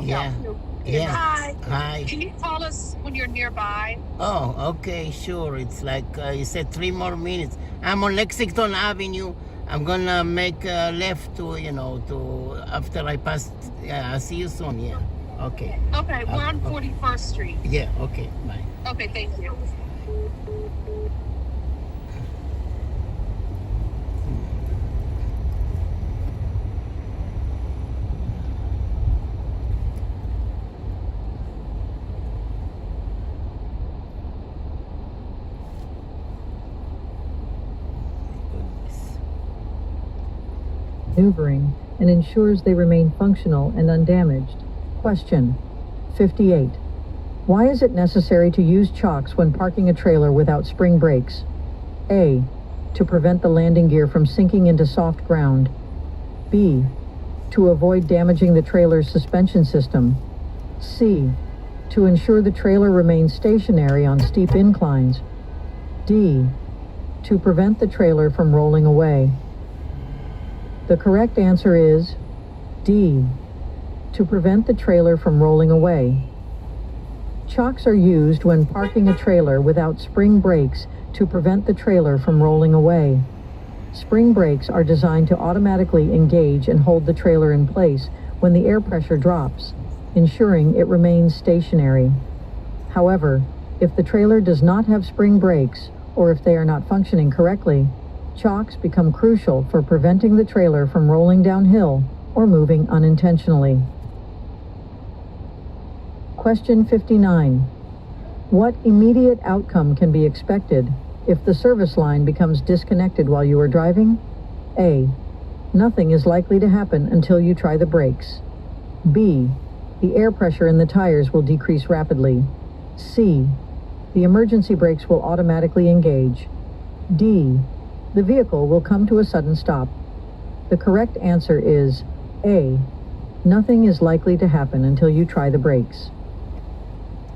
Yeah. Yeah. Hi. Hi. Can you call us when you're nearby? Oh, okay, sure. It's like you said 3 more minutes. I'm on Lexington Avenue. I'm gonna make a left to, to after I pass. Yeah, I'll see you soon. Yeah. Okay. Okay, we're on 41st Street. Yeah, okay, bye. Okay, thank you. Maneuvering and ensures they remain functional and undamaged. Question 58. Why is it necessary to use chocks when parking a trailer without spring brakes? A. To prevent the landing gear from sinking into soft ground. B. To avoid damaging the trailer's suspension system. C. To ensure the trailer remains stationary on steep inclines. D. To prevent the trailer from rolling away. The correct answer is D. To prevent the trailer from rolling away. Chocks are used when parking a trailer without spring brakes to prevent the trailer from rolling away. Spring brakes are designed to automatically engage and hold the trailer in place when the air pressure drops, ensuring it remains stationary. However, if the trailer does not have spring brakes, or if they are not functioning correctly, chocks become crucial for preventing the trailer from rolling downhill or moving unintentionally. Question 59. What immediate outcome can be expected if the service line becomes disconnected while you are driving? A. Nothing is likely to happen until you try the brakes. B. The air pressure in the tires will decrease rapidly. C. The emergency brakes will automatically engage. D. The vehicle will come to a sudden stop. The correct answer is A. Nothing is likely to happen until you try the brakes.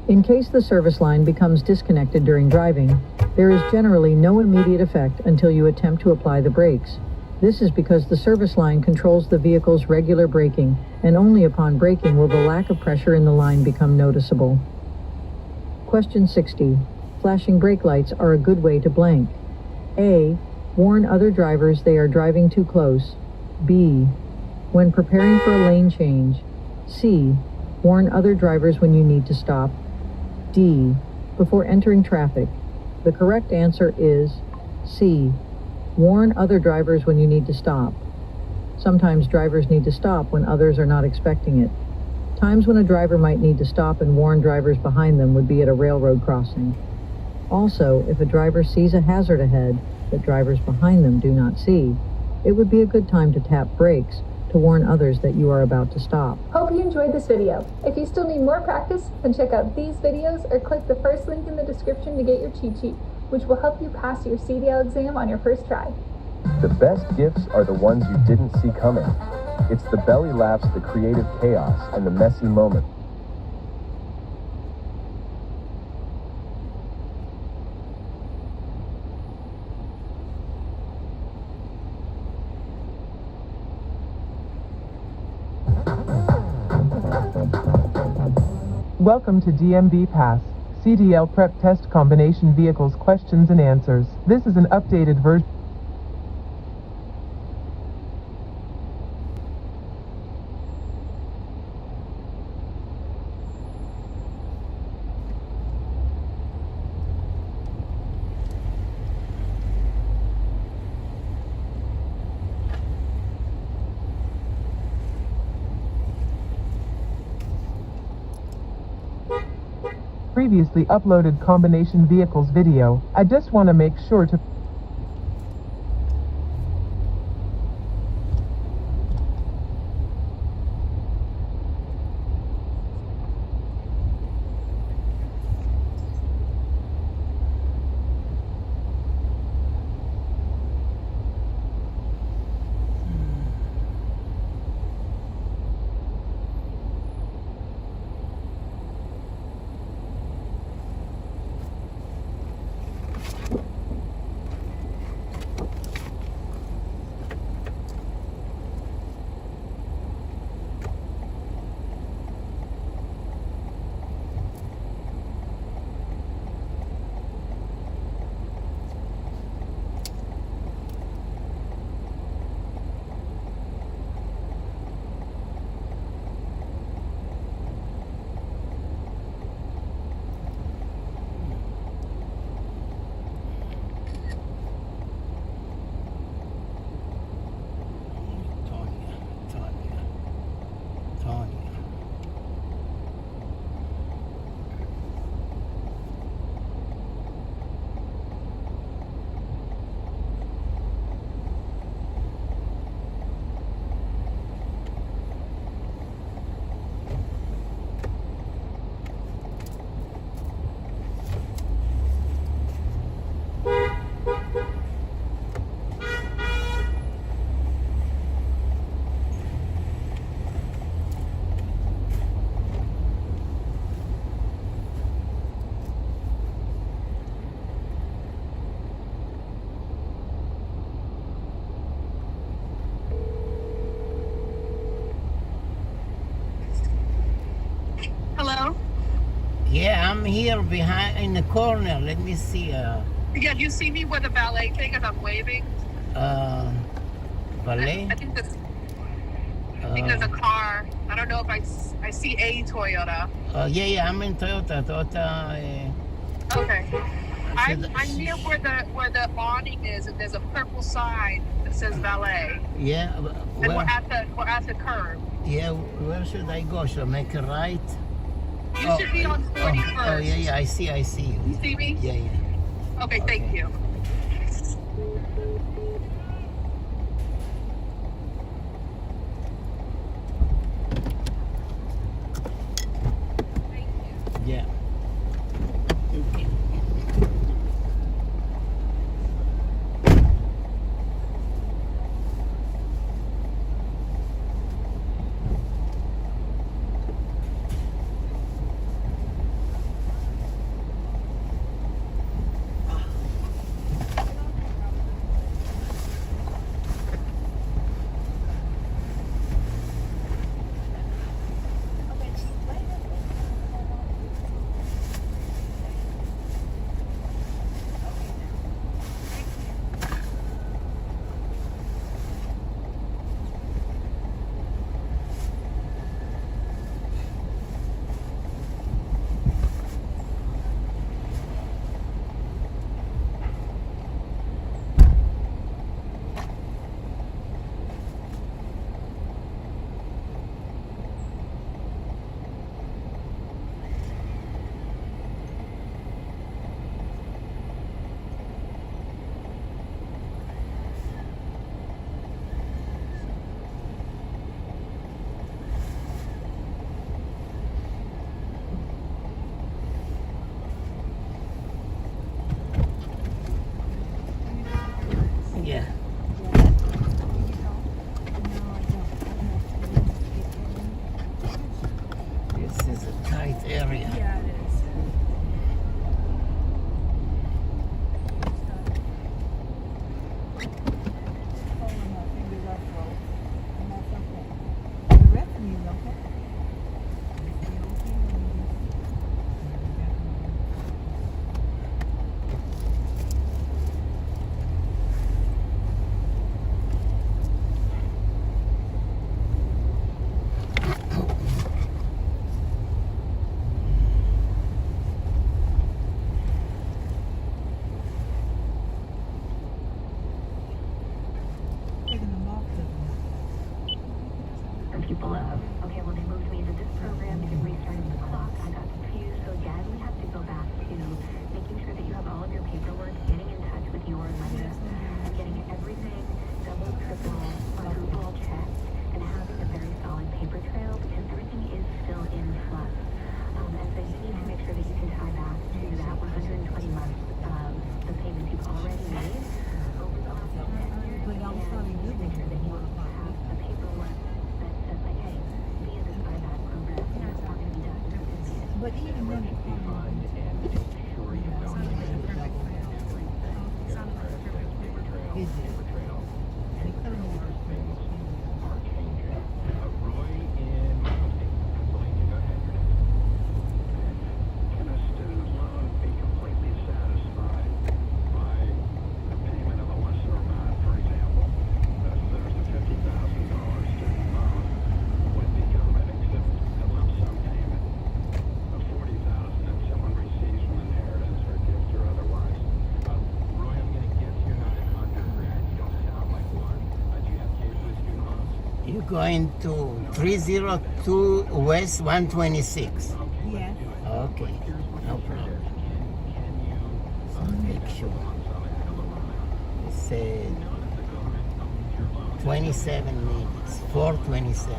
In case the service line becomes disconnected during driving, there is generally no immediate effect until you attempt to apply the brakes. This is because the service line controls the vehicle's regular braking, and only upon braking will the lack of pressure in the line become noticeable. Question 60. Flashing brake lights are a good way to blank. A. Warn other drivers they are driving too close. B. When preparing for a lane change. C. Warn other drivers when you need to stop. D. Before entering traffic. The correct answer is C. Warn other drivers when you need to stop. Sometimes drivers need to stop when others are not expecting it. Times when a driver might need to stop and warn drivers behind them would be at a railroad crossing. Also, if a driver sees a hazard ahead that drivers behind them do not see, it would be a good time to tap brakes to warn others that you are about to stop. Hope you enjoyed this video. If you still need more practice, then check out these videos or click the first link in the description to get your cheat sheet, which will help you pass your CDL exam on your first try. The best gifts are the ones you didn't see coming. It's the belly laughs, the creative chaos, and the messy moments. Welcome to DMV Pass, CDL Prep Test Combination Vehicles Questions and Answers. This is an updated version. Previously uploaded combination vehicles video. I just want to make sure to Yeah, I'm here behind in the corner. Let me see. Yeah, you see me with a valet thing as I'm waving? Valet? I think there's a car. I don't know if I see a Toyota. Yeah, I'm in Toyota. Okay. I'm near where the awning is, and there's a purple sign that says valet. Yeah, and we're at the curb. Yeah, where should I go? Should I make a right? You should be on 41st. Oh, yeah, I see you. You see me? Yeah. Okay, thank you. Yeah. Okay. Yeah. This is a tight area. Yeah, it is. The rest of you is okay. People love. Okay, well, they moved me into this program because restarting the clock, I got confused. So again, we have to go back to making sure that you have all of your paperwork, getting in touch with your lender, getting everything double, triple, quadruple checked, and having a very solid paper trail because everything is still in flux. And so you need to make sure that you can tie back to that 120 months of the payments you've already made over the last 10 years. And make sure that you have the paperwork. But even then, You're going to 302 West 126. yes. Okay, no problem. So make sure. It said 27 minutes, 4:27.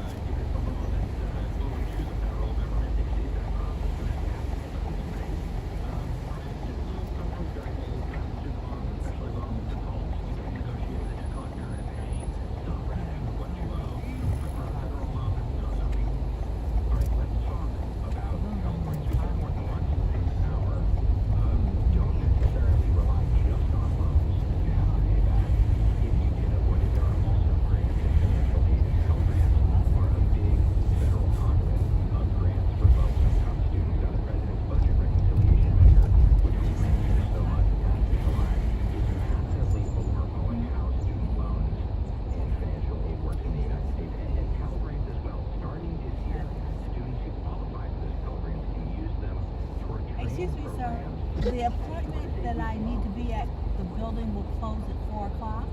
Excuse me, sir. The appointment that I need to be at, the building will close at 4 o'clock.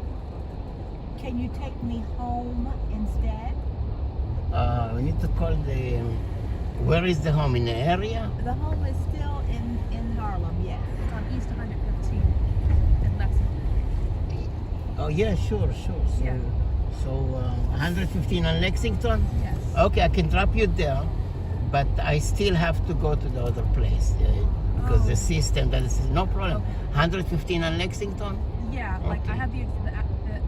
Can you take me home instead? We need to call the. Where is the home in the area? The home is still in Harlem, yes. It's on East 115 in Lexington. Oh yeah, sure. So, Yeah. So 115 on Lexington. Yes. Okay, I can drop you there, but I still have to go to the other place because the system that is no problem. 115 on Lexington. Yeah, like I have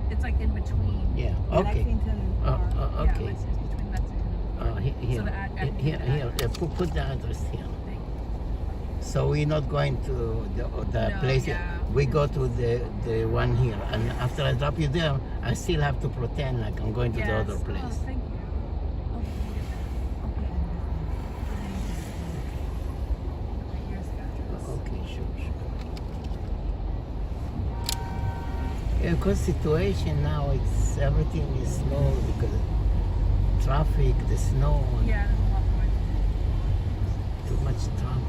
it's like in between. Yeah. Okay. Lexington and okay. Yeah, it's between Lexington and Here, put the address here. So we're not going to the place. Yeah. We go to the one here, and after I drop you there, I still have to pretend like I'm going to the other place. Oh, thank you. Okay, sure. Yeah, because situation now, it's everything is slow because of traffic, the snow, and Yeah, there's a lot more. too much trouble.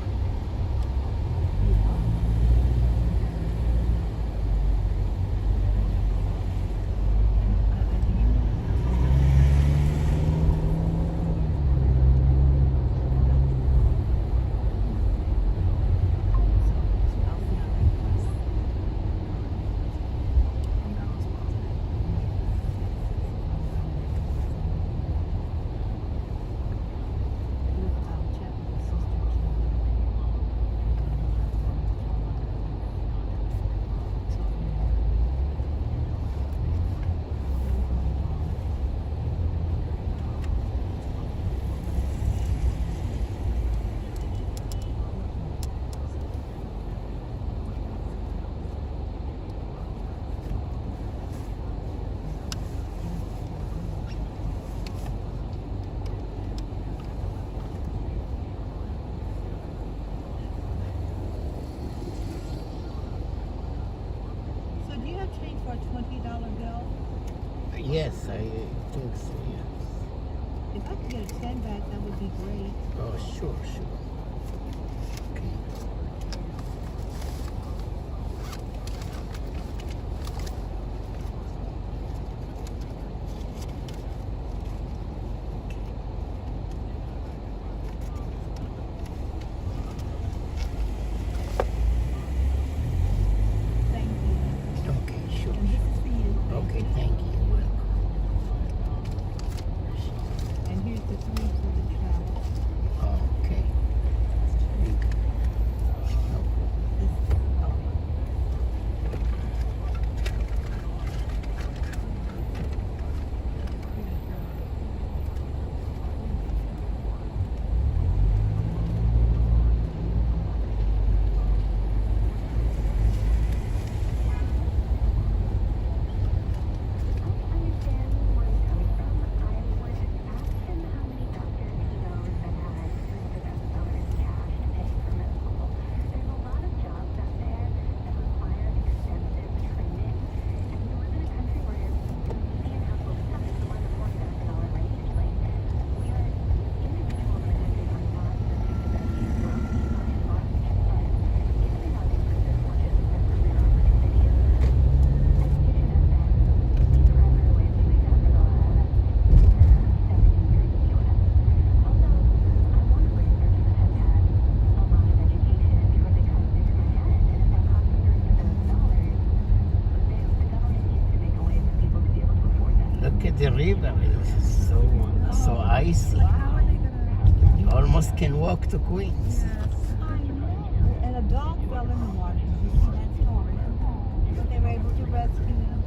So do you have change for a $20 bill? Yes, I think so. Yes. If I could get a 10 back, that would be great. Oh, sure. Okay. Thank you. Okay, sure. And this is for you. Okay, thank you. And here's the 3 for the travel. Okay. Look at the river. It's so icy. You almost can walk to Queens. And a dog fell in the water. Did you see that story? But they were able to rescue him.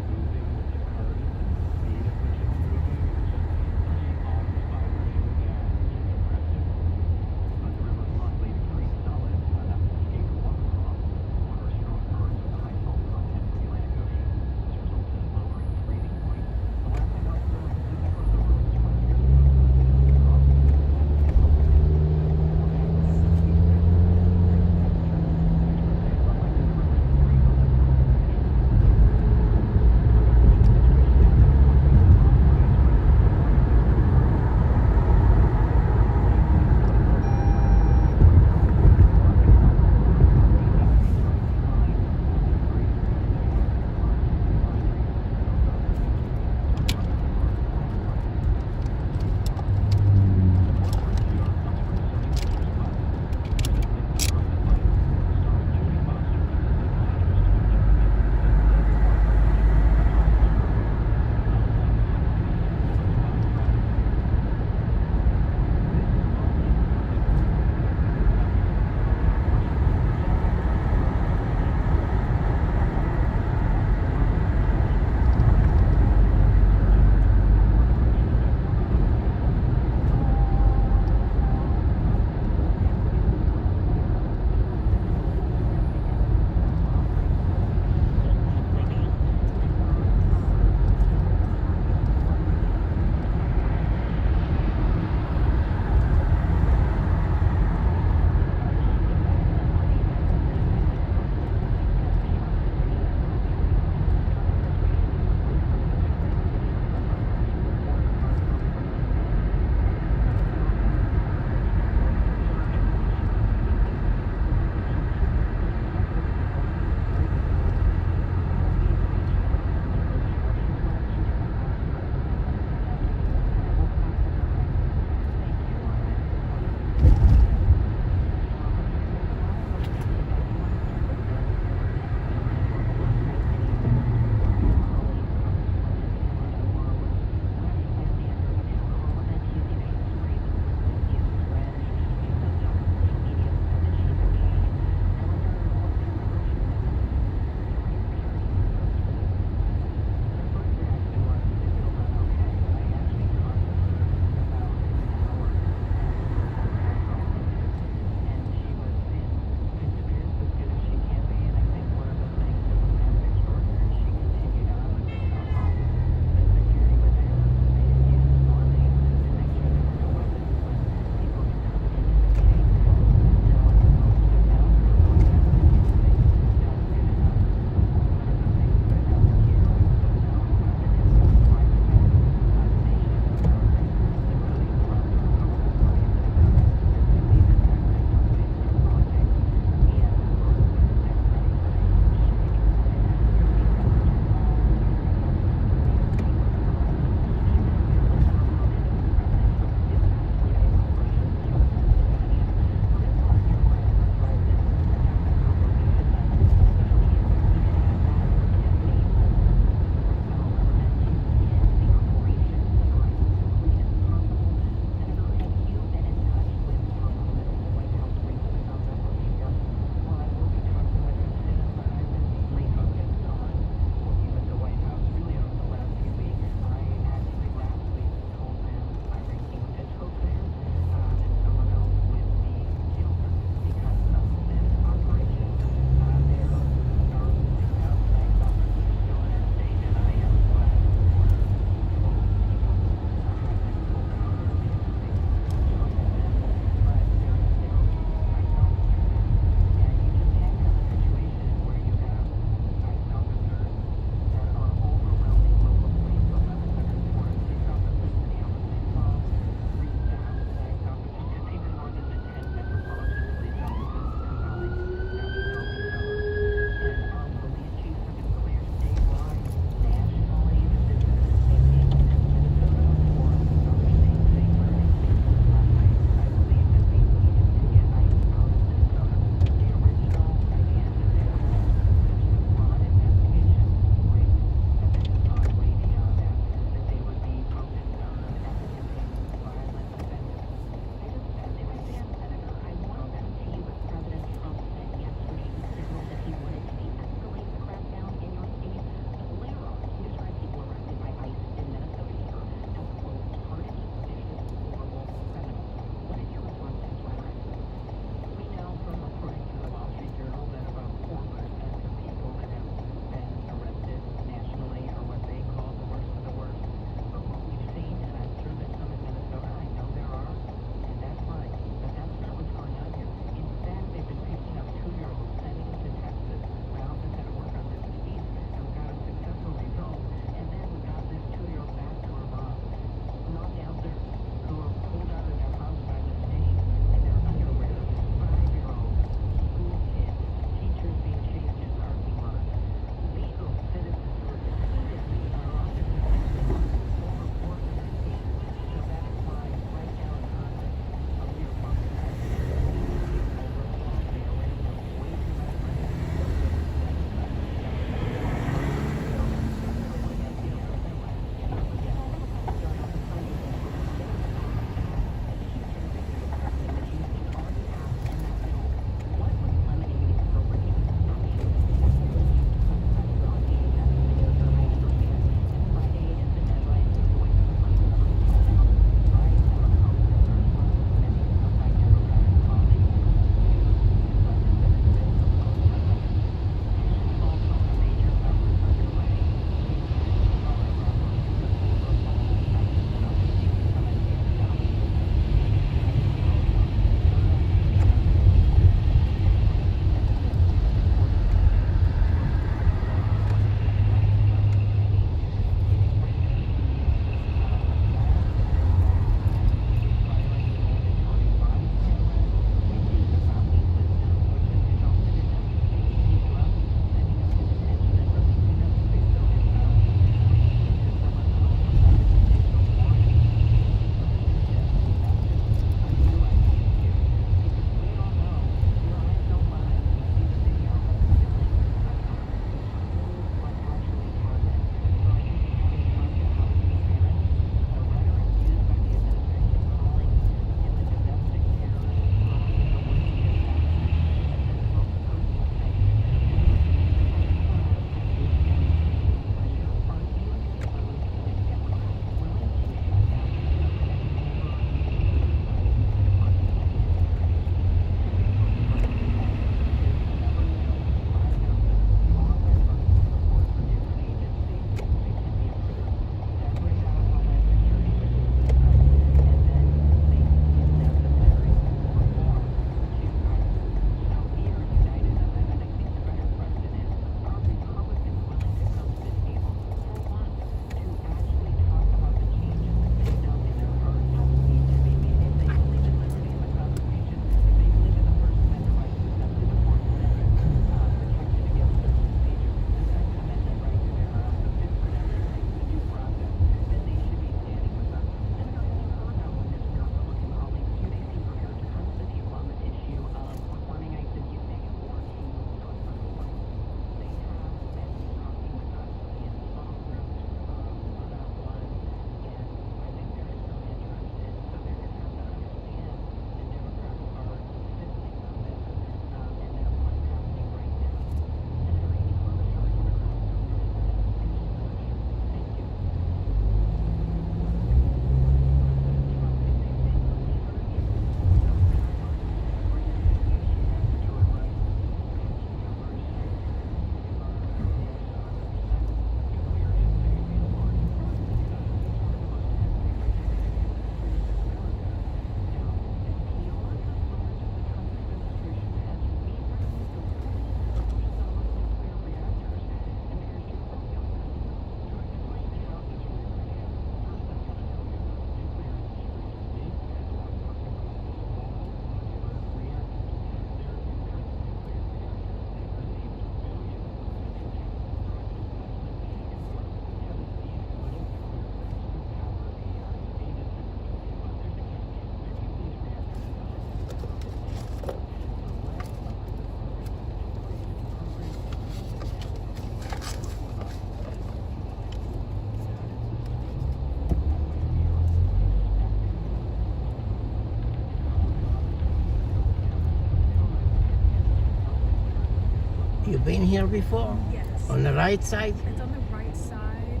You've been here before? Yes. On the right side? It's on the right side.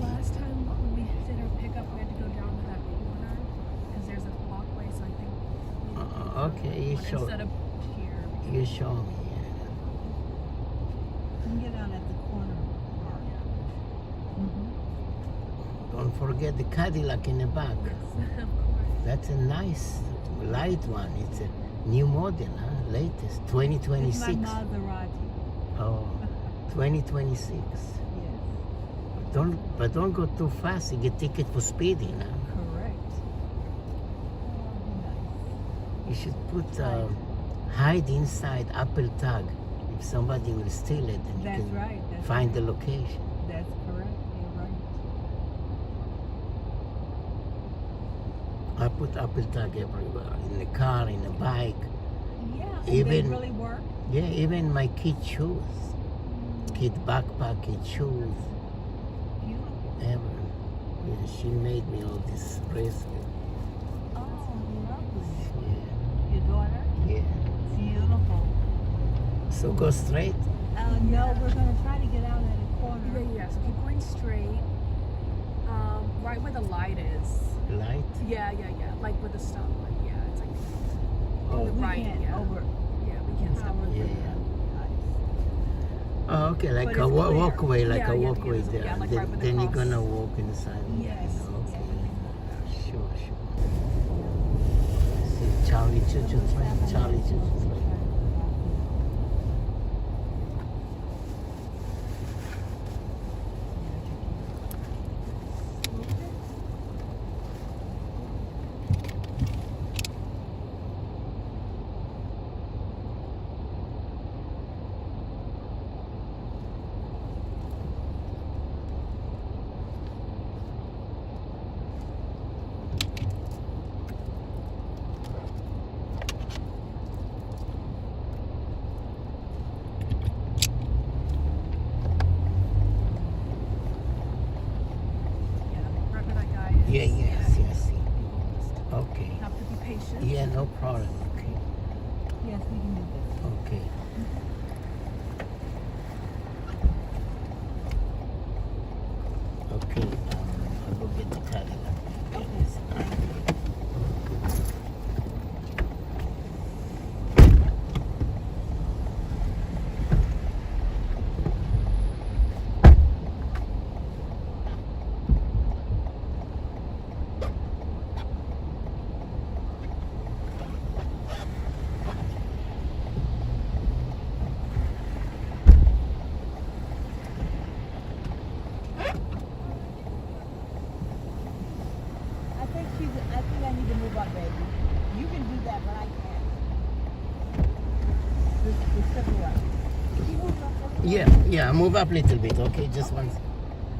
Last time when we did our pickup, we had to go down to that corner because there's a walkway, so I think we Okay, you show. instead of here. You show me. You can get out at the corner. Don't forget the Cadillac in the back. Yes, of course. That's a nice light one. It's a new model, huh? Latest, 2026. It's my Maserati. Oh, 2026. Yes. But don't go too fast. You get ticket for speeding. Huh? Correct. You should put hide inside Apple tag. If somebody will steal it, then you That's can right. That's find right. the location. That's correct. You're right. I put Apple tag everywhere, in the car, in the bike. Yeah, and Even they really work. Yeah, even my kid shoes, kid backpack, kid shoes. Beautiful. Ever. Yeah, she made me all this bracelet. Oh, lovely. Yeah. Your daughter? Yeah. Beautiful. So go straight. No, we're gonna try to get out at a corner. Yeah. So keep going straight. Right where the light is. Light? Yeah. Like with the stoplight. Yeah, it's like Oh, on the we right. can't Yeah. over. Yeah, we can't stop. Oh, okay, like But a it's clear. walkway, like Yeah, a yeah, walkway yeah, there. yeah, like then right with the then you're cross. gonna walk inside. Yes. Okay. Sure. See, Charlie Choo-Choo train. Charlie Choo-Choo train. Right where that guy is. Yes. Okay. Have to be patient. Yeah, no problem. Okay. Yes, we can do this. Okay. Okay. I'll go get the Cadillac. I think I need to move up, baby. You can do that, but I can't. The civil right. Can you move up a little bit? Yeah, move up a little bit, okay? Just one.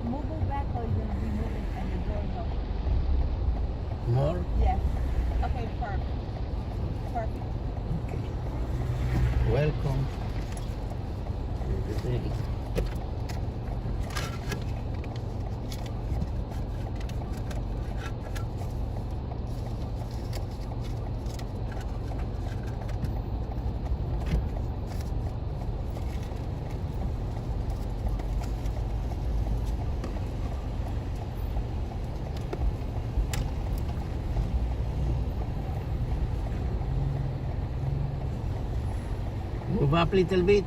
Move back or you're going to be moving and the door is open. More? Yes. Okay, perfect. Perfect. Okay. Welcome. Good day. Move up a little bit.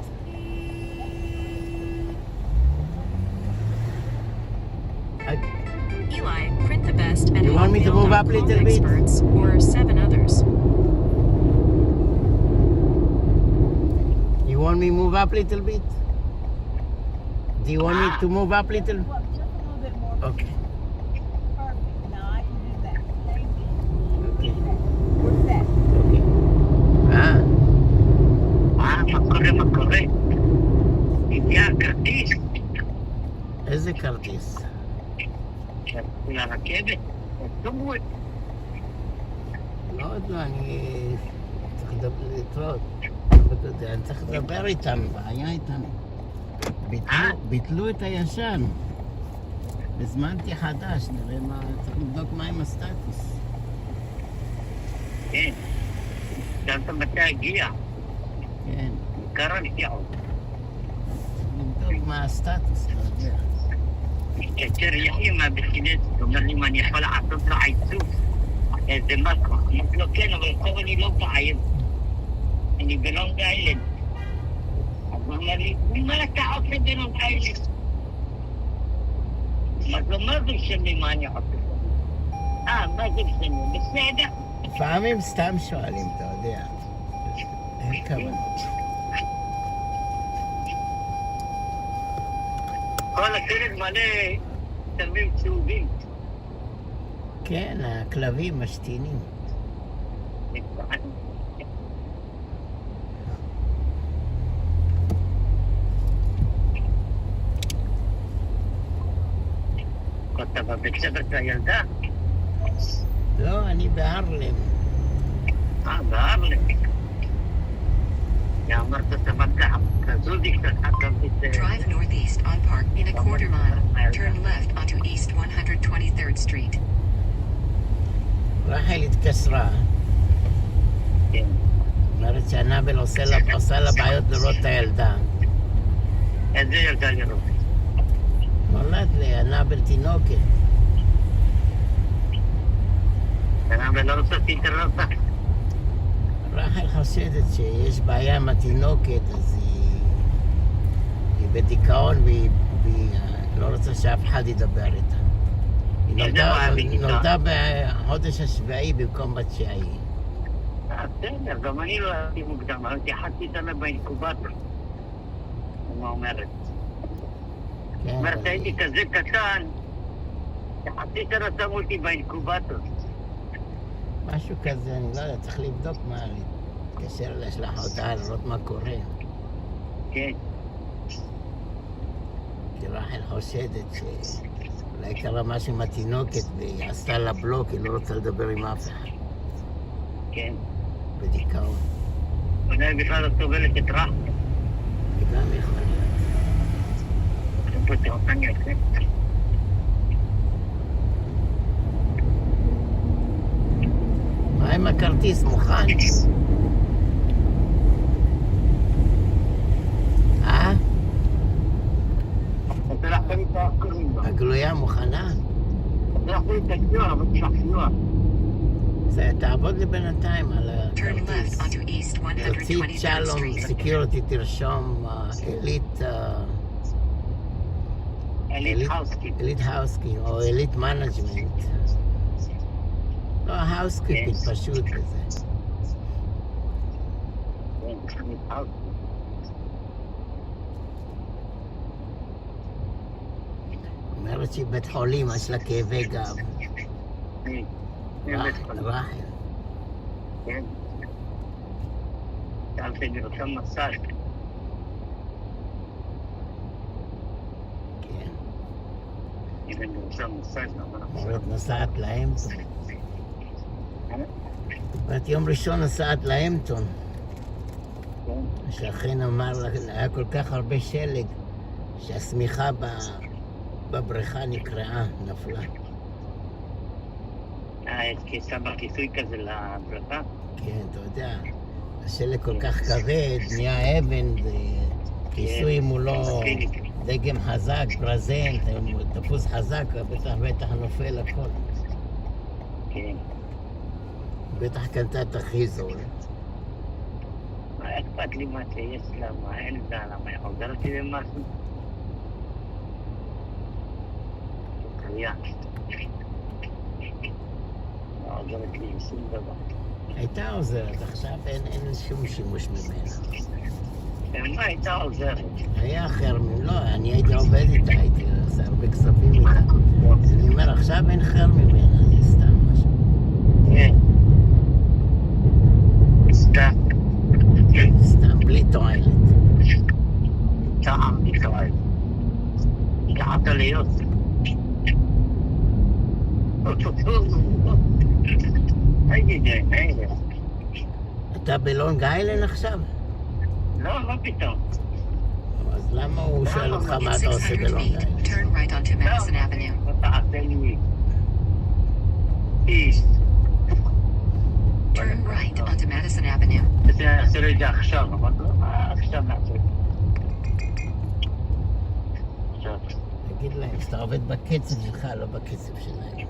Eli, print the best at You want me to move up a little bit? experts or 7 others. You want me to move up a little bit? Do you want me to move up a little? Just a little bit more. Okay. Perfect. Now I can do that. Thank you. Okay. What's that? Okay. מקרה. הגיע הכרטיס איזה כרטיס? לרכבת. אוטובוס. לא יודע, אני צריך לתלות. אני צריך לדבר איתם, בעיה איתם. ביטלו את הישן. הזמנתי חדש, נראה מה, צריך לבדוק מה עם הסטטוס. כן. גם אתה מתי הגיע. כן. קרה לי עוד. נבדוק מה הסטטוס, אתה יודע. תראי מה בחינית, הוא אומר לי אם אני יכול לעשות לו עיצוב, איזה משהו. אמרתי לו כן, אבל עכשיו אני לא בעיר. אני בלונג איילנד. אז הוא אומר לי, מה אתה עושה בלונג איילנד? אמרתי לו, מה זה משנה מה אני עושה? מה זה משנה? בסדר. לפעמים סתם שואלים, אתה יודע. אין כוונה. כל הסרט מלא צלמים צהובים. כן, הכלבים משתינים. אתה בבית ספר של הילדה? לא, אני בארלם. בארלם. אמרת תבדע, תזוזי קצת חשבתי Drive northeast on Park in a quarter mile. Turn left onto East 123rd Street. רחל התקשרה. כן. אומרת שהנאבל עושה לה בעיות לראות את הילדה. איזה ילדה לראות? נולד הנאבל תינוקת. הנאבל לא רוצה תינוקת? רחל חושדת שיש בעיה עם התינוקת, אז היא בדיכאון והיא לא רוצה שאף אחד ידבר איתה. היא נולדה בחודש השביעי במקום בתשיעי. בסדר, גם אני לא הייתי מוקדם, אבל התייחסתי איתה באינקובטור. מה אומרת? אומרת, הייתי כזה קטן, חצי שנה שמו אותי באינקובטור. משהו כזה, אני לא יודע, צריך לבדוק מה, להתקשר לשלח אותה, לראות מה קורה. כן. כי רחל חושדת שאולי קרה משהו עם התינוקת והיא עשתה לה בלוק, היא לא רוצה לדבר עם אף אחד. כן. בדיכאון. אולי בכלל לא סובלת את רחל. היא גם יכול להיות. פה תראה, אני עושה. מה עם הכרטיס מוכן? הגלויה מוכנה? זה תעבוד לי בינתיים על הכרטיס. תוציא שלום, סקיורטי, תרשום אליט האוסקי או אליט מנג'מנט. לא, האוסקיפינג פשוט בזה. אומרת שהיא בית חולים, יש לה כאבי גב. רחל. כן. שאלתי לי רוצה מסאז'. כן. אם אני רוצה מסאז', אומרת נסעת להמפטון. אומרת יום ראשון נסעת להמפטון. השכן אמר לה, היה כל כך הרבה שלג שהשמיכה בבריכה נקרעה, נפלה. שם בכיסוי כזה לבריכה? כן, אתה יודע, השלג כל כך כבד, נהיה אבן, כיסוי מולו דגם חזק, ברזנט, תפוס חזק, בטח נופל הכל. כן. בטח קנתה את הכי זול. מה אכפת לי מה שיש לה, מה אין לה, למה היא עוזרת לי במשהו? קריאה. לא עוזרת לי עם שום דבר. הייתה עוזרת, עכשיו אין שום שימוש ממנה. מה הייתה עוזרת? היה חרמים, לא, אני הייתי עובד איתה, הייתי עושה הרבה כספים איתה. אני אומר, עכשיו אין חר ממנה, זה סתם משהו. כן. סתם. סתם, בלי תועלת. טעם בלי תועלת. הגעת להיות. אתה בלונג איילנד עכשיו? לא, לא פתאום. אז למה הוא שואל אותך מה אתה עושה בלונג איילנד? Turn right onto Madison Avenue. לא תעשה לי איש. Turn right onto Madison Avenue. بس يصير يجي עכשיו, אמרתי לו, מה עכשיו נעשה? עכשיו, תגיד להם שאתה עובד בקצב שלך, לא בקצב שלהם.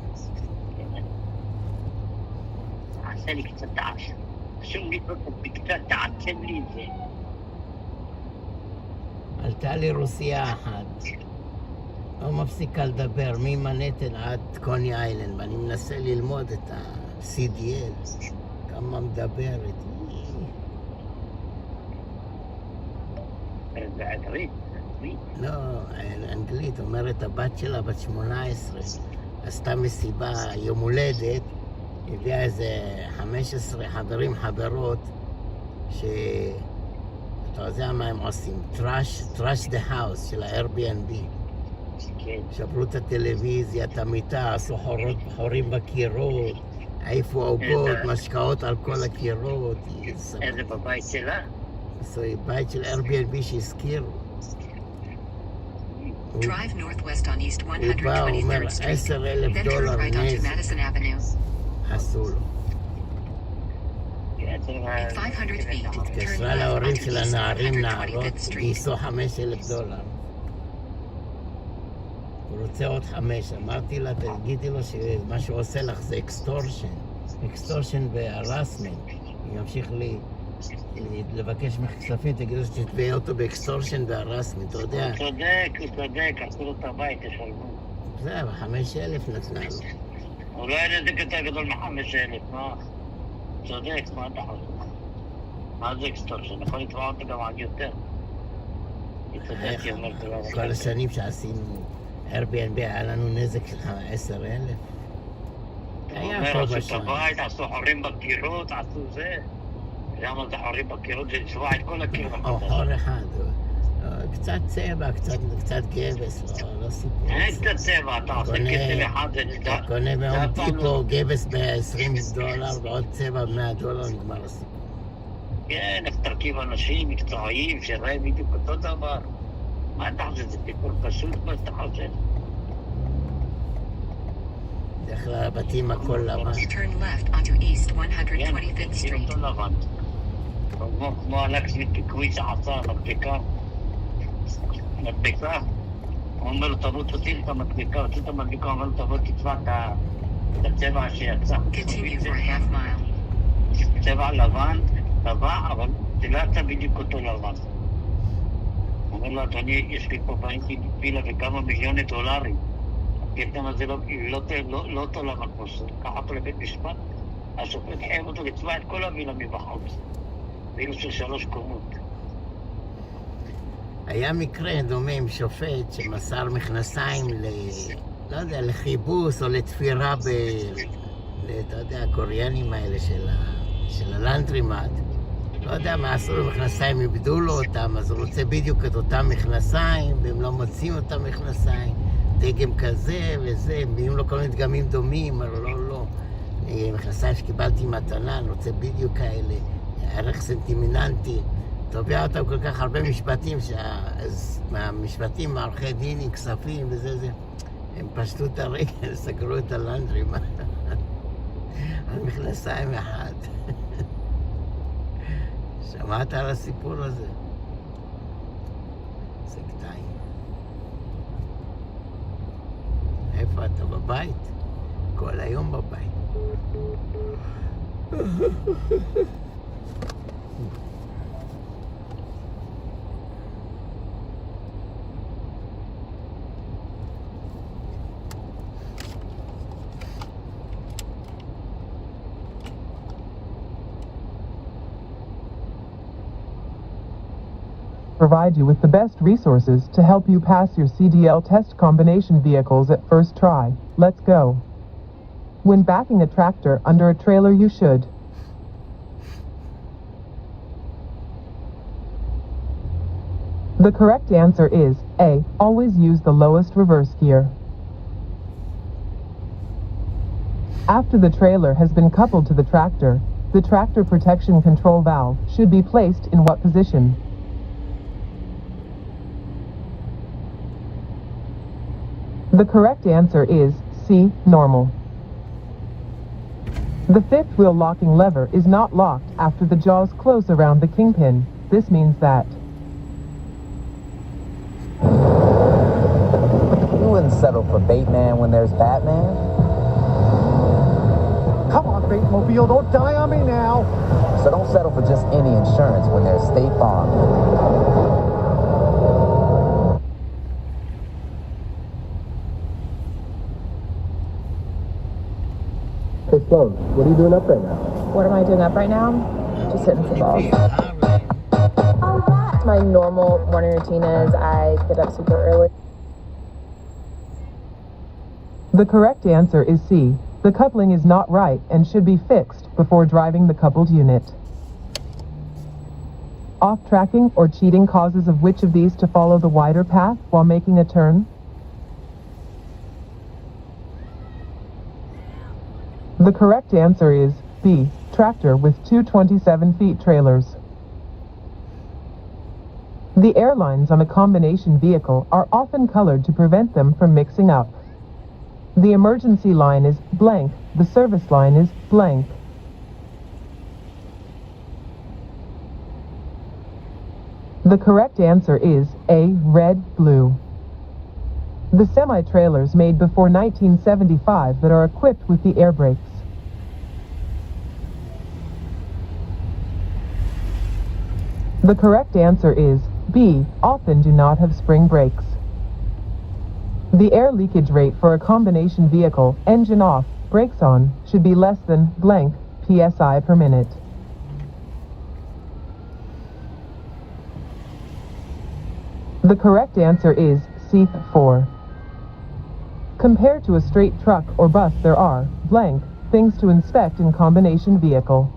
עשה לי קצת דעש. חשוב לי קצת תעצם לי את זה. עלתה לי רוסיה אחת, לא מפסיקה לדבר ממנהטן עד קוני איילנד, ואני מנסה ללמוד את ה-CDL, כמה מדברת. זה עברית? לא, אנגלית. אומרת הבת שלה, בת 18, עשתה מסיבה יום הולדת, הביאה איזה 15 חברים חברות, אתה יודע מה הם עושים? trash the house של ה-Airbnb. שברו את הטלוויזיה, את המיטה, עשו חורים בקירות, העיפו עוגות, משקאות על כל הקירות. איזה בבית שלה? זה בית של Airbnb שהזכירו. Drive northwest on East הוא בא, הוא אומר, $123,000 Street. $10,000 Then turn right onto נזק. Madison Avenue. עשו לו. In 500 feet, התקשרה turn להורים left של onto East הנערים נערות, 125th Street. גייסו $5,000. הוא רוצה עוד 5. אמרתי לה, תגידי לו שמה שהוא עושה לך זה אקסטורשן והרסמנט. הוא ימשיך לבקש ממך כספים, תגידו שתתבעי אותו באקסטורשן והרסמנט, אתה יודע. הוא צודק, עשו לו את הבית, ישלמו. זהו, 5,000 נתנה לו. הוא לא היה נזק יותר גדול מ5,000, מה? צודק, מה אתה חושב? מה זה אקסטורשן? יכול לתבוע אותו גם עד יותר. כל השנים שעשינו Airbnb היה לנו נזק של 10,000. הוא אומר, עשו את הבית, עשו חורים בקירות, עשו זה. למה זה חורים בקירות? זה לצבוע את כל הקירות. או חור אחד. קצת צבע, קצת גבס, לא סיפור. אין קצת צבע, אתה עושה כסף אחד, זה נדע. אתה קונה מהום טיפו גבס $20 ועוד צבע $100, נגמר הסיפור. כן, איך תרכיב אנשים מקצועיים שרואה בדיוק אותו דבר. מה אתה חושב? זה סיפור פשוט מה שאתה חושב? דרך כלל הבתים הכל לבן. Turn left onto East 125th כן, Street. אותו לבן. כמו הלקסמית ככביש שעשה, מדבקה. הוא אומר לו, תבוא תוציא את המדבקה, הוציא את המדבקה, הוא אומר לו, תבוא תצבע את הצבע שיצא. Continue for a half mile. צבע לבן, טבע, אבל זה לא יצא בדיוק אותו לבן. הוא אומר לו, אדוני, יש לי פה בניתי וילה וכמה מיליוני דולרים. הקטע הזה לא אותו לבן כמו שזה. קח אותו לבית משפט, השופט חייב אותו לצבע את כל הווילה מבחוץ. וילה של 3 קומות. היה מקרה דומה עם שופט שמסר מכנסיים לא יודע, לחיבוס או לתפירה אתה יודע, הקוריאנים האלה של הלנדרימט. לא יודע מה עשו לו מכנסיים, איבדו לו אותם, אז הוא רוצה בדיוק את אותם מכנסיים, והם לא מוצאים אותם מכנסיים, דגם כזה וזה, מביאים לו כל מיני דגמים דומים, אבל לא. מכנסיים שקיבלתי מתנה, אני רוצה בדיוק כאלה, ערך סנטימנטי. תובע אותם כל כך הרבה משפטים, מהמשפטים, מערכי דין, עם כספים וזה, הם פשטו את הרגל, סגרו את הלנדרימט. על מכנסיים אחד. שמעת על הסיפור הזה? זה קטעים. איפה אתה? בבית? כל היום בבית. Provide you with the best resources to help you pass your CDL test combination vehicles at first try. Let's go. When backing a tractor under a trailer, you should The correct answer is A. Always use the lowest reverse gear. After the trailer has been coupled to the tractor protection control valve should be placed in what position? The correct answer is C. Normal. The fifth wheel locking lever is not locked after the jaws close around the kingpin. This means that You wouldn't settle for Bateman when there's Batman. Come on, Batemobile, don't die on me now. So don't settle for just any insurance when there's State Farm. Hey, Sloan, what are you doing up right now? What am I doing up right now? Just hitting some balls. My normal morning routine is I get up super early. the correct answer is C. The coupling is not right and should be fixed before driving the coupled unit. Off-tracking or cheating causes of which of these to follow the wider path while making a turn? The correct answer is B. Tractor with two 27-feet trailers. The airlines on a combination vehicle are often colored to prevent them from mixing up. The emergency line is blank, the service line is blank. The correct answer is A. Red, blue. The semi-trailers made before 1975 that are equipped with the air brakes. The correct answer is B. Often do not have spring brakes. The air leakage rate for a combination vehicle, engine off, brakes on, should be less than blank psi per minute. The correct answer is C. 4. Compared to a straight truck or bus, there are blank things to inspect in combination vehicle.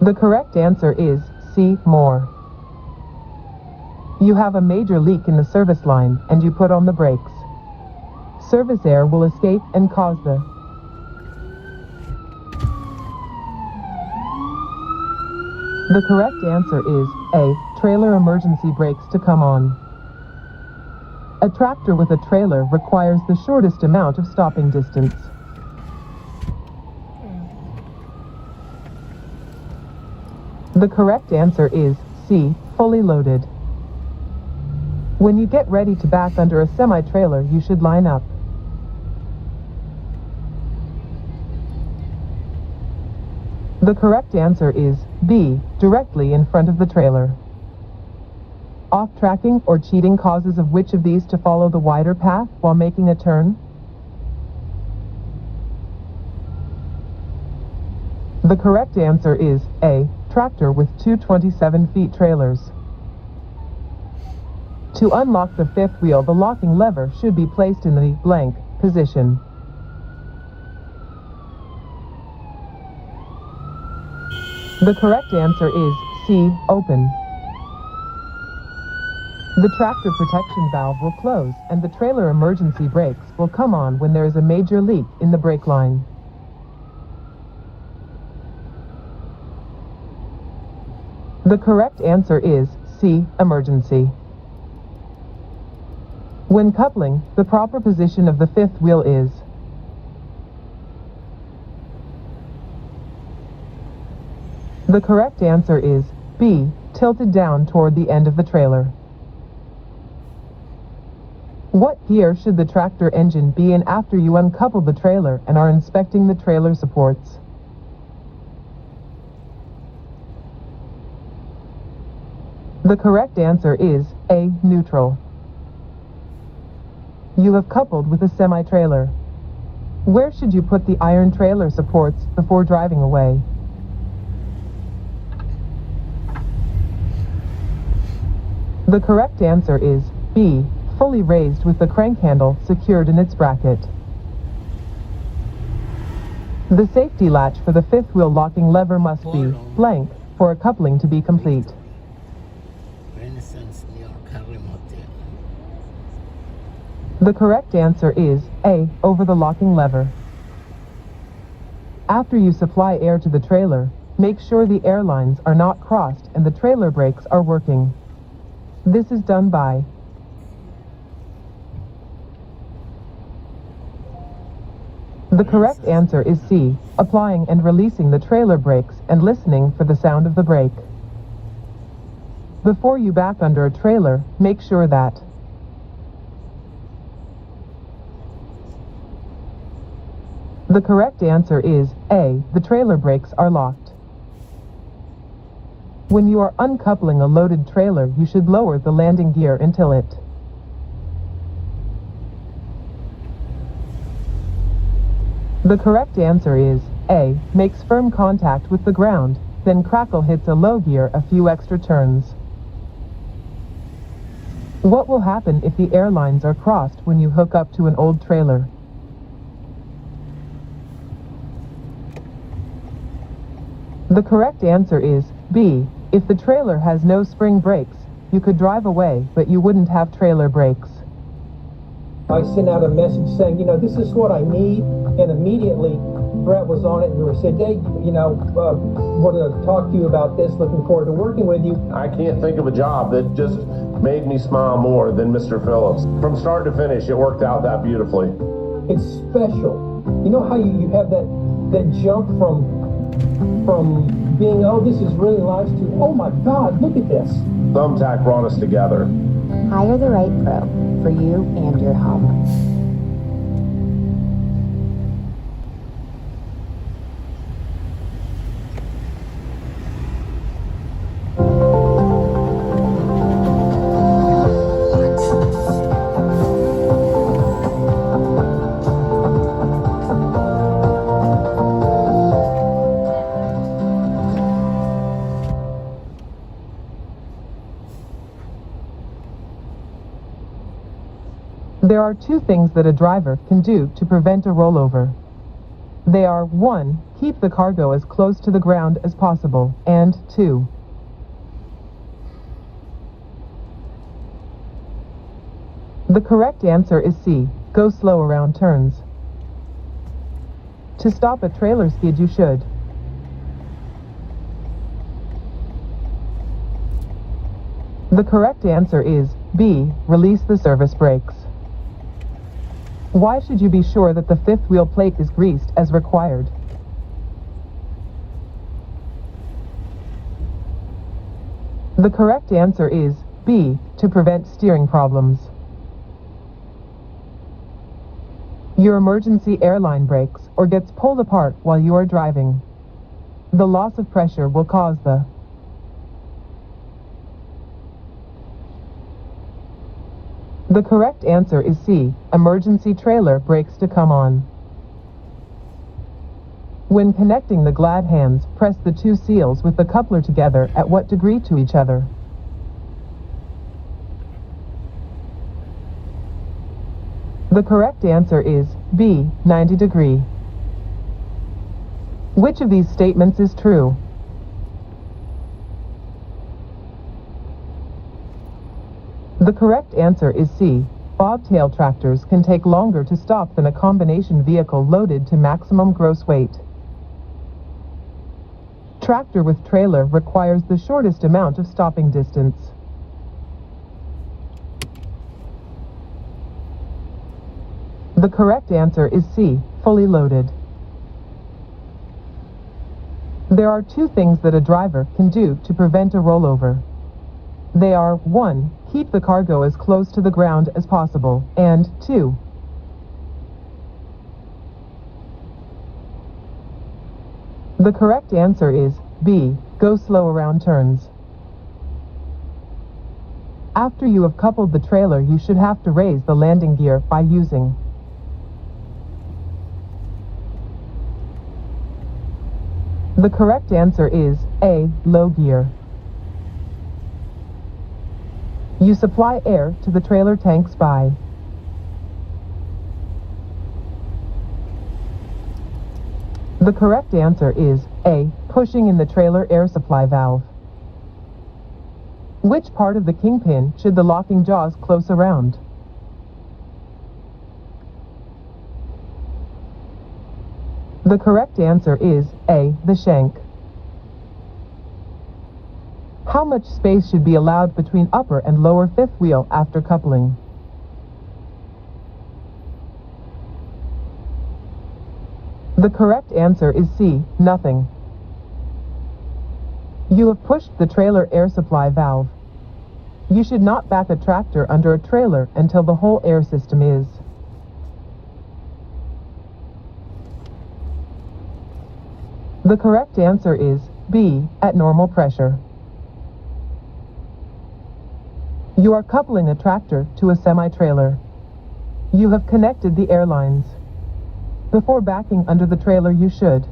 The correct answer is C. More. You have a major leak in the service line and you put on the brakes. Service air will escape and cause the correct answer is A. Trailer emergency brakes to come on. A tractor with a trailer requires the shortest amount of stopping distance. The correct answer is C. Fully loaded. When you get ready to back under a semi-trailer, you should line up. The correct answer is B. Directly in front of the trailer. Off-tracking or cheating causes of which of these to follow the wider path while making a turn? The correct answer is A. Tractor with two 27-feet trailers. To unlock the fifth wheel, the locking lever should be placed in the blank position. The correct answer is C. Open. The tractor protection valve will close and the trailer emergency brakes will come on when there is a major leak in the brake line. The correct answer is C. Emergency. When coupling, the proper position of the fifth wheel is the correct answer is B. Tilted down toward the end of the trailer. What gear should the tractor engine be in after you uncouple the trailer and are inspecting the trailer supports? The correct answer is A. Neutral. You have coupled with a semi-trailer. Where should you put the iron trailer supports before driving away? The correct answer is B. Fully raised with the crank handle secured in its bracket. The safety latch for the fifth wheel locking lever must be blank for a coupling to be complete. The correct answer is A. Over the locking lever. After you supply air to the trailer, make sure the air lines are not crossed and the trailer brakes are working. This is done by The correct answer is C, applying and releasing the trailer brakes and listening for the sound of the brake. Before you back under a trailer, make sure that the correct answer is A, the trailer brakes are locked. When you are uncoupling a loaded trailer, you should lower the landing gear until it The correct answer is A, makes firm contact with the ground, then crackle hits a low gear a few extra turns. What will happen if the air lines are crossed when you hook up to an old trailer? The correct answer is B, if the trailer has no spring brakes, you could drive away, but you wouldn't have trailer brakes. I sent out a message saying, this is what I need, and immediately Brett was on it and said, Dave, wanted to talk to you about this, looking forward to working with you. I can't think of a job that just made me smile more than Mr. Phillips. From start to finish, it worked out that beautifully. It's special. You know how you have that jump from being, oh, this is really nice, to, oh my God, look at this. Thumbtack brought us together. Hire the right pro for you and your home. There are two things that a driver can do to prevent a rollover. They are 1. Keep the cargo as close to the ground as possible, and 2. The correct answer is C. Go slow around turns. To stop a trailer skid, you should The correct answer is B. Release the service brakes. Why should you be sure that the fifth wheel plate is greased as required? The correct answer is B. To prevent steering problems. Your emergency airline breaks or gets pulled apart while you are driving. The loss of pressure will cause The correct answer is C. Emergency trailer brakes to come on. When connecting the glad hands, press the two seals with the coupler together at what degree to each other? The correct answer is B. 90 degree. Which of these statements is true? The correct answer is C. Bobtail tractors can take longer to stop than a combination vehicle loaded to maximum gross weight. Tractor with trailer requires the shortest amount of stopping distance. The correct answer is C. Fully loaded. There are two things that a driver can do to prevent a rollover. They are 1. Keep the cargo as close to the ground as possible, and 2. The correct answer is B. Go slow around turns. After you have coupled the trailer, you should have to raise the landing gear by using. The correct answer is A. Low gear. You supply air to the trailer tanks by The correct answer is A. Pushing in the trailer air supply valve. Which part of the kingpin should the locking jaws close around? The correct answer is A. The shank. How much space should be allowed between upper and lower fifth wheel after coupling? The correct answer is C, nothing. You have pushed the trailer air supply valve. You should not back a tractor under a trailer until the whole air system is. The correct answer is B, at normal pressure. You are coupling a tractor to a semi-trailer. You have connected the air lines. Before backing under the trailer, you should.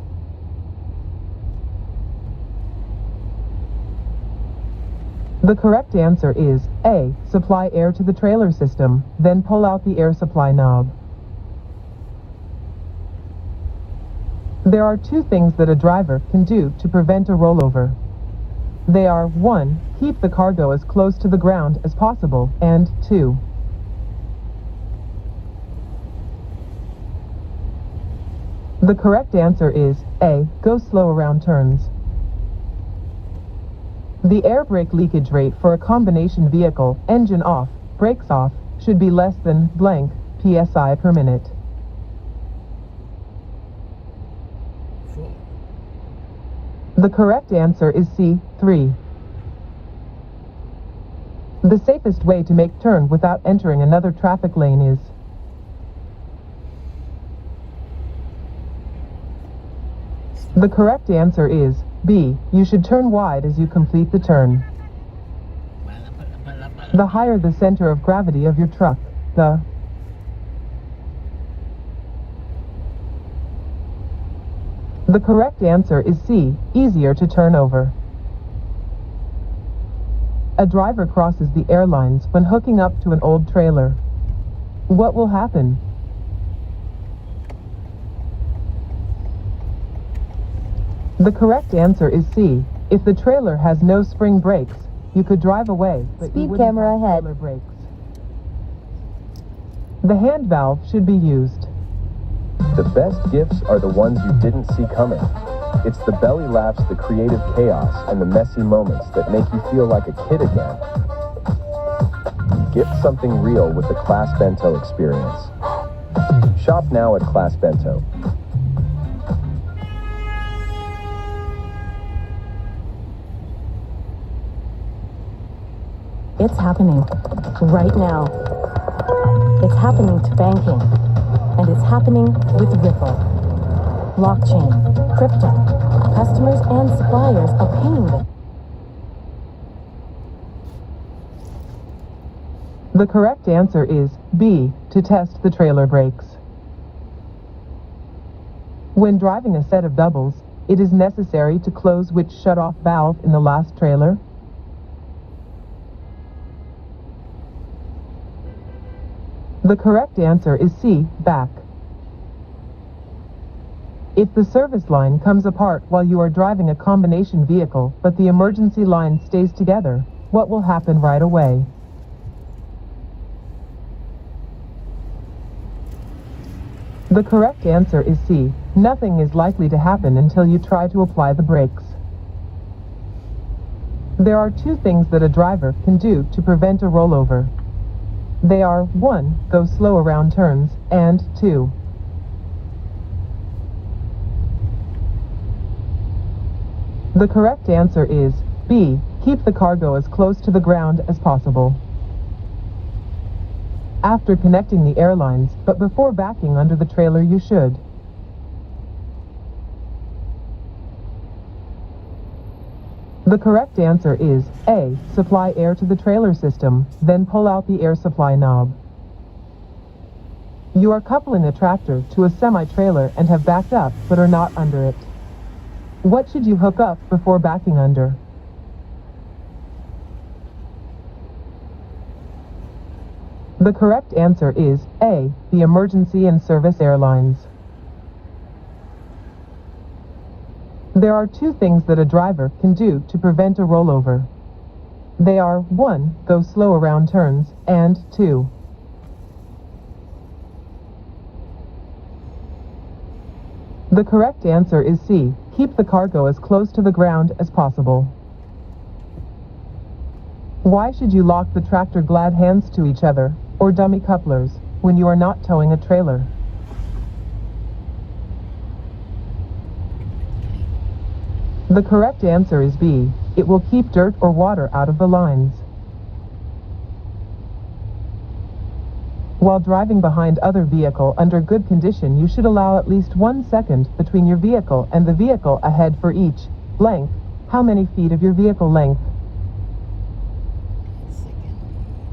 The correct answer is A, supply air to the trailer system, then pull out the air supply knob. There are two things that a driver can do to prevent a rollover. They are 1. Keep the cargo as close to the ground as possible, and 2. The correct answer is A, go slow around turns. The air brake leakage rate for a combination vehicle, engine off, brakes off, should be less than blank psi per minute. 4. The correct answer is C, 3. The safest way to make turn without entering another traffic lane is The correct answer is B. You should turn wide as you complete the turn. The higher the center of gravity of your truck, the correct answer is C. Easier to turn over. A driver crosses the air lines when hooking up to an old trailer. What will happen? The correct answer is C. If the trailer has no spring brakes, you could drive away, but Speed you wouldn't camera have ahead. trailer brakes. The hand valve should be used. The best gifts are the ones you didn't see coming. It's the belly laughs, the creative chaos, and the messy moments that make you feel like a kid again. Gift something real with the Class Bento experience. Shop now at Class Bento. It's happening right now. It's happening to banking, and it's happening with Ripple. Blockchain, crypto, customers and suppliers are paying them. The correct answer is B. To test the trailer brakes. When driving a set of doubles, it is necessary to close which shut-off valve in the last trailer? The correct answer is C. Back. If the service line comes apart while you are driving a combination vehicle, but the emergency line stays together, what will happen right away? The correct answer is C. Nothing is likely to happen until you try to apply the brakes. There are two things that a driver can do to prevent a rollover. They are 1. Go slow around turns, and 2. The correct answer is B. Keep the cargo as close to the ground as possible. After connecting the airlines, but before backing under the trailer, you should. The correct answer is A. Supply air to the trailer system, then pull out the air supply knob. You are coupling a tractor to a semi-trailer and have backed up, but are not under it. What should you hook up before backing under? The correct answer is A. The emergency and service airlines. There are two things that a driver can do to prevent a rollover. They are 1. Go slow around turns, and 2. The correct answer is C. Keep the cargo as close to the ground as possible. Why should you lock the tractor glad hands to each other, or dummy couplers, when you are not towing a trailer? The correct answer is B. It will keep dirt or water out of the lines. While driving behind other vehicle under good condition, you should allow at least 1 second between your vehicle and the vehicle ahead for each length. How many feet of your vehicle length?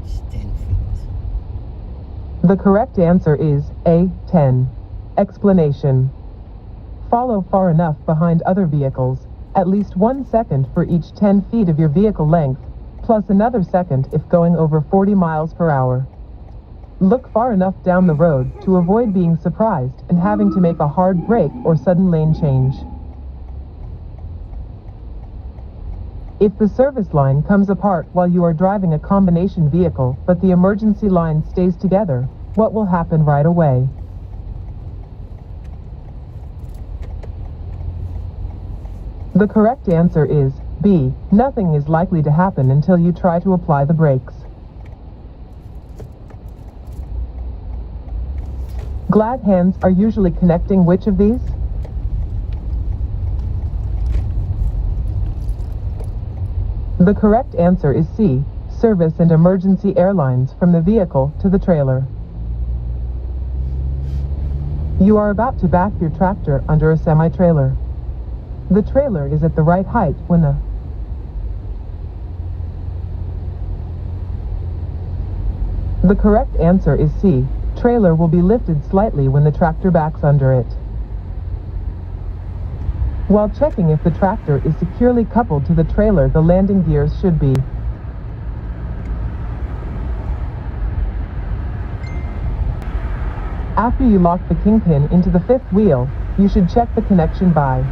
It's 10 feet. The correct answer is A. 10. Explanation. Follow far enough behind other vehicles, at least 1 second for each 10 feet of your vehicle length, plus another second if going over 40 miles per hour. Look far enough down the road to avoid being surprised and having to make a hard brake or sudden lane change. If the service line comes apart while you are driving a combination vehicle, but the emergency line stays together, what will happen right away? The correct answer is B. Nothing is likely to happen until you try to apply the brakes. Glad hands are usually connecting which of these? The correct answer is C. Service and emergency airlines from the vehicle to the trailer. You are about to back your tractor under a semi-trailer. The trailer is at the right height when the correct answer is C. Trailer will be lifted slightly when the tractor backs under it. While checking if the tractor is securely coupled to the trailer, the landing gears should be After you lock the kingpin into the fifth wheel, you should check the connection by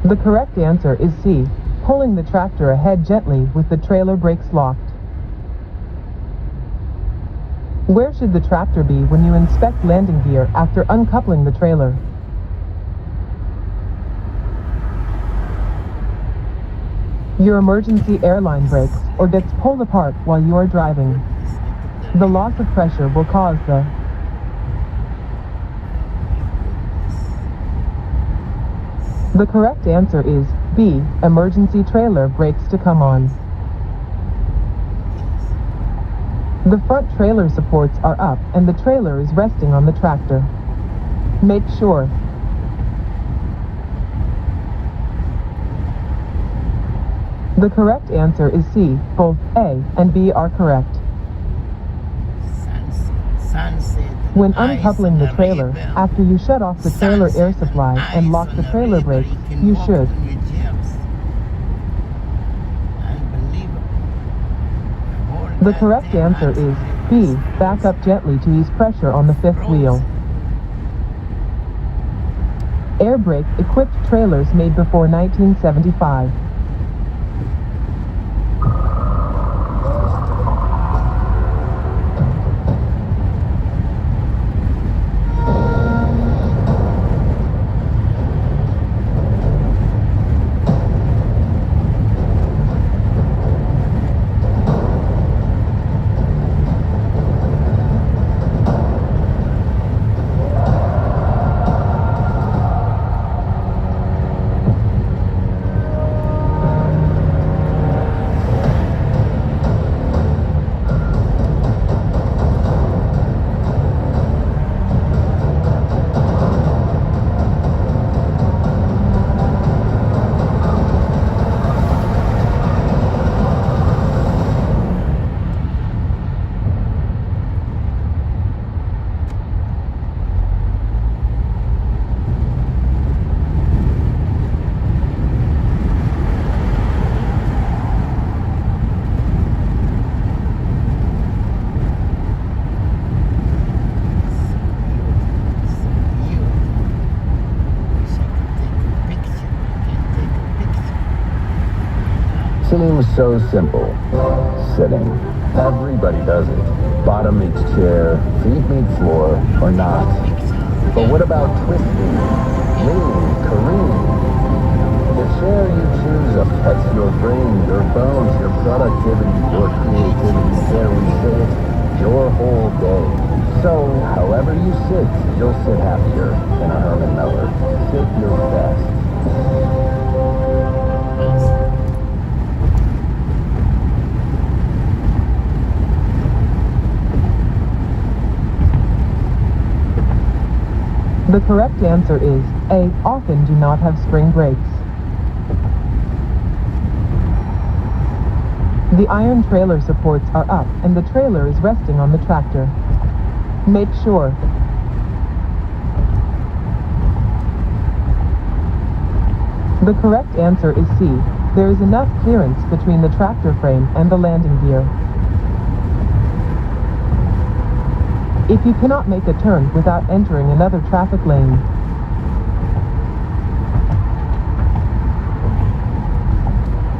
The correct answer is C. Pulling the tractor ahead gently with the trailer brakes locked. Where should the tractor be when you inspect landing gear after uncoupling the trailer? Your emergency airline breaks or gets pulled apart while you are driving. The loss of pressure will cause The correct answer is B. Emergency trailer brakes to come on. The front trailer supports are up and the trailer is resting on the tractor. Make sure The correct answer is C. Both A and B are correct. When uncoupling the trailer, after you shut off the trailer air supply and lock the trailer brakes, you should The correct answer is B. Back up gently to ease pressure on the fifth wheel. Air brake equipped trailers made before 1975. Seems so simple. Sitting. Everybody does it. Bottom meets chair, feet meet floor, or not. But what about twisting, leaning, careening? The chair you choose upsets your brain, your bones, your productivity, your creativity. Dare we say it? Your whole day. So, however you sit, you'll sit happier in a Herman Miller. Sit your best. The correct answer is A. Often do not have spring brakes. The iron trailer supports are up and the trailer is resting on the tractor. Make sure. The correct answer is C. There is enough clearance between the tractor frame and the landing gear. If you cannot make a turn without entering another traffic lane.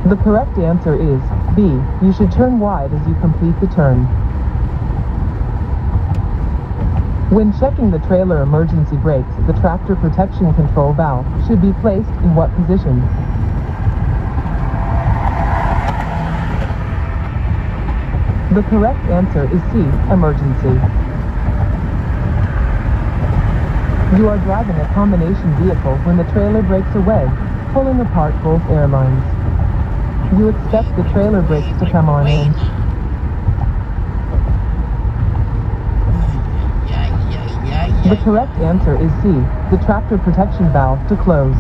The correct answer is B. You should turn wide as you complete the turn. When checking the trailer emergency brakes, the tractor protection control valve should be placed in what position? The correct answer is C. Emergency. You are driving a combination vehicle when the trailer breaks away, pulling apart both airlines. You expect the trailer brakes to come on in. The correct answer is C. The tractor protection valve to close.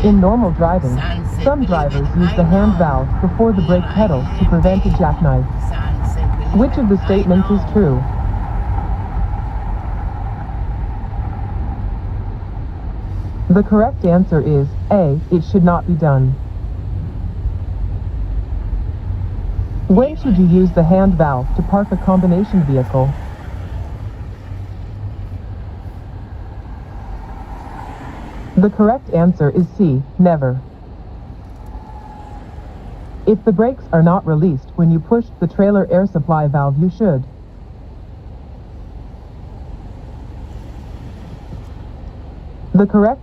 In normal driving, some drivers use the hand valve before the brake pedal to prevent a jackknife. Which of the statements is true? The correct answer is A. It should not be done. When should you use the hand valve to park a combination vehicle? The correct answer is C. Never. If the brakes are not released when you push the trailer air supply valve, you should. The correct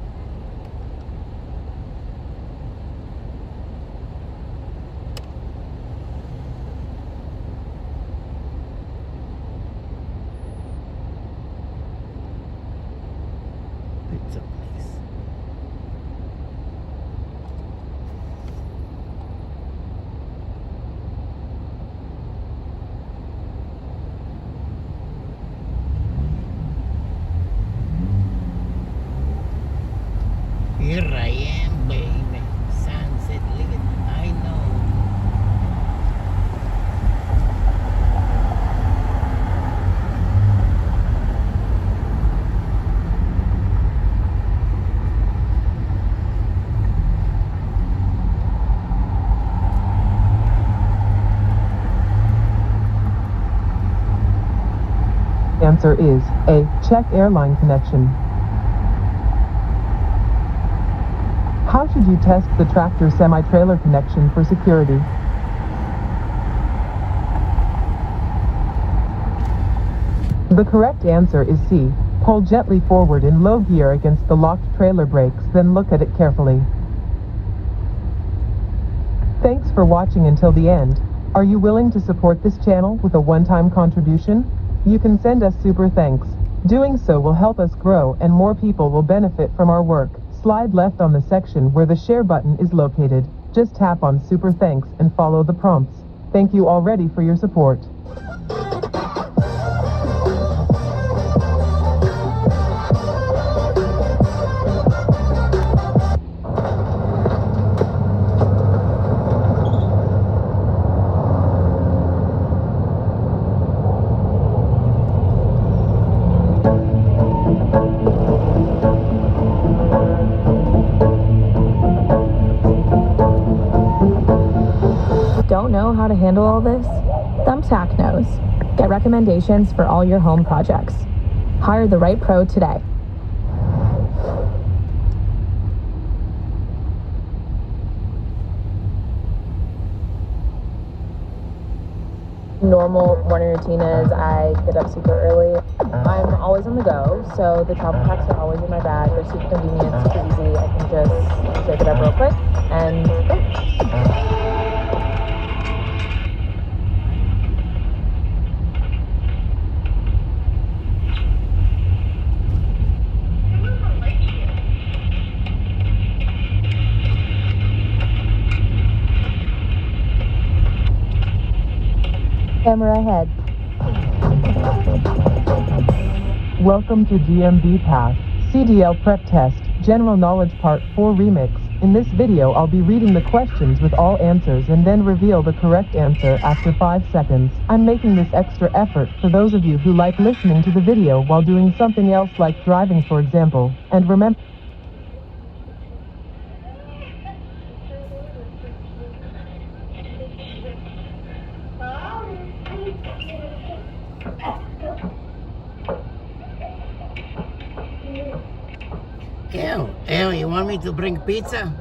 Here I am, baby. Sunset, look at I know. answer is A. Check airline connection. How should you test the tractor semi-trailer connection for security? The correct answer is C. Pull gently forward in low gear against the locked trailer brakes, then look at it carefully. Thanks for watching until the end. Are you willing to support this channel with a one-time contribution? You can send us super thanks. Doing so will help us grow and more people will benefit from our work. Slide left on the section where the share button is located. Just tap on super thanks and follow the prompts. Thank you already for your support. Don't know how to handle all this? Thumbtack knows. Get recommendations for all your home projects. Hire the right pro today. Normal morning routine is I get up super early. I'm always on the go, so the travel packs are always in my bag. They're super convenient, super easy. I can just shake it up real quick and go. camera ahead. Welcome to DMV Path, CDL Prep Test, General Knowledge Part 4 Remix. In this video I'll be reading the questions with all answers and then reveal the correct answer after 5 seconds. I'm making this extra effort for those of you who like listening to the video while doing something else like driving, for example. And remember, Ew, you want me to bring pizza?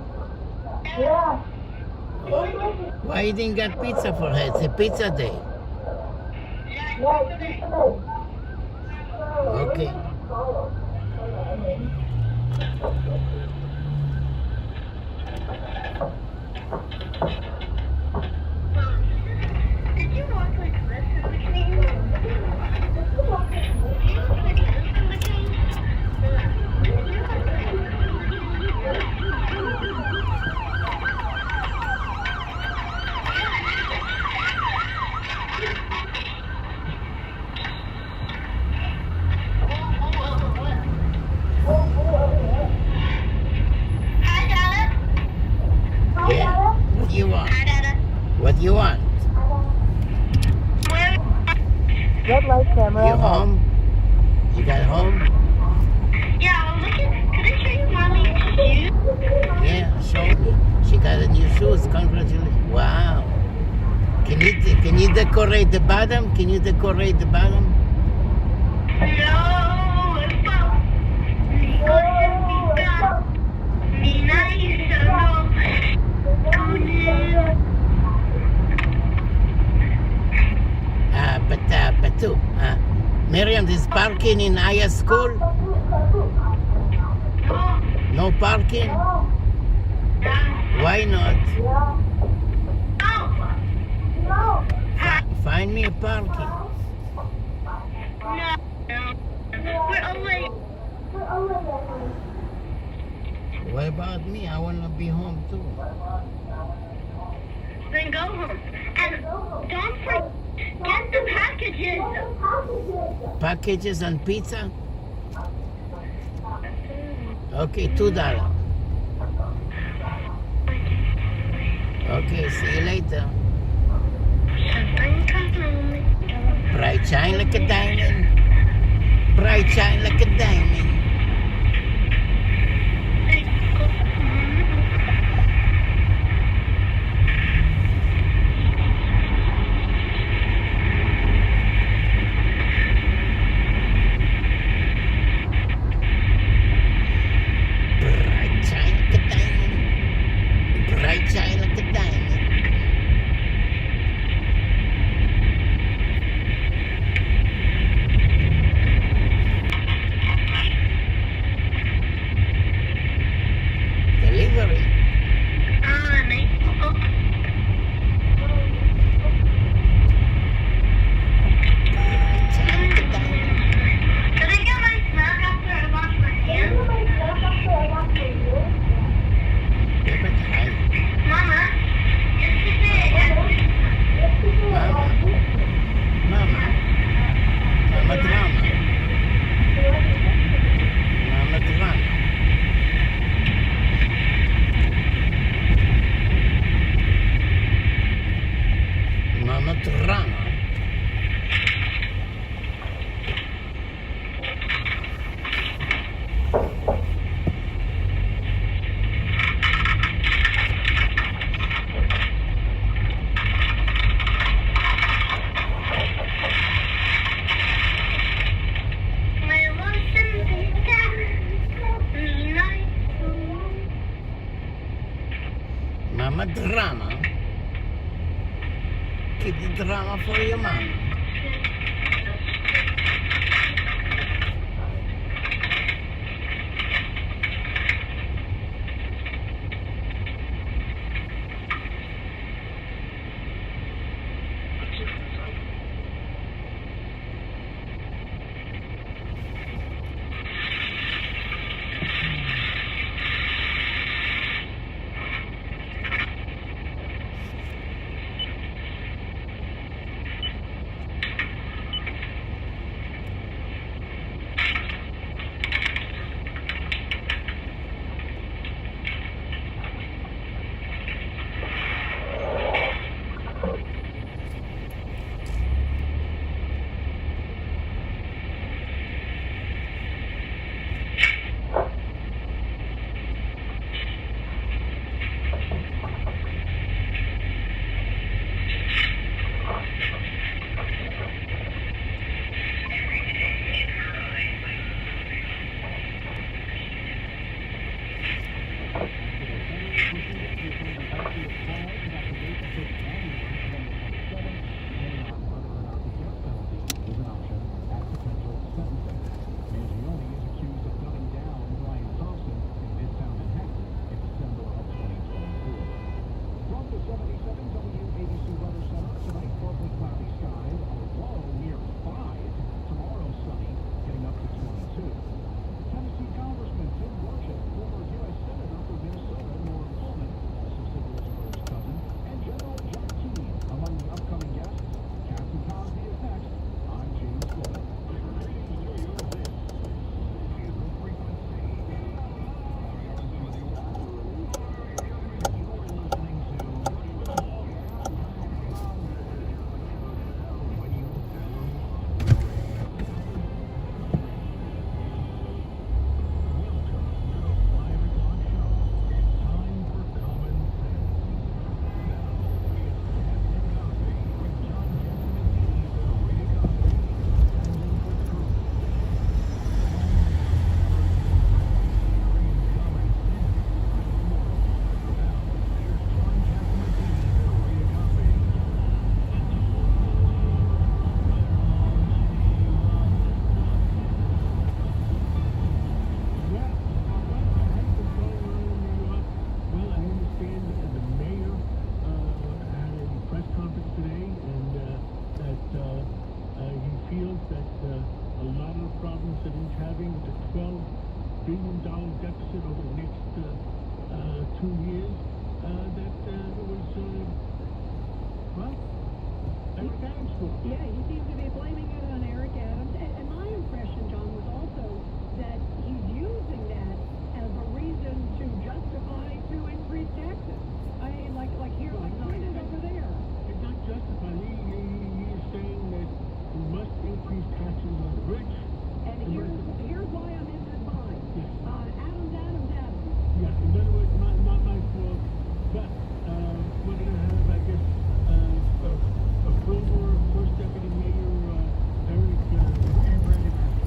Yeah. Why you didn't get pizza for her? It's a pizza day. Okay. Yeah. What do you want? What do you want? Red light camera You ahead. home? You got home? Yeah, I was looking. Could I show you mommy's shoes? Yeah, show me. She got a new shoes. Congratulations. Wow. Can you decorate the bottom? Can you decorate the bottom? Miriam, there's parking in high school? No parking? Why not? Find me a parking. What about me? I want to be home too. Then go home. And don't forget the packages. Packages and pizza? Okay, $2. Okay, see you later. Bright shine like a diamond. Bright shine like a diamond. Bright shine like a diamond. Delivery. Did I get my snack after I washed my hands? Mama, yesterday Mama drama. Mama drama. Mama drama. Mama drama. Keep the drama for your mama. billion deficit over the next 2 years, that it was, well, Eric Adams' fault. Yeah, he seems to be blaming it on Eric Adams. And my impression, John, was also that he's using that as a reason to justify to increase taxes. I mean, like here, like China's over there. It's not justified. He is saying that we must increase taxes on the rich. And here's why I'm in this bind. Yes. Adams. Yeah, in other words, not my fault, but we're going to have, I guess, a former first deputy mayor, Eric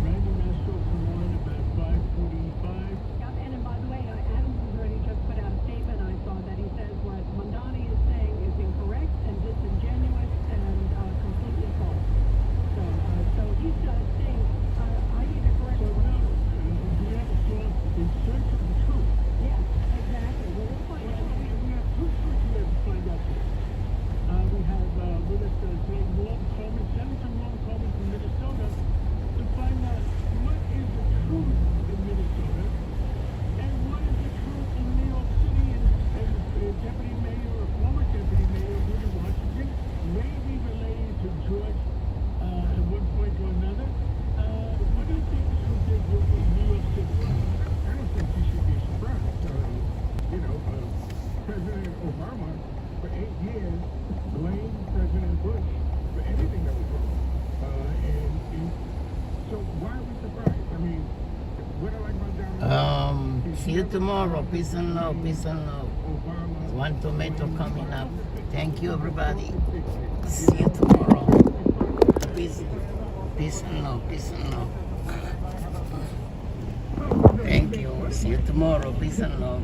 Randy Mastro, come on about 5:45. Yeah, and by the way, Adams has already just put out a statement. I saw that he says what Mondani is saying is incorrect and disingenuous and completely false. So he's saying I need to correct. So now, we have a source in search of the truth. Yeah, exactly. Well, we'll find out. We have two sources we have to find out today. We have with us today Norm Coleman, Senator Norm Coleman from Minnesota, to find out what is the truth in Minnesota and what is the truth in New York City and Deputy Mayor or former Deputy Mayor Rudy Washington may be related to George at one point or another. What do you think the truth is in New York City? I don't think you should be surprised. President Obama for 8 years blamed President Bush for anything that was wrong. And so why are we surprised? I mean, what I like about Donald See you tomorrow. Peace and love. Peace and love. One tomato coming up. Thank you, everybody. See you tomorrow. Peace and love. Peace and love. Thank you. See you tomorrow. Peace and love.